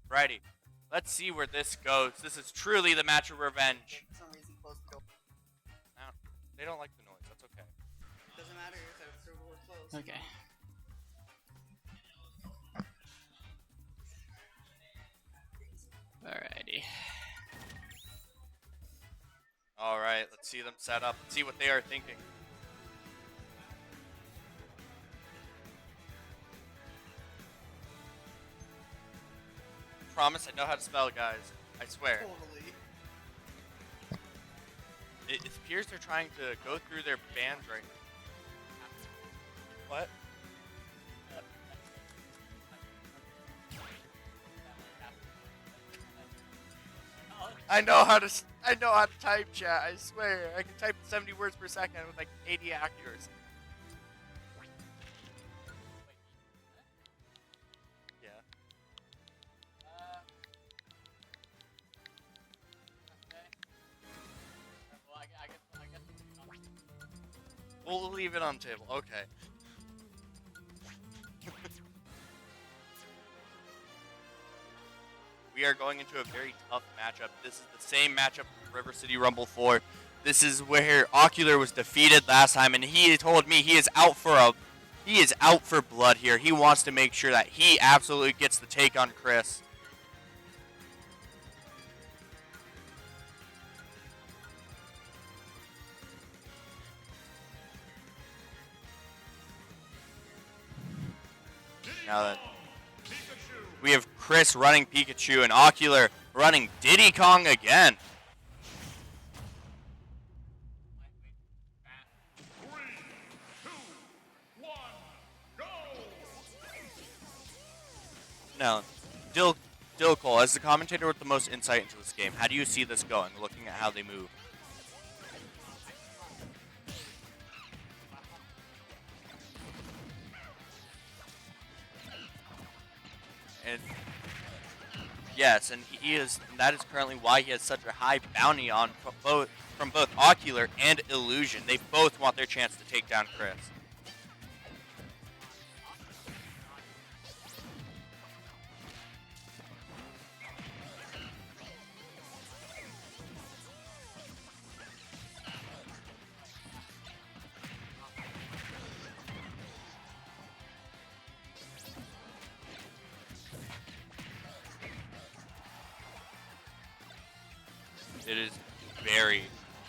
Speaker 7: Righty. Let's see where this goes. This is truly the match of revenge.
Speaker 6: For some reason, close to go.
Speaker 7: They don't like the noise. That's okay.
Speaker 6: Doesn't matter if we're close.
Speaker 15: Okay. Alrighty.
Speaker 7: All right. Let's see them set up. Let's see what they are thinking. Promise I know how to spell, guys. I swear.
Speaker 6: Totally.
Speaker 7: It appears they're trying to go through their bands right now. What? I know how to type, chat. I swear. I can type 70 words per second with like 80 accuracy. Yeah. We'll leave it on the table. Okay. We are going into a very tough matchup. This is the same matchup from River City Rumble 4. This is where Ocular was defeated last time, and he told me he is out for blood here. He wants to make sure that he absolutely gets the take on Chris. Now then, we have Chris running Pikachu and Ocular running Diddy Kong again. Now, Dilcole, as the commentator with the most insight into this game, how do you see this going, looking at how they move? And yes, and that is currently why he has such a high bounty on both from both Ocular and Illusion. They both want their chance to take down Chris. It is very,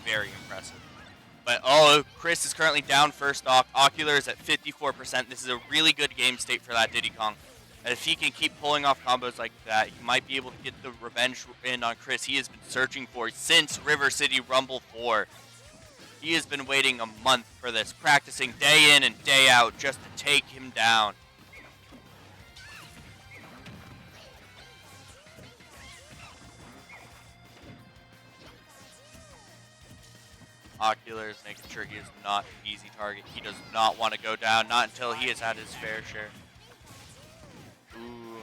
Speaker 7: very impressive. But, oh, Chris is currently down first stock. Ocular is at 54%. This is a really good game state for that Diddy Kong. And if he can keep pulling off combos like that, he might be able to get the revenge in on Chris he has been searching for since River City Rumble 4. He has been waiting a month for this, practicing day in and day out just to take him down. Ocular is making sure he is not an easy target. He does not want to go down, not until he has had his fair share. Ooh.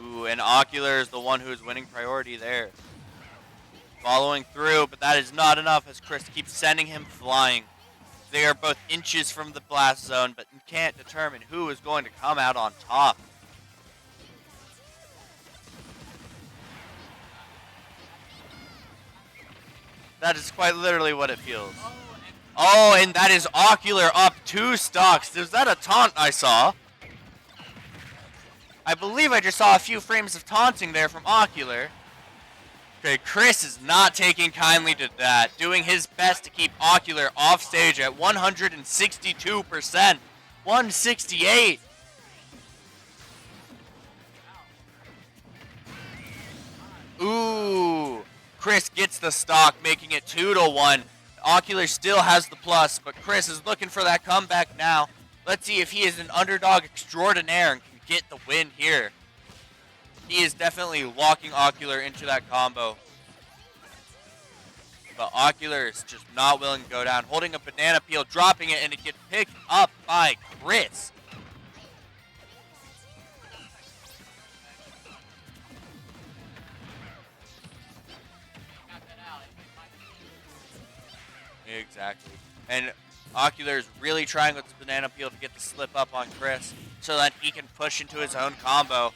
Speaker 7: Ooh, and Ocular is the one who is winning priority there. Following through, but that is not enough as Chris keeps sending him flying. They are both inches from the blast zone, but you can't determine who is going to come out on top. That is quite literally what it feels. Oh, and that is Ocular up 2 stocks. Is that a taunt I saw? I believe I just saw a few frames of taunting there from Ocular. Okay, Chris is not taking kindly to that, doing his best to keep Ocular off stage at 162%. 168. Ooh. Chris gets the stock, making it 2-1. Ocular still has the plus, but Chris is looking for that comeback now. Let's see if he is an underdog extraordinaire and can get the win here. He is definitely locking Ocular into that combo. But Ocular is just not willing to go down. Holding a banana peel, dropping it, and it gets picked up by Chris. Exactly. And Ocular is really trying with the banana peel to get the slip up on Chris so that he can push into his own combo.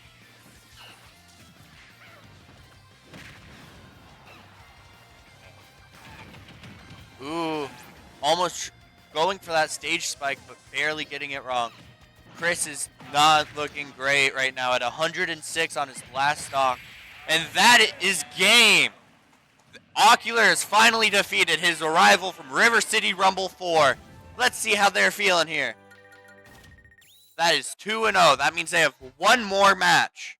Speaker 7: Ooh, almost going for that stage spike, but barely getting it wrong. Chris is not looking great right now at 106 on his last stock. And that is game. Ocular has finally defeated his rival from River City Rumble 4. Let's see how they're feeling here. That is 2-0. That means they have one more match.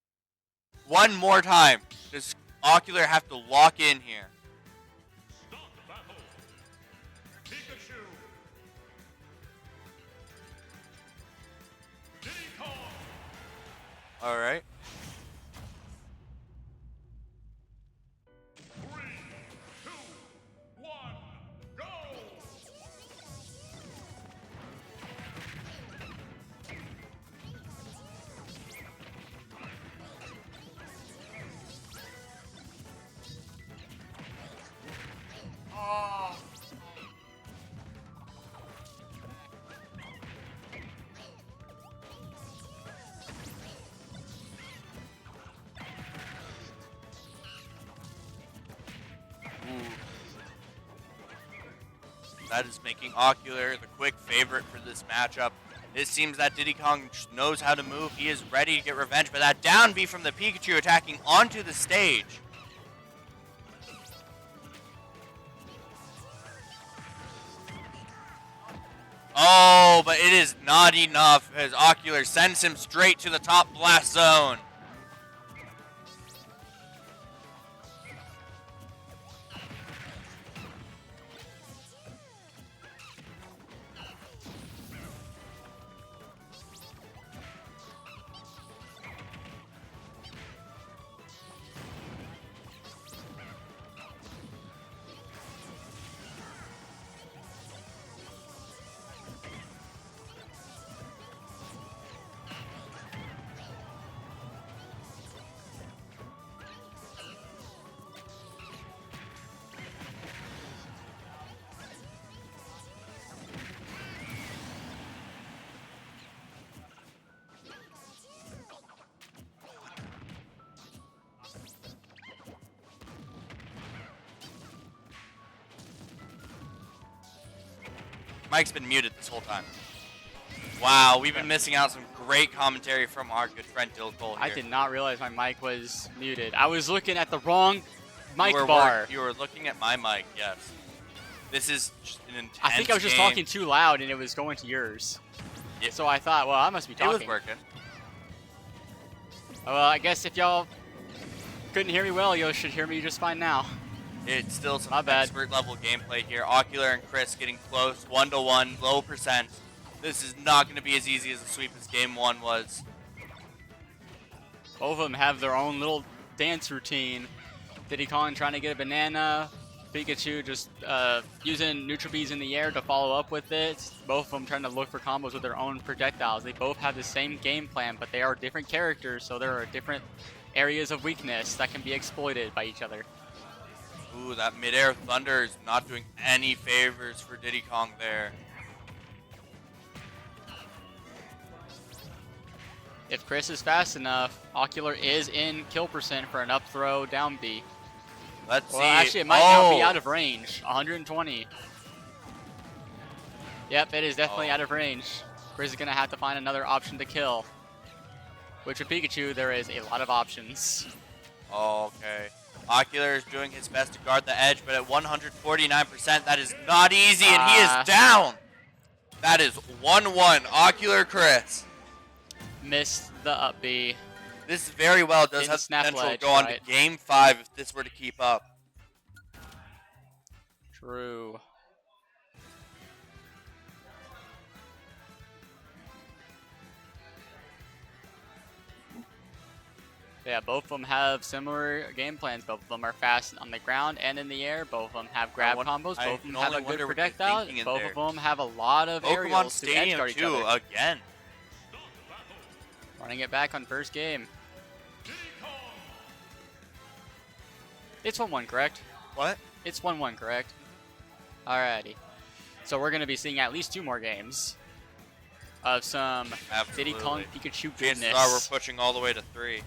Speaker 7: One more time. Does Ocular have to lock in here? All right. That is making Ocular the quick favorite for this matchup. It seems that Diddy Kong knows how to move. He is ready to get revenge, but that down B from the Pikachu attacking onto the stage. Oh, but it is not enough as Ocular sends him straight to the top blast zone. Mike's been muted this whole time. Wow, we've been missing out some great commentary from our good friend Dilcole here.
Speaker 8: I did not realize my mic was muted. I was looking at the wrong mic
Speaker 7: you
Speaker 8: bar.
Speaker 7: You were looking at my mic, yes. This is just an intense
Speaker 8: I think I was just
Speaker 7: game.
Speaker 8: talking too loud and it was going to yours.
Speaker 7: Yep.
Speaker 8: So I thought, well, I must be talking.
Speaker 7: It was working.
Speaker 8: Well, I guess if y'all couldn't hear me well, you should hear me just fine now.
Speaker 7: It's still some
Speaker 8: My bad.
Speaker 7: expert level gameplay here. Ocular and Chris getting close, 1-1, low percent. This is not going to be as easy as a sweep as game 1 was.
Speaker 8: Both of them have their own little dance routine. Diddy Kong trying to get a banana. Pikachu just using neutral bees in the air to follow up with it. Both of them trying to look for combos with their own projectiles. They both have the same game plan, but they are different characters, so there are different areas of weakness that can be exploited by each other.
Speaker 7: Ooh, that midair thunder is not doing any favors for Diddy Kong there.
Speaker 8: If Chris is fast enough, Ocular is in kill percent for an up throw down B.
Speaker 7: Let's
Speaker 8: well,
Speaker 7: see.
Speaker 8: Actually, it might now be out of range. 120. Yep, it is definitely out of range. Chris is going to have to find another option to kill. Which with Pikachu, there is a lot of options.
Speaker 7: Okay. Ocular is doing his best to guard the edge, but at 149%, that is not easy, and he is down. That is 1-1. Ocular Chris.
Speaker 8: Missed the up B.
Speaker 7: This very well does
Speaker 8: Didn't
Speaker 7: have
Speaker 8: snap
Speaker 7: potential
Speaker 8: ledge,
Speaker 7: to go on
Speaker 8: right.
Speaker 7: to game 5 if this were to keep up.
Speaker 8: True. Yeah, both of them have similar game plans. Both of them are fast on the ground and in the air. Both of them have grab combos.
Speaker 7: I
Speaker 8: Both of them
Speaker 7: can
Speaker 8: have
Speaker 7: only
Speaker 8: a good
Speaker 7: wonder what you're
Speaker 8: projectile.
Speaker 7: thinking in
Speaker 8: Both
Speaker 7: there.
Speaker 8: of them have a lot of
Speaker 7: Pokemon
Speaker 8: aerials to edge
Speaker 7: Stadium
Speaker 8: guard each
Speaker 7: 2
Speaker 8: other.
Speaker 7: again.
Speaker 8: Running it back on first game. It's 1-1, correct?
Speaker 7: What?
Speaker 8: It's 1-1, correct? Alrighty. So we're going to be seeing at least 2 more games of some Diddy Kong Pikachu
Speaker 7: Chances
Speaker 8: goodness.
Speaker 7: are we're pushing all the way to 3.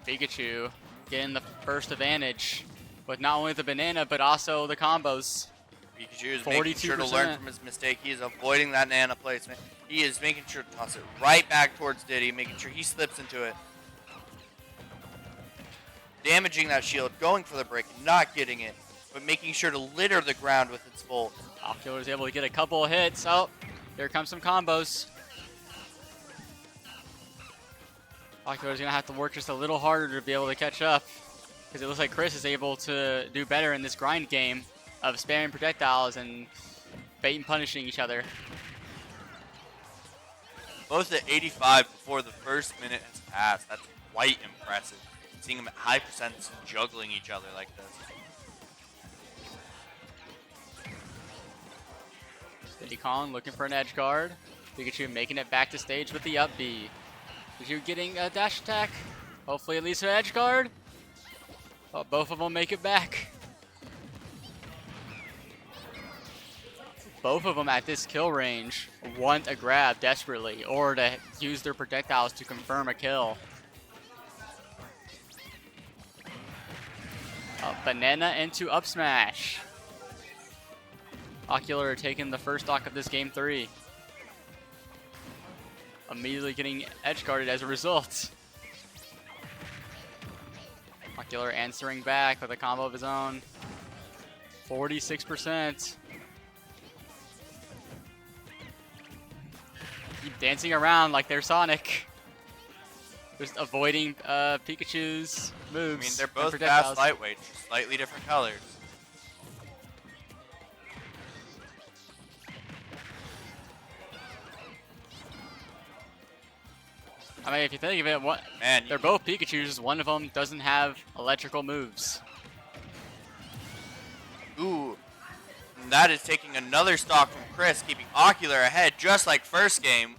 Speaker 8: Pikachu getting the first advantage with not only the banana but also the combos.
Speaker 7: Pikachu is making sure to learn from his mistake. He is avoiding that Nana placement. He is making sure to toss it right back towards Diddy, making sure he slips into it. Damaging that shield, going for the break, not getting it, but making sure to litter the ground with its volt.
Speaker 8: Ocular is able to get a couple of hits. Oh, here comes some combos. Ocular is going to have to work just a little harder to be able to catch up, because it looks like Chris is able to do better in this grind game of spamming projectiles and bait and punishing each other.
Speaker 7: Both at 85 before the first minute has passed. That's quite impressive. Seeing them at high percents juggling each other like this.
Speaker 8: Diddy Kong looking for an edge guard. Pikachu making it back to stage with the up B. Pikachu getting a dash attack. Hopefully at least an edge guard. Oh, both of them make it back. Both of them at this kill range want a grab desperately, or to use their projectiles to confirm a kill. Banana into up smash. Ocular taking the first stock of this game 3. Immediately getting edge guarded as a result. Ocular answering back with a combo of his own. 46%. Keep dancing around like they're Sonic. Just avoiding Pikachu's moves.
Speaker 7: I mean, they're
Speaker 8: and
Speaker 7: both
Speaker 8: projectiles.
Speaker 7: fast lightweight, just slightly different colors.
Speaker 8: I mean, if you think of it, they're both Pikachus. One of them doesn't have electrical moves.
Speaker 7: Ooh. And that is taking another stock from Chris, keeping Ocular ahead, just like first game.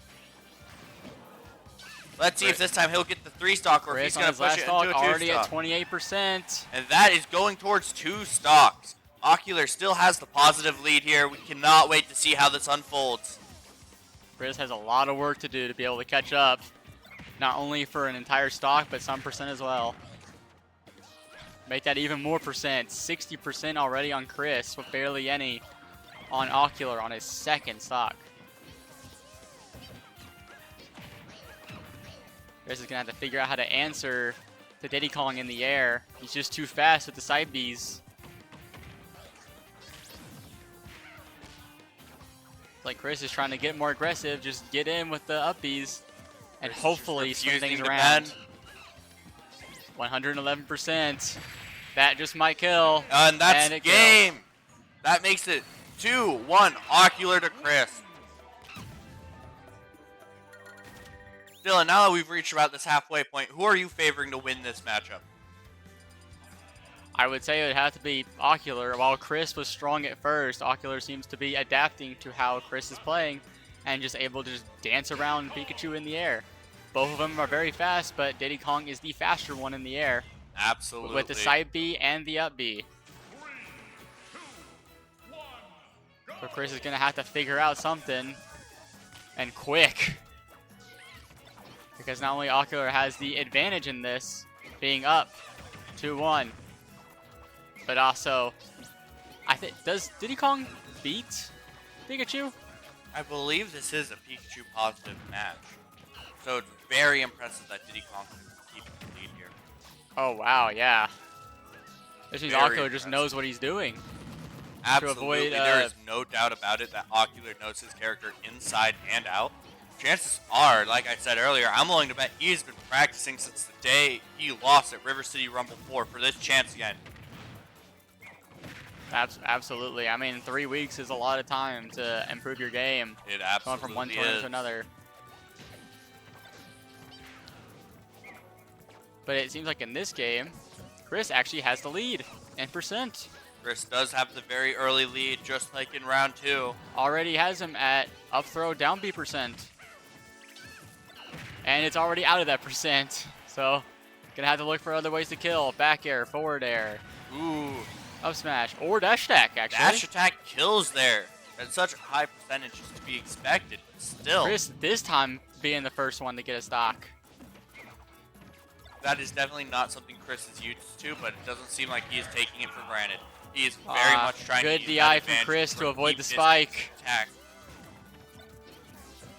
Speaker 7: Let's see if this time he'll get the 3 stock or if he's going to push it into a 2 stock.
Speaker 8: Already at 28%.
Speaker 7: And that is going towards 2 stocks. Ocular still has the positive lead here. We cannot wait to see how this unfolds.
Speaker 8: Chris has a lot of work to do to be able to catch up. Not only for an entire stock, but some percent as well. Make that even more percent. 60% already on Chris with barely any on Ocular on his second stock. Chris is going to have to figure out how to answer to Diddy Kong in the air. He's just too fast with the side Bs. Like Chris is trying to get more aggressive, just get in with the up Bs, and hopefully swing things around. 111%. That just might kill.
Speaker 7: And that's
Speaker 8: and
Speaker 7: game. That makes it 2-1 Ocular to Chris. Dylan, now that we've reached about this halfway point, who are you favoring to win this matchup?
Speaker 8: I would say it would have to be Ocular. While Chris was strong at first, Ocular seems to be adapting to how Chris is playing and just able to just dance around Pikachu in the air. Both of them are very fast, but Diddy Kong is the faster one in the air.
Speaker 7: Absolutely.
Speaker 8: With the side B and the up B. So Chris is going to have to figure out something, and quick. Because not only Ocular has the advantage in this, being up 2-1, but also, I think, does Diddy Kong beat Pikachu?
Speaker 7: I believe this is a Pikachu positive match. So it's very impressive that Diddy Kong can keep the lead here.
Speaker 8: Oh wow, yeah. This means
Speaker 7: Very
Speaker 8: Ocular just
Speaker 7: impressive.
Speaker 8: knows what he's doing.
Speaker 7: Absolutely,
Speaker 8: To avoid,
Speaker 7: there is no doubt about it that Ocular knows his character inside and out. Chances are, like I said earlier, I'm willing to bet he's been practicing since the day he lost at River City Rumble 4 for this chance again.
Speaker 8: Absolutely. I mean, 3 weeks is a lot of time to improve your game.
Speaker 7: It absolutely
Speaker 8: Going from one
Speaker 7: is.
Speaker 8: tournament to another. But it seems like in this game, Chris actually has the lead in percent.
Speaker 7: Chris does have the very early lead, just like in round 2.
Speaker 8: Already has him at up throw, down B percent. And it's already out of that percent. So, gonna have to look for other ways to kill. Back air, forward air.
Speaker 7: Ooh.
Speaker 8: Up smash, or dash attack, actually.
Speaker 7: Dash attack kills there. That's such a high percentage is to be expected, but still.
Speaker 8: Chris, this time, being the first one to get a stock.
Speaker 7: That is definitely not something Chris is used to, but it doesn't seem like he is taking it for granted. He is very much trying to
Speaker 8: good
Speaker 7: use
Speaker 8: DI
Speaker 7: that
Speaker 8: from
Speaker 7: advantage
Speaker 8: Chris to avoid
Speaker 7: deep
Speaker 8: the
Speaker 7: distance
Speaker 8: spike.
Speaker 7: Attack.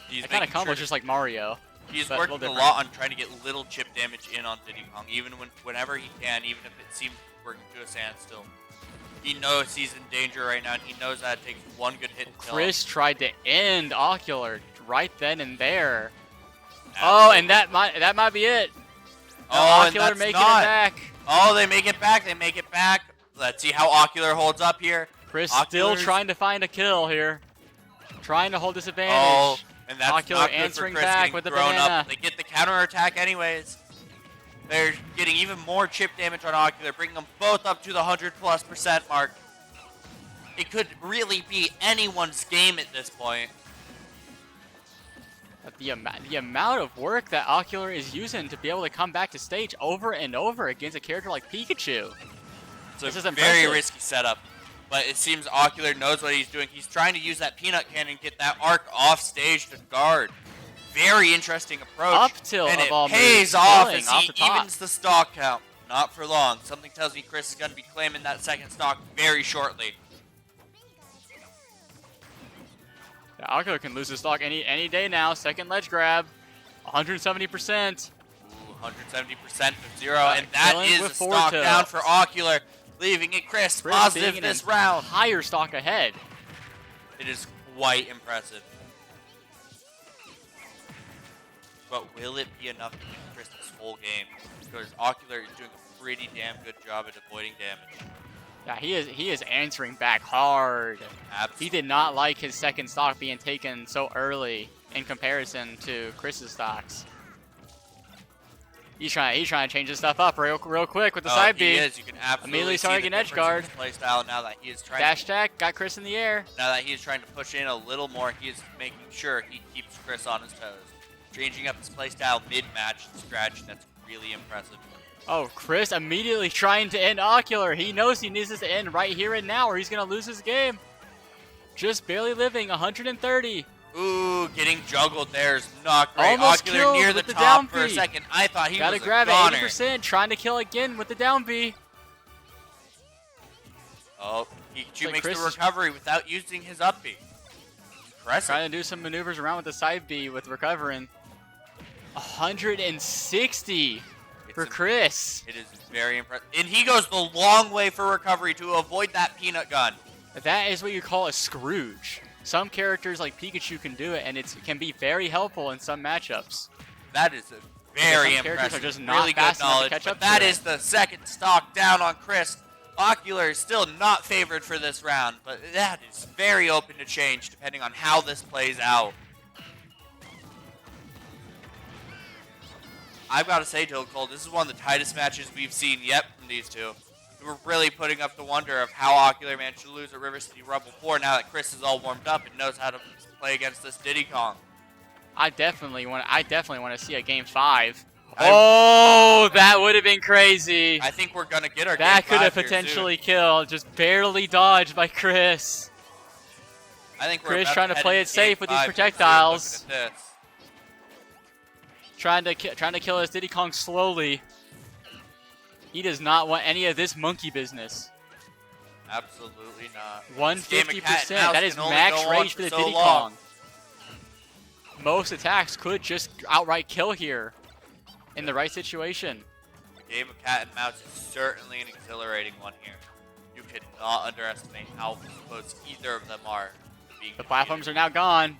Speaker 7: He's
Speaker 8: That kind of
Speaker 7: making
Speaker 8: combo
Speaker 7: sure
Speaker 8: is just like Mario.
Speaker 7: He's
Speaker 8: but
Speaker 7: working a
Speaker 8: little
Speaker 7: lot on trying to get little chip damage in on Diddy Kong, even whenever he can, even if it seems working to a standstill. He knows he's in danger right now, and he knows that it takes one good hit to kill him.
Speaker 8: Chris tried to end Ocular right then and there. Oh, and that might be it.
Speaker 7: Oh, and
Speaker 8: Ocular
Speaker 7: that's
Speaker 8: making
Speaker 7: not.
Speaker 8: it back.
Speaker 7: Oh, they make it back. They make it back. Let's see how Ocular holds up here.
Speaker 8: Chris
Speaker 7: Ocular's
Speaker 8: still trying to find a kill here. Trying to hold this advantage.
Speaker 7: Oh, and that's
Speaker 8: Ocular
Speaker 7: not good
Speaker 8: answering
Speaker 7: for Chris
Speaker 8: back
Speaker 7: getting
Speaker 8: with the
Speaker 7: thrown
Speaker 8: banana.
Speaker 7: up. They get the counter attack anyways. They're getting even more chip damage on Ocular, bringing them both up to the 100+% mark. It could really be anyone's game at this point.
Speaker 8: But the amount of work that Ocular is using to be able to come back to stage over and over against a character like Pikachu.
Speaker 7: It's
Speaker 8: This is
Speaker 7: a very
Speaker 8: impressive.
Speaker 7: risky setup, but it seems Ocular knows what he's doing. He's trying to use that peanut cannon and get that arc off stage to guard. Very interesting approach.
Speaker 8: Up tilt
Speaker 7: and
Speaker 8: of
Speaker 7: it
Speaker 8: all
Speaker 7: pays
Speaker 8: moves,
Speaker 7: off
Speaker 8: killing
Speaker 7: as
Speaker 8: off
Speaker 7: he
Speaker 8: the top.
Speaker 7: evens the stock count. Not for long. Something tells me Chris is going to be claiming that second stock very shortly.
Speaker 8: Yeah, Ocular can lose his stock any day now. Second ledge grab, 170%.
Speaker 7: Ooh, 170% of 0, and that
Speaker 8: killing
Speaker 7: is
Speaker 8: with
Speaker 7: a
Speaker 8: forward
Speaker 7: stock
Speaker 8: tilt.
Speaker 7: down for Ocular, leaving it Chris
Speaker 8: Chris
Speaker 7: positive
Speaker 8: being
Speaker 7: this
Speaker 8: an
Speaker 7: round.
Speaker 8: Higher stock ahead.
Speaker 7: It is quite impressive. But will it be enough to keep Chris this whole game? Because Ocular is doing a pretty damn good job at avoiding damage.
Speaker 8: Yeah, he is answering back hard.
Speaker 7: Absolutely.
Speaker 8: He did not like his second stock being taken so early in comparison to Chris's stocks. He's trying to change his stuff up real quick with the side B.
Speaker 7: He is. You can absolutely
Speaker 8: Immediately
Speaker 7: see the
Speaker 8: targeting edge
Speaker 7: difference
Speaker 8: guard.
Speaker 7: in his playstyle now that he is trying.
Speaker 8: Dash attack, got Chris in the air.
Speaker 7: Now that he is trying to push in a little more, he is making sure he keeps Chris on his toes. Changing up his playstyle mid-match strategy. That's really impressive.
Speaker 8: Oh, Chris immediately trying to end Ocular. He knows he needs this to end right here and now or he's going to lose his game. Just barely living, 130.
Speaker 7: Ooh, getting juggled there is not great.
Speaker 8: Almost
Speaker 7: Ocular
Speaker 8: killed
Speaker 7: near the
Speaker 8: with the
Speaker 7: top
Speaker 8: down
Speaker 7: for a
Speaker 8: B.
Speaker 7: second. I thought he
Speaker 8: Gotta
Speaker 7: was
Speaker 8: grab
Speaker 7: a
Speaker 8: it,
Speaker 7: goner.
Speaker 8: 80%, trying to kill again with the down B.
Speaker 7: Oh, Pikachu
Speaker 8: like
Speaker 7: makes
Speaker 8: Chris
Speaker 7: the recovery without using his up B. Impressive.
Speaker 8: Trying to do some maneuvers around with the side B with recovering. 160 for Chris.
Speaker 7: It is very impressive. And he goes the long way for recovery to avoid that peanut gun.
Speaker 8: That is what you call a Scrooge. Some characters like Pikachu can do it, and it can be very helpful in some matchups.
Speaker 7: That is a very
Speaker 8: some characters
Speaker 7: impressive.
Speaker 8: are just not
Speaker 7: really good
Speaker 8: fast enough to
Speaker 7: knowledge.
Speaker 8: catch
Speaker 7: But
Speaker 8: up to
Speaker 7: that
Speaker 8: it.
Speaker 7: is the second stock down on Chris. Ocular is still not favored for this round, but that is very open to change depending on how this plays out. I've got to say, Cole, this is one of the tightest matches we've seen yet from these two. We're really putting up the wonder of how Ocular managed to lose at River City Rumble 4 now that Chris is all warmed up and knows how to play against this Diddy Kong.
Speaker 8: I definitely want to see a game 5. Oh, that would have been crazy.
Speaker 7: I think we're going to get our
Speaker 8: That
Speaker 7: game
Speaker 8: could have
Speaker 7: 5 here
Speaker 8: potentially killed. Just barely dodged by Chris.
Speaker 7: I think we're
Speaker 8: Chris
Speaker 7: about
Speaker 8: trying to
Speaker 7: head
Speaker 8: play
Speaker 7: into
Speaker 8: it safe
Speaker 7: game
Speaker 8: with these
Speaker 7: 5
Speaker 8: projectiles.
Speaker 7: here, looking at this.
Speaker 8: Trying to kill his Diddy Kong slowly. He does not want any of this monkey business.
Speaker 7: Absolutely not.
Speaker 8: 150%. That is max rage for the Diddy Kong. Most attacks could just outright kill here in the right situation.
Speaker 7: The game of cat and mouse is certainly an exhilarating one here. You cannot underestimate how close either of them are to being
Speaker 8: The platforms are now gone.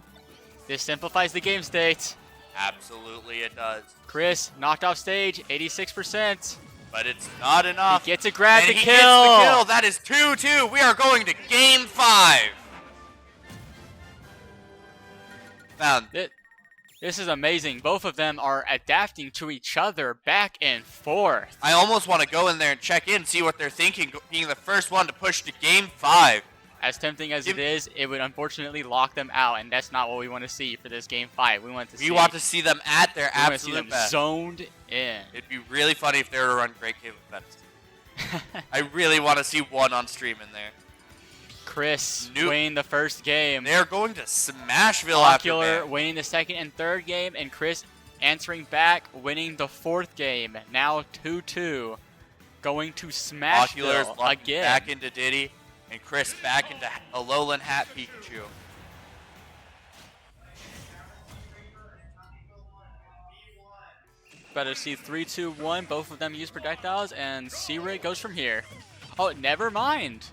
Speaker 8: This simplifies the game state.
Speaker 7: Absolutely it does.
Speaker 8: Chris knocked off stage, 86%.
Speaker 7: But it's not enough.
Speaker 8: He gets a grab
Speaker 7: and
Speaker 8: to
Speaker 7: he
Speaker 8: kill.
Speaker 7: Gets the kill. That is 2-2. We are going to game 5. Found.
Speaker 8: This is amazing. Both of them are adapting to each other back and forth.
Speaker 7: I almost want to go in there and check in, see what they're thinking, being the first one to push to game 5.
Speaker 8: As tempting as it is, it would unfortunately lock them out, and that's not what we want to see for this game 5. We want to see
Speaker 7: them at their absolute best.
Speaker 8: Zoned in.
Speaker 7: It'd be really funny if they were to run great game events. I really want to see one on stream in there.
Speaker 8: Chris winning the first game.
Speaker 7: They're going to Smashville
Speaker 8: Ocular
Speaker 7: after
Speaker 8: winning the second and third game, and Chris answering back, winning the fourth game. Now 2-2. Going to
Speaker 7: Ocular's
Speaker 8: Smashville again.
Speaker 7: Back into Diddy. And Chris back into Alolan Hat Pikachu.
Speaker 8: Better see 3, 2, 1. Both of them use projectiles, and C-Ray goes from here. Oh, never mind.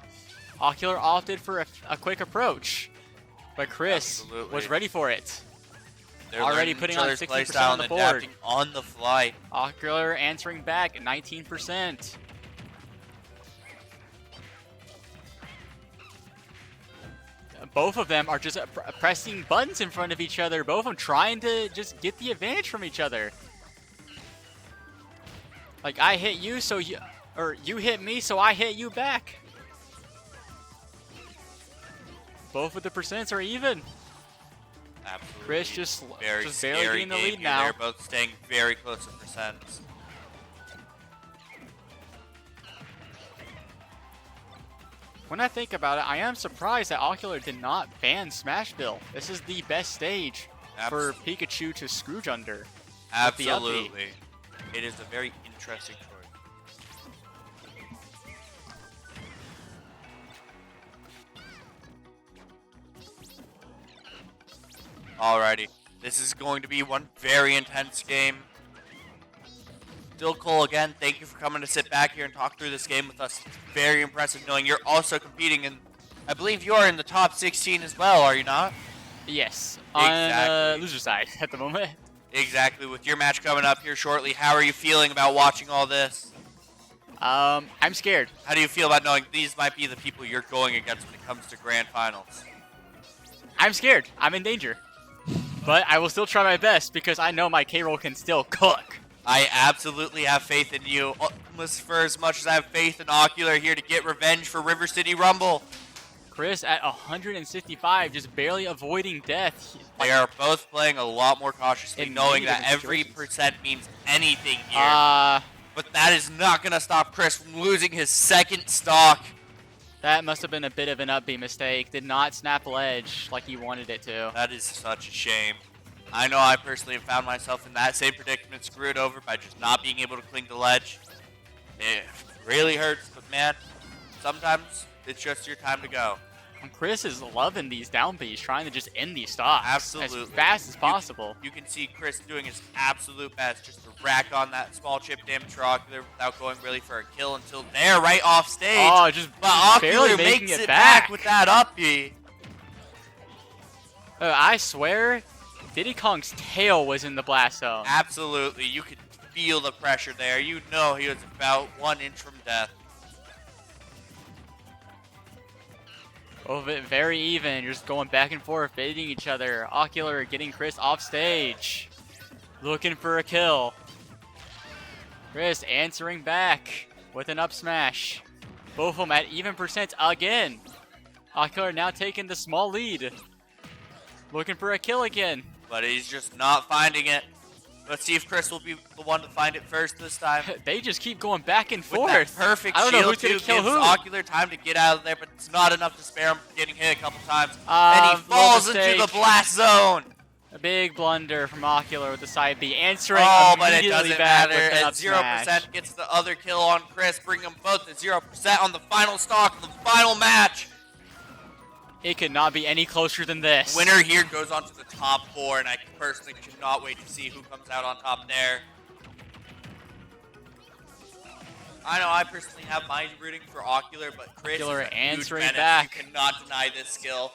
Speaker 8: Ocular opted for a quick approach, but Chris was ready for it.
Speaker 7: They're
Speaker 8: already putting on 60% on the board.
Speaker 7: Adapting on the fly.
Speaker 8: Ocular answering back at 19%. Both of them are just pressing buttons in front of each other. Both of them trying to just get the advantage from each other. Like, I hit you, so you... Or, you hit me, so I hit you back. Both of the percents are even.
Speaker 7: Absolutely.
Speaker 8: Chris just
Speaker 7: very
Speaker 8: barely getting the lead
Speaker 7: here.
Speaker 8: now.
Speaker 7: They're both staying very close to percents.
Speaker 8: When I think about it, I am surprised that Ocular did not ban Smashville. This is the best stage for Pikachu to Scrooge under.
Speaker 7: Absolutely. It is a very interesting choice. Alrighty. This is going to be one very intense game. Still Cole, again, thank you for coming to sit back here and talk through this game with us. It's very impressive knowing you're also competing in, I believe you're in the top 16 as well, are you not?
Speaker 8: Yes,
Speaker 7: exactly.
Speaker 8: on loser side at the moment.
Speaker 7: Exactly. With your match coming up here shortly, how are you feeling about watching all this?
Speaker 8: I'm scared.
Speaker 7: How do you feel about knowing these might be the people you're going against when it comes to grand finals?
Speaker 8: I'm scared. I'm in danger. But I will still try my best because I know my K-Roll can still cook.
Speaker 7: I absolutely have faith in you, almost for as much as I have faith in Ocular here to get revenge for River City Rumble.
Speaker 8: Chris at 165, just barely avoiding death.
Speaker 7: They are both playing a lot more cautiously, knowing that every percent means anything here. But that is not going to stop Chris from losing his second stock.
Speaker 8: That must have been a bit of an up-B mistake. Did not snap ledge like you wanted it to.
Speaker 7: That is such a shame. I know I personally have found myself in that same predicament, screwed over by just not being able to cling to ledge. It really hurts, but man, sometimes it's just your time to go.
Speaker 8: And Chris is loving these down Bs, trying to just end these stocks
Speaker 7: Absolutely.
Speaker 8: as fast as possible.
Speaker 7: You can see Chris doing his absolute best just to rack on that small chip damage for Ocular without going really for a kill until they're right off stage.
Speaker 8: Oh, just
Speaker 7: but Ocular
Speaker 8: barely making
Speaker 7: makes
Speaker 8: it
Speaker 7: back
Speaker 8: back
Speaker 7: with that up B.
Speaker 8: I swear, Diddy Kong's tail was in the blast zone.
Speaker 7: Absolutely. You could feel the pressure there. You know he was about 1 inch from death.
Speaker 8: Both of it very even. You're just going back and forth, baiting each other. Ocular getting Chris off stage. Looking for a kill. Chris answering back with an up smash. Both of them at even percent again. Ocular now taking the small lead. Looking for a kill again.
Speaker 7: But he's just not finding it. Let's see if Chris will be the one to find it first this time.
Speaker 8: They just keep going back and
Speaker 7: With
Speaker 8: forth.
Speaker 7: that perfect
Speaker 8: I don't know
Speaker 7: shield
Speaker 8: who's gonna
Speaker 7: too,
Speaker 8: kill
Speaker 7: gives
Speaker 8: who.
Speaker 7: Ocular time to get out of there, but it's not enough to spare him from getting hit a couple times. And
Speaker 8: Low
Speaker 7: he falls into
Speaker 8: mistake.
Speaker 7: the blast zone.
Speaker 8: A big blunder from Ocular with the side B, answering
Speaker 7: Oh, but it
Speaker 8: immediately
Speaker 7: doesn't
Speaker 8: back
Speaker 7: matter.
Speaker 8: with an
Speaker 7: And
Speaker 8: up
Speaker 7: 0%
Speaker 8: smash.
Speaker 7: gets the other kill on Chris, bring them both to 0% on the final stock of the final match.
Speaker 8: It could not be any closer than this.
Speaker 7: Winner here goes on to the top 4, and I personally cannot wait to see who comes out on top there. I know I personally have my rooting for Ocular, but Chris
Speaker 8: Ocular
Speaker 7: is a huge
Speaker 8: answering
Speaker 7: menace.
Speaker 8: back.
Speaker 7: You cannot deny this skill.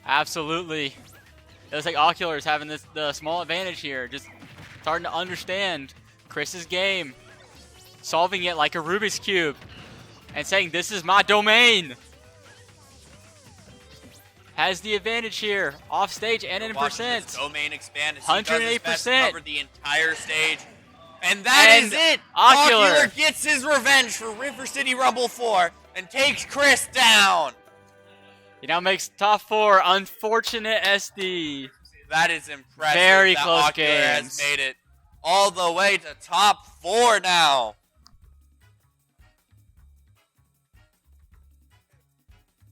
Speaker 8: Absolutely. It looks like Ocular is having the small advantage here. Just starting to understand Chris's game. Solving it like a Rubik's Cube. And saying, this is my domain. Has the advantage here. Off stage and in percent.
Speaker 7: His domain expand as he does his best to
Speaker 8: 108%.
Speaker 7: cover the entire stage. And that is it.
Speaker 8: Ocular
Speaker 7: gets his revenge for River City Rumble 4 and takes Chris down.
Speaker 8: He now makes top 4. Unfortunate SD.
Speaker 7: That is impressive.
Speaker 8: Very
Speaker 7: that
Speaker 8: close
Speaker 7: Ocular has
Speaker 8: games.
Speaker 7: made it all the way to top 4 now.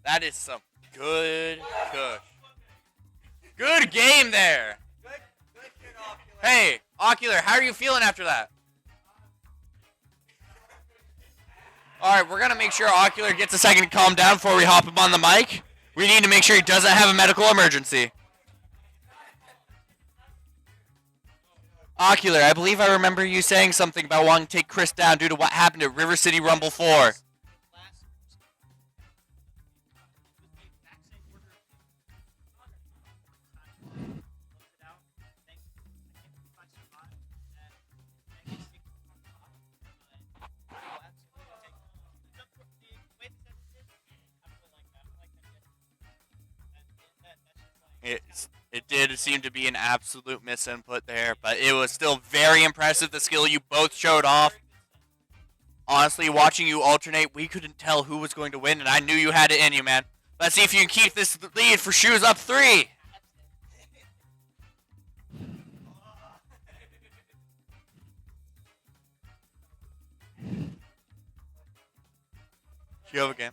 Speaker 7: That is some good game there. Hey, Ocular, how are you feeling after that? All right, we're going to make sure Ocular gets a second to calm down before we hop him on the mic. We need to make sure he doesn't have a medical emergency. Ocular, I believe I remember you saying something about wanting to take Chris down due to what happened at River City Rumble 4. It did seem to be an absolute misinput there, but it was still very impressive, the skill you both showed off. Honestly, watching you alternate, we couldn't tell who was going to win, and I knew you had it in you, man. Let's see if you can keep this lead for Shoes Up 3. You have a game.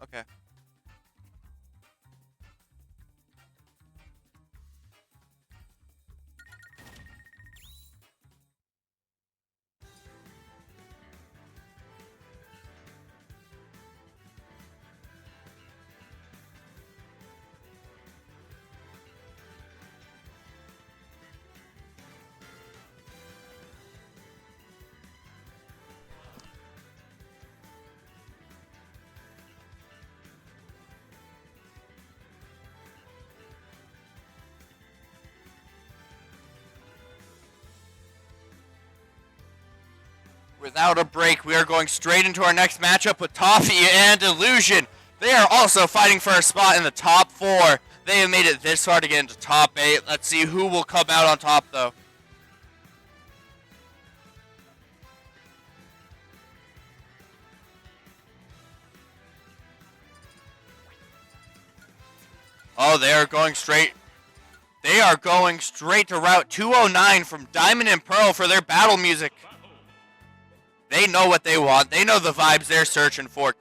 Speaker 7: Okay. Without a break, we are going straight into our next matchup with Toffee and Illusion. They are also fighting for a spot in the top 4. They have made it this far to get into top 8. Let's see who will come out on top, though. Oh, they are going straight. They are going straight to Route 209 from Diamond and Pearl for their battle music. They know what they want. They know the vibes they're searching for.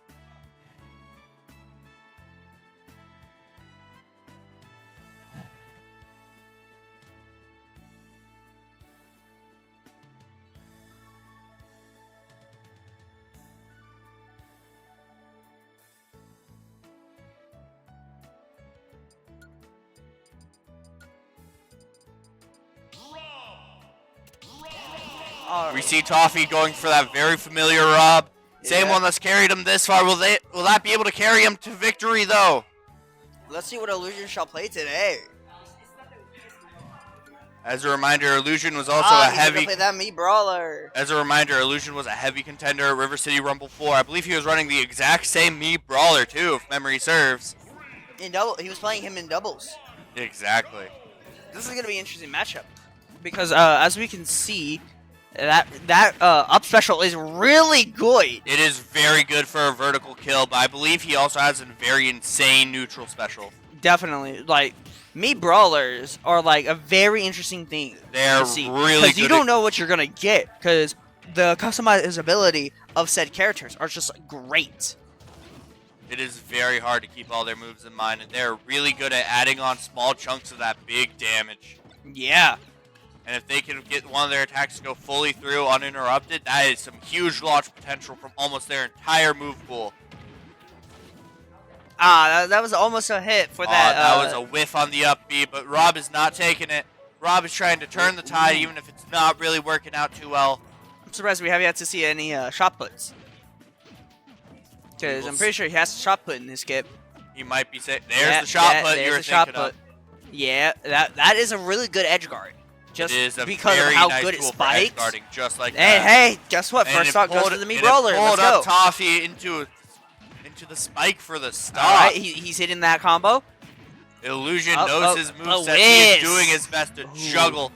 Speaker 7: We see Toffee going for that very familiar Rob. Same one that's carried him this far. Will that be able to carry him to victory though?
Speaker 6: Let's see what Illusion shall play today.
Speaker 7: As a reminder, Illusion was also a heavy.
Speaker 6: Play that Mii Brawler.
Speaker 7: As a reminder, Illusion was a heavy contender at River City Rumble 4. I believe he was running the exact same Mii Brawler too, if memory serves.
Speaker 6: He was playing him in doubles.
Speaker 7: Exactly.
Speaker 6: This is gonna be an interesting matchup because as we can see, that up special is really good.
Speaker 7: It is very good for a vertical kill, but I believe he also has a very insane neutral special.
Speaker 6: Definitely, like Mii Brawlers are like a very interesting thing.
Speaker 7: They're
Speaker 6: to see,
Speaker 7: really
Speaker 6: because
Speaker 7: good.
Speaker 6: you don't know what you're gonna get because the customizability of said characters are just great.
Speaker 7: It is very hard to keep all their moves in mind, and they're really good at adding on small chunks of that big damage.
Speaker 6: Yeah.
Speaker 7: And if they can get one of their attacks to go fully through uninterrupted, that is some huge launch potential from almost their entire move pool.
Speaker 6: That was almost a hit for that.
Speaker 7: That was a whiff on the up B, but Rob is not taking it. Rob is trying to turn the tide, even if it's not really working out too well.
Speaker 6: I'm surprised we have yet to see any shot puts. Because I'm pretty sure he has a shot put in his skip.
Speaker 7: He might be saying, there's the shot put you're thinking of.
Speaker 6: Yeah, that is a really good edge guard. Just
Speaker 7: it is a
Speaker 6: because
Speaker 7: very
Speaker 6: of how
Speaker 7: nice
Speaker 6: good it
Speaker 7: tool for
Speaker 6: spikes.
Speaker 7: edge guarding, just like
Speaker 6: hey,
Speaker 7: that.
Speaker 6: hey, guess what?
Speaker 7: And
Speaker 6: First stock goes to the Mii Brawler.
Speaker 7: Pulled
Speaker 6: Let's go.
Speaker 7: up Toffee into the spike for the stop.
Speaker 6: All right, he's hitting that combo.
Speaker 7: Illusion knows his moveset. He is doing his best to juggle.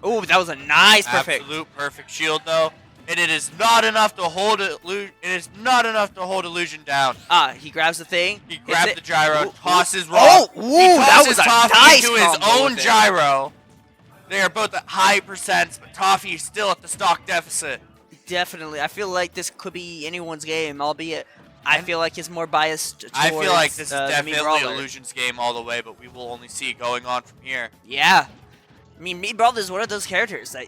Speaker 6: Ooh, that was a nice perfect.
Speaker 7: Absolute perfect shield though. And it is not enough to hold Illusion. It is not enough to hold Illusion down.
Speaker 6: He grabs the thing.
Speaker 7: He grabbed the gyro, tosses Rob.
Speaker 6: Oh, ooh, that was a nice
Speaker 7: into his own gyro. They are both at high percents, but Toffee is still at the stock deficit.
Speaker 6: Definitely, I feel like this could be anyone's game, albeit I feel like it's more biased towards
Speaker 7: I feel like this is definitely
Speaker 6: Brawler.
Speaker 7: Illusion's game all the way, but we will only see going on from here.
Speaker 6: Yeah, I mean, Mii Brawler is one of those characters that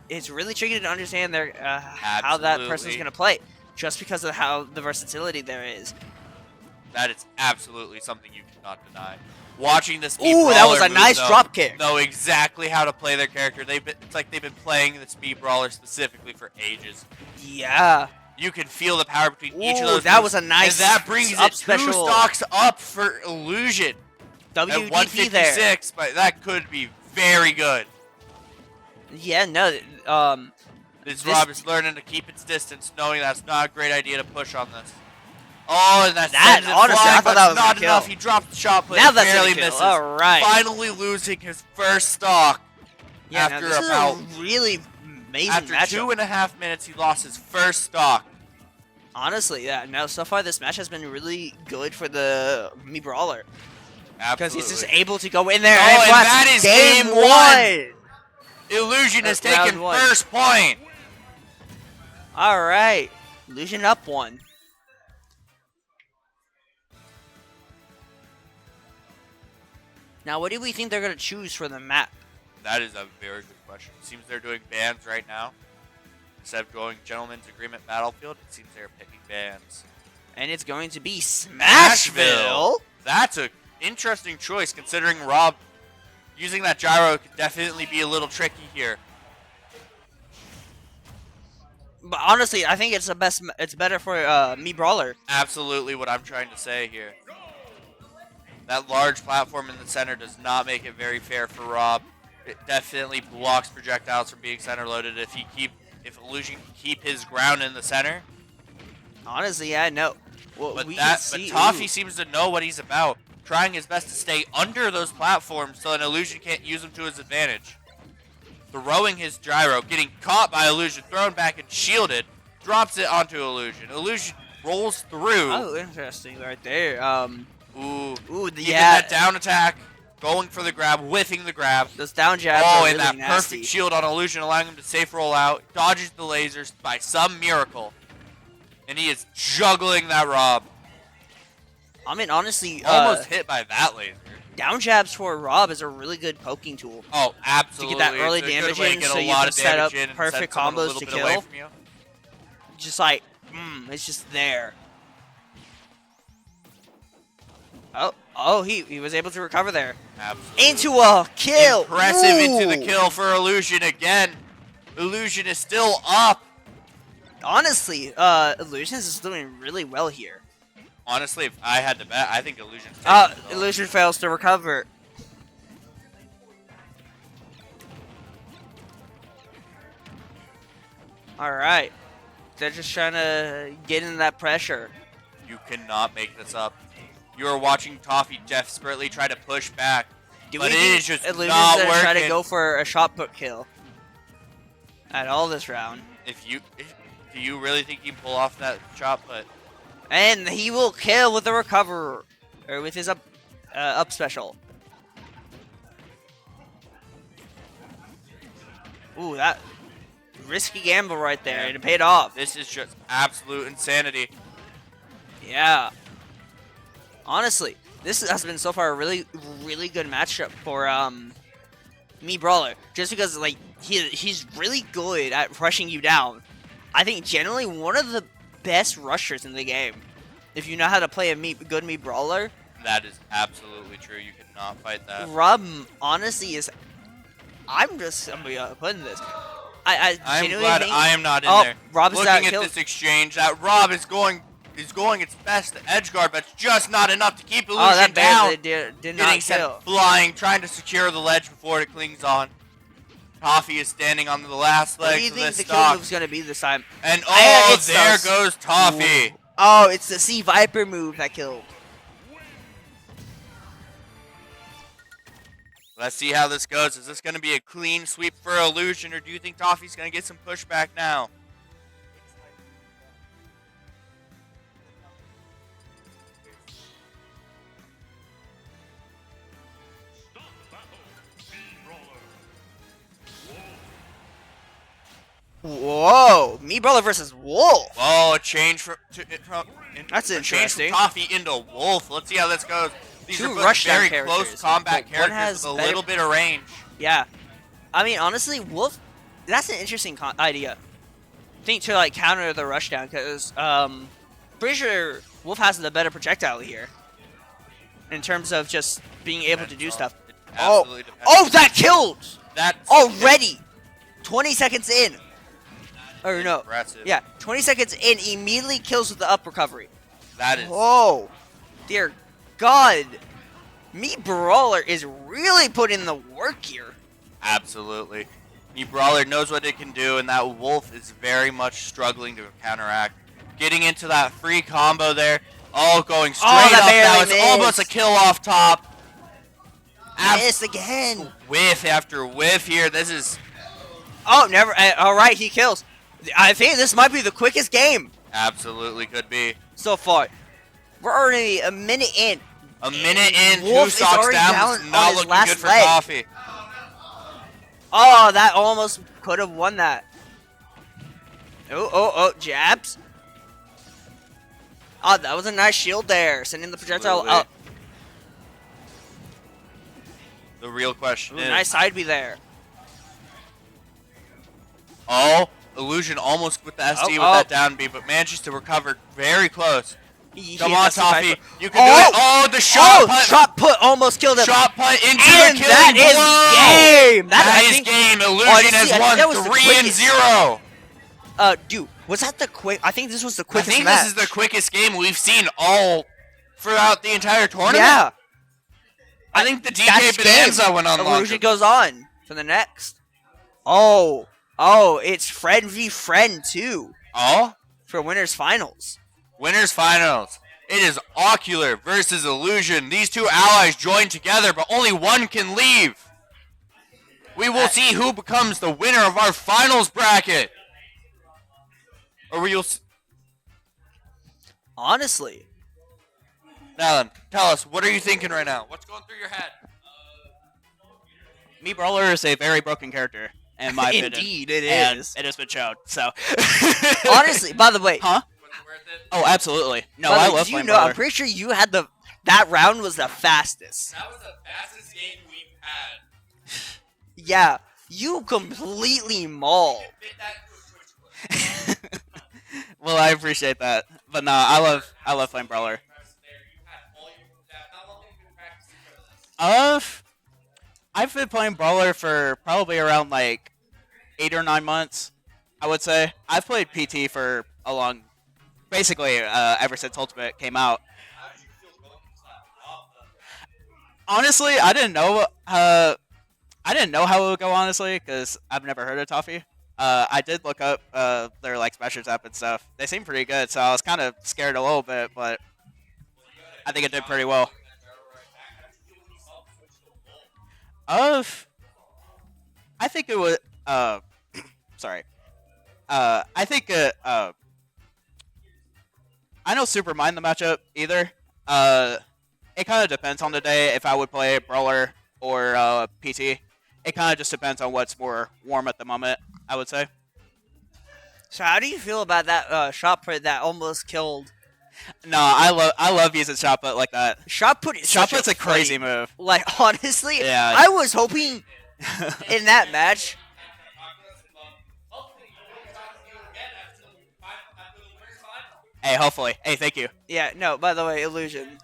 Speaker 6: it's really tricky to understand their how that person's gonna play, just because of how the versatility there is.
Speaker 7: That is absolutely something you cannot deny. Watching this Mii
Speaker 6: Ooh,
Speaker 7: Brawler
Speaker 6: that was a
Speaker 7: move,
Speaker 6: nice
Speaker 7: though,
Speaker 6: drop kick.
Speaker 7: Know exactly how to play their character. It's like they've been playing this Mii Brawler specifically for ages.
Speaker 6: Yeah.
Speaker 7: You can feel the power between each of
Speaker 6: Ooh,
Speaker 7: those
Speaker 6: that
Speaker 7: moves,
Speaker 6: was a nice
Speaker 7: and that brings
Speaker 6: up
Speaker 7: it
Speaker 6: special.
Speaker 7: 2 stocks up for Illusion.
Speaker 6: WDP
Speaker 7: at 156, but that could be very good.
Speaker 6: Yeah, no.
Speaker 7: This Rob is learning to keep its distance, knowing that's not a great idea to push on this. Oh, and that
Speaker 6: honestly,
Speaker 7: flying,
Speaker 6: I thought that was
Speaker 7: not
Speaker 6: a kill.
Speaker 7: enough. He dropped the shot, but
Speaker 6: Now
Speaker 7: it
Speaker 6: that's
Speaker 7: barely
Speaker 6: a kill.
Speaker 7: misses.
Speaker 6: All right.
Speaker 7: Finally losing his first stock
Speaker 6: Yeah,
Speaker 7: after
Speaker 6: this
Speaker 7: about
Speaker 6: is a really amazing
Speaker 7: after
Speaker 6: matchup.
Speaker 7: 2.5 minutes. He lost his first stock.
Speaker 6: Honestly, yeah. No, so far this match has been really good for the Mii Brawler. Because he's just able to go in there and
Speaker 7: that is game one. Illusion has
Speaker 6: Round
Speaker 7: taken
Speaker 6: one.
Speaker 7: first point.
Speaker 6: All right, Illusion up one. Now, what do we think they're gonna choose for the map?
Speaker 7: That is a very good question. It seems they're doing bans right now. Instead of going Gentleman's Agreement Battlefield, it seems they're picking bans.
Speaker 6: And it's going to be Smashville.
Speaker 7: That's an interesting choice, considering Rob using that gyro could definitely be a little tricky here.
Speaker 6: But honestly, I think it's the best. It's better for Mii Brawler.
Speaker 7: Absolutely what I'm trying to say here. That large platform in the center does not make it very fair for Rob. It definitely blocks projectiles from being center loaded if Illusion can keep his ground in the center.
Speaker 6: Honestly, yeah, no. Well,
Speaker 7: But Toffee seems to know what he's about, trying his best to stay under those platforms so an Illusion can't use them to his advantage. Throwing his gyro, getting caught by Illusion, thrown back and shielded, drops it onto Illusion. Illusion rolls through.
Speaker 6: Oh, interesting right there.
Speaker 7: Ooh,
Speaker 6: Ooh,
Speaker 7: that down attack. going for the grab, whiffing the grab.
Speaker 6: Those down jabs
Speaker 7: Oh,
Speaker 6: are
Speaker 7: and
Speaker 6: really
Speaker 7: that
Speaker 6: nasty.
Speaker 7: perfect shield on Illusion, allowing him to safe roll out. Dodges the lasers by some miracle. And he is juggling that Rob.
Speaker 6: I mean, honestly,
Speaker 7: Almost hit by that laser.
Speaker 6: down jabs for Rob is a really good poking tool.
Speaker 7: Oh, absolutely.
Speaker 6: To get that early
Speaker 7: It's a good
Speaker 6: damage
Speaker 7: way to
Speaker 6: in,
Speaker 7: get
Speaker 6: so
Speaker 7: a
Speaker 6: you
Speaker 7: lot
Speaker 6: can
Speaker 7: of
Speaker 6: set up
Speaker 7: damage in and
Speaker 6: perfect
Speaker 7: send someone a
Speaker 6: combos
Speaker 7: little
Speaker 6: to
Speaker 7: bit away
Speaker 6: kill.
Speaker 7: from you.
Speaker 6: Just like, it's just there. Oh, he was able to recover there.
Speaker 7: Absolutely.
Speaker 6: Into a kill.
Speaker 7: Impressive into the
Speaker 6: Ooh.
Speaker 7: kill for Illusion again. Illusion is still up.
Speaker 6: Honestly, Illusions is doing really well here.
Speaker 7: Honestly, if I had to bet, I think Illusion's
Speaker 6: Illusion fails to recover. Alright. They're just trying to get in that pressure.
Speaker 7: You cannot make this up. You are watching Toffee desperately try to push back. But it is just
Speaker 6: Illusion's
Speaker 7: not
Speaker 6: gonna
Speaker 7: working.
Speaker 6: try to go for a shot put kill at all this round.
Speaker 7: Do you really think you can pull off that shot put?
Speaker 6: And he will kill with the recover, or with his up special. Ooh, that risky gamble right there, and it paid off.
Speaker 7: This is just absolute insanity.
Speaker 6: Yeah. Honestly, this has been so far a really, really good matchup for me Brawler. Just because like he's really good at rushing you down. I think generally one of the best rushers in the game. If you know how to play a good me Brawler.
Speaker 7: That is absolutely true. You cannot fight that.
Speaker 6: Rob honestly is. I'm just putting this. I'm
Speaker 7: glad
Speaker 6: think,
Speaker 7: I am not in there.
Speaker 6: Rob is
Speaker 7: Looking at
Speaker 6: killed.
Speaker 7: this exchange, that Rob is going its best to edge guard, but it's just not enough to keep Illusion
Speaker 6: that
Speaker 7: down.
Speaker 6: barely did
Speaker 7: Getting
Speaker 6: not
Speaker 7: sent
Speaker 6: kill.
Speaker 7: flying, trying to secure the ledge before it clings on. Toffee is standing on the last
Speaker 6: What do
Speaker 7: legs
Speaker 6: you
Speaker 7: of
Speaker 6: think
Speaker 7: this
Speaker 6: the kill
Speaker 7: stock.
Speaker 6: move's gonna be this time?
Speaker 7: And
Speaker 6: It's
Speaker 7: there
Speaker 6: those-
Speaker 7: goes Toffee.
Speaker 6: Ooh. Oh, it's the Sea Viper move that killed.
Speaker 7: Let's see how this goes. Is this going to be a clean sweep for Illusion, or do you think Toffee's going to get some pushback now?
Speaker 6: Whoa, me Brawler versus Wolf.
Speaker 7: Oh, a change from
Speaker 6: That's
Speaker 7: a change
Speaker 6: interesting.
Speaker 7: from Toffee into Wolf. Let's see how this goes. These
Speaker 6: Two
Speaker 7: are both
Speaker 6: rushdown
Speaker 7: very close
Speaker 6: characters,
Speaker 7: combat
Speaker 6: but one
Speaker 7: characters
Speaker 6: has
Speaker 7: with a
Speaker 6: better-
Speaker 7: little bit of range.
Speaker 6: Yeah, I mean honestly, Wolf. That's an interesting idea. I think to like counter the rushdown, because pretty sure Wolf has the better projectile here in terms of just being able to do stuff.
Speaker 7: Absolutely
Speaker 6: Oh, that killed!
Speaker 7: That's
Speaker 6: already 20 seconds in. Or no,
Speaker 7: impressive.
Speaker 6: yeah, 20 seconds in, immediately kills with the up recovery.
Speaker 7: That is.
Speaker 6: Oh, dear God. Me Brawler is really putting in the work here.
Speaker 7: Absolutely. Me Brawler knows what it can do, and that Wolf is very much struggling to counteract. Getting into that free combo there. Oh, going straight up. That was almost a kill off top.
Speaker 6: Missed again.
Speaker 7: Whiff after whiff here. This is.
Speaker 6: Oh, never. All right, he kills. I think this might be the quickest game
Speaker 7: Absolutely could be.
Speaker 6: so far. We're already a minute in.
Speaker 7: A minute in,
Speaker 6: Wolf
Speaker 7: two
Speaker 6: is
Speaker 7: stocks
Speaker 6: already
Speaker 7: down.
Speaker 6: down
Speaker 7: It's
Speaker 6: on
Speaker 7: not
Speaker 6: his
Speaker 7: looking
Speaker 6: last
Speaker 7: good for
Speaker 6: leg.
Speaker 7: Toffee.
Speaker 6: Oh, that almost could have won that. Oh, jabs. Oh, that was a nice shield there, sending the projectile
Speaker 7: Absolutely.
Speaker 6: up.
Speaker 7: The real question
Speaker 6: Ooh,
Speaker 7: is.
Speaker 6: nice side B there.
Speaker 7: Oh, Illusion almost with the SD with that down B, but manages to recover very close. Come on,
Speaker 6: that's the
Speaker 7: Toffee.
Speaker 6: Viper.
Speaker 7: You can do it. Oh, the shot put.
Speaker 6: Shot put almost killed him.
Speaker 7: Shot put into
Speaker 6: And
Speaker 7: the killing
Speaker 6: that is
Speaker 7: blow.
Speaker 6: game.
Speaker 7: That
Speaker 6: I
Speaker 7: is
Speaker 6: think-
Speaker 7: game.
Speaker 6: Oh,
Speaker 7: Illusion
Speaker 6: I didn't
Speaker 7: has
Speaker 6: see- I think that was
Speaker 7: won
Speaker 6: the
Speaker 7: 3-0.
Speaker 6: Dude, was that the quick? I think this was the
Speaker 7: I
Speaker 6: quickest
Speaker 7: think
Speaker 6: match.
Speaker 7: this is the quickest game we've seen all throughout the entire tournament.
Speaker 6: Yeah.
Speaker 7: I think the DK
Speaker 6: That's
Speaker 7: Bonanza
Speaker 6: game.
Speaker 7: went on
Speaker 6: Illusion
Speaker 7: longer.
Speaker 6: goes on for the next. Oh, it's friend v friend too.
Speaker 7: Oh?
Speaker 6: For winners finals.
Speaker 7: Winners finals. It is Ocular versus Illusion. These two allies join together, but only one can leave. We will see who becomes the winner of our finals bracket. Or you'll.
Speaker 6: Honestly.
Speaker 7: Now then, tell us, what are you thinking right now? What's going through your head?
Speaker 15: Me Brawler is a very broken character, in my opinion.
Speaker 6: Indeed, it
Speaker 15: and
Speaker 6: is.
Speaker 15: it has been shown. So,
Speaker 6: Honestly, by the way,
Speaker 15: huh? Oh, absolutely. No,
Speaker 6: by the
Speaker 15: I
Speaker 6: way,
Speaker 15: love
Speaker 6: do you
Speaker 15: playing
Speaker 6: know?
Speaker 15: Brawler.
Speaker 6: I'm pretty sure you had that round was the fastest.
Speaker 5: That was the fastest game we've had.
Speaker 6: Yeah, you completely mauled.
Speaker 15: Well, I appreciate that, but no, I love playing Brawler. I've been playing Brawler for probably around like 8 or 9 months, I would say. I've played PT for a long, basically ever since Ultimate came out. Honestly, I didn't know how it would go. Honestly, because I've never heard of Toffee. I did look up their like Smashers app and stuff. They seem pretty good, so I was kind of scared a little bit, but I think it did pretty well. I think it was. Sorry. I think I don't super mind the matchup either. It kind of depends on the day if I would play Brawler or PT. It kind of just depends on what's more warm at the moment, I would say.
Speaker 6: So how do you feel about that shot put that almost killed?
Speaker 15: No, I love using shot put like that.
Speaker 6: Shot put is
Speaker 15: Shot
Speaker 6: such
Speaker 15: put's a crazy move.
Speaker 6: Like honestly,
Speaker 15: Yeah.
Speaker 6: I was hoping in that match.
Speaker 15: Hey, hopefully. Hey, thank you.
Speaker 6: Yeah, no, by the way, Illusion.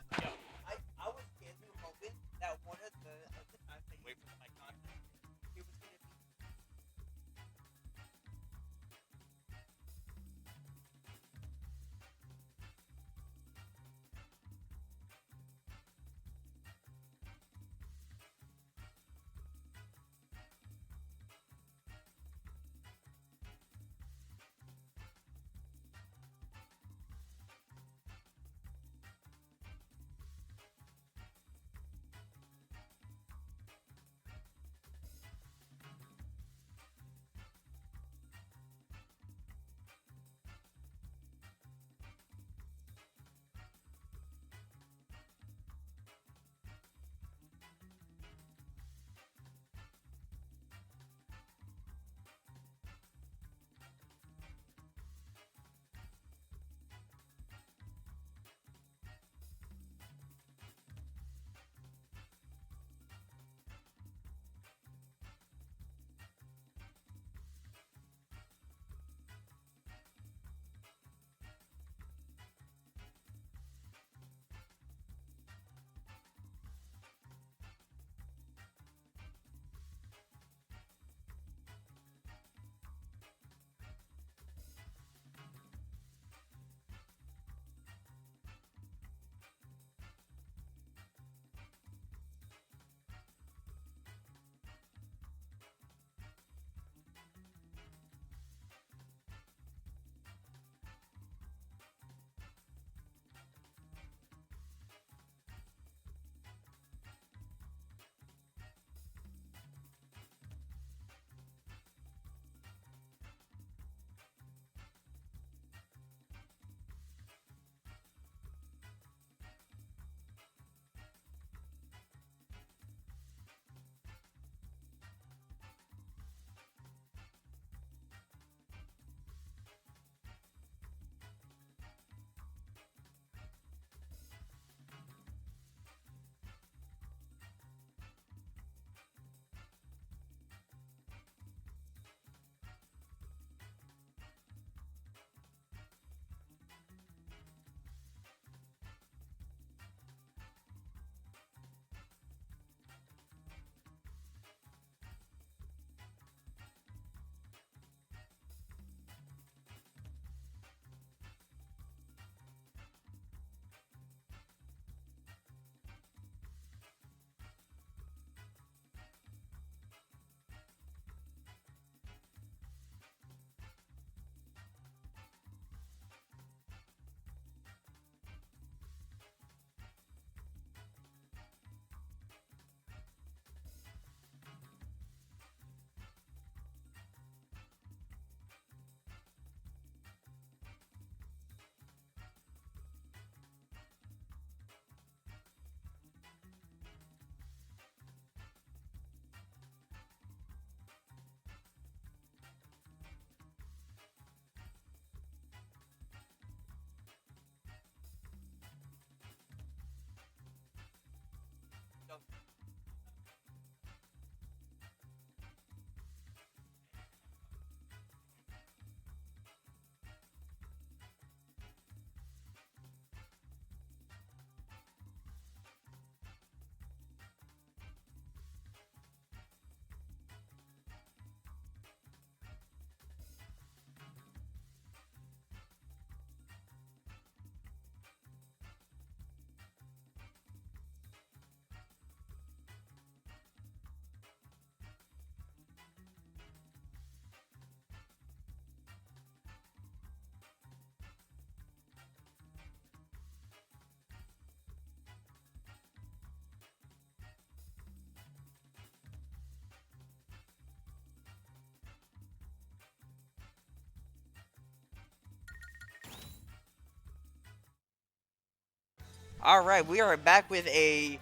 Speaker 6: All right, we are back with a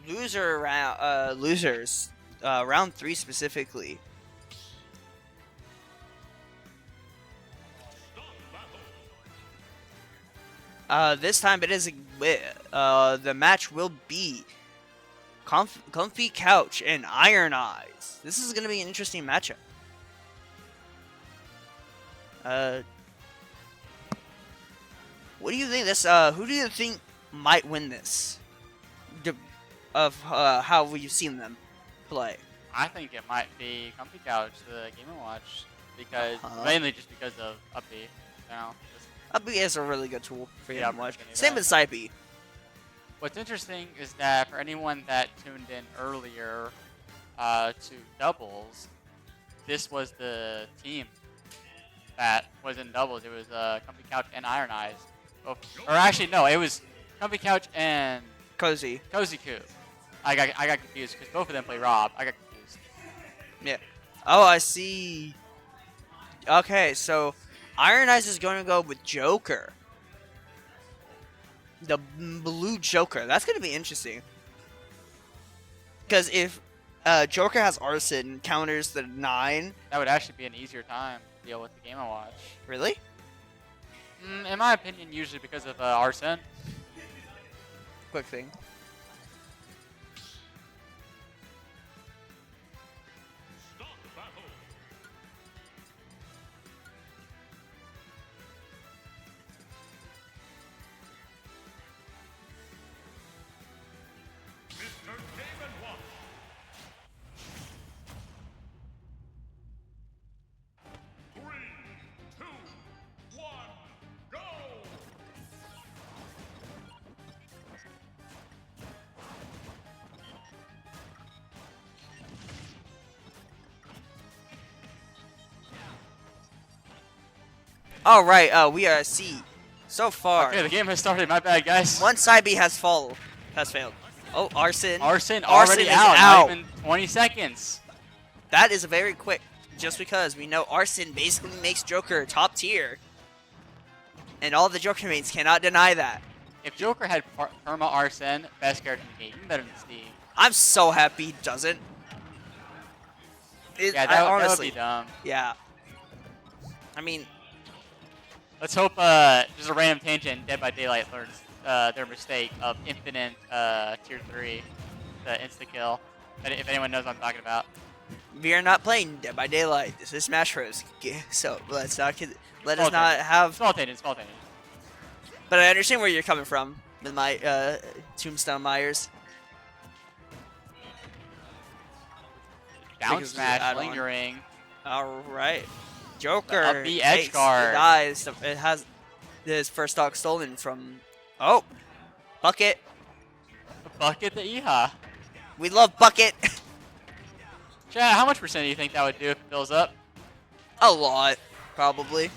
Speaker 6: loser round, losers, round 3 specifically. This time it is the match will be Comfy Couch and Iron Eyes. This is gonna be an interesting matchup. What do you think this? Who do you think might win this? Of how we've seen them play.
Speaker 8: I think it might be Comfy Couch, the Game & Watch, because mainly just because of Uppy. You know,
Speaker 6: Uppy is a really good tool for Game & Watch.
Speaker 8: opportunity
Speaker 6: Same
Speaker 8: that-
Speaker 6: with Saipi.
Speaker 8: What's interesting is that for anyone that tuned in earlier to doubles, this was the team that was in doubles. It was Comfy Couch and Iron Eyes. Or actually, no, it was Comfy Couch and
Speaker 6: Cozy
Speaker 8: Coup. I got confused because both of them play Rob. I got confused.
Speaker 6: Yeah. Oh, I see. Okay, so Iron Eyes is going to go with Joker. The blue Joker. That's going to be interesting. Because if Joker has Arson, counters the 9.
Speaker 8: That would actually be an easier time to deal with the Game & Watch.
Speaker 6: Really?
Speaker 8: In my opinion, usually because of Arson.
Speaker 6: Quick thing. All right, we are C. So far.
Speaker 8: Okay, the game has started. My bad, guys.
Speaker 6: One side B has failed. Oh, Arson.
Speaker 8: Arson already
Speaker 6: is
Speaker 8: out. Not even 20 seconds.
Speaker 6: That is very quick. Just because we know Arson basically makes Joker top tier. And all the Joker mates cannot deny that.
Speaker 8: If Joker had Perma Arson, best character in the game, even better than Steve.
Speaker 6: I'm so happy he doesn't.
Speaker 8: Yeah, that would be dumb.
Speaker 6: Yeah. I mean,
Speaker 8: let's hope just a random tangent. Dead by Daylight learns their mistake of infinite tier 3, the insta kill. If anyone knows what I'm talking about.
Speaker 6: we are not playing Dead by Daylight. This is Smash Bros. So let's not let us not have
Speaker 8: small tangent.
Speaker 6: But I understand where you're coming from with my Tombstone Myers.
Speaker 8: Down smash, lingering.
Speaker 6: All right, Joker.
Speaker 8: Up the edge guard.
Speaker 6: Dies. It has his first stock stolen from. Oh, Bucket.
Speaker 8: Bucket the Iha.
Speaker 6: We love Bucket.
Speaker 8: Chad, how much percent do you think that would do if it fills up?
Speaker 6: A lot, probably.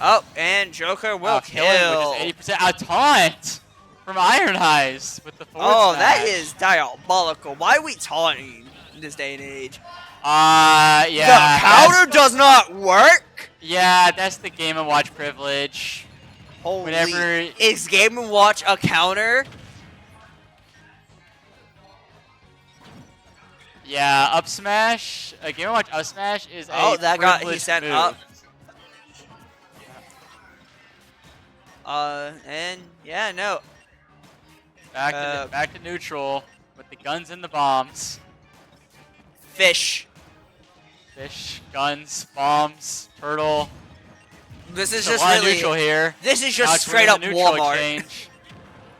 Speaker 6: Oh, and Joker will kill.
Speaker 8: With his 80%. A taunt from Iron Eyes with the forward
Speaker 6: Oh,
Speaker 8: smash.
Speaker 6: that is diabolical. Why are we taunting in this day and age?
Speaker 8: Yeah.
Speaker 6: The counter does not work?
Speaker 8: Yeah, that's the Game & Watch privilege.
Speaker 6: Holy.
Speaker 8: Whenever
Speaker 6: Is Game & Watch a counter?
Speaker 8: Yeah, up smash. Game & Watch up smash is a
Speaker 6: Oh, that got he
Speaker 8: privileged
Speaker 6: sent
Speaker 8: move.
Speaker 6: up. And yeah, no.
Speaker 8: Back to neutral with the guns and the bombs.
Speaker 6: Fish,
Speaker 8: guns, bombs, turtle.
Speaker 6: This is
Speaker 8: So
Speaker 6: just
Speaker 8: a lot of
Speaker 6: really
Speaker 8: neutral here.
Speaker 6: This is
Speaker 8: Now
Speaker 6: just
Speaker 8: it's
Speaker 6: straight
Speaker 8: really
Speaker 6: up
Speaker 8: the neutral
Speaker 6: Walmart.
Speaker 8: exchange.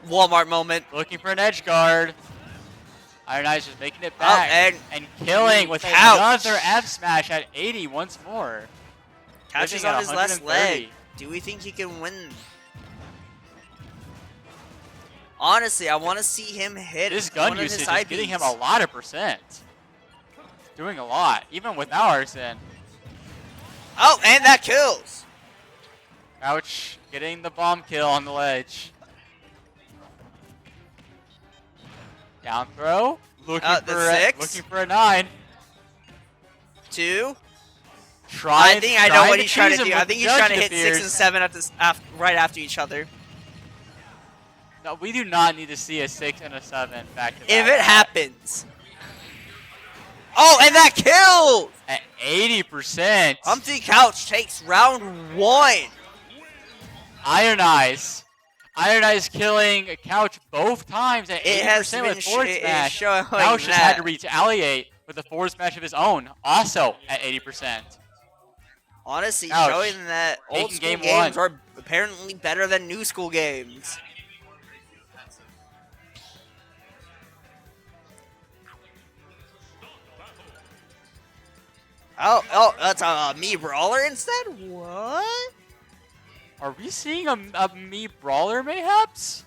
Speaker 6: Walmart moment.
Speaker 8: Looking for an edge guard. Iron Eyes just making it back
Speaker 6: and
Speaker 8: killing with
Speaker 6: Couch.
Speaker 8: another F smash at 80 once more.
Speaker 6: Couch is
Speaker 8: Living at
Speaker 6: on his last
Speaker 8: 130.
Speaker 6: leg. Do we think he can win? Honestly, I want to see him hit
Speaker 8: This gun
Speaker 6: one of his
Speaker 8: usage is
Speaker 6: side
Speaker 8: getting him
Speaker 6: beats.
Speaker 8: a lot of percent. Doing a lot, even without Arson.
Speaker 6: Oh, and that kills.
Speaker 8: Couch getting the bomb kill on the ledge. Down throw. Looking for a 9.
Speaker 6: 2.
Speaker 8: Trying,
Speaker 6: I think I know what he's trying to
Speaker 8: cheese him
Speaker 6: do. I
Speaker 8: with
Speaker 6: think he's
Speaker 8: Judge
Speaker 6: trying to hit
Speaker 8: interferes.
Speaker 6: 6 and 7 right after each other.
Speaker 8: No, we do not need to see a 6 and a 7 back to back.
Speaker 6: If it happens. Oh, and that kills!
Speaker 8: At 80%.
Speaker 6: Humpty Couch takes round 1.
Speaker 8: Iron Eyes. Iron Eyes killing Couch both times at 80% with forward
Speaker 6: it is
Speaker 8: smash.
Speaker 6: showing
Speaker 8: Couch just had to
Speaker 6: that.
Speaker 8: retaliate with a forward smash of his own, also at 80%.
Speaker 6: Honestly,
Speaker 8: Couch,
Speaker 6: showing that old
Speaker 8: taking
Speaker 6: school
Speaker 8: game
Speaker 6: games
Speaker 8: one.
Speaker 6: are apparently better than new school games. Oh, that's a me brawler instead? What?
Speaker 8: Are we seeing a me brawler mayhaps?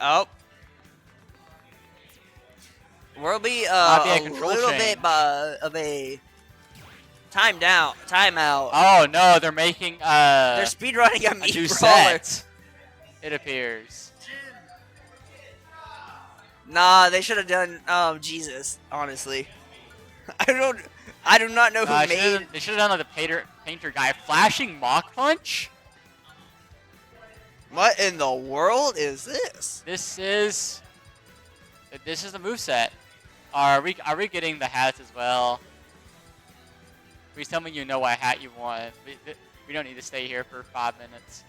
Speaker 6: Oh. We'll be
Speaker 8: Might be a
Speaker 6: a
Speaker 8: control
Speaker 6: little
Speaker 8: chain.
Speaker 6: bit of a timeout.
Speaker 8: Oh no, they're making
Speaker 6: They're speedrunning a
Speaker 8: a
Speaker 6: me
Speaker 8: new
Speaker 6: brawler.
Speaker 8: set. It appears.
Speaker 6: Nah, they should have done Jesus, honestly. I do not know who made
Speaker 8: They should have done like the painter guy flashing Mach Punch.
Speaker 6: What in the world is this?
Speaker 8: This is the moveset. Are we getting the hats as well? Please tell me you know what hat you want. We don't need to stay here for 5 minutes.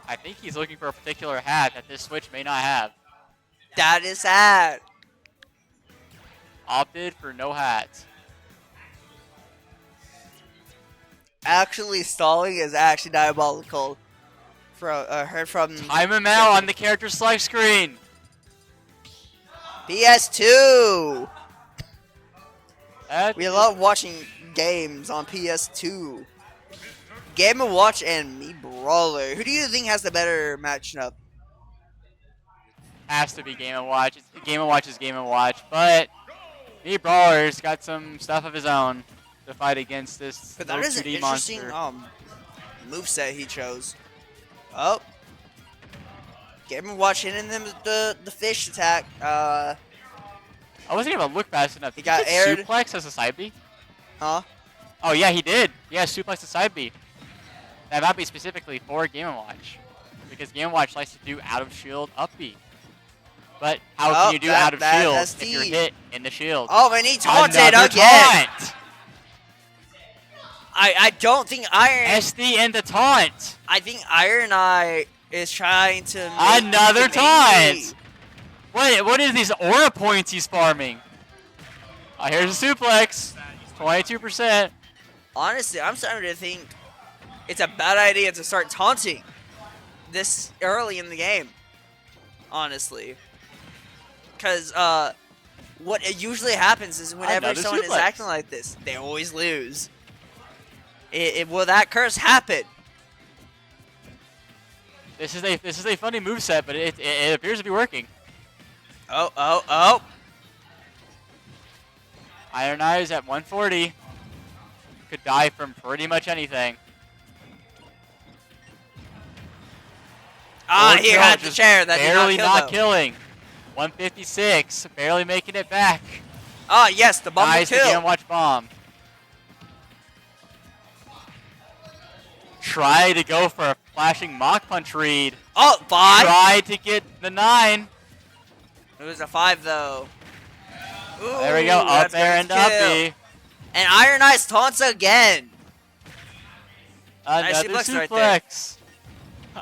Speaker 8: I think he's looking for a particular hat that this Switch may not have.
Speaker 6: That is sad.
Speaker 8: Opted for no hats.
Speaker 6: Actually, stalling is actually diabolical. Heard from
Speaker 8: Time him out on the character select screen.
Speaker 6: PS2.
Speaker 8: That
Speaker 6: We
Speaker 8: is-
Speaker 6: love watching games on PS2. Game & Watch and Me Brawler. Who do you think has the better matchup?
Speaker 8: Has to be Game & Watch. Game & Watch is Game & Watch, but Me Brawler's got some stuff of his own to fight against this
Speaker 6: But that
Speaker 8: little
Speaker 6: is an
Speaker 8: 2D
Speaker 6: interesting
Speaker 8: monster.
Speaker 6: moveset he chose. Oh. Game & Watch hitting them with the fish attack.
Speaker 8: I wasn't able to look fast enough. Did
Speaker 6: got
Speaker 8: he get
Speaker 6: aired.
Speaker 8: suplex as a side B?
Speaker 6: Huh?
Speaker 8: Oh yeah, he did. Yeah, suplex to side B. That might be specifically for Game & Watch, because Game & Watch likes to do out of shield up B. But how
Speaker 6: Oh,
Speaker 8: can you do out of shield
Speaker 6: that's
Speaker 8: if you're
Speaker 6: D.
Speaker 8: hit in the shield?
Speaker 6: Oh, and he taunted
Speaker 8: Another
Speaker 6: again.
Speaker 8: Taunt.
Speaker 6: I don't think Iron.
Speaker 8: SD and the taunt.
Speaker 6: I think Iron Eye is trying to make
Speaker 8: Another
Speaker 6: the main lead.
Speaker 8: taunt. What is these aura points he's farming? Oh, here's a suplex. 22%.
Speaker 6: Honestly, I'm starting to think it's a bad idea to start taunting this early in the game. Honestly. Because what usually happens is whenever
Speaker 8: Another
Speaker 6: someone is
Speaker 8: suplex.
Speaker 6: acting like this, they always lose. Will that curse happen?
Speaker 8: This is a funny moveset, but it appears to be working.
Speaker 6: Oh.
Speaker 8: Iron Eyes at 140. Could die from pretty much anything.
Speaker 6: He had the
Speaker 8: just
Speaker 6: chair that
Speaker 8: barely
Speaker 6: did not
Speaker 8: not
Speaker 6: kill, though.
Speaker 8: killing. 156, barely making it back.
Speaker 6: Ah, yes, the bomb
Speaker 8: Nice
Speaker 6: kill.
Speaker 8: again, watch bomb. Try to go for a flashing Mach Punch read.
Speaker 6: Oh, 5.
Speaker 8: Tried to get the 9.
Speaker 6: It was a 5 though. Ooh,
Speaker 8: There we go, up
Speaker 6: that's
Speaker 8: there
Speaker 6: gonna
Speaker 8: and up
Speaker 6: kill.
Speaker 8: B.
Speaker 6: And Iron Eyes taunts again. Nice
Speaker 8: Another
Speaker 6: suplex right there.
Speaker 8: suplex.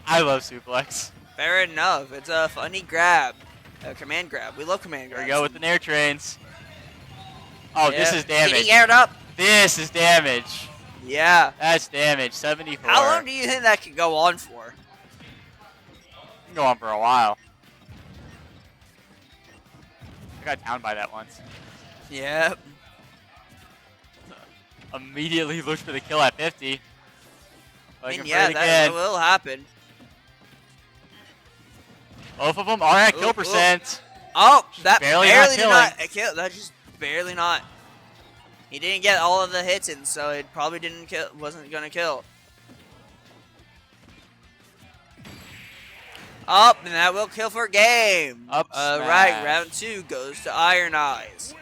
Speaker 8: I love suplex.
Speaker 6: Fair enough. It's a funny grab. A command grab. We love command
Speaker 8: There
Speaker 6: grabs.
Speaker 8: we go with the Nair Trains. Oh, this
Speaker 6: Yeah.
Speaker 8: is damage.
Speaker 6: Getting aired up.
Speaker 8: This is damage.
Speaker 6: Yeah.
Speaker 8: That's damage. 74.
Speaker 6: How long do you think that could go on for?
Speaker 8: Can go on for a while. I got down by that once.
Speaker 6: Yep.
Speaker 8: Immediately looked for the kill at 50.
Speaker 6: I
Speaker 8: Looking
Speaker 6: mean,
Speaker 8: for
Speaker 6: yeah,
Speaker 8: it
Speaker 6: that
Speaker 8: again.
Speaker 6: will happen.
Speaker 8: Both of them are at
Speaker 6: Ooh,
Speaker 8: kill
Speaker 6: ooh.
Speaker 8: percent.
Speaker 6: Oh, that
Speaker 8: barely
Speaker 6: barely,
Speaker 8: not
Speaker 6: did not kill. That just barely not. He didn't get all of the hits in, so it probably didn't kill. Wasn't gonna kill. Up, and that will kill for game.
Speaker 8: Up
Speaker 6: Right,
Speaker 8: smash.
Speaker 6: round 2 goes to Iron Eyes.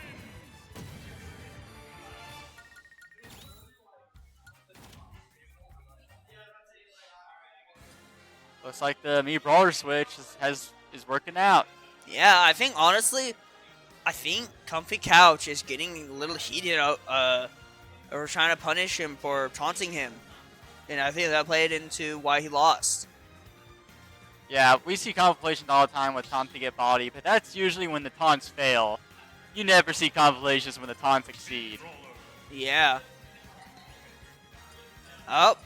Speaker 15: Looks like the Me Brawler switch is working out.
Speaker 6: Yeah, I think honestly, Comfy Couch is getting a little heated out. Or trying to punish him for taunting him, and I think that played into why he lost.
Speaker 8: Yeah, we see compilations all the time with taunts to get body, but that's usually when the taunts fail. You never see compilations when the taunts succeed.
Speaker 6: Yeah. Oh.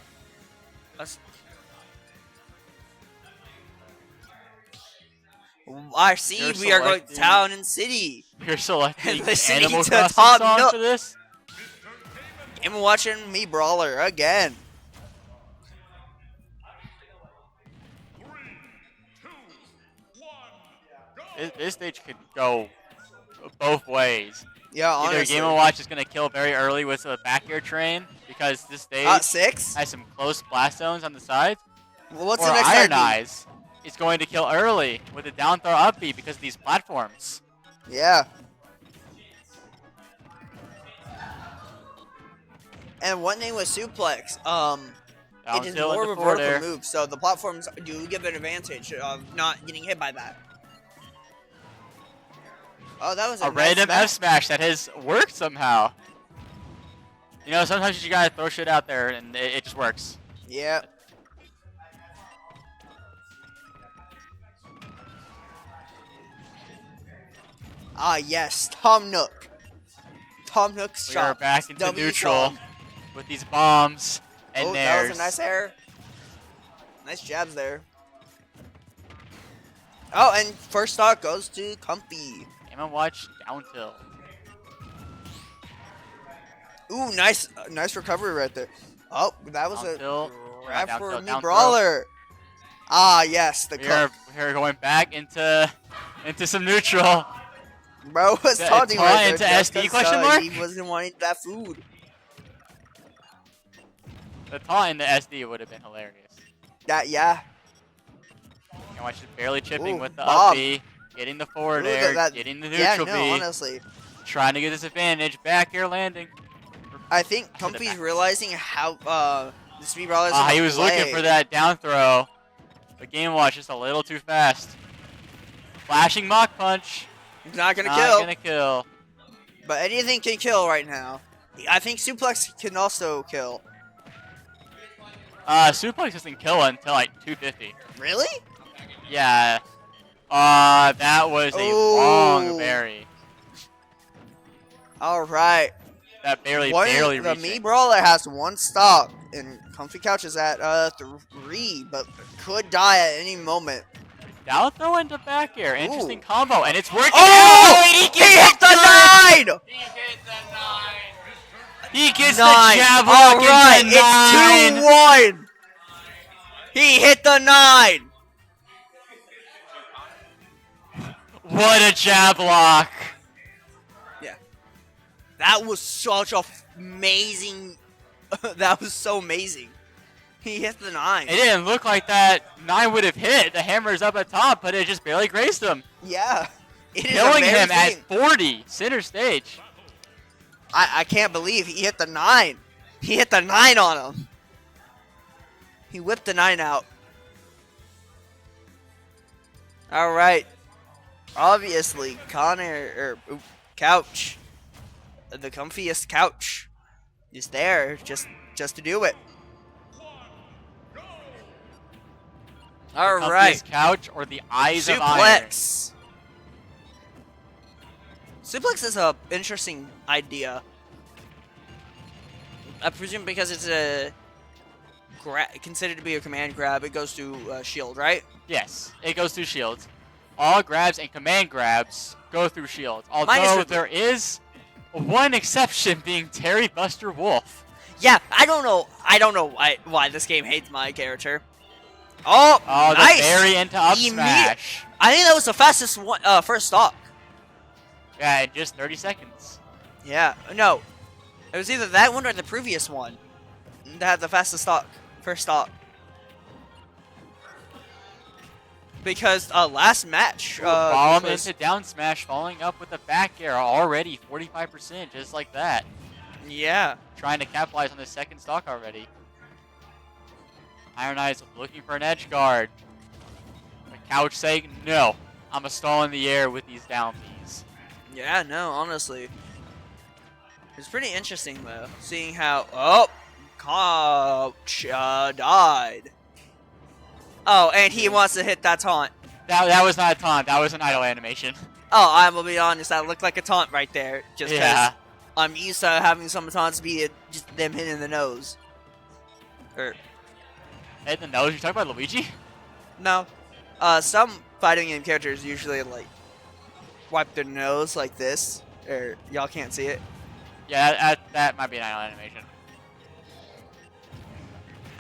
Speaker 6: I see. We are going town and city.
Speaker 8: You're selecting
Speaker 6: listening
Speaker 8: Animal
Speaker 6: to
Speaker 8: Crossing
Speaker 6: Tom
Speaker 8: song
Speaker 6: Nook.
Speaker 8: for this?
Speaker 6: I'm watching Me Brawler again.
Speaker 8: This stage could go both ways.
Speaker 6: Yeah,
Speaker 8: Either
Speaker 6: honestly.
Speaker 8: Game & Watch is going to kill very early with a back air train because this stage
Speaker 6: 6
Speaker 8: has some close blast zones on the sides.
Speaker 6: Well, what's
Speaker 8: or
Speaker 6: the next
Speaker 8: Iron
Speaker 6: technique?
Speaker 8: Eyes is going to kill early with a down throw up B because of these platforms.
Speaker 6: Yeah. And one thing with Suplex, it is
Speaker 8: Down
Speaker 6: more
Speaker 8: into
Speaker 6: of a
Speaker 8: forward
Speaker 6: vertical
Speaker 8: air.
Speaker 6: move, so the platforms do give an advantage of not getting hit by that. Oh, that was
Speaker 8: A
Speaker 6: nice
Speaker 8: random
Speaker 6: smash.
Speaker 8: F smash that has worked somehow. You know, sometimes you gotta throw shit out there and it just works.
Speaker 6: Yeah. Ah, yes, Tom Nook. Tom Nook's
Speaker 8: We are
Speaker 6: shot.
Speaker 8: back into
Speaker 6: W
Speaker 8: neutral
Speaker 6: song.
Speaker 8: with these bombs and
Speaker 6: Oh, that was
Speaker 8: nairs.
Speaker 6: a nice air. Nice jabs there. Oh, and first stock goes to Comfy.
Speaker 8: Game & Watch down tilt.
Speaker 6: Ooh, nice recovery right there. Oh, that was
Speaker 8: Down
Speaker 6: a
Speaker 8: tilt.
Speaker 6: grab
Speaker 8: Down
Speaker 6: for
Speaker 8: tilt,
Speaker 6: Me
Speaker 8: down throw.
Speaker 6: Brawler. Ah, yes, the
Speaker 8: We're going back into some neutral.
Speaker 6: Bro was
Speaker 8: Yeah,
Speaker 6: taunting
Speaker 8: taunt
Speaker 6: right there.
Speaker 8: into
Speaker 6: just
Speaker 8: SD
Speaker 6: 'cause,
Speaker 8: question mark?
Speaker 6: He wasn't wanting that food.
Speaker 8: The taunt in the SD would have been hilarious.
Speaker 6: Yeah.
Speaker 8: Game & Watch is barely chipping
Speaker 6: Ooh,
Speaker 8: with the
Speaker 6: bomb.
Speaker 8: up B, getting the forward
Speaker 6: Ooh,
Speaker 8: air, getting the
Speaker 6: yeah,
Speaker 8: neutral
Speaker 6: no,
Speaker 8: B,
Speaker 6: honestly.
Speaker 8: trying to get this advantage, back air landing.
Speaker 6: I think Comfy's realizing how the Speed Brawlers
Speaker 8: He was looking for that down throw, but Game & Watch just a little too fast. Flashing Mach Punch.
Speaker 6: He's not gonna
Speaker 8: kill.
Speaker 6: But anything can kill right now. I think Suplex can also kill.
Speaker 8: Suplex doesn't kill until like 250.
Speaker 6: Really?
Speaker 8: Yeah. That was a long berry.
Speaker 6: All right.
Speaker 8: That barely
Speaker 6: The
Speaker 8: reached
Speaker 6: Me
Speaker 8: it.
Speaker 6: Brawler has one stock, and Comfy Couch is at 3, but could die at any moment.
Speaker 8: Down throw into back air. Interesting combo, and it's working
Speaker 6: Oh!
Speaker 8: out!
Speaker 6: He hit the 9!
Speaker 8: He gets
Speaker 6: 9.
Speaker 8: the jab
Speaker 6: All
Speaker 8: lock
Speaker 6: right,
Speaker 8: into 9.
Speaker 6: it's 2-1. He hit the 9.
Speaker 8: What a jab lock.
Speaker 6: Yeah. That was such a amazing. That was so amazing. He hit the 9.
Speaker 8: It didn't look like that 9 would have hit. The hammer's up at top, but it just barely grazed him.
Speaker 6: Yeah. It is
Speaker 8: Killing him
Speaker 6: amazing.
Speaker 8: at 40, center stage.
Speaker 6: I can't believe he hit the 9. He hit the 9 on him. He whipped the 9 out. All right. Obviously, Couch, the comfiest couch, is there just to do it. All
Speaker 8: The
Speaker 6: right.
Speaker 8: comfiest couch or the eyes of iron.
Speaker 6: Suplex. Suplex is a interesting idea. I presume because it's a considered to be a command grab, it goes to shield, right?
Speaker 8: Yes, it goes through shields. All grabs and command grabs go through shields. Although
Speaker 6: Ridley.
Speaker 8: there is one exception, being Terry Buster Wolf.
Speaker 6: Yeah, I don't know why this game hates my character. Oh,
Speaker 8: Oh,
Speaker 6: nice!
Speaker 8: the berry into up
Speaker 6: Immediate-
Speaker 8: smash.
Speaker 6: I think that was the fastest one, first stock.
Speaker 8: Yeah, in just 30 seconds.
Speaker 6: Yeah, no. It was either that one or the previous one that had the fastest stock, first stock. Because last match,
Speaker 8: Bomb
Speaker 6: was-
Speaker 8: into down smash, following up with a back air, already 45%, just like that.
Speaker 6: Yeah.
Speaker 8: Trying to capitalize on the second stock already. Iron Eyes looking for an edge guard. Couch saying, no, I'm a stall in the air with these down Bs.
Speaker 6: Yeah, no, honestly. It's pretty interesting, though, seeing how... Oh! Couch died. Oh, and he wants to hit that taunt.
Speaker 8: That was not a taunt. That was an idle animation.
Speaker 6: Oh, I will be honest, that looked like a taunt right there. Just because
Speaker 8: Yeah.
Speaker 6: I'm used to having some taunts be just them hitting the nose. Or,
Speaker 8: Hit the nose? You're talking about Luigi?
Speaker 6: no. Some fighting game characters usually, like, wipe their nose like this. Or, y'all can't see it.
Speaker 8: Yeah, that might be an idle animation.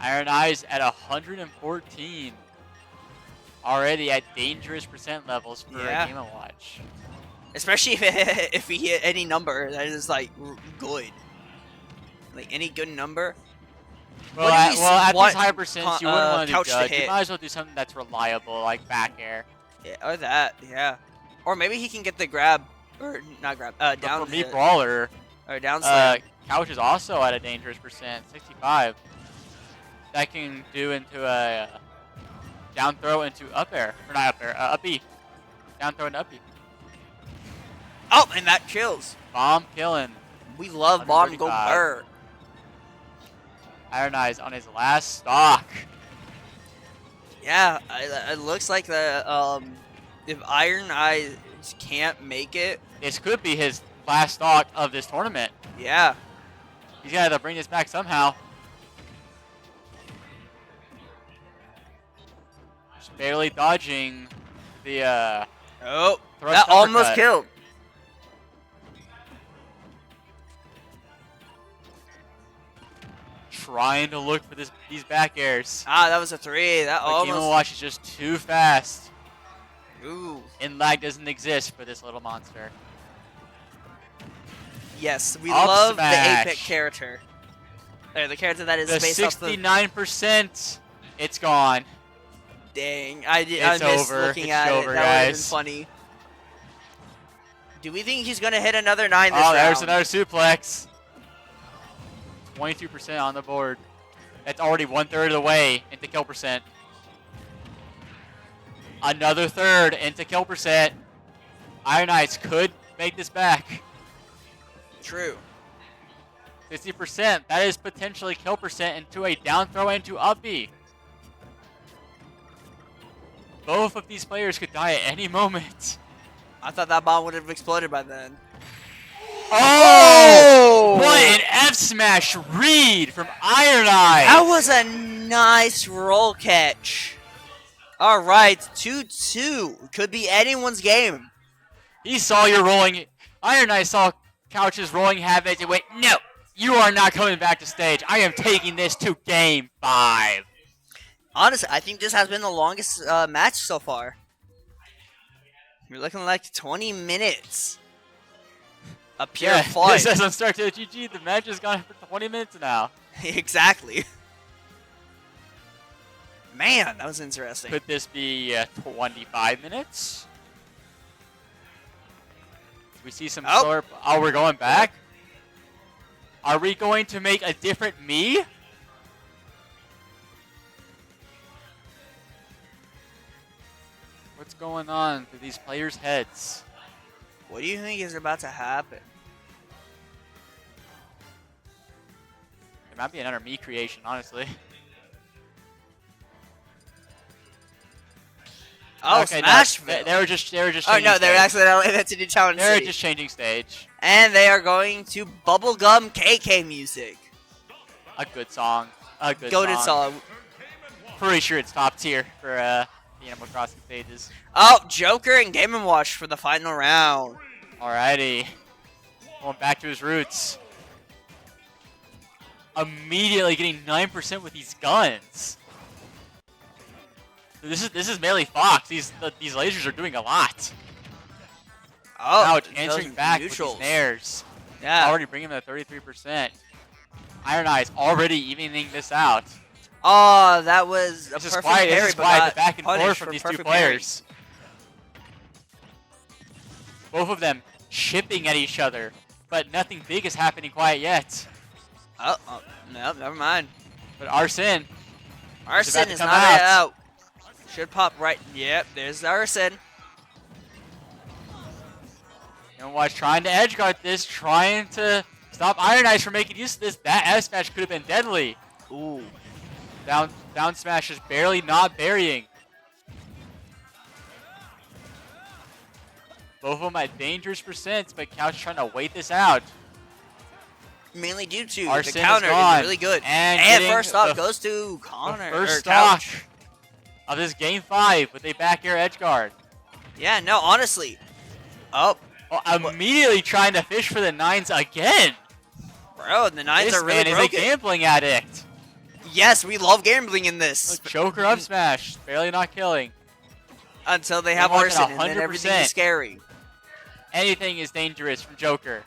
Speaker 8: Iron Eyes at 114. Already at dangerous percent levels for
Speaker 6: Yeah.
Speaker 8: a Game & Watch.
Speaker 6: Especially if we hit any number that is, like, good. Like, any good number.
Speaker 8: Well,
Speaker 6: What do you
Speaker 8: at
Speaker 6: want
Speaker 8: these higher percents, you wouldn't want to do
Speaker 6: Couch to
Speaker 8: judge. You
Speaker 6: hit?
Speaker 8: might as well do something that's reliable, like back air.
Speaker 6: Yeah, or that, yeah. Or maybe he can get the grab, or not grab,
Speaker 8: But
Speaker 6: down
Speaker 8: for me,
Speaker 6: hit.
Speaker 8: Brawler,
Speaker 6: Or down slam.
Speaker 8: Couch is also at a dangerous percent, 65. That can do into a down throw into up air. Or not up air, up B. Down throw into up B.
Speaker 6: Oh, and that kills.
Speaker 8: Bomb killing.
Speaker 6: We love bomb go
Speaker 8: 135.
Speaker 6: burr.
Speaker 8: Iron Eyes on his last stock.
Speaker 6: Yeah, it looks like the if Iron Eyes can't make it,
Speaker 8: This could be his last stock of this tournament.
Speaker 6: yeah.
Speaker 8: He's got to bring this back somehow. Just barely dodging the
Speaker 6: Oh,
Speaker 8: thrust
Speaker 6: that almost
Speaker 8: uppercut.
Speaker 6: killed.
Speaker 8: Trying to look for these back airs.
Speaker 6: Ah, that was a 3. That
Speaker 8: But Game &
Speaker 6: almost.
Speaker 8: Watch is just too fast.
Speaker 6: Ooh.
Speaker 8: And lag doesn't exist for this little monster.
Speaker 6: Yes, we
Speaker 8: Up
Speaker 6: love
Speaker 8: smash.
Speaker 6: the Apex character. The character that is
Speaker 8: The
Speaker 6: based off the.
Speaker 8: 69%, it's gone.
Speaker 6: Dang, I
Speaker 8: It's
Speaker 6: missed
Speaker 8: over.
Speaker 6: looking
Speaker 8: It's
Speaker 6: at
Speaker 8: over,
Speaker 6: it. That would have been
Speaker 8: guys.
Speaker 6: funny. Do we think he's gonna hit another 9 this
Speaker 8: Oh,
Speaker 6: round?
Speaker 8: there's another suplex. 22% on the board. That's already 1/3 of the way into kill percent. Another third into kill percent. Iron Eyes could make this back.
Speaker 6: True.
Speaker 8: 50%. That is potentially kill percent into a down throw into up B. Both of these players could die at any moment.
Speaker 6: I thought that bomb would have exploded by then.
Speaker 8: Oh! What an F smash read from Iron Eyes.
Speaker 6: That was a nice roll catch. All right, 2-2. Could be anyone's game.
Speaker 8: He saw your rolling. Iron Eyes saw Couch's rolling habits and went, no, you are not coming back to stage. I am taking this to game 5.
Speaker 6: Honestly, I think this has been the longest match so far. We're looking like 20 minutes. A pure fight.
Speaker 8: It says on start to the GG, the match has gone for 20 minutes now.
Speaker 6: Exactly. Man, that was interesting.
Speaker 8: Could this be 25 minutes? We see some slurp. Oh, we're going back? Are we going to make a different me? What's going on through these players' heads?
Speaker 6: What do you think is about to happen?
Speaker 8: It might be another me creation, honestly.
Speaker 6: Oh,
Speaker 8: okay,
Speaker 6: Smashville.
Speaker 8: No, they were just
Speaker 6: Oh no,
Speaker 8: changing
Speaker 6: they're
Speaker 8: stage.
Speaker 6: accidentally meant to do challenge.
Speaker 8: They're
Speaker 6: City.
Speaker 8: just changing stage.
Speaker 6: And they are going to bubblegum KK music.
Speaker 8: A good song. A good
Speaker 6: Goated song.
Speaker 8: Pretty sure it's top tier for the Animal Crossing stages.
Speaker 6: Oh, Joker and Game & Watch for the final round.
Speaker 8: Alrighty. Going back to his roots. Immediately getting 9% with these guns. So this is Melee Fox. These lasers are doing a lot.
Speaker 6: Oh,
Speaker 8: now it's
Speaker 6: those
Speaker 8: answering back with
Speaker 6: neutrals.
Speaker 8: these snares.
Speaker 6: Yeah.
Speaker 8: Already bringing him to 33%. Iron Eyes already evening this out.
Speaker 6: Oh, that was a
Speaker 8: This is
Speaker 6: perfect
Speaker 8: quiet.
Speaker 6: parry,
Speaker 8: This is
Speaker 6: but
Speaker 8: quiet.
Speaker 6: got
Speaker 8: The back and
Speaker 6: punished
Speaker 8: forth
Speaker 6: for
Speaker 8: from these two
Speaker 6: perfect parry.
Speaker 8: players. Both of them chipping at each other, but nothing big is happening quite yet.
Speaker 6: Oh, no, never mind.
Speaker 8: But Arsene
Speaker 6: Arsene
Speaker 8: to
Speaker 6: is
Speaker 8: come
Speaker 6: not out. Should pop right. Yep, there's Arson.
Speaker 8: And Watch trying to edge guard this, trying to stop Iron Eyes from making use of this. That F smash could have been deadly.
Speaker 6: Ooh.
Speaker 8: Down smash is barely not burying. Both of them at dangerous percents, but Couch trying to wait this out.
Speaker 6: Mainly due to
Speaker 8: Arsene
Speaker 6: the counter
Speaker 8: is
Speaker 6: really good.
Speaker 8: And
Speaker 6: first stock goes to Connor.
Speaker 8: First
Speaker 6: or
Speaker 8: stock
Speaker 6: Couch.
Speaker 8: of this game 5 with a back air edge guard.
Speaker 6: Yeah, no, honestly. Oh.
Speaker 8: Immediately trying to fish for the 9s again.
Speaker 6: Bro, the 9s
Speaker 8: this
Speaker 6: are really
Speaker 8: man
Speaker 6: broken.
Speaker 8: is a gambling addict.
Speaker 6: Yes, we love gambling in this.
Speaker 8: Joker up smash, barely not killing.
Speaker 6: Until they have
Speaker 8: Marking
Speaker 6: Arson, and then everything
Speaker 8: 100%.
Speaker 6: is scary.
Speaker 8: Anything is dangerous from Joker.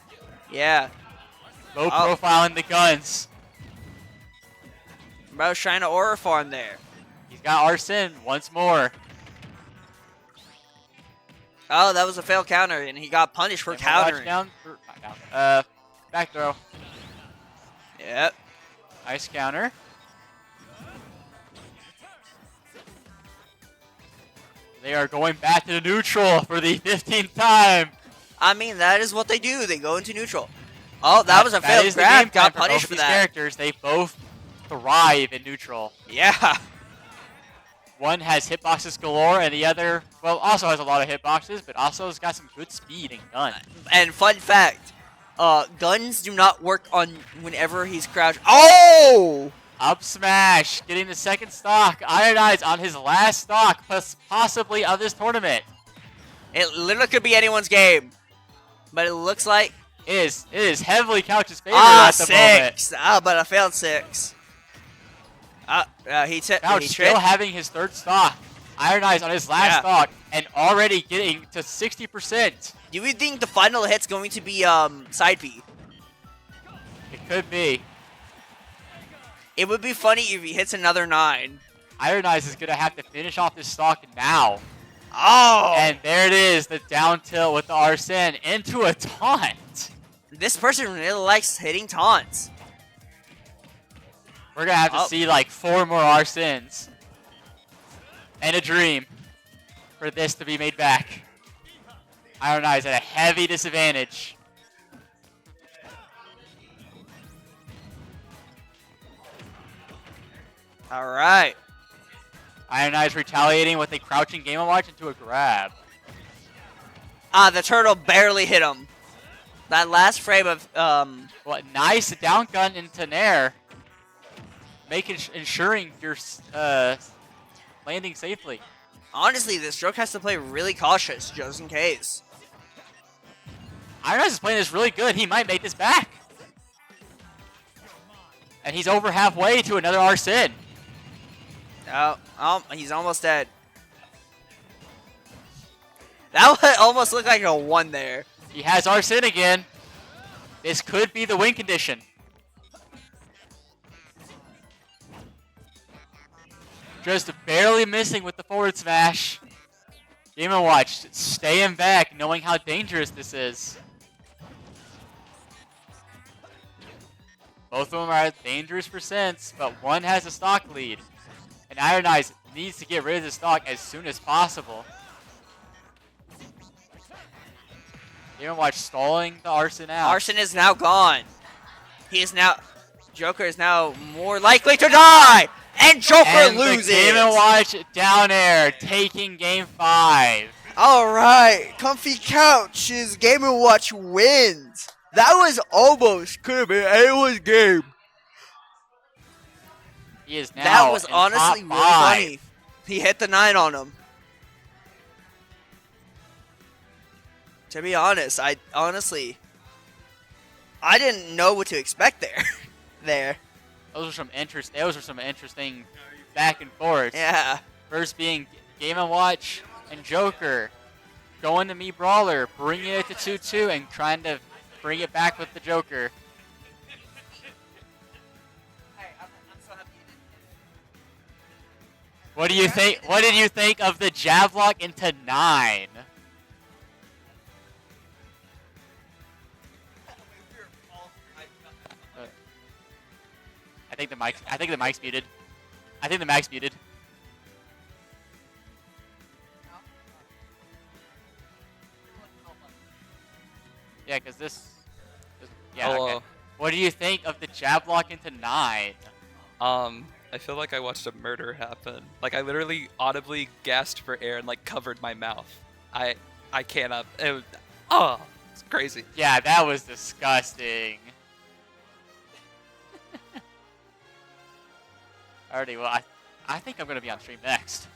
Speaker 6: Yeah.
Speaker 8: Low profile in the guns.
Speaker 6: Bro's trying to aura farm there.
Speaker 8: He's got Arsene once more.
Speaker 6: Oh, that was a failed counter, and he got punished for countering.
Speaker 8: Back throw.
Speaker 6: Yep.
Speaker 8: Nice counter. They are going back to the neutral for the 15th time.
Speaker 6: I mean, that is what they do. They go into neutral. Oh, that was a failed grab. Got punished for
Speaker 8: these
Speaker 6: that.
Speaker 8: characters. They both thrive in neutral.
Speaker 6: Yeah.
Speaker 8: One has hitboxes galore, and the other, well, also has a lot of hitboxes, but also has got some good speed and gun.
Speaker 6: And fun fact, guns do not work on whenever he's crouched. Oh!
Speaker 8: Up smash, getting the second stock. Iron Eyes on his last stock, plus possibly of this tournament.
Speaker 6: It literally could be anyone's game, but it looks like
Speaker 8: it is heavily Couch's favor at the moment.
Speaker 6: 6. But I failed 6. He
Speaker 8: Couch still having his third stock. Iron Eyes on his last stock and already getting to 60%.
Speaker 6: Do you think the final hit's going to be side B?
Speaker 8: It could be.
Speaker 6: It would be funny if he hits another 9.
Speaker 8: Iron Eyes is going to have to finish off this stock now.
Speaker 6: Oh!
Speaker 8: And there it is, the down tilt with the Arsene into a taunt.
Speaker 6: This person really likes hitting taunts.
Speaker 8: We're going to have to see like 4 more Arsenes. And a dream for this to be made back. Iron Eyes at a heavy disadvantage.
Speaker 6: All right.
Speaker 8: Iron Eyes retaliating with a crouching Game & Watch into a grab.
Speaker 6: The turtle barely hit him. That last frame of
Speaker 8: Well, nice down gun into Nair. Ensuring you're landing safely.
Speaker 6: Honestly, this stroke has to play really cautious, just in case.
Speaker 8: Iron Eyes is playing this really good. He might make this back. And he's over halfway to another Arsene.
Speaker 6: Oh, he's almost dead. That would almost look like a 1 there.
Speaker 8: He has Arsene again. This could be the win condition. Just barely missing with the forward smash. Game & Watch staying back, knowing how dangerous this is. Both of them are at dangerous percents, but one has a stock lead. And Iron Eyes needs to get rid of the stock as soon as possible. Game & Watch stalling the Arsene out.
Speaker 6: Arsene is now gone. Joker is now more likely to die! And Joker loses!
Speaker 8: The Game & Watch down air, taking game 5.
Speaker 6: Alright, Comfy Couch's Game & Watch wins. That was almost could have been anyone's game.
Speaker 8: He is now
Speaker 6: That was
Speaker 8: in
Speaker 6: honestly
Speaker 8: top
Speaker 6: really
Speaker 8: 5.
Speaker 6: funny. He hit the 9 on him. To be honest, I didn't know what to expect there.
Speaker 8: Those were some interesting back and forth.
Speaker 6: Yeah.
Speaker 8: First being Game & Watch and Joker going to me Brawler, bringing it to 2-2 and trying to bring it back with the Joker. What do you think? What did you think of the jab lock into 9? I think the mic's muted.
Speaker 16: Yeah, because yeah.
Speaker 13: Hello.
Speaker 16: Okay. What do you think of the jab block into 9?
Speaker 13: I feel like I watched a murder happen. Like I literally audibly gasped for air and like covered my mouth. I cannot. It's crazy.
Speaker 16: Yeah, that was disgusting. Alrighty, well, I think I'm gonna be on stream next.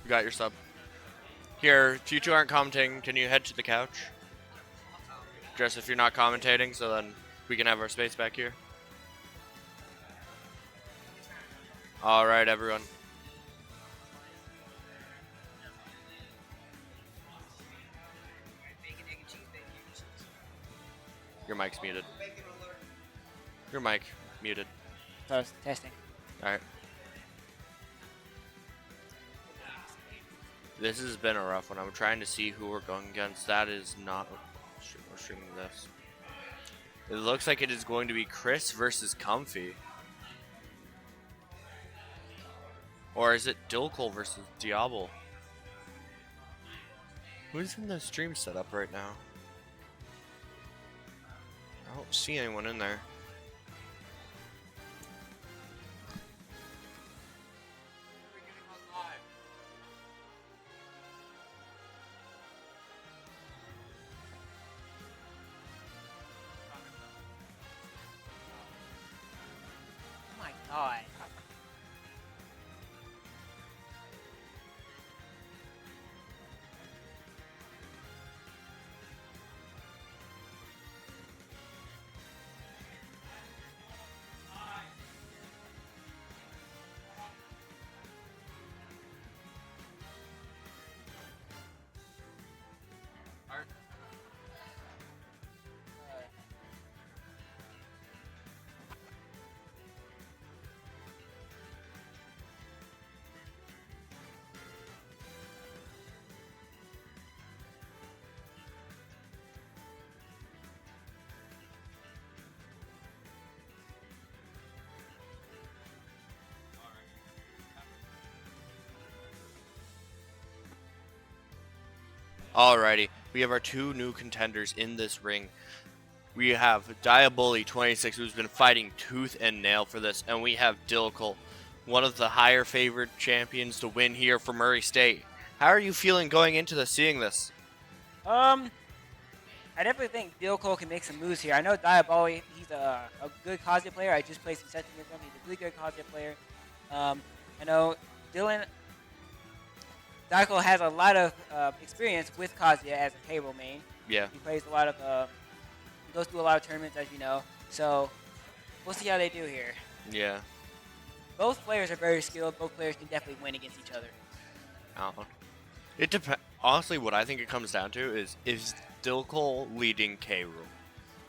Speaker 7: You got your sub. Here, if you two aren't commentating, can you head to the couch? Just if you're not commentating, so then we can have our space back here. All right, everyone. Your mic's muted. Your mic muted.
Speaker 4: Testing.
Speaker 7: All right. This has been a rough one. I'm trying to see who we're going against. That is not. We're streaming this. It looks like it is going to be Chris versus Comfy. Or is it Dilkol versus Diablo? Who's in the stream setup right now? I don't see anyone in there.
Speaker 4: Oh my god.
Speaker 7: Alrighty, we have our two new contenders in this ring. We have Diaboli 26, who's been fighting tooth and nail for this, and we have Dilkol, one of the higher favored champions to win here for Murray State. How are you feeling going into this, seeing this?
Speaker 4: I definitely think Dilkol can make some moves here. I know Diaboli, he's a good Kazuya player. I just played some sessions with him. He's a really good Kazuya player. I know Dilkol has a lot of experience with Kazuya as a cable main.
Speaker 7: Yeah.
Speaker 4: He plays a lot of, he goes through a lot of tournaments, as you know. So we'll see how they do here.
Speaker 7: Yeah.
Speaker 4: Both players are very skilled. Both players can definitely win against each other.
Speaker 7: It depends. Honestly, what I think it comes down to is Dilkol leading K. Rool.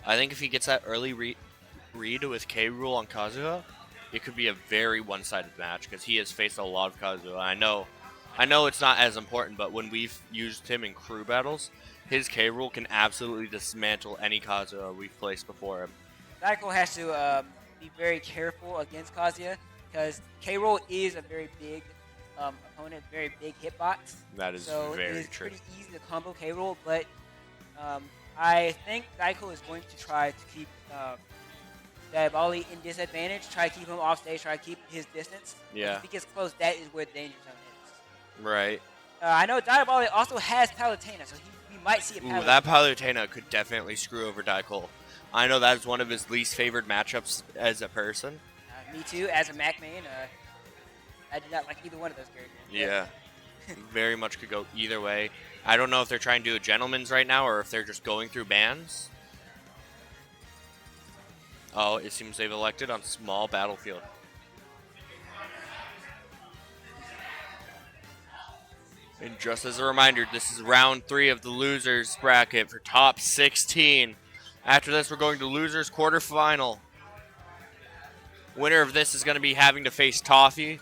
Speaker 7: I think if he gets that early read with K. Rool on Kazuha, it could be a very one-sided match because he has faced a lot of Kazuha. I know it's not as important, but when we've used him in crew battles, his K. Rool can absolutely dismantle any Kazuha we've placed before him.
Speaker 4: Dilkol has to be very careful against Kazuya because K-Roll is a very big opponent, very big hitbox.
Speaker 7: That is
Speaker 4: so
Speaker 7: very
Speaker 4: it's
Speaker 7: true.
Speaker 4: pretty easy to combo K-Roll, but I think Daiko is going to try to keep Diaboli in disadvantage, try to keep him off stage, try to keep his distance.
Speaker 7: Yeah.
Speaker 4: If he gets close, that is where the danger zone is.
Speaker 7: Right.
Speaker 4: I know Diaboli also has Palutena, so we might see a Palutena.
Speaker 7: Ooh, that Palutena could definitely screw over Daikol. I know that is one of his least favored matchups as a person.
Speaker 4: Me too, as a Mac main. I do not like either one of those characters.
Speaker 7: Yeah. Very much could go either way. I don't know if they're trying to do a gentleman's right now or if they're just going through bans. Oh, it seems they've elected on small battlefield. And just as a reminder, this is round 3 of the losers bracket for top 16. After this, we're going to losers quarterfinal. Winner of this is going to be having to face Toffee.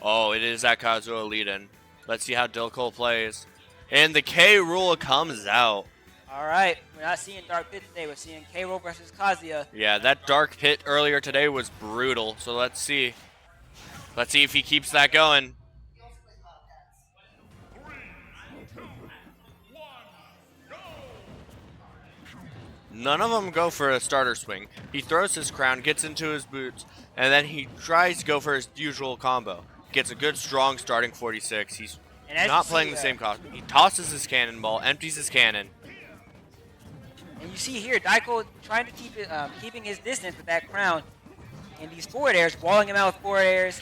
Speaker 7: Oh, it is that Kazuya lead-in. Let's see how Dilcole plays. And the K rule comes out.
Speaker 4: All right, we're not seeing Dark Pit today. We're seeing K-Roll versus Kazuya.
Speaker 7: Yeah, that Dark Pit earlier today was brutal. So let's see. Let's see if he keeps that going. None of them go for a starter swing. He throws his crown, gets into his boots, and then he tries to go for his usual combo. Gets a good, strong starting 46. He's not playing the same costume. He tosses his cannonball, empties his cannon.
Speaker 4: And you see here, Daiko trying to keep it, keeping his distance with that crown. And these forward airs, walling him out with forward airs.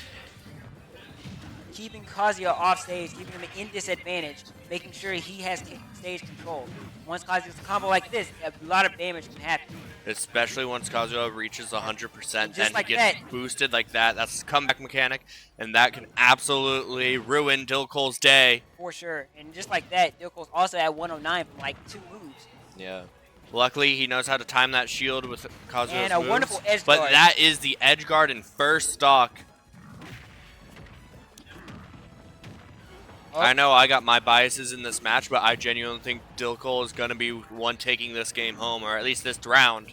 Speaker 4: Keeping Kazuya off stage, keeping him in disadvantage, making sure he has stage control. Once Kazuya gets a combo like this, a lot of damage can happen.
Speaker 7: Especially once Kazuya reaches 100%, then
Speaker 4: like
Speaker 7: he gets boosted like that. That's a comeback mechanic, and that can absolutely ruin Dilcole's day.
Speaker 4: For sure. And just like that, Dilcole's also at 109 from like 2 moves.
Speaker 7: Yeah. Luckily, he knows how to time that shield with Kazuya's
Speaker 4: And a
Speaker 7: moves,
Speaker 4: wonderful edge
Speaker 7: but
Speaker 4: guard.
Speaker 7: that is the edge guard in first stock. I know I got my biases in this match, but I genuinely think Dilcole is going to be one taking this game home, or at least this round.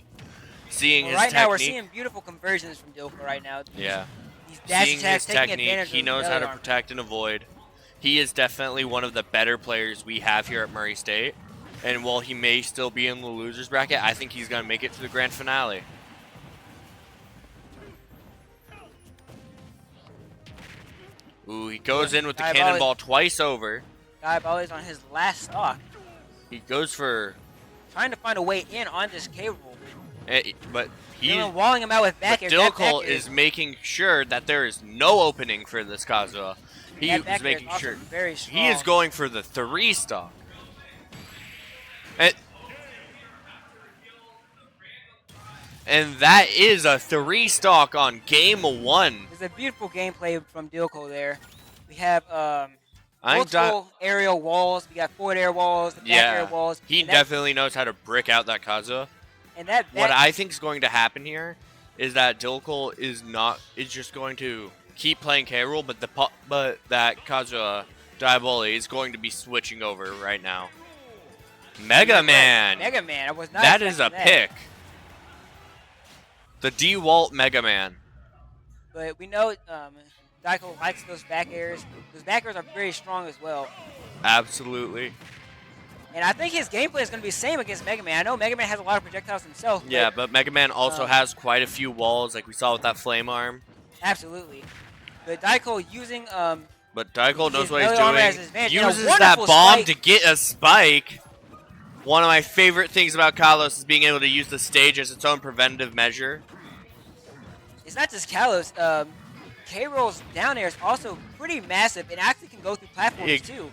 Speaker 7: Seeing his
Speaker 4: right
Speaker 7: technique.
Speaker 4: now, we're seeing beautiful conversions from Dilcole right now.
Speaker 7: Yeah.
Speaker 4: These dash
Speaker 7: Seeing
Speaker 4: attacks,
Speaker 7: his
Speaker 4: taking
Speaker 7: technique,
Speaker 4: advantage
Speaker 7: he
Speaker 4: of
Speaker 7: knows
Speaker 4: the
Speaker 7: how
Speaker 4: belly
Speaker 7: to
Speaker 4: armor.
Speaker 7: protect and avoid. He is definitely one of the better players we have here at Murray State. And while he may still be in the losers bracket, I think he's going to make it to the grand finale. Ooh, he goes in with the cannonball twice over.
Speaker 4: Diaboli's on his last stock.
Speaker 7: He goes for...
Speaker 4: Trying to find a way in on this K-Roll.
Speaker 7: But he...
Speaker 4: Dylan walling him out with back air.
Speaker 7: Dilcole is making sure that there is no opening for this Kazuya. He
Speaker 4: That
Speaker 7: is
Speaker 4: back air is
Speaker 7: making
Speaker 4: also
Speaker 7: sure.
Speaker 4: very
Speaker 7: He is
Speaker 4: strong.
Speaker 7: going for the 3 stock. And that is a 3 stock on game 1.
Speaker 4: There's a beautiful gameplay from Dilcole there. We have
Speaker 7: I
Speaker 4: multiple aerial walls. We got forward air walls, back air walls.
Speaker 7: he
Speaker 4: and that-
Speaker 7: definitely knows how to brick out that Kazuya.
Speaker 4: And that
Speaker 7: What I think is going to happen here is that Dilcole is just going to keep playing K. Rool, but that Kazuya Diaboli is going to be switching over right now. Mega Man.
Speaker 4: Mega Man. I was not.
Speaker 7: That is a
Speaker 4: expecting that.
Speaker 7: pick. The DeWalt Mega Man.
Speaker 4: But we know Daiko likes those back airs. Those back airs are very strong as well.
Speaker 7: Absolutely.
Speaker 4: And I think his gameplay is going to be the same against Mega Man. I know Mega Man has a lot of projectiles himself.
Speaker 7: Yeah, but Mega Man also has quite a few walls, like we saw with that flame arm.
Speaker 4: Absolutely. But Daiko using
Speaker 7: But Daiko knows
Speaker 4: his
Speaker 7: what he's
Speaker 4: belly armor as
Speaker 7: doing.
Speaker 4: his advantage, and a
Speaker 7: Uses that
Speaker 4: wonderful
Speaker 7: bomb
Speaker 4: spike.
Speaker 7: to get a spike. One of my favorite things about Kalos is being able to use the stage as its own preventative measure.
Speaker 4: It's not just Kalos. K-Roll's down air is also pretty massive and actually can go through platforms too.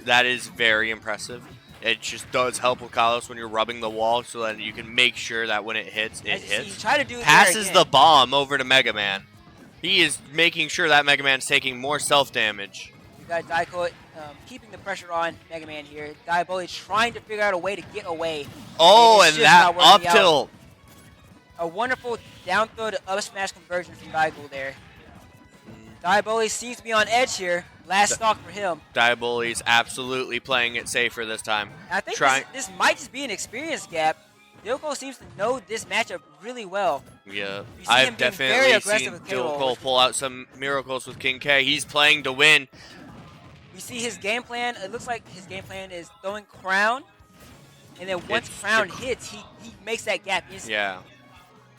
Speaker 7: That is very impressive. It just does help with Kalos when you're rubbing the wall so that you can make sure that when it hits, it
Speaker 4: As you see,
Speaker 7: hits.
Speaker 4: he tried to do it there
Speaker 7: Passes
Speaker 4: again.
Speaker 7: the bomb over to Mega Man. He is making sure that Mega Man's taking more self-damage.
Speaker 4: We got Daiko keeping the pressure on Mega Man here. Diaboli trying to figure out a way to get away.
Speaker 7: Oh,
Speaker 4: it's
Speaker 7: and
Speaker 4: just
Speaker 7: that
Speaker 4: not
Speaker 7: up
Speaker 4: working out.
Speaker 7: tilt.
Speaker 4: A wonderful down throw to up smash conversion from Daiko there. Diaboli seems to be on edge here. Last stock for him.
Speaker 7: Diaboli's absolutely playing it safer this time.
Speaker 4: I think this might just be an experience gap. Dilko seems to know this matchup really well.
Speaker 7: Yeah,
Speaker 4: You see him
Speaker 7: I've
Speaker 4: being very
Speaker 7: definitely
Speaker 4: aggressive
Speaker 7: seen
Speaker 4: with K-Roll.
Speaker 7: Dilko pull out some miracles with King K. He's playing to win.
Speaker 4: We see his game plan. It looks like his game plan is throwing Crown, and then once Crown hits, he makes that gap instantly.
Speaker 7: Yeah.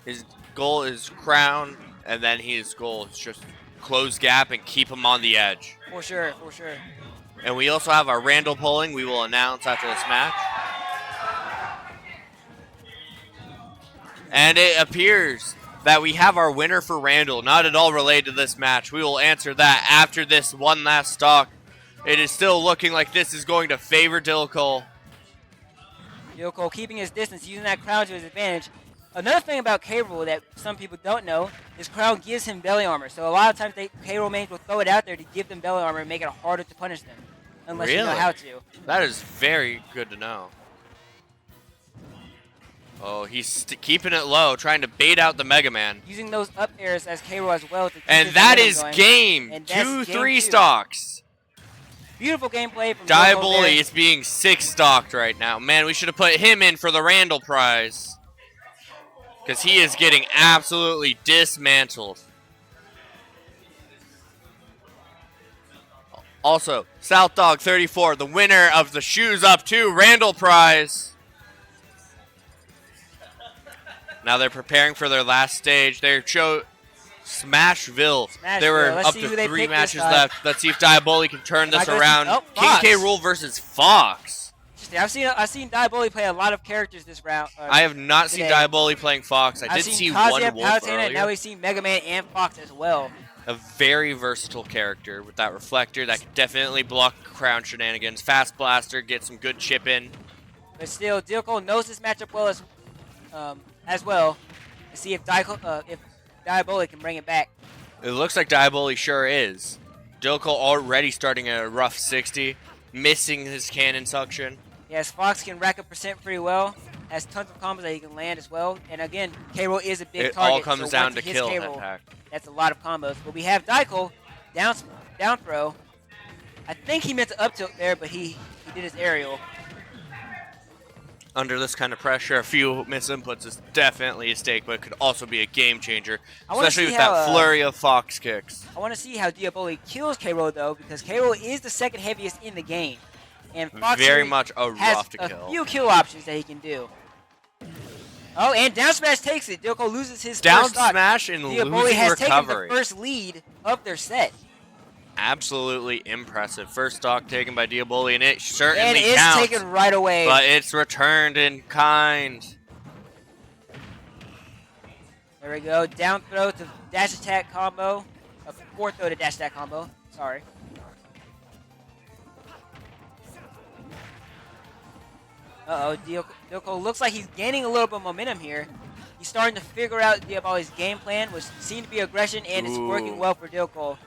Speaker 7: His goal is Crown, and then his goal is just close gap and keep him on the edge.
Speaker 4: For sure, for sure.
Speaker 7: And we also have our Randall polling we will announce after this match. And it appears that we have our winner for Randall, not at all related to this match. We will answer that after this one last stock. It is still looking like this is going to favor Dilko.
Speaker 4: Dilko keeping his distance, using that Crown to his advantage. Another thing about K-Rool that some people don't know is Crown gives him belly armor. So a lot of times K-Rool mains will throw it out there to give them belly armor and make it harder to punish them. Unless you know how to.
Speaker 7: That is very good to know. Oh, he's keeping it low, trying to bait out the Mega Man.
Speaker 4: Using those up airs as K-Rool as well. To keep
Speaker 7: And
Speaker 4: his
Speaker 7: that
Speaker 4: momentum
Speaker 7: is
Speaker 4: going.
Speaker 7: game.
Speaker 4: And that's
Speaker 7: 2-3
Speaker 4: game 2.
Speaker 7: stocks.
Speaker 4: Beautiful gameplay from
Speaker 7: Diaboli is being 6 stocked right now. Man, we should have put him in for the Randall prize. Because he is getting absolutely dismantled. Also, South Dog 34, the winner of the Shoes Up 2 Randall prize. Now they're preparing for their last stage. They're Smashville. There were
Speaker 4: Let's
Speaker 7: up
Speaker 4: see
Speaker 7: to
Speaker 4: who they
Speaker 7: 3
Speaker 4: pick this
Speaker 7: matches
Speaker 4: time.
Speaker 7: left. Let's see if Diaboli can turn this around.
Speaker 4: Oh,
Speaker 7: King
Speaker 4: Fox.
Speaker 7: K. Rool versus Fox.
Speaker 4: Interesting. I've seen Diaboli play a lot of characters this round.
Speaker 7: I have not seen Diaboli playing Fox. I did see one
Speaker 4: Kazuya,
Speaker 7: Wolf
Speaker 4: Palutena,
Speaker 7: earlier.
Speaker 4: and now we've seen Mega Man and Fox as well.
Speaker 7: A very versatile character with that reflector that can definitely block Crown shenanigans. Fast Blaster, get some good chip in.
Speaker 4: But still, Dilko knows this matchup well as well. To see if Diaboli can bring it back.
Speaker 7: It looks like Diaboli sure is. Dilko already starting at a rough 60, missing his cannon suction.
Speaker 4: Yes, Fox can rack up percent pretty well. Has tons of combos that he can land as well. And again, K-Rool is a big
Speaker 7: It
Speaker 4: target.
Speaker 7: all comes
Speaker 4: so
Speaker 7: down
Speaker 4: once
Speaker 7: to
Speaker 4: he hits
Speaker 7: kill
Speaker 4: K-Rool,
Speaker 7: attack.
Speaker 4: that's a lot of combos. But we have Daiko down throw. I think he meant to up tilt there, but he did his aerial.
Speaker 7: Under this kind of pressure, a few misinputs is definitely a stake, but it could also be a game changer,
Speaker 4: I wanna
Speaker 7: especially
Speaker 4: see
Speaker 7: with
Speaker 4: how,
Speaker 7: that flurry of Fox kicks.
Speaker 4: I want to see how Diaboli kills K-Rool though, because K-Rool is the second heaviest in the game. And Fox
Speaker 7: Very
Speaker 4: really
Speaker 7: much a
Speaker 4: has
Speaker 7: rough to
Speaker 4: a
Speaker 7: kill.
Speaker 4: few kill options that he can do. Oh, and down smash takes it. Dilko loses his
Speaker 7: Down
Speaker 4: first stock.
Speaker 7: smash and
Speaker 4: Diaboli
Speaker 7: losing
Speaker 4: has
Speaker 7: recovery.
Speaker 4: taken the first lead of their set.
Speaker 7: Absolutely impressive. First stock taken by Diaboli, and it certainly
Speaker 4: And it's
Speaker 7: counts.
Speaker 4: taken right away.
Speaker 7: But it's returned in kind.
Speaker 4: There we go. Down throw to dash attack combo. A forward throw to dash attack combo. Sorry. Uh-oh. Dilko looks like he's gaining a little bit of momentum here. He's starting to figure out Diaboli's game plan, which seemed to be aggression, and it's working well for Dilko.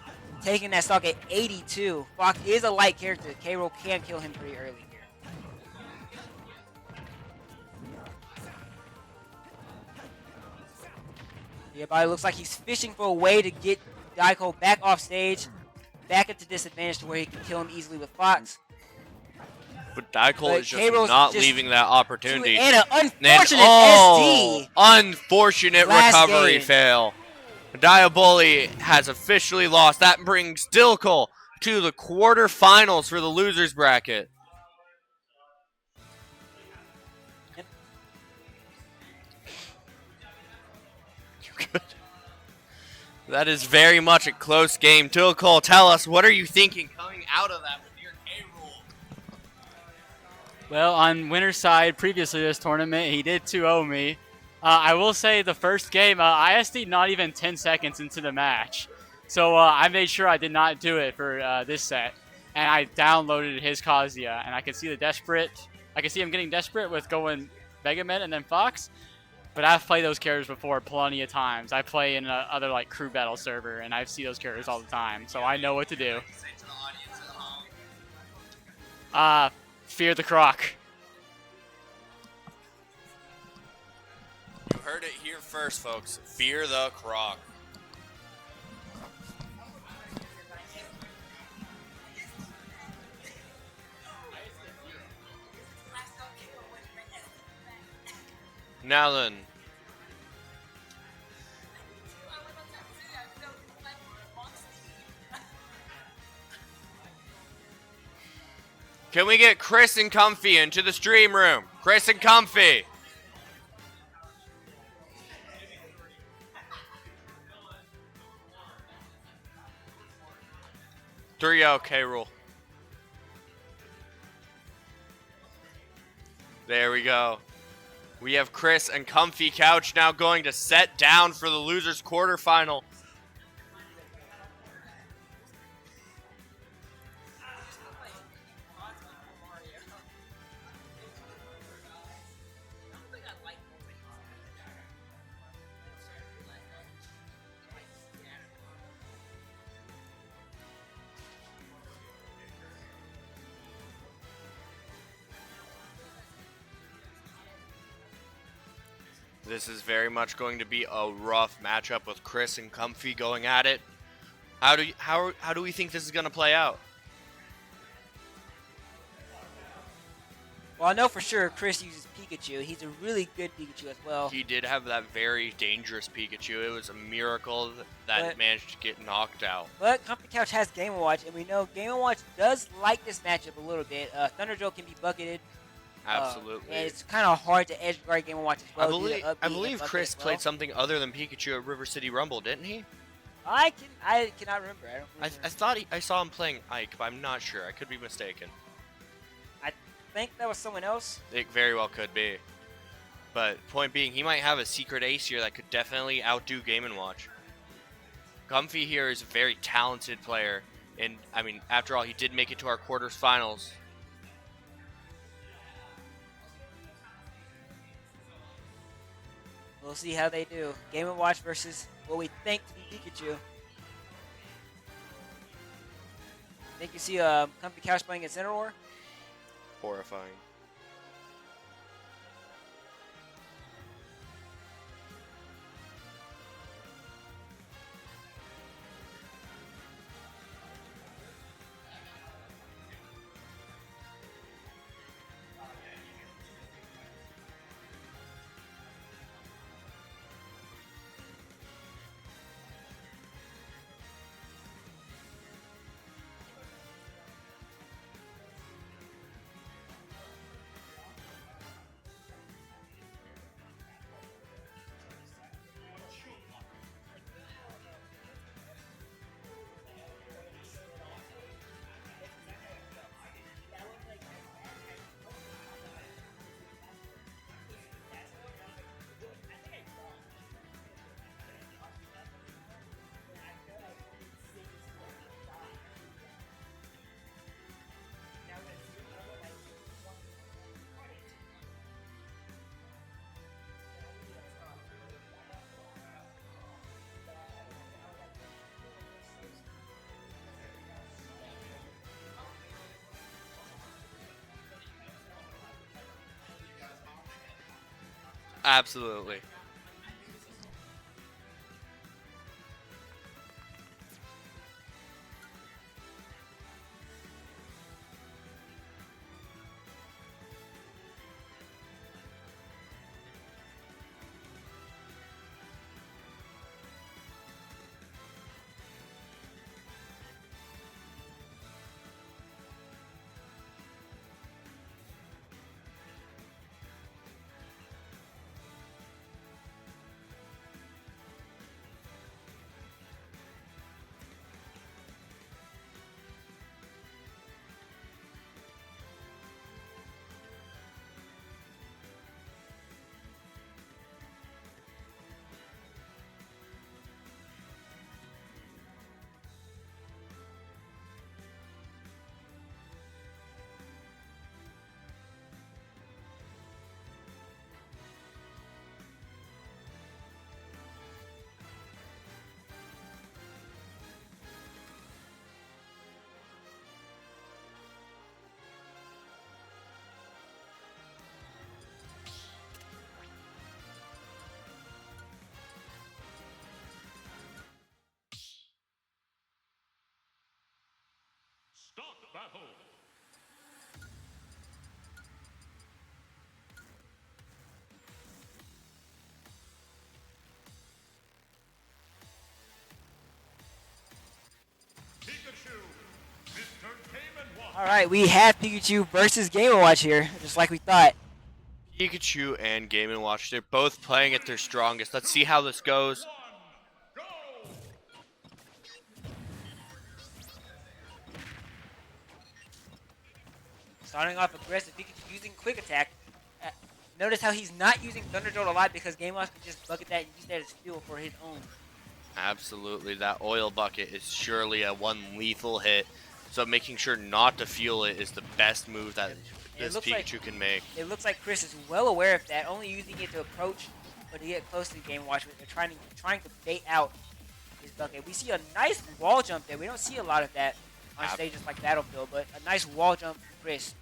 Speaker 4: Taking that stock at 82. Fox is a light character. K-Rool can kill him pretty early here. Diaboli looks like he's fishing for a way to get Daiko back off stage, back into disadvantage to where he can kill him easily with Fox.
Speaker 7: But Daiko is just
Speaker 4: K-Rool's
Speaker 7: not
Speaker 4: just
Speaker 7: leaving that opportunity.
Speaker 4: And an unfortunate
Speaker 7: oh,
Speaker 4: SD.
Speaker 7: Unfortunate
Speaker 4: Last
Speaker 7: recovery
Speaker 4: game.
Speaker 7: fail. Diaboli has officially lost. That brings Dilko to the quarterfinals for the losers bracket. That is very much a close game. Dilko, tell us, what are you thinking coming out of that with your K-Rool?
Speaker 17: Well, on winner's side, previously this tournament, he did 2-0 me. I will say the first game, I SD'd not even 10 seconds into the match. So I made sure I did not do it for this set. And I downloaded his Kazuya, and I could see the desperate. I could see him getting desperate with going Mega Man and then Fox. But I've played those characters before plenty of times. I play in other like crew battle server, and I see those characters all the time. So I know what to do. Fear the Croc.
Speaker 7: You heard it here first, folks. Fear the Croc. Now then. Can we get Chris and Comfy into the stream room? Chris and Comfy. Three out K rule. There we go. We have Chris and Comfy Couch now going to set down for the losers quarterfinal. This is very much going to be a rough matchup with Chris and Comfy going at it. How do we think this is going to play out?
Speaker 4: Well, I know for sure Chris uses Pikachu. He's a really good Pikachu as well.
Speaker 7: He did have that very dangerous Pikachu. It was a miracle that it managed to get knocked out.
Speaker 4: But Comfy Couch has Game & Watch, and we know Game & Watch does like this matchup a little bit. Thunder Drill can be bucketed.
Speaker 7: Absolutely.
Speaker 4: And it's kind of hard to edge guard Game & Watch as well.
Speaker 7: I believe Chris played something other than Pikachu at River City Rumble, didn't he?
Speaker 4: I cannot remember. I don't remember.
Speaker 7: I thought I saw him playing Ike, but I'm not sure. I could be mistaken.
Speaker 4: I think that was someone else.
Speaker 7: It very well could be. But point being, he might have a secret ace here that could definitely outdo Game & Watch. Comfy here is a very talented player. And, I mean, after all, he did make it to our quarterfinals.
Speaker 4: We'll see how they do. Game & Watch versus what we think to be Pikachu. Think you see Comfy Couch playing at Center War?
Speaker 7: Horrifying. Absolutely.
Speaker 2: Start battle.
Speaker 4: All right, we have Pikachu versus Game & Watch here, just like we thought.
Speaker 7: Pikachu and Game & Watch, they're both playing at their strongest. Let's see how this goes.
Speaker 4: Starting off aggressive, Pikachu using Quick Attack. Notice how he's not using Thunder Jolt a lot because Game & Watch can just bucket that and use that as fuel for his own.
Speaker 7: Absolutely, that oil bucket is surely a one lethal hit. So making sure not to fuel it is the best move that this Pikachu can make.
Speaker 4: It looks like Chris is well aware of that, only using it to approach or to get close to the Game & Watch. They're trying to bait out his bucket. We see a nice wall jump there. We don't see a lot of that on stages like Battlefield, but a nice wall jump from Chris.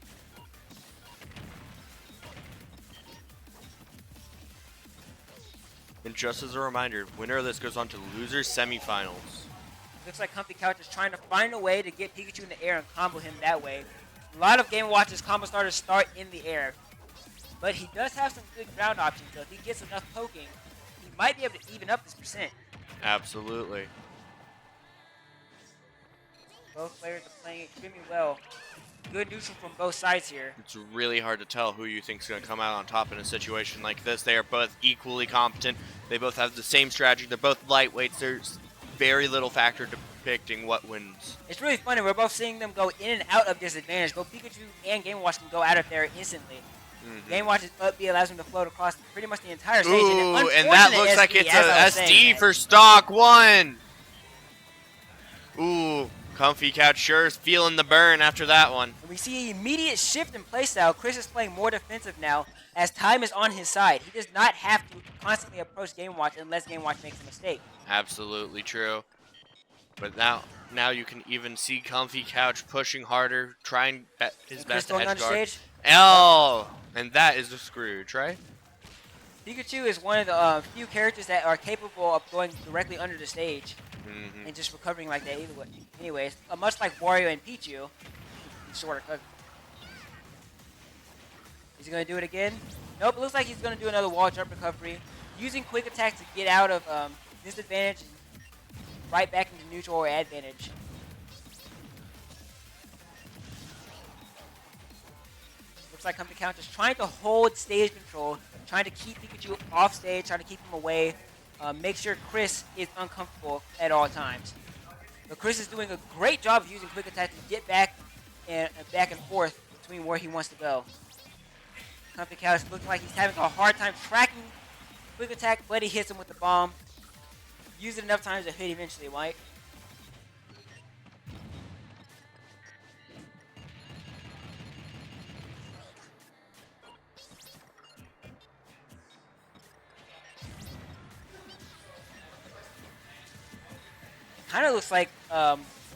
Speaker 7: And just as a reminder, winner of this goes on to losers semifinals.
Speaker 4: Looks like Comfy Couch is trying to find a way to get Pikachu in the air and combo him that way. A lot of Game & Watch's combo starters start in the air, but he does have some good ground options, so if he gets enough poking, he might be able to even up this percent.
Speaker 7: Absolutely.
Speaker 4: Both players are playing extremely well. Good neutral from both sides here.
Speaker 7: It's really hard to tell who you think is going to come out on top in a situation like this. They are both equally competent. They both have the same strategy. They're both lightweights. There's very little factor depicting what wins.
Speaker 4: It's really funny. We're both seeing them go in and out of disadvantage. Both Pikachu and Game & Watch can go out of there instantly. Game & Watch's up B allows him to float across pretty much the entire stage.
Speaker 7: Ooh, and that looks like it's a SD
Speaker 4: for
Speaker 7: for stock 1. Ooh, Comfy Couch sure is feeling the burn after that one.
Speaker 4: And we see an immediate shift in playstyle. Chris is playing more defensive now as time is on his side. He does not have to constantly approach Game & Watch unless Game & Watch makes a mistake.
Speaker 7: Absolutely true. But now you can even see Comfy Couch pushing harder, trying his best to edge guard. Oh, and that is the Scrooge, right?
Speaker 4: Pikachu is one of the few characters that are capable of going directly under the stage and just recovering like that either way. Anyways, much like Wario and Pichu, sort of covered. Is he going to do it again? Nope, it looks like he's going to do another wall jump recovery. Using Quick Attack to get out of disadvantage and right back into neutral or advantage. Looks like Comfy Couch is trying to hold stage control, trying to keep Pikachu off stage, trying to keep him away, make sure Chris is uncomfortable at all times. But Chris is doing a great job of using Quick Attack to get back and forth between where he wants to go. Comfy Couch looking like he's having a hard time tracking Quick Attack, but he hits him with the bomb. Use it enough times to hit eventually, right? Kind of looks like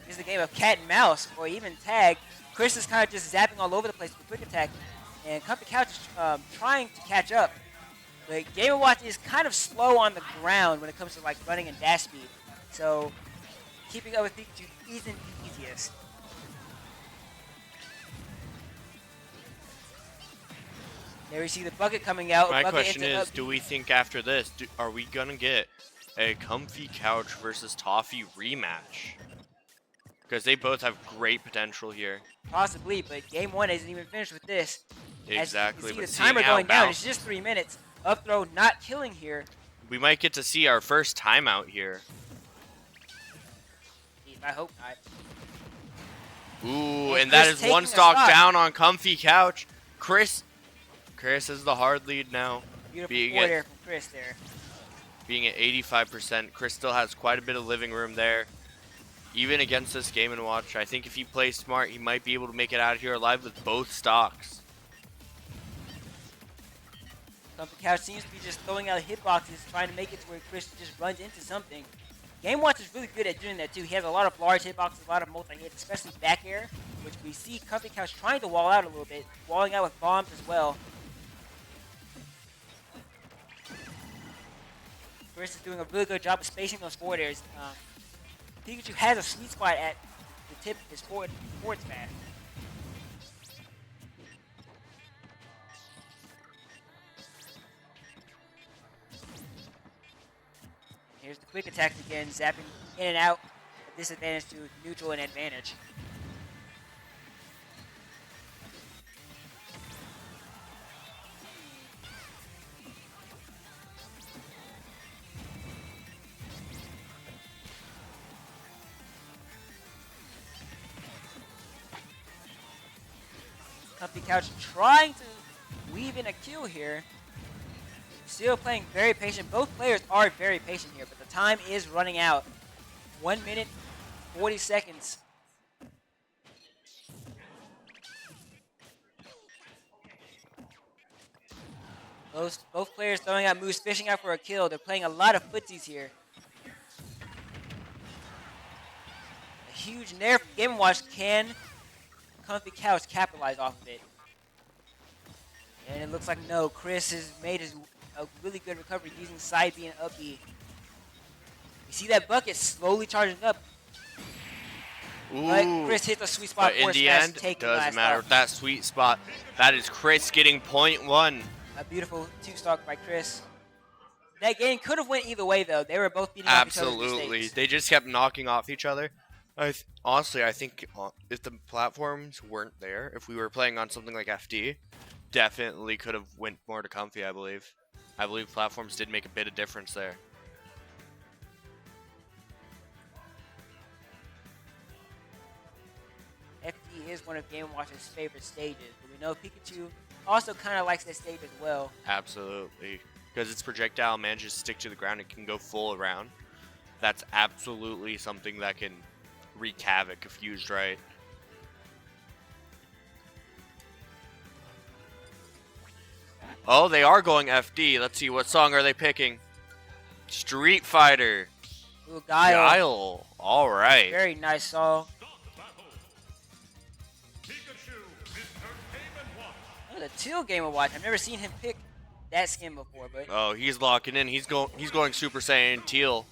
Speaker 4: it's a game of cat and mouse or even tag. Chris is kind of just zapping all over the place with Quick Attack, and Comfy Couch is trying to catch up. The Game & Watch is kind of slow on the ground when it comes to like running and dash speed, so keeping up with Pikachu isn't the easiest. There we see the bucket coming out.
Speaker 7: My question is, do we think after this, are we going to get a Comfy Couch versus Toffee rematch? Because they both have great potential here.
Speaker 4: Possibly, but Game 1 isn't even finished with this.
Speaker 7: Exactly.
Speaker 4: As you see the timer going down, it's just 3 minutes. Up throw not killing here.
Speaker 7: We might get to see our first timeout here.
Speaker 4: I hope not.
Speaker 7: Ooh, and that is one stock down on Comfy Couch. Chris is the hard lead now.
Speaker 4: Beautiful there from Chris there.
Speaker 7: Being at 85%, Chris still has quite a bit of living room there. Even against this Game & Watch, I think if he plays smart, he might be able to make it out of here alive with both stocks.
Speaker 4: Comfy Couch seems to be just throwing out hitboxes, trying to make it to where Chris just runs into something. Game Watch is really good at doing that too. He has a lot of large hitboxes, a lot of multi-hits, especially back air, which we see Comfy Couch trying to wall out a little bit, walling out with bombs as well. Chris is doing a really good job of spacing those forward airs. Pikachu has a sweet spot at the tip of his forward smash. Here's the Quick Attacks again, zapping in and out, a disadvantage to neutral and advantage. Comfy Couch trying to weave in a kill here. Still playing very patient. Both players are very patient here, but the time is running out. 1 minute, 40 seconds. Both players throwing out moves, fishing out for a kill. They're playing a lot of footsies here. A huge nerf Game & Watch. Can Comfy Couch capitalize off of it? And it looks like no. Chris has made a really good recovery using side B and up B. You see that bucket slowly charging up.
Speaker 7: Ooh.
Speaker 4: But Chris hit the sweet spot.
Speaker 7: But in the end, it doesn't matter with that sweet spot. That is Chris getting .1.
Speaker 4: A beautiful two-stock by Chris. That game could have went either way, though. They were both beating off each other's
Speaker 7: Absolutely.
Speaker 4: mistakes.
Speaker 7: They just kept knocking off each other. Honestly, I think if the platforms weren't there, if we were playing on something like FD, definitely could have went more to Comfy, I believe. I believe platforms did make a bit of difference there.
Speaker 4: FD is one of Game & Watch's favorite stages, but we know Pikachu also kind of likes that stage as well.
Speaker 7: Absolutely. Because its projectile manages to stick to the ground and can go full around. That's absolutely something that can wreak havoc if used right. Oh, they are going FD. Let's see, what song are they picking? Street Fighter.
Speaker 4: Ooh, Guile.
Speaker 7: All right.
Speaker 4: Very nice song. Oh, the Teal Game & Watch. I've never seen him pick that skin before, but
Speaker 7: Oh, he's locking in. He's going Super Saiyan Teal.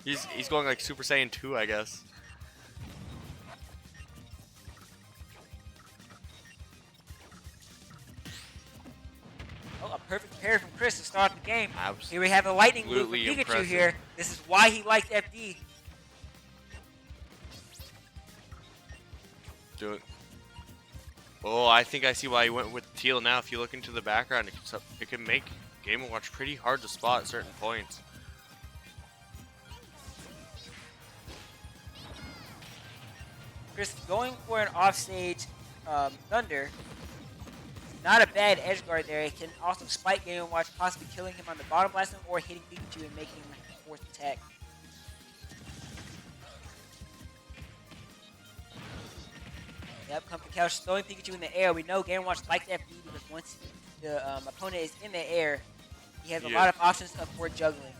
Speaker 7: He's going like Super Saiyan 2, I guess.
Speaker 4: oh, a perfect parry from Chris to start the game.
Speaker 7: Absolutely.
Speaker 4: Here we have a lightning loop with Pikachu
Speaker 7: impressive.
Speaker 4: here. This is why he likes FD.
Speaker 7: Oh, I think I see why he went with Teal now. If you look into the background, it can make Game & Watch pretty hard to spot at certain points.
Speaker 4: Chris going for an offstage Thunder. Not a bad edge guard there. It can also spike Game & Watch, possibly killing him on the bottom blasting or hitting Pikachu and making a fourth attack. Yep, Comfy Couch throwing Pikachu in the air. We know Game & Watch likes FD because once the opponent is in the air, he has a lot of options for juggling.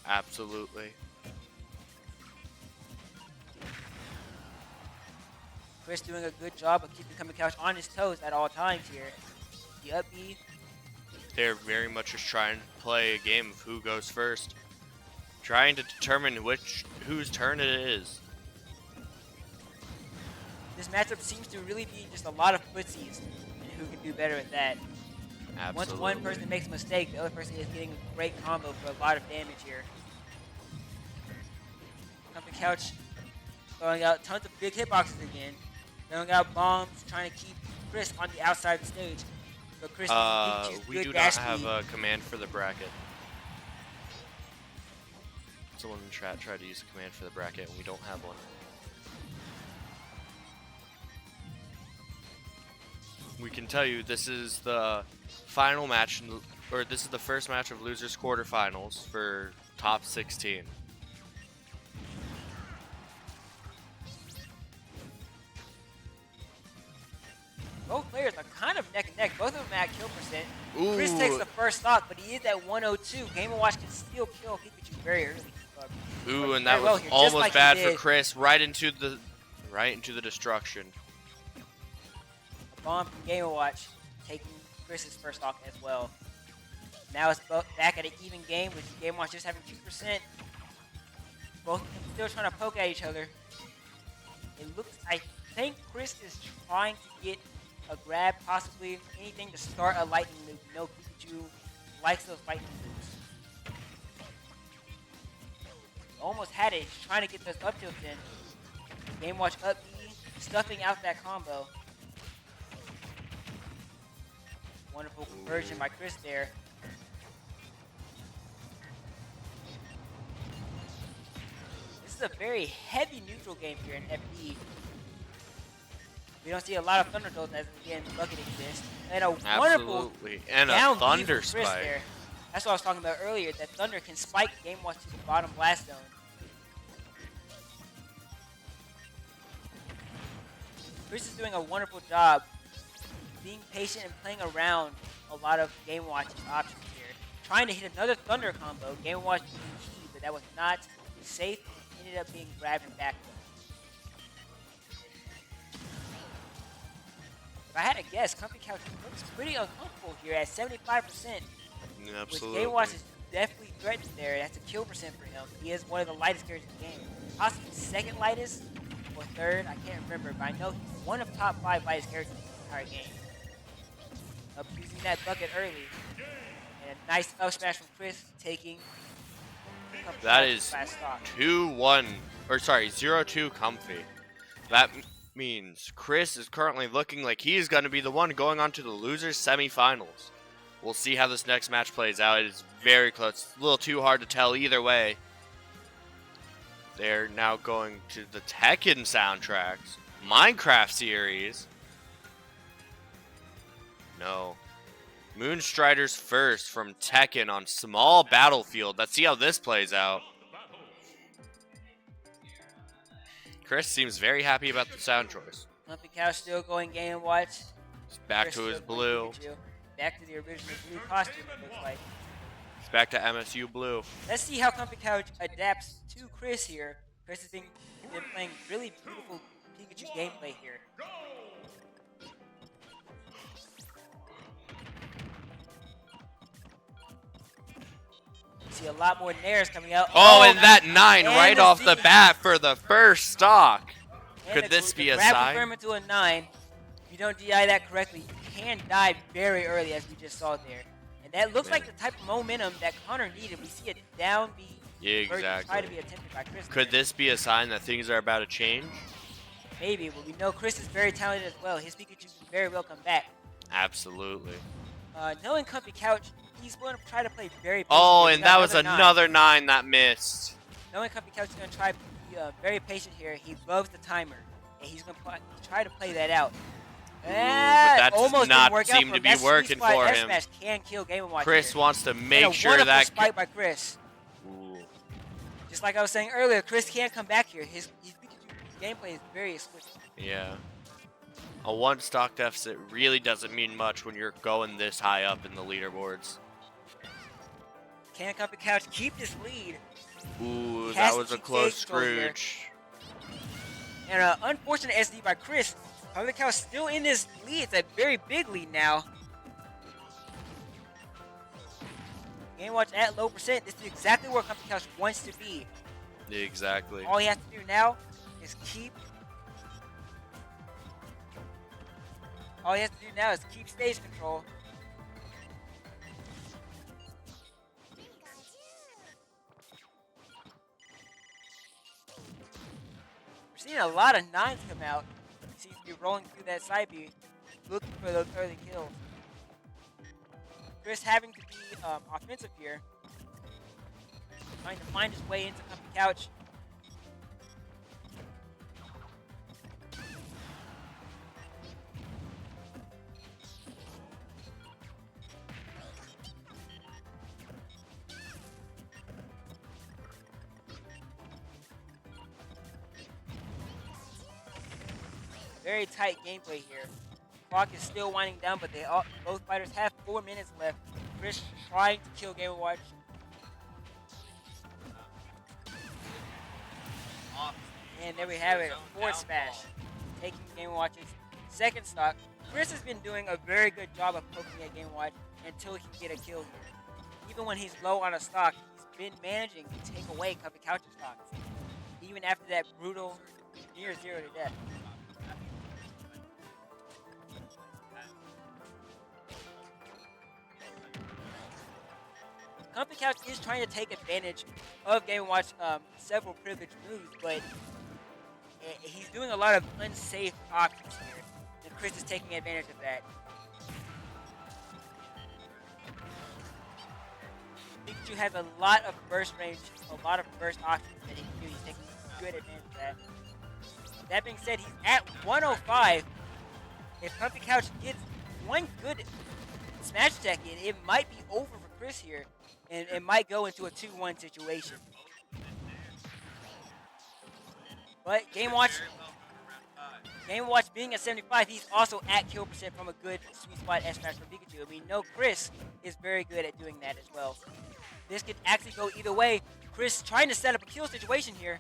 Speaker 7: Absolutely.
Speaker 4: Chris doing a good job of keeping Comfy Couch on his toes at all times here. The up B.
Speaker 7: They're very much just trying to play a game of who goes first. Trying to determine whose turn it is.
Speaker 4: This matchup seems to really be just a lot of footsies and who can do better at that.
Speaker 7: Absolutely.
Speaker 4: Once one person makes a mistake, the other person is getting a great combo for a lot of damage here. Comfy Couch throwing out tons of big hitboxes again. Throwing out bombs, trying to keep Chris on the outside of the stage. But Chris
Speaker 7: we do not have a command for the bracket. Someone in the chat tried to use a command for the bracket and we don't have one. We can tell you this is the final match, or this is the first match of losers quarterfinals for top 16.
Speaker 4: Both players are kind of neck and neck. Both of them at kill percent.
Speaker 7: Ooh.
Speaker 4: Chris takes the first stock, but he is at 102. Game & Watch can still kill Pikachu very early.
Speaker 7: Ooh, and that was almost bad for Chris. Right into the destruction.
Speaker 4: A bomb from Game & Watch taking Chris's first stock as well. Now it's back at an even game with Game & Watch just having 2%. Both of them still trying to poke at each other. It looks, I think Chris is trying to get a grab, possibly anything to start a lightning loop. You know Pikachu likes those lightning loops. Almost had it. He's trying to get those up tilts in. Game Watch up B, stuffing out that combo. Wonderful conversion by Chris there. This is a very heavy neutral game here in FD. We don't see a lot of Thunder Jolt as again Bucket exists. And a wonderful
Speaker 7: Absolutely. And a
Speaker 4: down B
Speaker 7: Thunder
Speaker 4: from Chris
Speaker 7: Spike.
Speaker 4: there. That's what I was talking about earlier, that Thunder can spike Game Watch to the bottom blast zone. Chris is doing a wonderful job being patient and playing around a lot of Game Watch's options here. Trying to hit another Thunder combo, Game Watch being key, but that was not safe. Ended up being grabbed and back. If I had to guess, Comfy Couch looks pretty uncomfortable here at 75%.
Speaker 7: Absolutely.
Speaker 4: Which Game Watch is definitely threatened there. That's a kill percent for him. He is one of the lightest characters in the game. Possibly second lightest or third, I can't remember, but I know he's one of top 5 lightest characters in the entire game. Using that bucket early. And a nice up smash from Chris, taking
Speaker 7: That is 2-1, or sorry, 0-2 Comfy. That means Chris is currently looking like he's going to be the one going on to the losers semifinals. We'll see how this next match plays out. It is very close. It's a little too hard to tell either way. They're now going to the Tekken soundtracks. Minecraft series. No. Moonstrider's first from Tekken on small battlefield. Let's see how this plays out. Chris seems very happy about the sound choice.
Speaker 4: Comfy Couch still going Game Watch.
Speaker 7: He's back
Speaker 4: Chris
Speaker 7: to his
Speaker 4: still going
Speaker 7: blue.
Speaker 4: Pikachu. Back to the original blue costume, it looks like.
Speaker 7: He's back to MSU blue.
Speaker 4: Let's see how Comfy Couch adapts to Chris here. Chris has been playing really beautiful Pikachu gameplay here. See a lot more nairs coming out.
Speaker 7: Oh, and that 9
Speaker 4: and
Speaker 7: right off the bat for the first stock. Could this be a
Speaker 4: grab
Speaker 7: sign?
Speaker 4: confirm into a 9. If you don't DI that correctly, you can die very early, as we just saw there. And that looks like the type of momentum that Connor needed. We see a down B.
Speaker 7: Yeah,
Speaker 4: Try to
Speaker 7: exactly.
Speaker 4: be attempted by Chris.
Speaker 7: Could this be a sign that things are about to change?
Speaker 4: Maybe, but we know Chris is very talented as well. His Pikachu can very well come back.
Speaker 7: Absolutely.
Speaker 4: Knowing Comfy Couch, he's going to try to play very patient.
Speaker 7: Oh,
Speaker 4: He's
Speaker 7: and
Speaker 4: got
Speaker 7: that was another 9 that missed.
Speaker 4: Knowing Comfy Couch is going to try to be very patient here. He loves the timer, and he's going to try to play that out.
Speaker 7: But that does
Speaker 4: almost
Speaker 7: not
Speaker 4: didn't work out
Speaker 7: seem
Speaker 4: for
Speaker 7: to
Speaker 4: him.
Speaker 7: be
Speaker 4: That
Speaker 7: working
Speaker 4: sweet spot
Speaker 7: for
Speaker 4: F
Speaker 7: him.
Speaker 4: smash can kill Game & Watch
Speaker 7: Chris
Speaker 4: here.
Speaker 7: wants to
Speaker 4: And
Speaker 7: make
Speaker 4: a
Speaker 7: sure
Speaker 4: wonderful
Speaker 7: that.
Speaker 4: spike by Chris.
Speaker 7: Ooh.
Speaker 4: Just like I was saying earlier, Chris can't come back here. His Pikachu gameplay is very exquisite.
Speaker 7: Yeah. A 1 stock deficit really doesn't mean much when you're going this high up in the leaderboards.
Speaker 4: Can Comfy Couch keep this lead?
Speaker 7: Ooh,
Speaker 4: He
Speaker 7: that
Speaker 4: has
Speaker 7: was
Speaker 4: to
Speaker 7: a
Speaker 4: keep
Speaker 7: close
Speaker 4: stage control here.
Speaker 7: Scrooge.
Speaker 4: And an unfortunate SD by Chris. Comfy Couch still in this lead. It's a very big lead now. Game Watch at low percent. This is exactly where Comfy Couch wants to be.
Speaker 7: Exactly.
Speaker 4: All he has to do now is keep. All he has to do now is keep stage control. We're seeing a lot of 9s come out. He seems to be rolling through that side B, looking for those early kills. Chris having to be offensive here, trying to find his way into Comfy Couch. Very tight gameplay here. Clock is still winding down, but both fighters have 4 minutes left. Chris trying to kill Game & Watch. And there we have it, forward smash, taking Game & Watch's second stock. Chris has been doing a very good job of poking at Game & Watch until he can get a kill here. Even when he's low on a stock, he's been managing to take away Comfy Couch's stocks, even after that brutal near 0 to death. Comfy Couch is trying to take advantage of Game & Watch several privileged moves, but he's doing a lot of unsafe options here, and Chris is taking advantage of that. Pikachu has a lot of burst range, a lot of burst options that he can do. He's taking good advantage of that. That being said, he's at 105. If Comfy Couch gets one good smash attack in, it might be over for Chris here, and it might go into a 2-1 situation. But Game Watch being at 75, he's also at kill percent from a good sweet spot S smash from Pikachu. And we know Chris is very good at doing that as well. This could actually go either way. Chris trying to set up a kill situation here.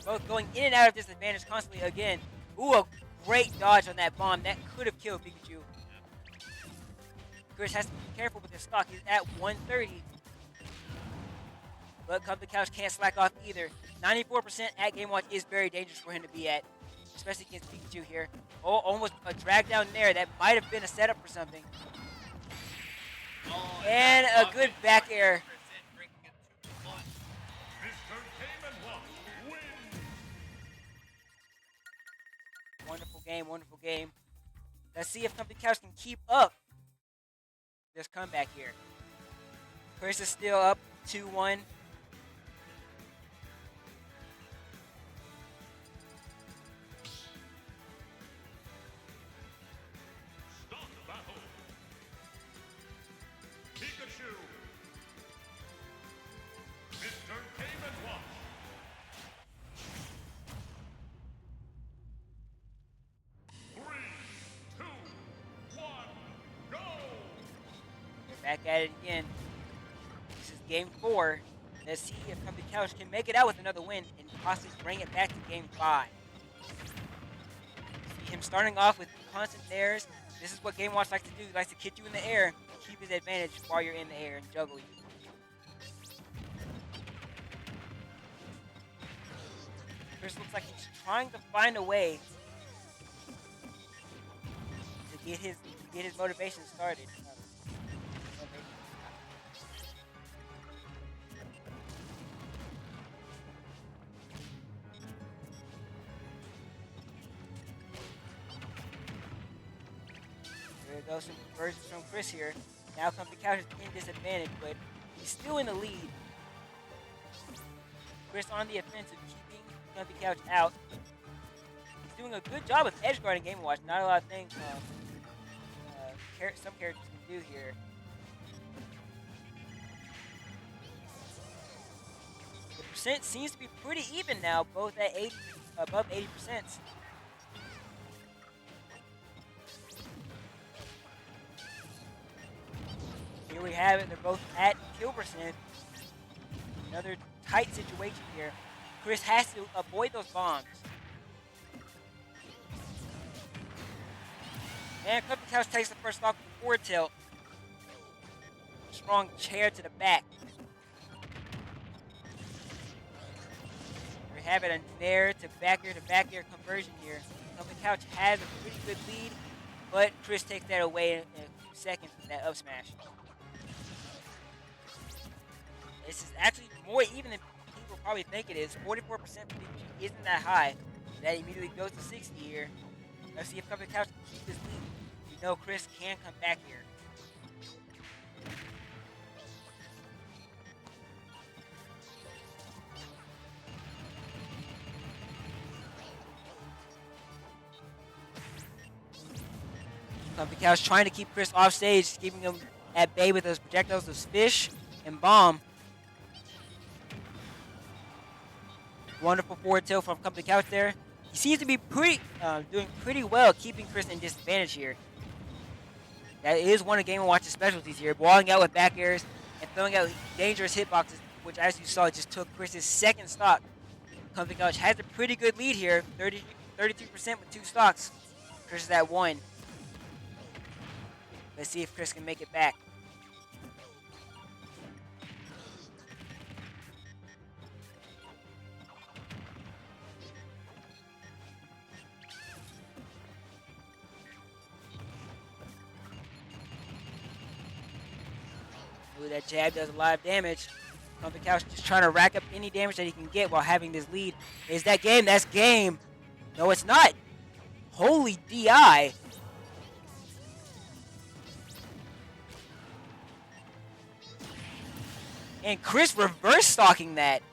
Speaker 4: Both going in and out of disadvantage constantly again. Ooh, a great dodge on that bomb. That could have killed Pikachu. Chris has to be careful with his stock. He's at 130. But Comfy Couch can't slack off either. 94% at Game Watch is very dangerous for him to be at, especially against Pikachu here. Oh, almost a drag down there. That might have been a setup for something. And a good back air. Wonderful game, wonderful game. Let's see if Comfy Couch can keep up this comeback here. Chris is still up 2-1.
Speaker 2: Pikachu. Mr. Game & Watch.
Speaker 4: We're back at it again. This is game 4. Let's see if Comfy Couch can make it out with another win and possibly bring it back to game 5. See him starting off with constant airs. This is what Game Watch likes to do. He likes to kick you in the air, keep his advantage while you're in the air and juggle you. Chris looks like he's trying to find a way to get his motivation started. There goes some conversions from Chris here. Now Comfy Couch is in disadvantage, but he's still in the lead. Chris on the offensive, keeping Comfy Couch out. He's doing a good job of edge guarding Game & Watch. Not a lot of things some characters can do here. The percent seems to be pretty even now, both at above 80%. Here we have it. They're both at kill percent. Another tight situation here. Chris has to avoid those bombs. And Comfy Couch takes the first stock with the forward tilt. Strong chair to the back. We have it, a nair to back air conversion here. Comfy Couch has a pretty good lead, but Chris takes that away in a few seconds with that up smash. This is actually more even than people probably think it is. 44% for Pikachu isn't that high. That immediately goes to 60 here. Let's see if Comfy Couch can keep this lead. We know Chris can come back here. Comfy Couch trying to keep Chris off stage, keeping him at bay with those projectiles, those fish and bomb. Wonderful forward tilt from Comfy Couch there. He seems to be doing pretty well keeping Chris in disadvantage here. That is one of Game & Watch's specialties here, balling out with back airs and throwing out dangerous hitboxes, which as you saw just took Chris's second stock. Comfy Couch has a pretty good lead here, 33% with 2 stocks. Chris is at 1. Let's see if Chris can make it back. Ooh, that jab does a lot of damage. Comfy Couch just trying to rack up any damage that he can get while having this lead. Is that game? That's game. No, it's not. Holy DI. And Chris reverse stalking that.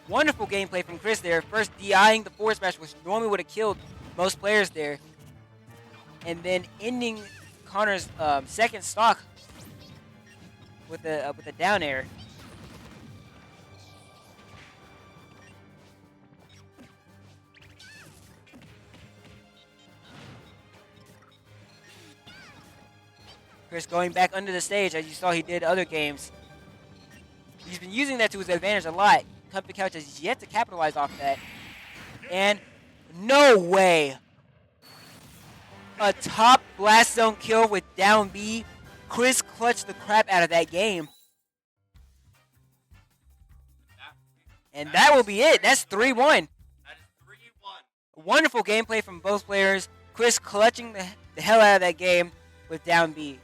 Speaker 4: Wonderful gameplay from Chris there. First DIing the forward smash, which normally would have killed most players there. And then ending Connor's second stock with a down air. Chris going back under the stage, as you saw he did other games. He's been using that to his advantage a lot. Comfy Couch has yet to capitalize off that. And no way. A top blast zone kill with down B. Chris clutched the crap out of that game. And that will be it. That's 3-1.
Speaker 7: That is 3-1.
Speaker 4: Wonderful gameplay from both players. Chris clutching the hell out of that game with down B.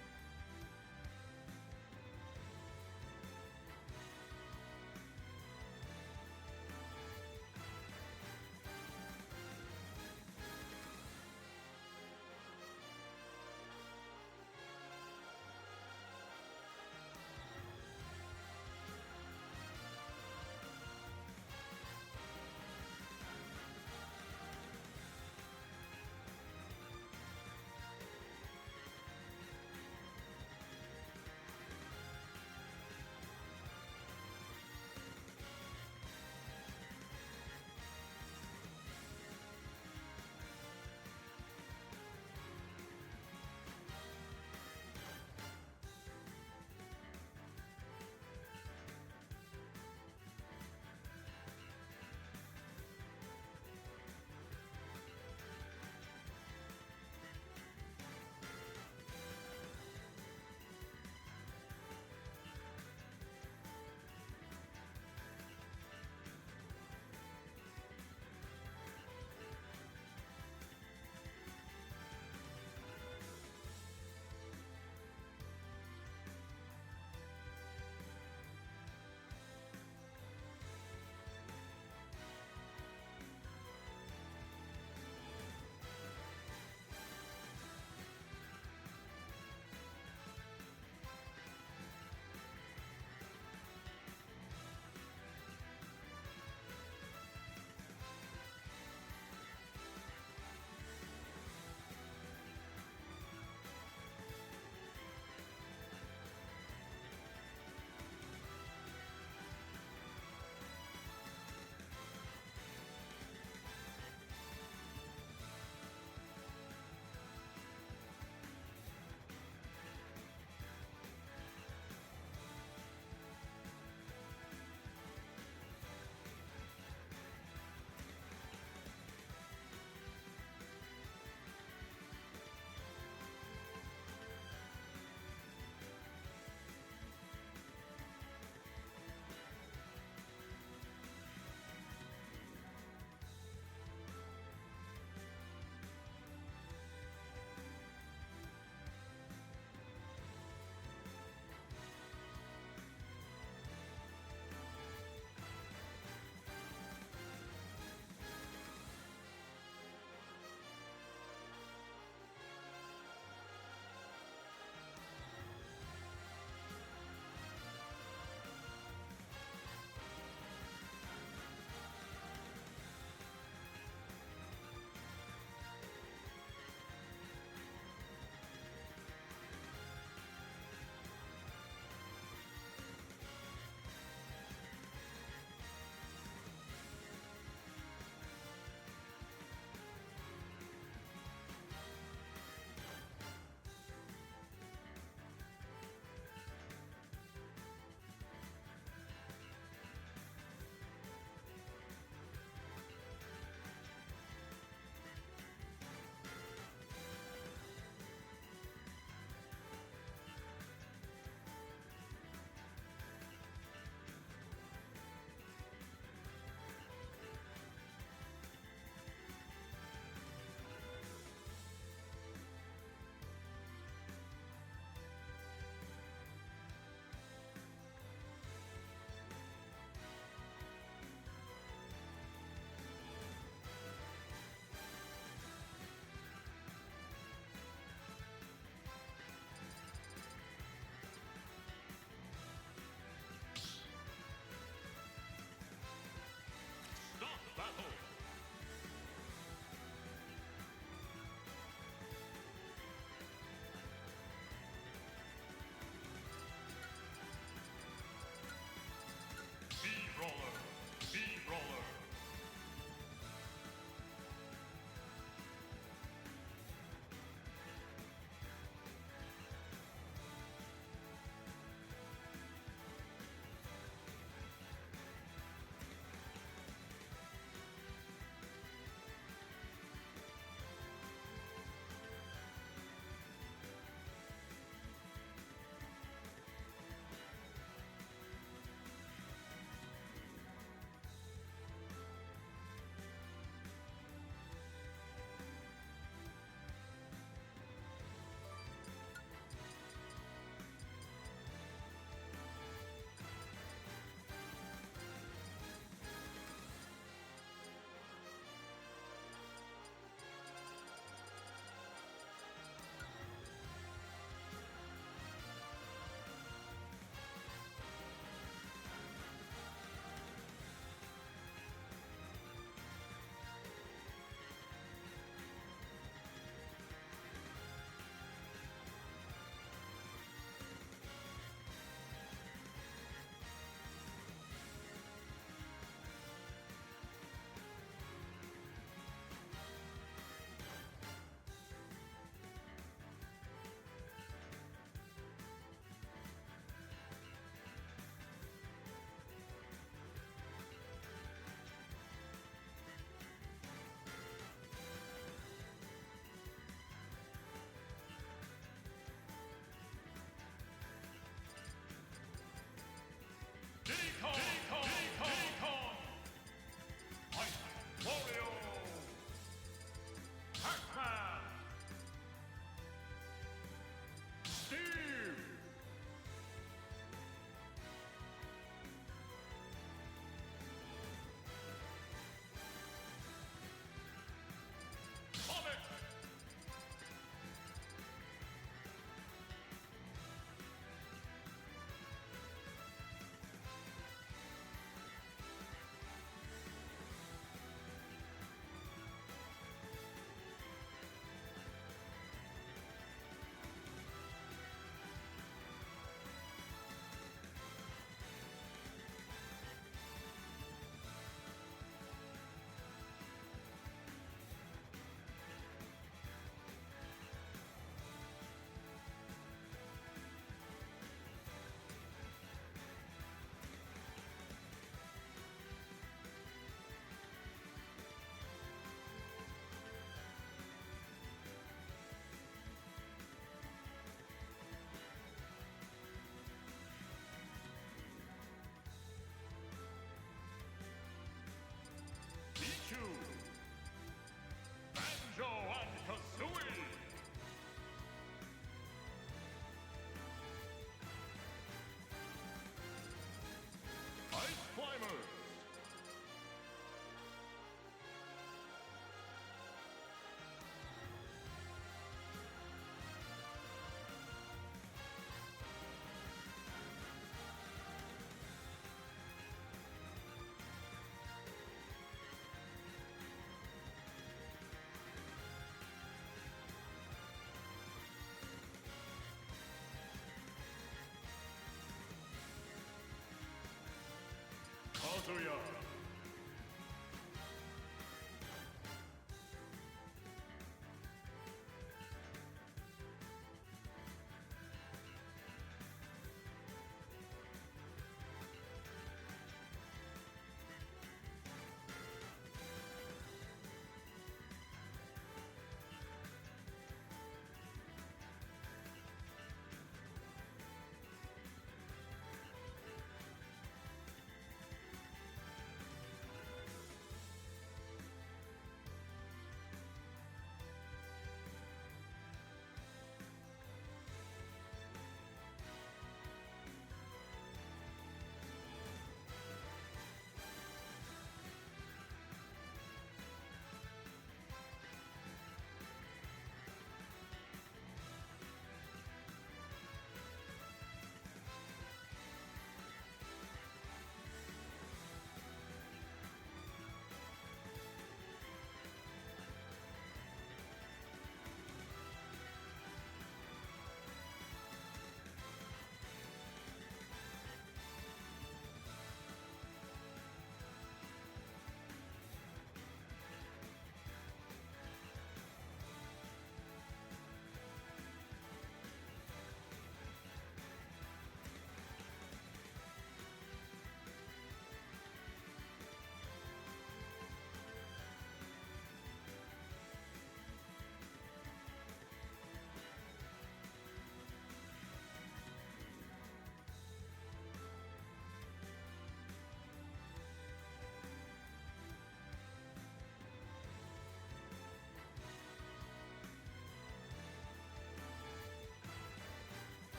Speaker 2: Tatsuya.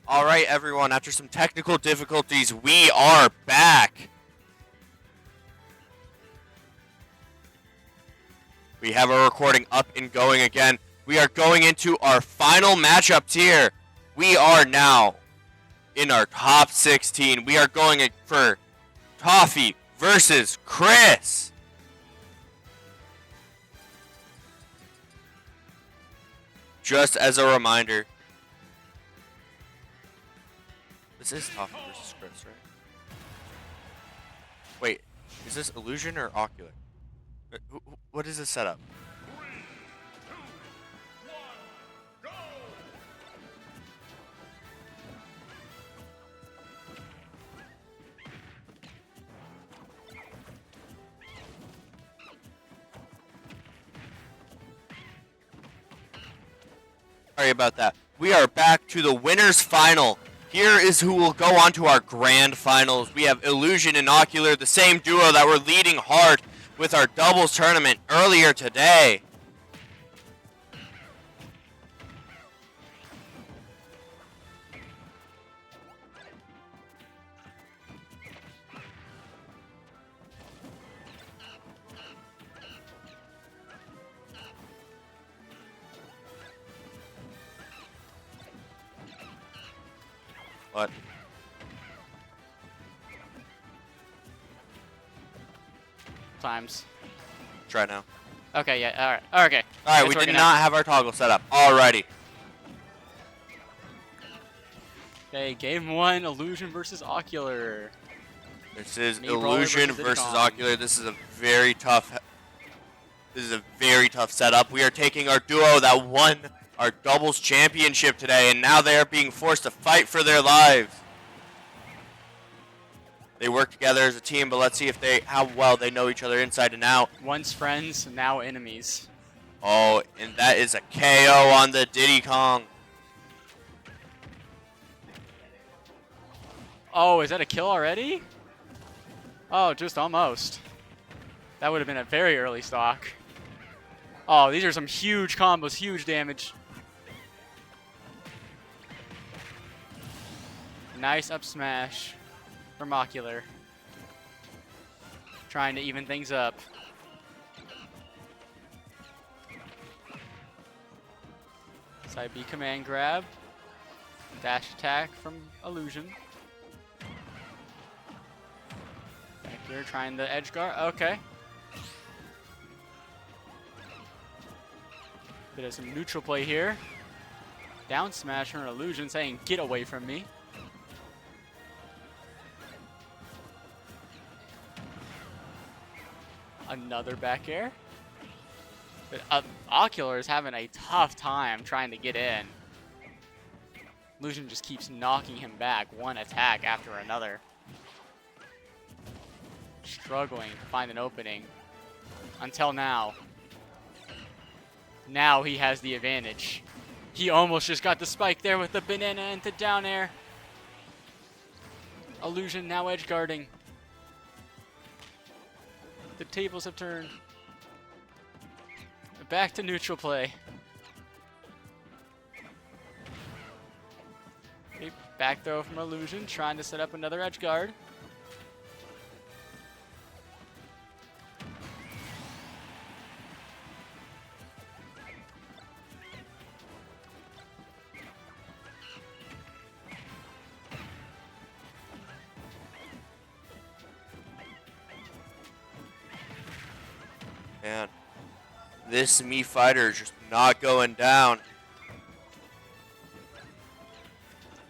Speaker 7: All right, everyone, after some technical difficulties, we are back. We have our recording up and going again. We are going into our final matchups here. We are now in our top 16. We are going for Toffee versus Chris. Just as a reminder, this is Toffee versus Chris, right? Wait, is this Illusion or Ocular? What is this setup? Sorry about that. We are back to the winners final. Here is who will go on to our grand finals. We have Illusion and Ocular, the same duo that were leading hard with our doubles tournament earlier today. What?
Speaker 17: Times.
Speaker 7: Try now.
Speaker 17: Okay, yeah, alright. Okay.
Speaker 7: Alright,
Speaker 17: It's
Speaker 7: we did
Speaker 17: working
Speaker 7: not
Speaker 17: out.
Speaker 7: have our toggle set up. Alrighty.
Speaker 17: Okay, game 1, Illusion versus Ocular.
Speaker 7: This is
Speaker 17: Knee brawler
Speaker 7: Illusion
Speaker 17: versus
Speaker 7: versus
Speaker 17: Idicon.
Speaker 7: Ocular. This is a very tough setup. We are taking our duo that won our doubles championship today, and now they are being forced to fight for their lives. They work together as a team, but let's see if how well they know each other inside and out.
Speaker 17: Once friends, now enemies.
Speaker 7: Oh, and that is a KO on the Diddy Kong.
Speaker 17: Oh, is that a kill already? Oh, just almost. That would have been a very early stock. Oh, these are some huge combos, huge damage. Nice up smash from Ocular. Trying to even things up. Side B command grab. Dash attack from Illusion. Back here trying the edge guard. Okay. Bit of some neutral play here. Down smash from Illusion saying, "Get away from me." Another back air. But Ocular is having a tough time trying to get in. Illusion just keeps knocking him back, one attack after another. Struggling to find an opening. Until now. Now he has the advantage. He almost just got the spike there with the banana into down air. Illusion now edge guarding. The tables have turned. Back to neutral play. Okay, back throw from Illusion, trying to set up another edge guard.
Speaker 7: Man, this Mii fighter is just not going down.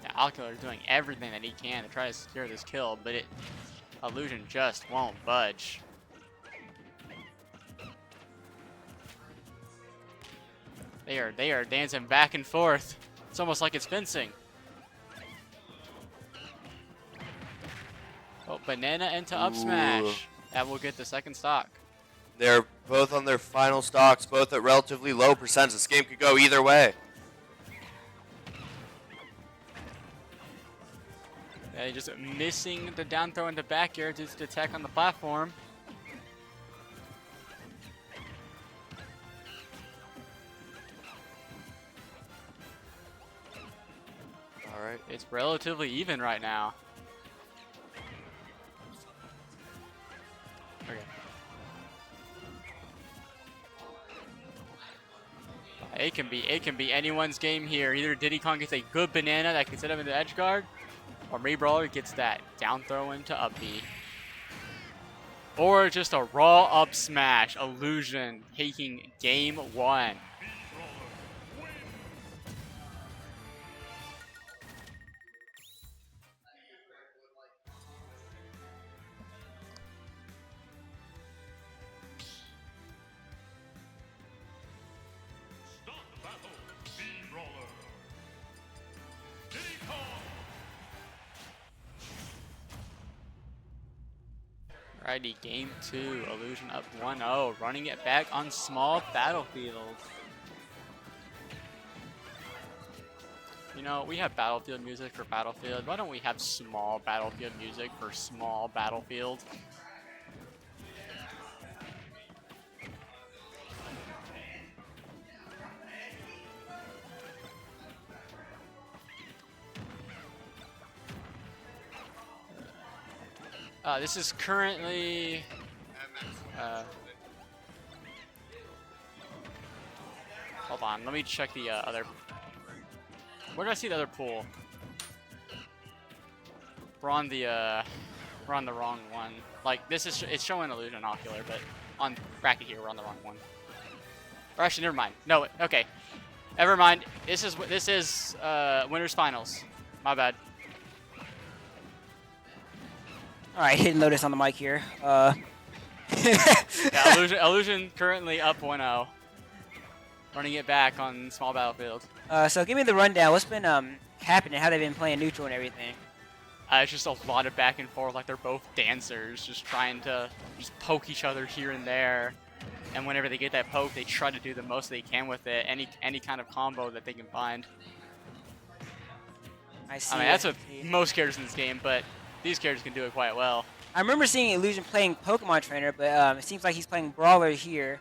Speaker 17: Yeah, Ocular is doing everything that he can to try to secure this kill, but Illusion just won't budge. They are dancing back and forth. It's almost like it's fencing. Oh, banana into up smash. That will get the second stock.
Speaker 7: They're both on their final stocks, both at relatively low percents. This game could go either way.
Speaker 17: Yeah, just missing the down throw into back air just to attack on the platform.
Speaker 7: All right.
Speaker 17: It's relatively even right now. Okay. It can be anyone's game here. Either Diddy Kong gets a good banana that can set him into edge guard, or Me Brawler gets that down throw into up B. Or just a raw up smash. Illusion taking game 1.
Speaker 2: Start the battle. V-Brawler. Diddy Kong.
Speaker 17: Alrighty, game 2. Illusion up 1-0. Running it back on small battlefield. You know, we have battlefield music for Battlefield. Why don't we have small battlefield music for small battlefield? This is currently hold on, let me check the other. Where did I see the other pool? We're on the wrong one. Like this is it's showing Illusion Ocular, but on bracket here we're on the wrong one. Or actually, never mind. No, okay, never mind. This is winners finals. My bad.
Speaker 18: All right, hidden Lotus on the mic here.
Speaker 17: Yeah, Illusion currently up 1-0. Running it back on small battlefield.
Speaker 18: So give me the rundown. What's been happening? How they've been playing neutral and everything?
Speaker 17: It's just a lot of back and forth, like they're both dancers, just trying to just poke each other here and there. And whenever they get that poke, they try to do the most they can with it. Any kind of combo that they can find.
Speaker 18: I see.
Speaker 17: I mean, that's what most characters in this game, but these characters can do it quite well.
Speaker 18: I remember seeing Illusion playing Pokemon Trainer, but it seems like he's playing Brawler here.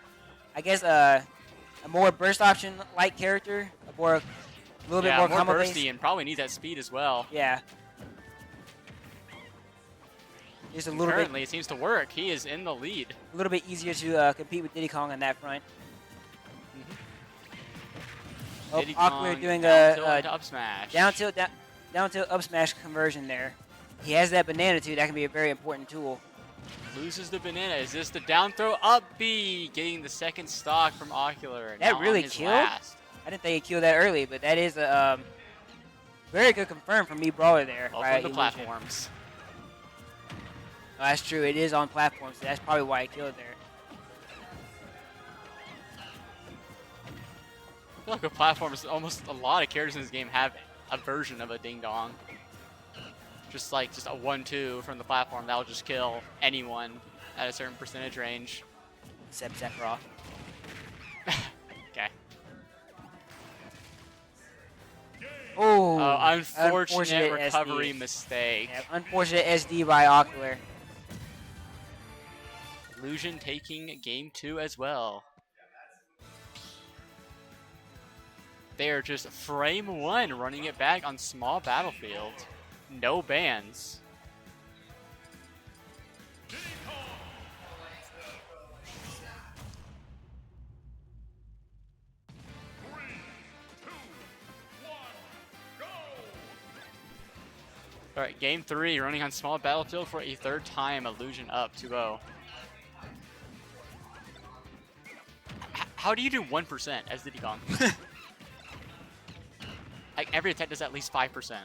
Speaker 18: I guess a more burst option-like character, a little bit more combo
Speaker 17: bursty
Speaker 18: based.
Speaker 17: and probably needs that speed as well.
Speaker 18: Yeah. Just a little
Speaker 17: Currently, it seems to work. He is in the lead.
Speaker 18: A little bit easier to compete with Diddy Kong on that front. Oh,
Speaker 17: Diddy
Speaker 18: Ocular
Speaker 17: Kong
Speaker 18: doing
Speaker 17: down tilt
Speaker 18: a
Speaker 17: into up smash.
Speaker 18: down tilt up smash conversion there. He has that banana too. That can be a very important tool.
Speaker 17: Loses the banana. Is this the down throw? Up B, getting the second stock from Ocular.
Speaker 18: That
Speaker 17: now
Speaker 18: really
Speaker 17: on his
Speaker 18: killed?
Speaker 17: last.
Speaker 18: I didn't think he killed that early, but that is a very good confirm from Me Brawler there.
Speaker 17: Both
Speaker 18: by
Speaker 17: on the
Speaker 18: Illusion.
Speaker 17: platforms.
Speaker 18: Oh, that's true. It is on platforms. So that's probably why he killed there.
Speaker 17: I feel like with platforms, almost a lot of characters in this game have a version of a ding dong. Just a 1-2 from the platform that'll just kill anyone at a certain percentage range.
Speaker 18: Except Sephiroth.
Speaker 17: Okay.
Speaker 18: Oh,
Speaker 17: unfortunate recovery
Speaker 18: SD.
Speaker 17: mistake.
Speaker 18: Yeah, unfortunate SD by Ocular.
Speaker 17: Illusion taking game 2 as well. They are just frame 1 running it back on small battlefield. No bans. Alright, game 3 running on small battlefield for a third time. Illusion up 2-0. How do you do 1% as Diddy Kong? Like every attack does at least 5%.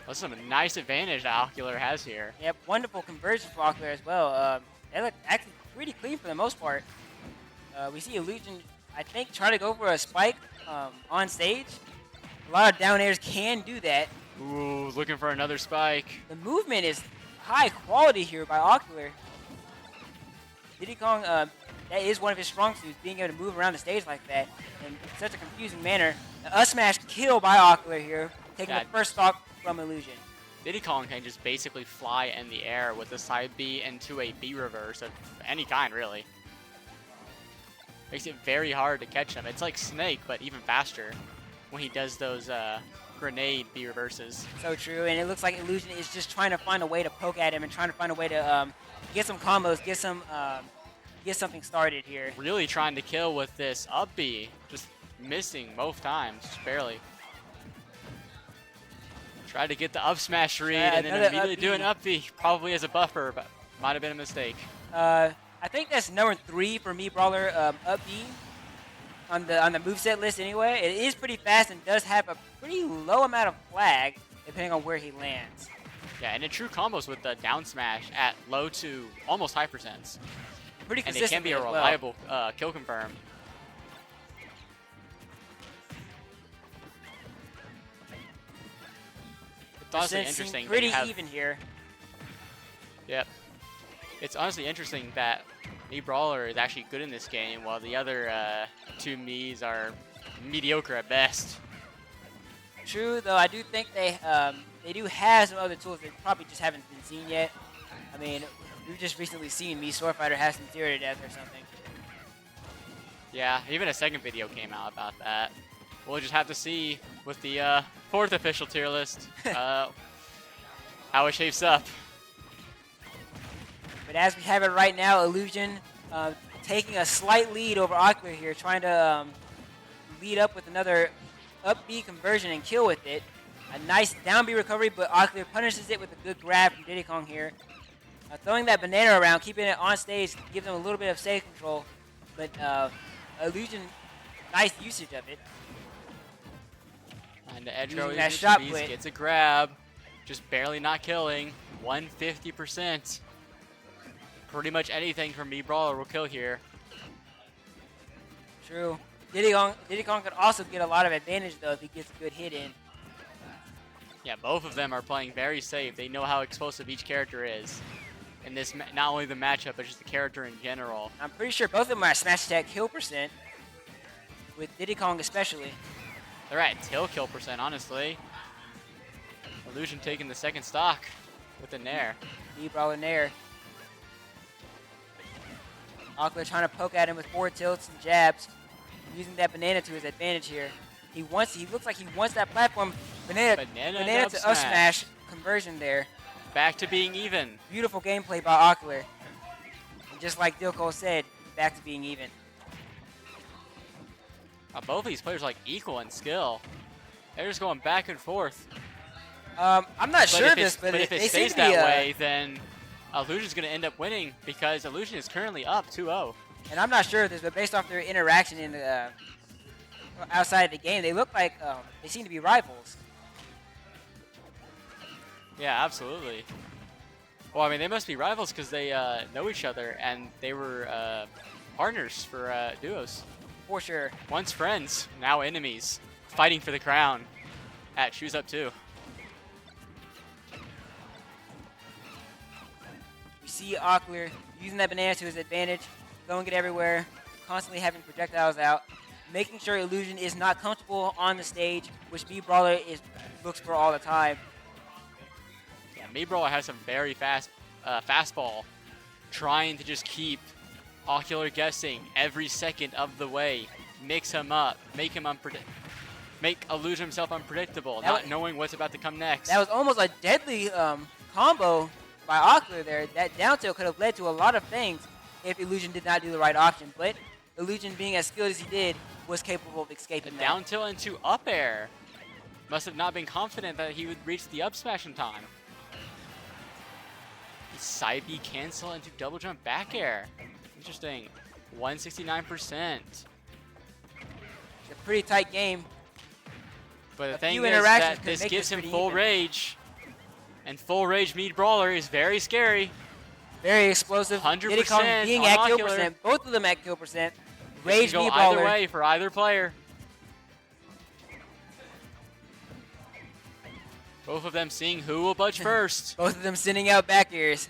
Speaker 17: That's some nice advantage that Ocular has here.
Speaker 18: Yep, wonderful conversion for Ocular as well. They look actually pretty clean for the most part. We see Illusion, I think, try to go for a spike on stage. A lot of down airs can do that.
Speaker 17: Ooh, looking for another spike.
Speaker 18: The movement is high quality here by Ocular. Diddy Kong, that is one of his strong suits, being able to move around the stage like that in such a confusing manner. A smash kill by Ocular here, taking the first stock from Illusion.
Speaker 17: Diddy Kong can just basically fly in the air with a side B into a B reverse of any kind, really. Makes it very hard to catch him. It's like Snake, but even faster. when he does those grenade B reverses.
Speaker 18: So true, and it looks like Illusion is just trying to find a way to poke at him and trying to find a way to get some combos, get something started here.
Speaker 17: Really trying to kill with this up B, just missing both times, just barely. Tried to get the up smash read and then immediately do an up B, probably as a buffer, but might have been a mistake.
Speaker 18: I think that's number 3 for me, Brawler, up B on the moveset list anyway. It is pretty fast and does have a pretty low amount of flag depending on where he lands.
Speaker 17: Yeah, and it true combos with the down smash at low to almost high percents.
Speaker 18: Pretty
Speaker 17: and it can be a reliable kill confirm. It's honestly interesting.
Speaker 18: Pretty even here.
Speaker 17: Yep. It's honestly interesting that me Brawler is actually good in this game, while the other two Miis are mediocre at best.
Speaker 18: True, though I do think they do have some other tools that probably just haven't been seen yet. I mean, we've just recently seen Mii Swordfighter have some zero to death or something.
Speaker 17: Yeah, even a second video came out about that. We'll just have to see with the 4th official tier list how it shapes up.
Speaker 18: But as we have it right now, Illusion taking a slight lead over Ocular here, trying to lead up with another up B conversion and kill with it. A nice down B recovery, but Ocular punishes it with a good grab from Diddy Kong here. Throwing that banana around, keeping it on stage, gives him a little bit of stage control. But Illusion, nice usage of it.
Speaker 17: And the edge
Speaker 18: Using that shot put.
Speaker 17: Gets a grab, just barely not killing. 150%. Pretty much anything from Mii Brawler will kill here.
Speaker 18: True. Diddy Kong could also get a lot of advantage though if he gets a good hit in.
Speaker 17: Yeah, both of them are playing very safe. They know how explosive each character is. In this, not only the matchup, but just the character in general.
Speaker 18: I'm pretty sure both of them are at smash attack kill percent, with Diddy Kong especially.
Speaker 17: They're at tail kill percent, honestly. Illusion taking the second stock with a Nair.
Speaker 18: Mii Brawler Nair. Ocular trying to poke at him with forward tilts and jabs, using that banana to his advantage here. He looks like he wants that platform. Banana to up smash conversion there.
Speaker 17: Back to being even.
Speaker 18: Beautiful gameplay by Ocular. And just like Dilko said, back to being even.
Speaker 17: Both of these players are like equal in skill. They're just going back and forth.
Speaker 18: I'm not sure of this, but
Speaker 17: if it stays that way, then Illusion's going to end up winning because Illusion is currently up 2-0.
Speaker 18: And I'm not sure of this, but based off their interaction in the outside of the game, they look like they seem to be rivals.
Speaker 17: Yeah, absolutely. Well, I mean, they must be rivals because they know each other, and they were partners for duos.
Speaker 18: For sure.
Speaker 17: Once friends, now enemies, fighting for the crown at Shoes Up 2.
Speaker 18: We see Ocular using that banana to his advantage, throwing it everywhere, constantly having projectiles out, making sure Illusion is not comfortable on the stage, which Mii Brawler looks for all the time.
Speaker 17: Yeah, Mii Brawler has some very fast fastball, trying to just keep Ocular guessing every second of the way, mix him up, make Illusion himself unpredictable, not knowing what's about to come next.
Speaker 18: That was almost a deadly combo by Ocular there. That down tilt could have led to a lot of things if Illusion did not do the right option, but Illusion, being as skilled as he did, was capable of escaping that.
Speaker 17: Down tilt into up air. Must have not been confident that he would reach the up smash in time. Side B cancel into double jump back air. Interesting. 169%.
Speaker 18: It's a pretty tight game.
Speaker 17: But the thing is that this gives him full rage. And full rage Mii Brawler is very scary.
Speaker 18: Very explosive.
Speaker 17: 100%
Speaker 18: being
Speaker 17: on
Speaker 18: at
Speaker 17: Ocular.
Speaker 18: kill percent. Both of them at kill percent.
Speaker 17: Rage
Speaker 18: Rage
Speaker 17: can go
Speaker 18: Mii Brawler.
Speaker 17: either way for either player. Both of them seeing who will budge first.
Speaker 18: Both of them sending out back airs.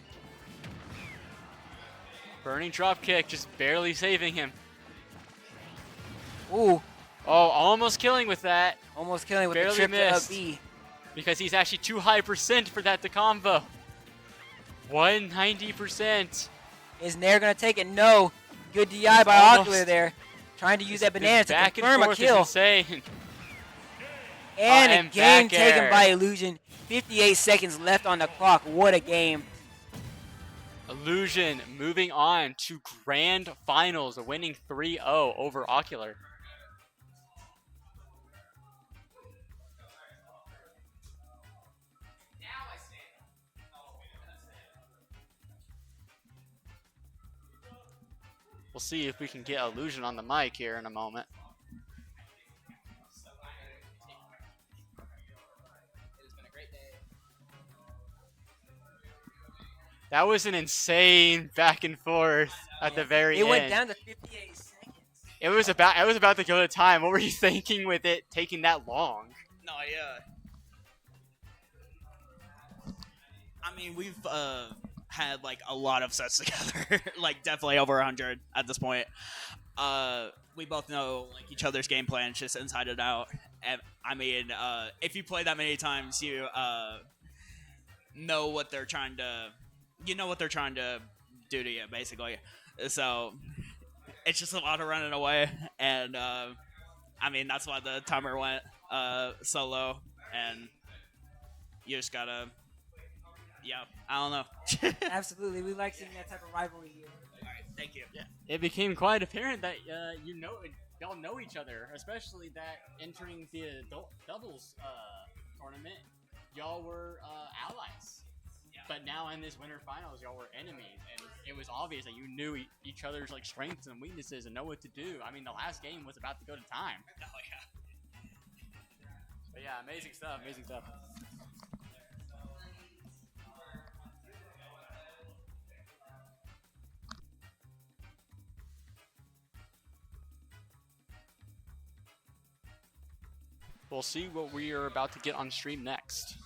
Speaker 17: Burning drop kick, just barely saving him.
Speaker 18: Ooh.
Speaker 17: Oh, almost killing with that.
Speaker 18: Almost killing with
Speaker 17: barely
Speaker 18: the trip
Speaker 17: missed.
Speaker 18: to B.
Speaker 17: Because he's actually too high percent for that to combo. 190%.
Speaker 18: Is Nair going to take it? No. Good DI by Ocular there. Trying to use that banana to
Speaker 17: back
Speaker 18: confirm
Speaker 17: and
Speaker 18: a
Speaker 17: forth
Speaker 18: kill.
Speaker 17: Is insane.
Speaker 18: And a
Speaker 17: and
Speaker 18: game
Speaker 17: back air.
Speaker 18: taken by Illusion. 58 seconds left on the clock. What a game.
Speaker 17: Illusion moving on to grand finals, winning 3-0 over Ocular. We'll see if we can get Illusion on the mic here in a moment. That was an insane back and forth at the very
Speaker 18: It
Speaker 17: end.
Speaker 18: went down to 58 seconds.
Speaker 17: It was about to go to time. What were you thinking with it taking that long?
Speaker 6: No, yeah. I mean, we've had like a lot of sets together, like definitely over 100 at this point. We both know like each other's game plans just inside and out. And I mean, if you play that many times, you know what they're trying to, do to you, basically. So it's just a lot of running away, and I mean that's why the timer went so low, and you just gotta. Yeah, I don't know.
Speaker 18: Absolutely. We like seeing that type of rivalry here.
Speaker 6: All right, thank you.
Speaker 17: Yeah, it became quite apparent that y'all know each other, especially that entering the adult doubles tournament, y'all were allies. But now in this winter finals, y'all were enemies, and it was obvious that you knew each other's like strengths and weaknesses and know what to do. I mean, the last game was about to go to time.
Speaker 6: Oh yeah.
Speaker 17: But yeah, amazing stuff. Amazing stuff. We'll see what we are about to get on stream next.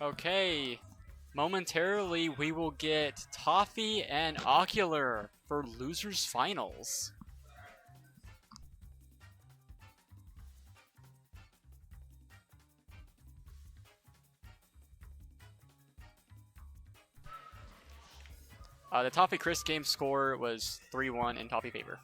Speaker 17: Okay. Momentarily, we will get Toffee and Ocular for Losers Finals. The Toffee Chris game score was 3-1 in Toffee favor.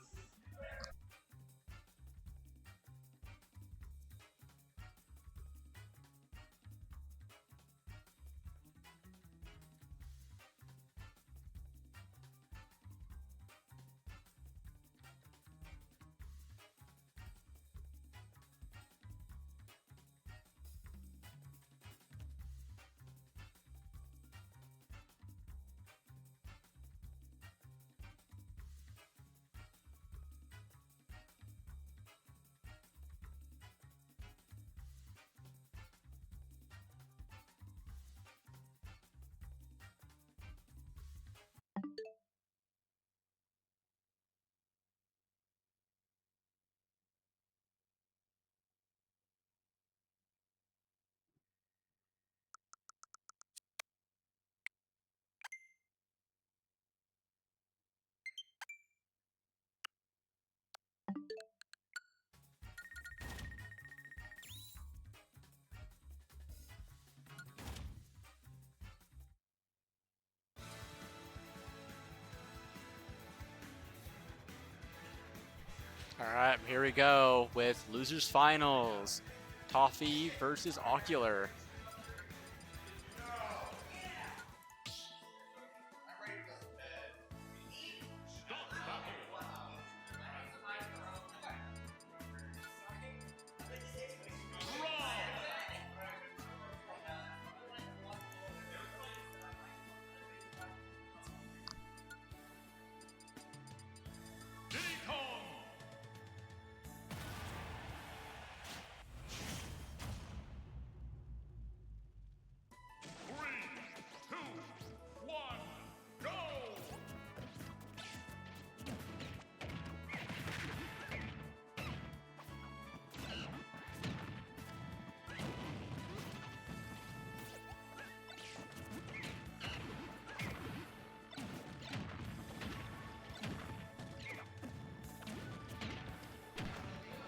Speaker 17: Alright, here we go with Losers Finals. Toffee versus Ocular.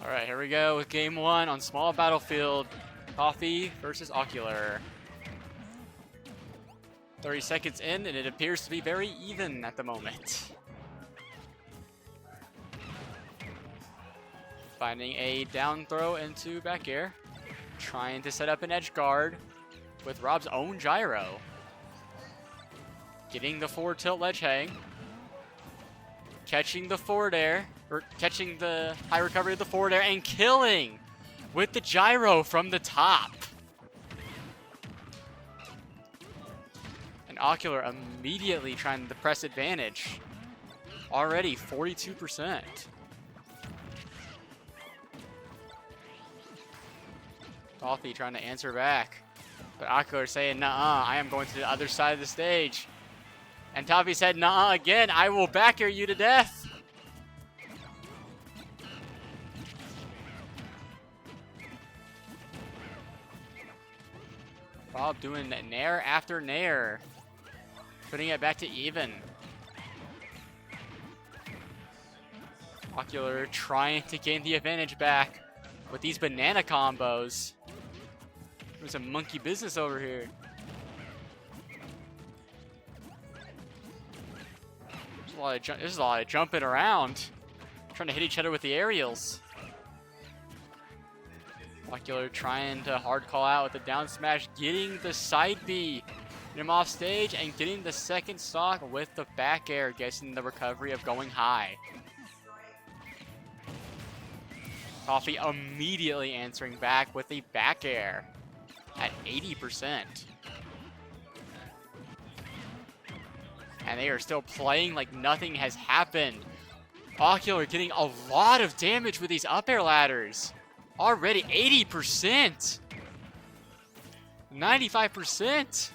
Speaker 17: Alright, here we go with game one on small battlefield. Toffee versus Ocular. 30 seconds in, and it appears to be very even at the moment. Finding a down throw into back air. Trying to set up an edge guard with Rob's own gyro. Getting the forward tilt ledge hang. Catching the forward air, or catching the high recovery of the forward air, and killing with the gyro from the top. And Ocular immediately trying to press advantage. Already 42%. Toffee trying to answer back. But Ocular saying, nuh-uh, I am going to the other side of the stage. And Toffee said, nuh-uh again, I will back air you to death. Rob doing nair after nair. Putting it back to even. Ocular trying to gain the advantage back with these banana combos. There's some monkey business over here. There's a lot of jumping around. Trying to hit each other with the aerials. Ocular trying to hard call out with the down smash, getting the side B. Get him off stage and getting the second stock with the back air, getting the recovery of going high. Toffee immediately answering back with the back air at 80%. And they are still playing like nothing has happened. Ocular getting a lot of damage with these up air ladders. Already 80%. 95%.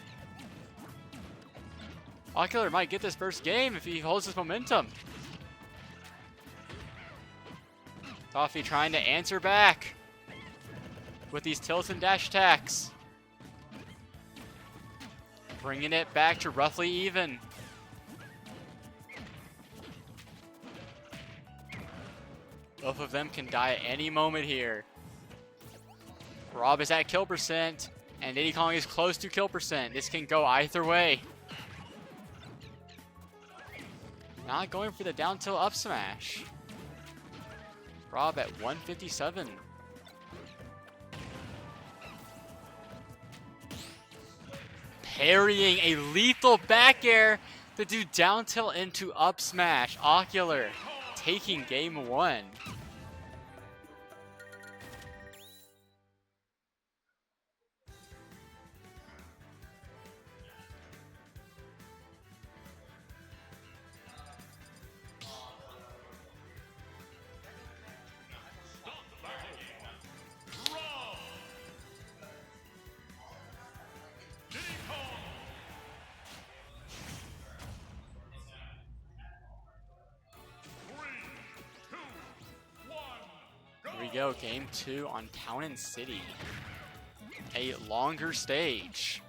Speaker 17: Ocular might get this first game if he holds his momentum. Toffee trying to answer back with these tilt and dash attacks. bringing it back to roughly even. Both of them can die at any moment here. Rob is at kill percent, and Diddy Kong is close to kill percent. This can go either way. Not going for the down tilt up smash. Rob at 157. Parrying a lethal back air to do down tilt into up smash. Ocular taking game 1. Here we go, game 2 on Town and City. A longer stage.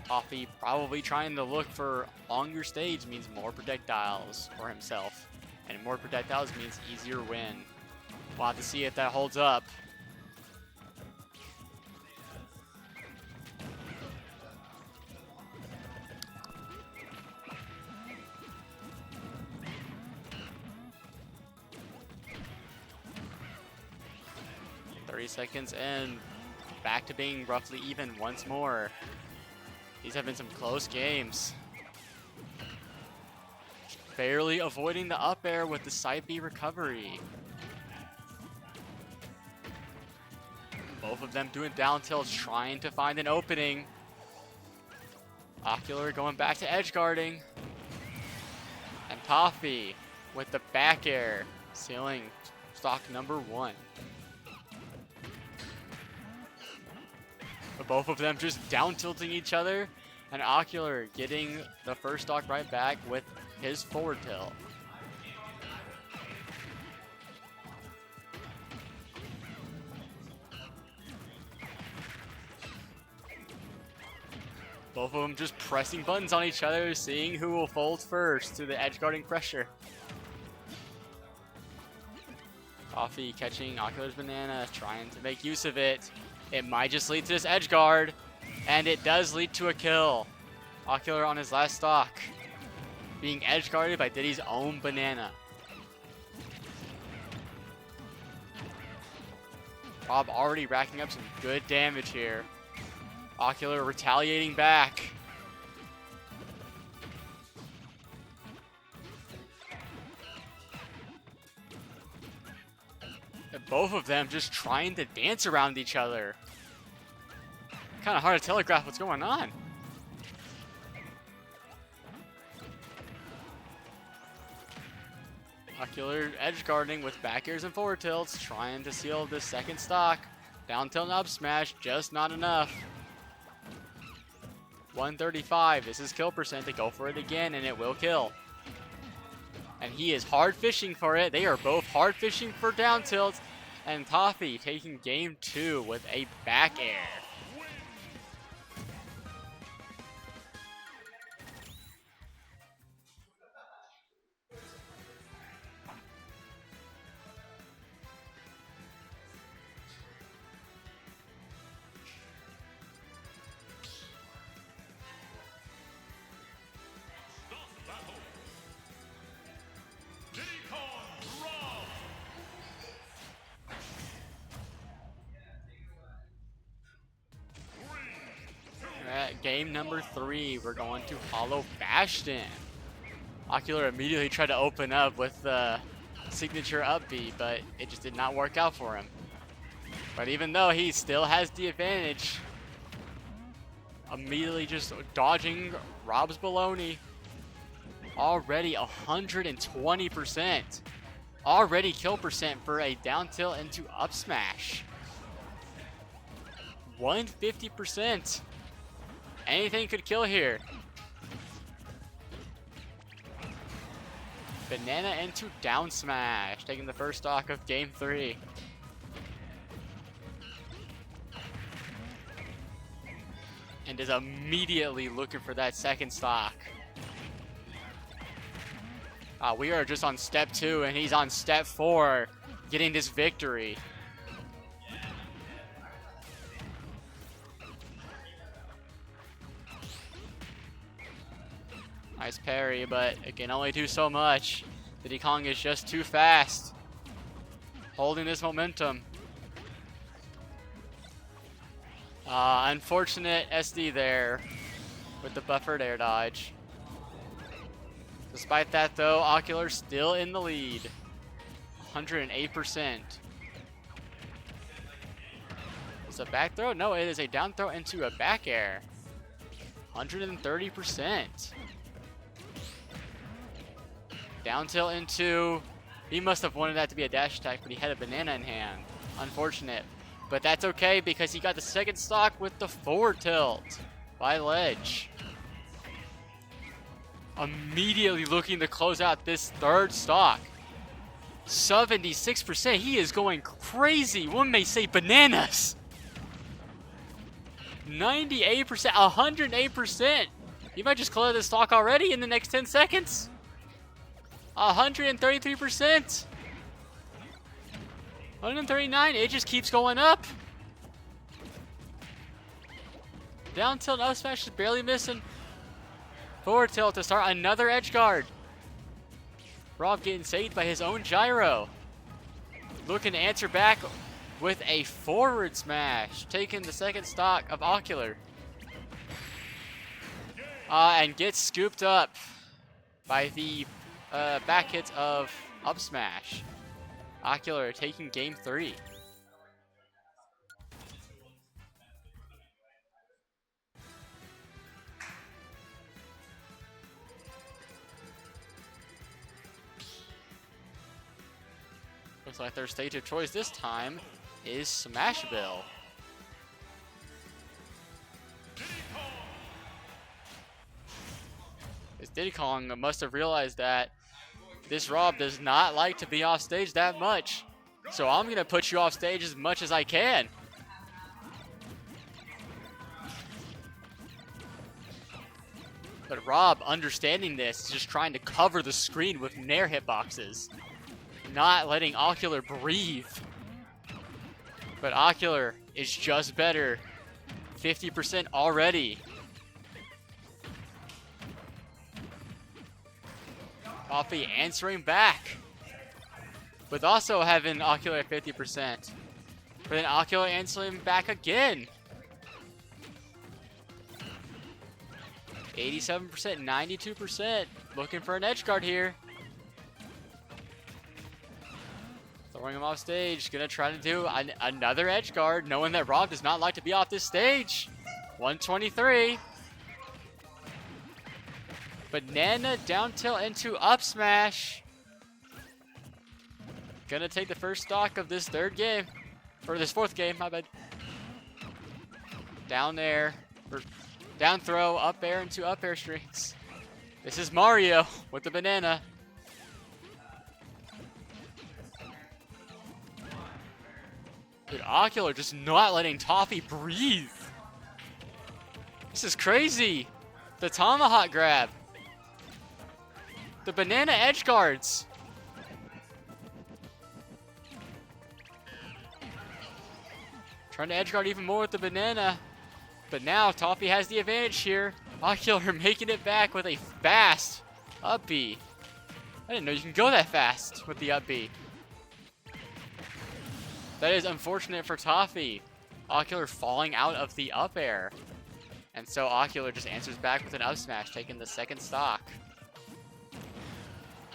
Speaker 17: Toffee probably trying to look for longer stage means more projectiles for himself. And more projectiles means easier win. We'll have to see if that holds up. Seconds in, back to being roughly even once more. These have been some close games. Barely avoiding the up air with the side B recovery. Both of them doing down tilts, trying to find an opening. Ocular going back to edge guarding. And Toffee with the back air, sealing stock number 1. But both of them just down tilting each other, and Ocular getting the first stock right back with his forward tilt. Both of them just pressing buttons on each other, seeing who will fold first to the edge guarding pressure. Toffee catching Ocular's banana, trying to make use of it. It might just lead to this edge guard, and it does lead to a kill. Ocular on his last stock, being edge guarded by Diddy's own banana. Rob already racking up some good damage here. Ocular retaliating back. And both of them just trying to dance around each other. Kind of hard to telegraph what's going on. Ocular edge guarding with back airs and forward tilts, trying to seal this second stock. Down tilt and up smash, just not enough. 135, this is kill percent to go for it again, and it will kill. And he is hard fishing for it. They are both hard fishing for down tilts. And Toffee taking game 2 with a back air. At game number 3, we're going to Hollow Bastion. Ocular immediately tried to open up with the signature up B, but it just did not work out for him. But even though he still has the advantage, immediately just dodging Rob's baloney. Already 120%. Already kill percent for a down tilt into up smash. 150%. Anything could kill here. Banana into down smash, taking the first stock of game 3. and is immediately looking for that second stock. We are just on step 2, and he's on step 4, getting this victory. Nice parry, but it can only do so much. Diddy Kong is just too fast, holding this momentum. Unfortunate SD there with the buffered air dodge. Despite that though, Ocular still in the lead. 108%. Is it a back throw? No, it is a down throw into a back air. 130%. Down tilt into... He must have wanted that to be a dash attack, but he had a banana in hand. Unfortunate. But that's okay because he got the second stock with the forward tilt by Ledge. Immediately looking to close out this third stock. 76%. He is going crazy. One may say bananas. 98%. 108%. You might just close this stock already in the next 10 seconds. 133%. 139. It just keeps going up. Down tilt, up smash is barely missing. Forward tilt to start another edge guard. Rob getting saved by his own gyro. Looking to answer back with a forward smash, taking the second stock of Ocular. And gets scooped up by the back hits of up smash. Ocular taking game 3. Looks like their stage of choice this time is Smashville. This Diddy Kong must have realized that this Rob does not like to be off stage that much. So I'm going to put you off stage as much as I can. But Rob, understanding this, is just trying to cover the screen with Nair hitboxes. Not letting Ocular breathe. But Ocular is just better. 50% already. Coffee answering back. With also having Ocular at 50%. But then Ocular answering back again. 87%, 92%. Looking for an edge guard here. Throwing him off stage. Gonna try to do another edge guard, knowing that Rob does not like to be off this stage. 123. Banana down tilt into up smash. Gonna take the first stock of this third game. Or this fourth game, my bad. Down there. Or down throw, up air into up air strings. This is Mario with the banana. Dude, Ocular just not letting Toffee breathe. This is crazy. The tomahawk grab. The banana edge guards. Trying to edge guard even more with the banana. But now Toffee has the advantage here. Ocular making it back with a fast up B. I didn't know you can go that fast with the up B. That is unfortunate for Toffee. Ocular falling out of the up air. And so Ocular just answers back with an up smash, taking the second stock.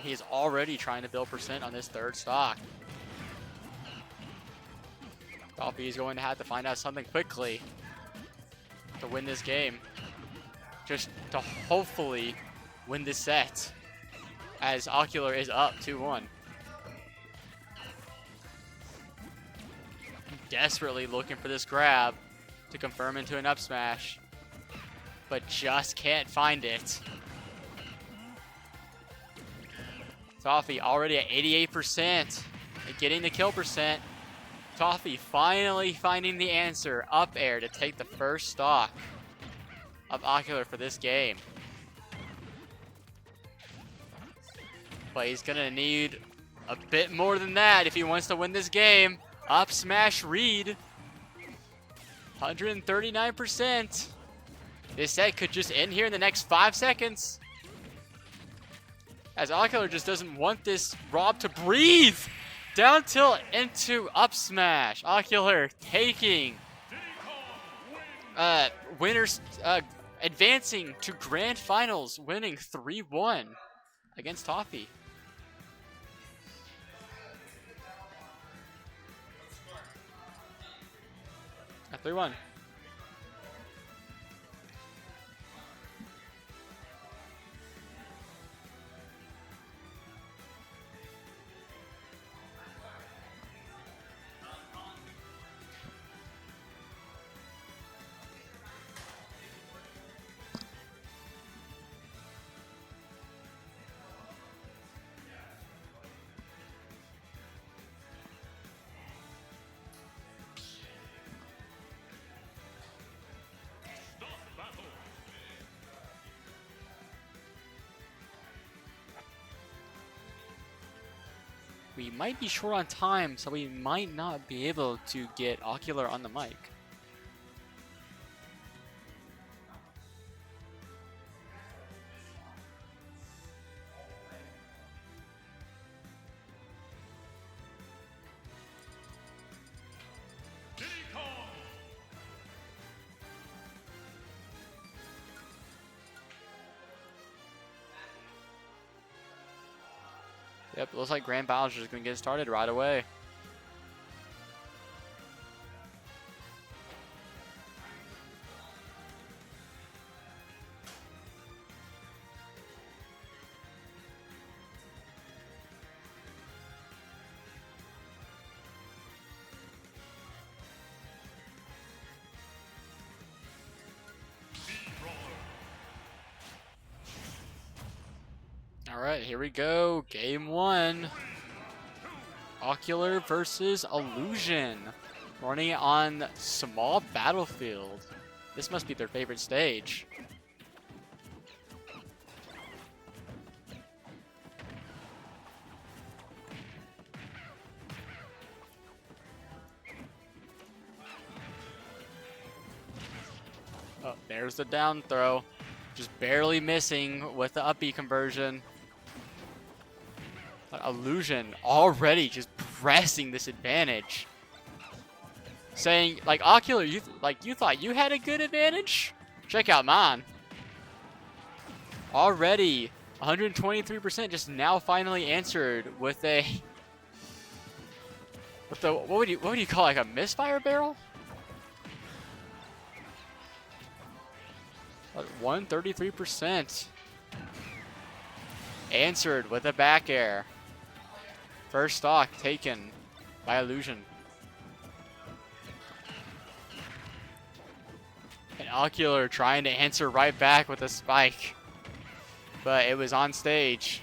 Speaker 17: He is already trying to build percent on this third stock. Toffee is going to have to find out something quickly to win this game. Just to hopefully win this set, as Ocular is up 2-1. Desperately looking for this grab to confirm into an up smash, but just can't find it. Toffee already at 88% and getting the kill percent. Toffee finally finding the answer, up air to take the first stock. of Ocular for this game. But he's gonna need a bit more than that if he wants to win this game. Up smash read. 139%. This set could just end here in the next 5 seconds. As Ocular just doesn't want this Rob to breathe. Down tilt into up smash. Ocular taking winners, advancing to grand finals, winning 3-1 against Toffee. At 3-1. We might be short on time, so we might not be able to get Ocular on the mic. Yep, it looks like Grand Finals is just going to get started right away. All right, here we go. Game 1. Ocular versus Illusion. Running it on small battlefield. This must be their favorite stage. Oh, there's the down throw. Just barely missing with the up B conversion. Illusion already just pressing this advantage. Saying, like, Ocular, you thought you had a good advantage? Check out mine. Already 123% just now finally answered with a what would you call, like, a misfire barrel? 133% answered with a back air. First stock taken by Illusion. And Ocular trying to answer right back with a spike. But it was on stage.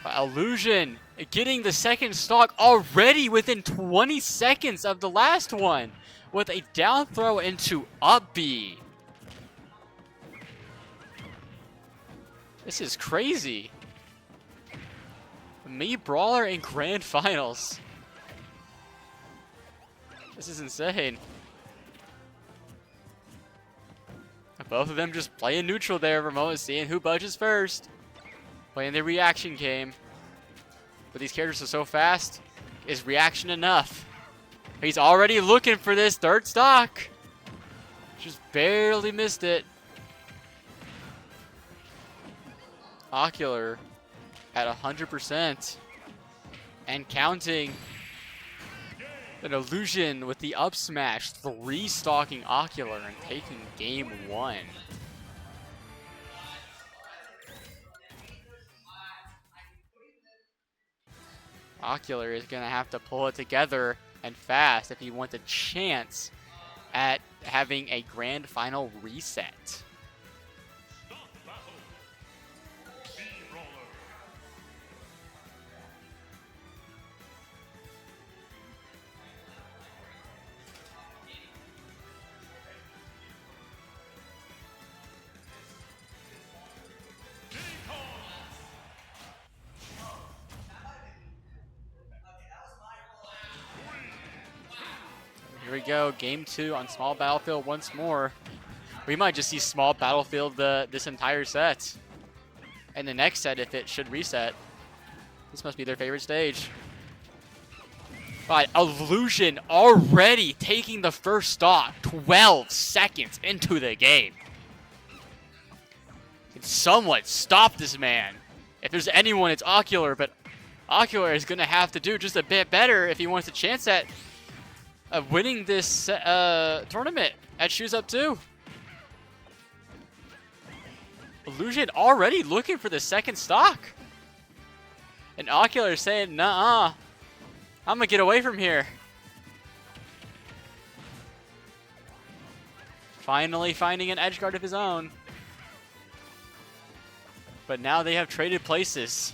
Speaker 17: But Illusion getting the second stock already within 20 seconds of the last one. With a down throw into up B. This is crazy. Me Brawler in grand finals. This is insane. Both of them just playing neutral there for a moment, seeing who budges first. Playing the reaction game. But these characters are so fast. Is reaction enough? He's already looking for this third stock. Just barely missed it. Ocular at 100% and counting. An Illusion with the up smash, 3-stalking Ocular and taking game 1. Ocular is going to have to pull it together and fast if he wants a chance at having a grand final reset. we go. Game 2 on small battlefield once more. We might just see small battlefield this entire set. And the next set, if it should reset, this must be their favorite stage. But Illusion already taking the first stock 12 seconds into the game. Can someone stop this man? If there's anyone, it's Ocular, but Ocular is going to have to do just a bit better if he wants a chance at winning this tournament at Shoes Up 2. Illusion already looking for the second stock. And Ocular saying, nuh-uh, I'm going to get away from here. Finally finding an edgeguard of his own. But now they have traded places.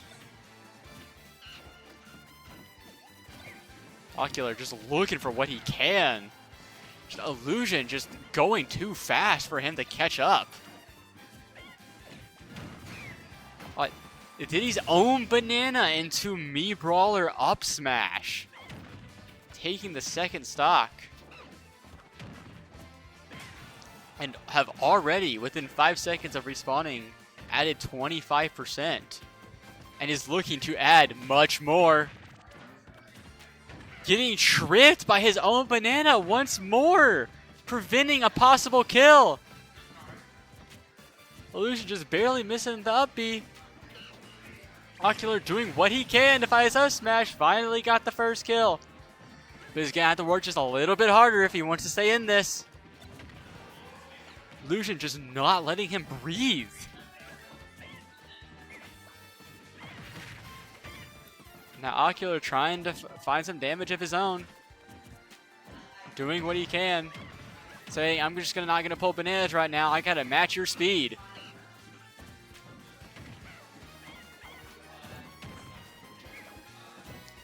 Speaker 17: Ocular just looking for what he can. Just Illusion just going too fast for him to catch up. Diddy's own banana into Mii Brawler up smash. Taking the second stock. And have already, within 5 seconds of respawning, added 25%. And is looking to add much more. Getting tripped by his own banana once more. Preventing a possible kill. Illusion just barely missing the up B. Ocular doing what he can to fight his up smash. Finally got the first kill. But he's going to have to work just a little bit harder if he wants to stay in this. Illusion just not letting him breathe. Now Ocular trying to find some damage of his own. Doing what he can. Saying, I'm just not going to pull bananas right now. I got to match your speed.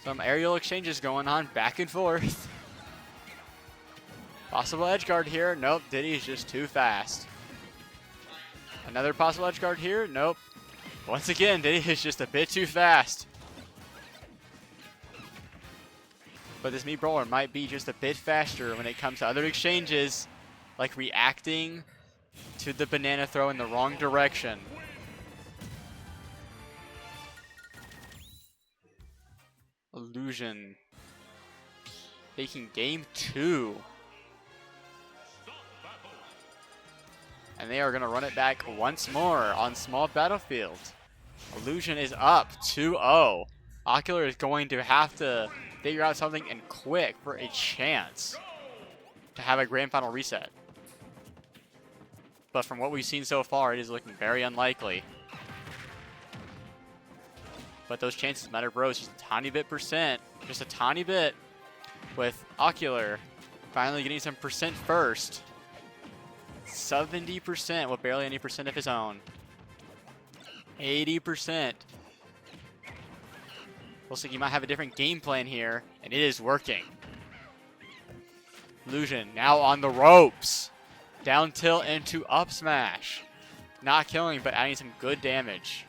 Speaker 17: Some aerial exchanges going on back and forth. Possible edge guard here. Nope, Diddy's just too fast. Another possible edge guard here. Nope. Once again, Diddy is just a bit too fast. But this Mii Brawler might be just a bit faster when it comes to other exchanges, like reacting to the banana throw in the wrong direction. Illusion taking game 2. And they are going to run it back once more on small battlefield. Illusion is up 2-0. Ocular is going to have to figure out something and quick for a chance to have a grand final reset. But from what we've seen so far, it is looking very unlikely. But those chances matter, bros, just a tiny bit percent. Just a tiny bit. With Ocular finally getting some percent first. 70% with barely any percent of his own. 80%. Looks like he might have a different game plan here, and it is working. Illusion now on the ropes. Down tilt into up smash. Not killing, but adding some good damage.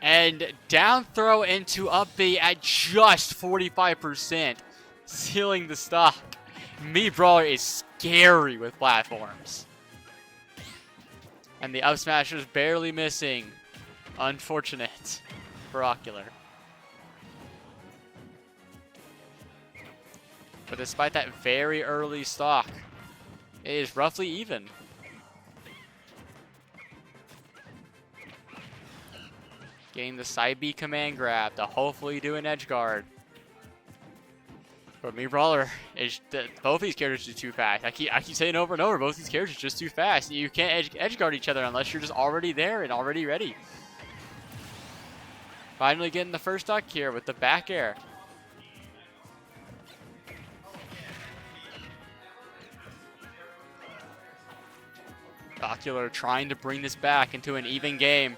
Speaker 17: And down throw into up B at just 45%. Sealing the stock. Mii Brawler is scary with platforms. And the up smash was barely missing. Unfortunate for Ocular. But despite that very early stock, it is roughly even. Getting the side B command grab to hopefully do an edge guard. But Mii Brawler is both these characters are too fast. I keep saying over and over, both these characters are just too fast. You can't edge guard each other unless you're just already there and already ready. Finally getting the first stock here with the back air. Ocular trying to bring this back into an even game.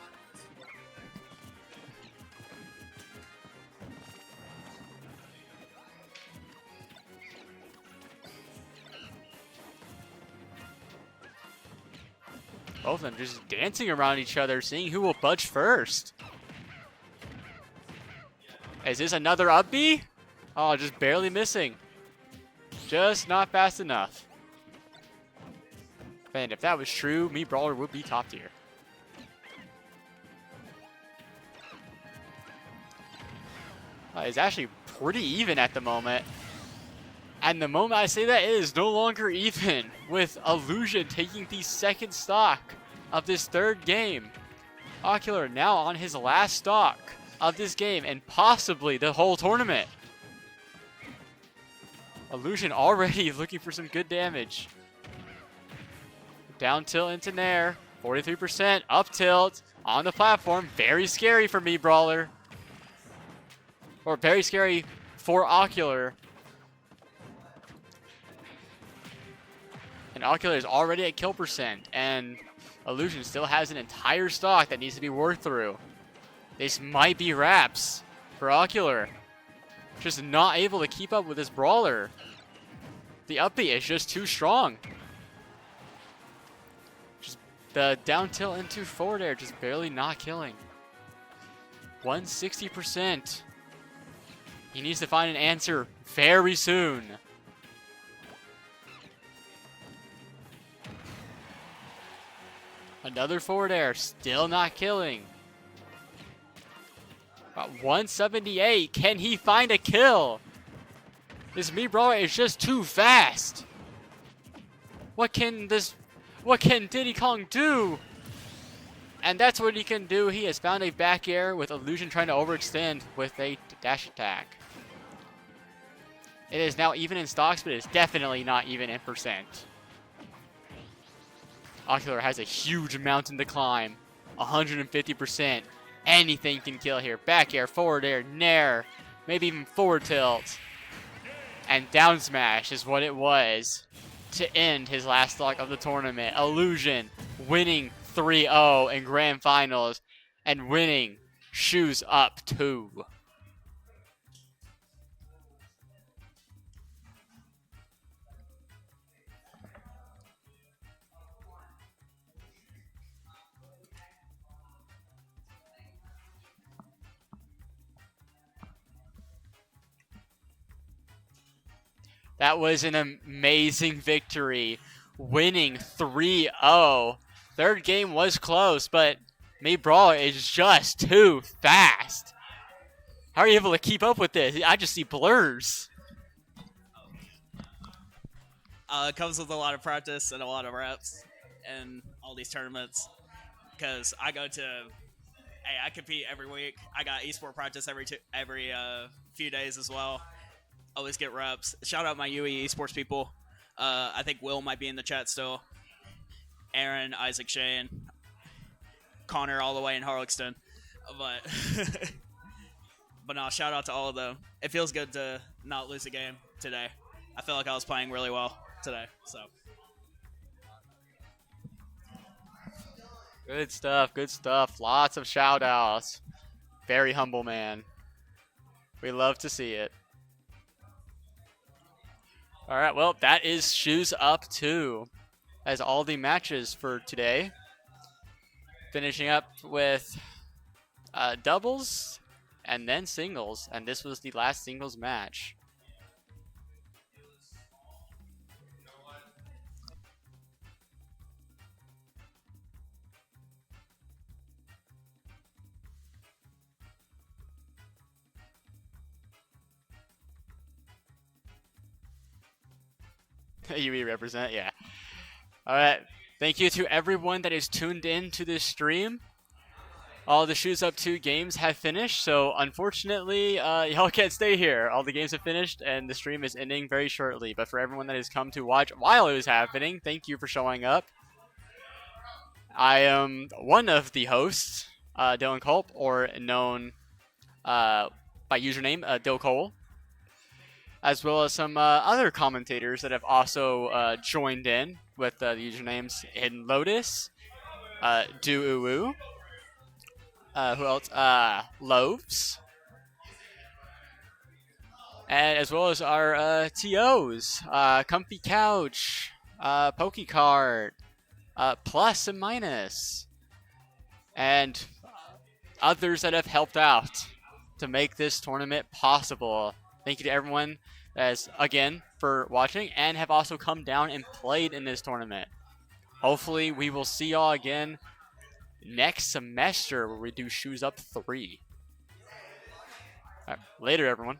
Speaker 17: Both of them just dancing around each other, seeing who will budge first. Is this another up B? Oh, just barely missing. Just not fast enough. And if that was true, me Brawler would be top tier. It's actually pretty even at the moment. And the moment I say that, it is no longer even, with Illusion taking the second stock of this third game. Ocular now on his last stock of this game and possibly the whole tournament. Illusion already looking for some good damage. Down tilt into Nair, 43%, up tilt on the platform. Very scary for me, Brawler. Or very scary for Ocular. And Ocular is already at kill percent, and Illusion still has an entire stock that needs to be worked through. This might be wraps for Ocular. Just not able to keep up with this Brawler. The up B is just too strong. Just the down tilt into forward air just barely not killing. 160%. He needs to find an answer very soon. Another forward air, still not killing. About 178, can he find a kill? This Mii Brawler is just too fast. What can Diddy Kong do? And that's what he can do. He has found a back air with Illusion trying to overextend with a dash attack. It is now even in stocks, but it is definitely not even in percent. Ocular has a huge mountain to climb. 150%. Anything can kill here. Back air, forward air, nair, maybe even forward tilt. And down smash is what it was to end his last stock of the tournament. Illusion winning 3-0 in grand finals and winning Shoes Up 2. That was an amazing victory, winning 3-0. Third game was close, but Mii Brawler is just too fast. How are you able to keep up with this? I just see blurs.
Speaker 19: It comes with a lot of practice and a lot of reps in all these tournaments. Because I compete every week. I got esport practice every few days as well. Always get reps. Shout out my UE esports people. I think Will might be in the chat still. Aaron, Isaac, Shane, Connor, all the way in Harlexton. But no, shout out to all of them. It feels good to not lose a game today. I feel like I was playing really well today. So
Speaker 17: Good stuff, good stuff. Lots of shout outs. Very humble man. We love to see it. All right, well, that is Shoes Up 2 as all the matches for today. Finishing up with doubles and then singles, and this was the last singles match. UE represent, yeah. All right. Thank you to everyone that is tuned in to this stream. All the Shoes Up 2 games have finished, so unfortunately, y'all can't stay here. All the games have finished, and the stream is ending very shortly. But for everyone that has come to watch while it was happening, thank you for showing up. I am one of the hosts, Dylan Culp, or known by username Dill Cole, as well as some other commentators that have also joined in with the usernames Hidden Lotus, Do who else? Loaves, and as well as our TOs, Comfy Couch, Pokecart, Plus and Minus, and others that have helped out to make this tournament possible. Thank you to everyone as again for watching and have also come down and played in this tournament. Hopefully we will see y'all again next semester where we do Shoes Up 3. All right, later everyone.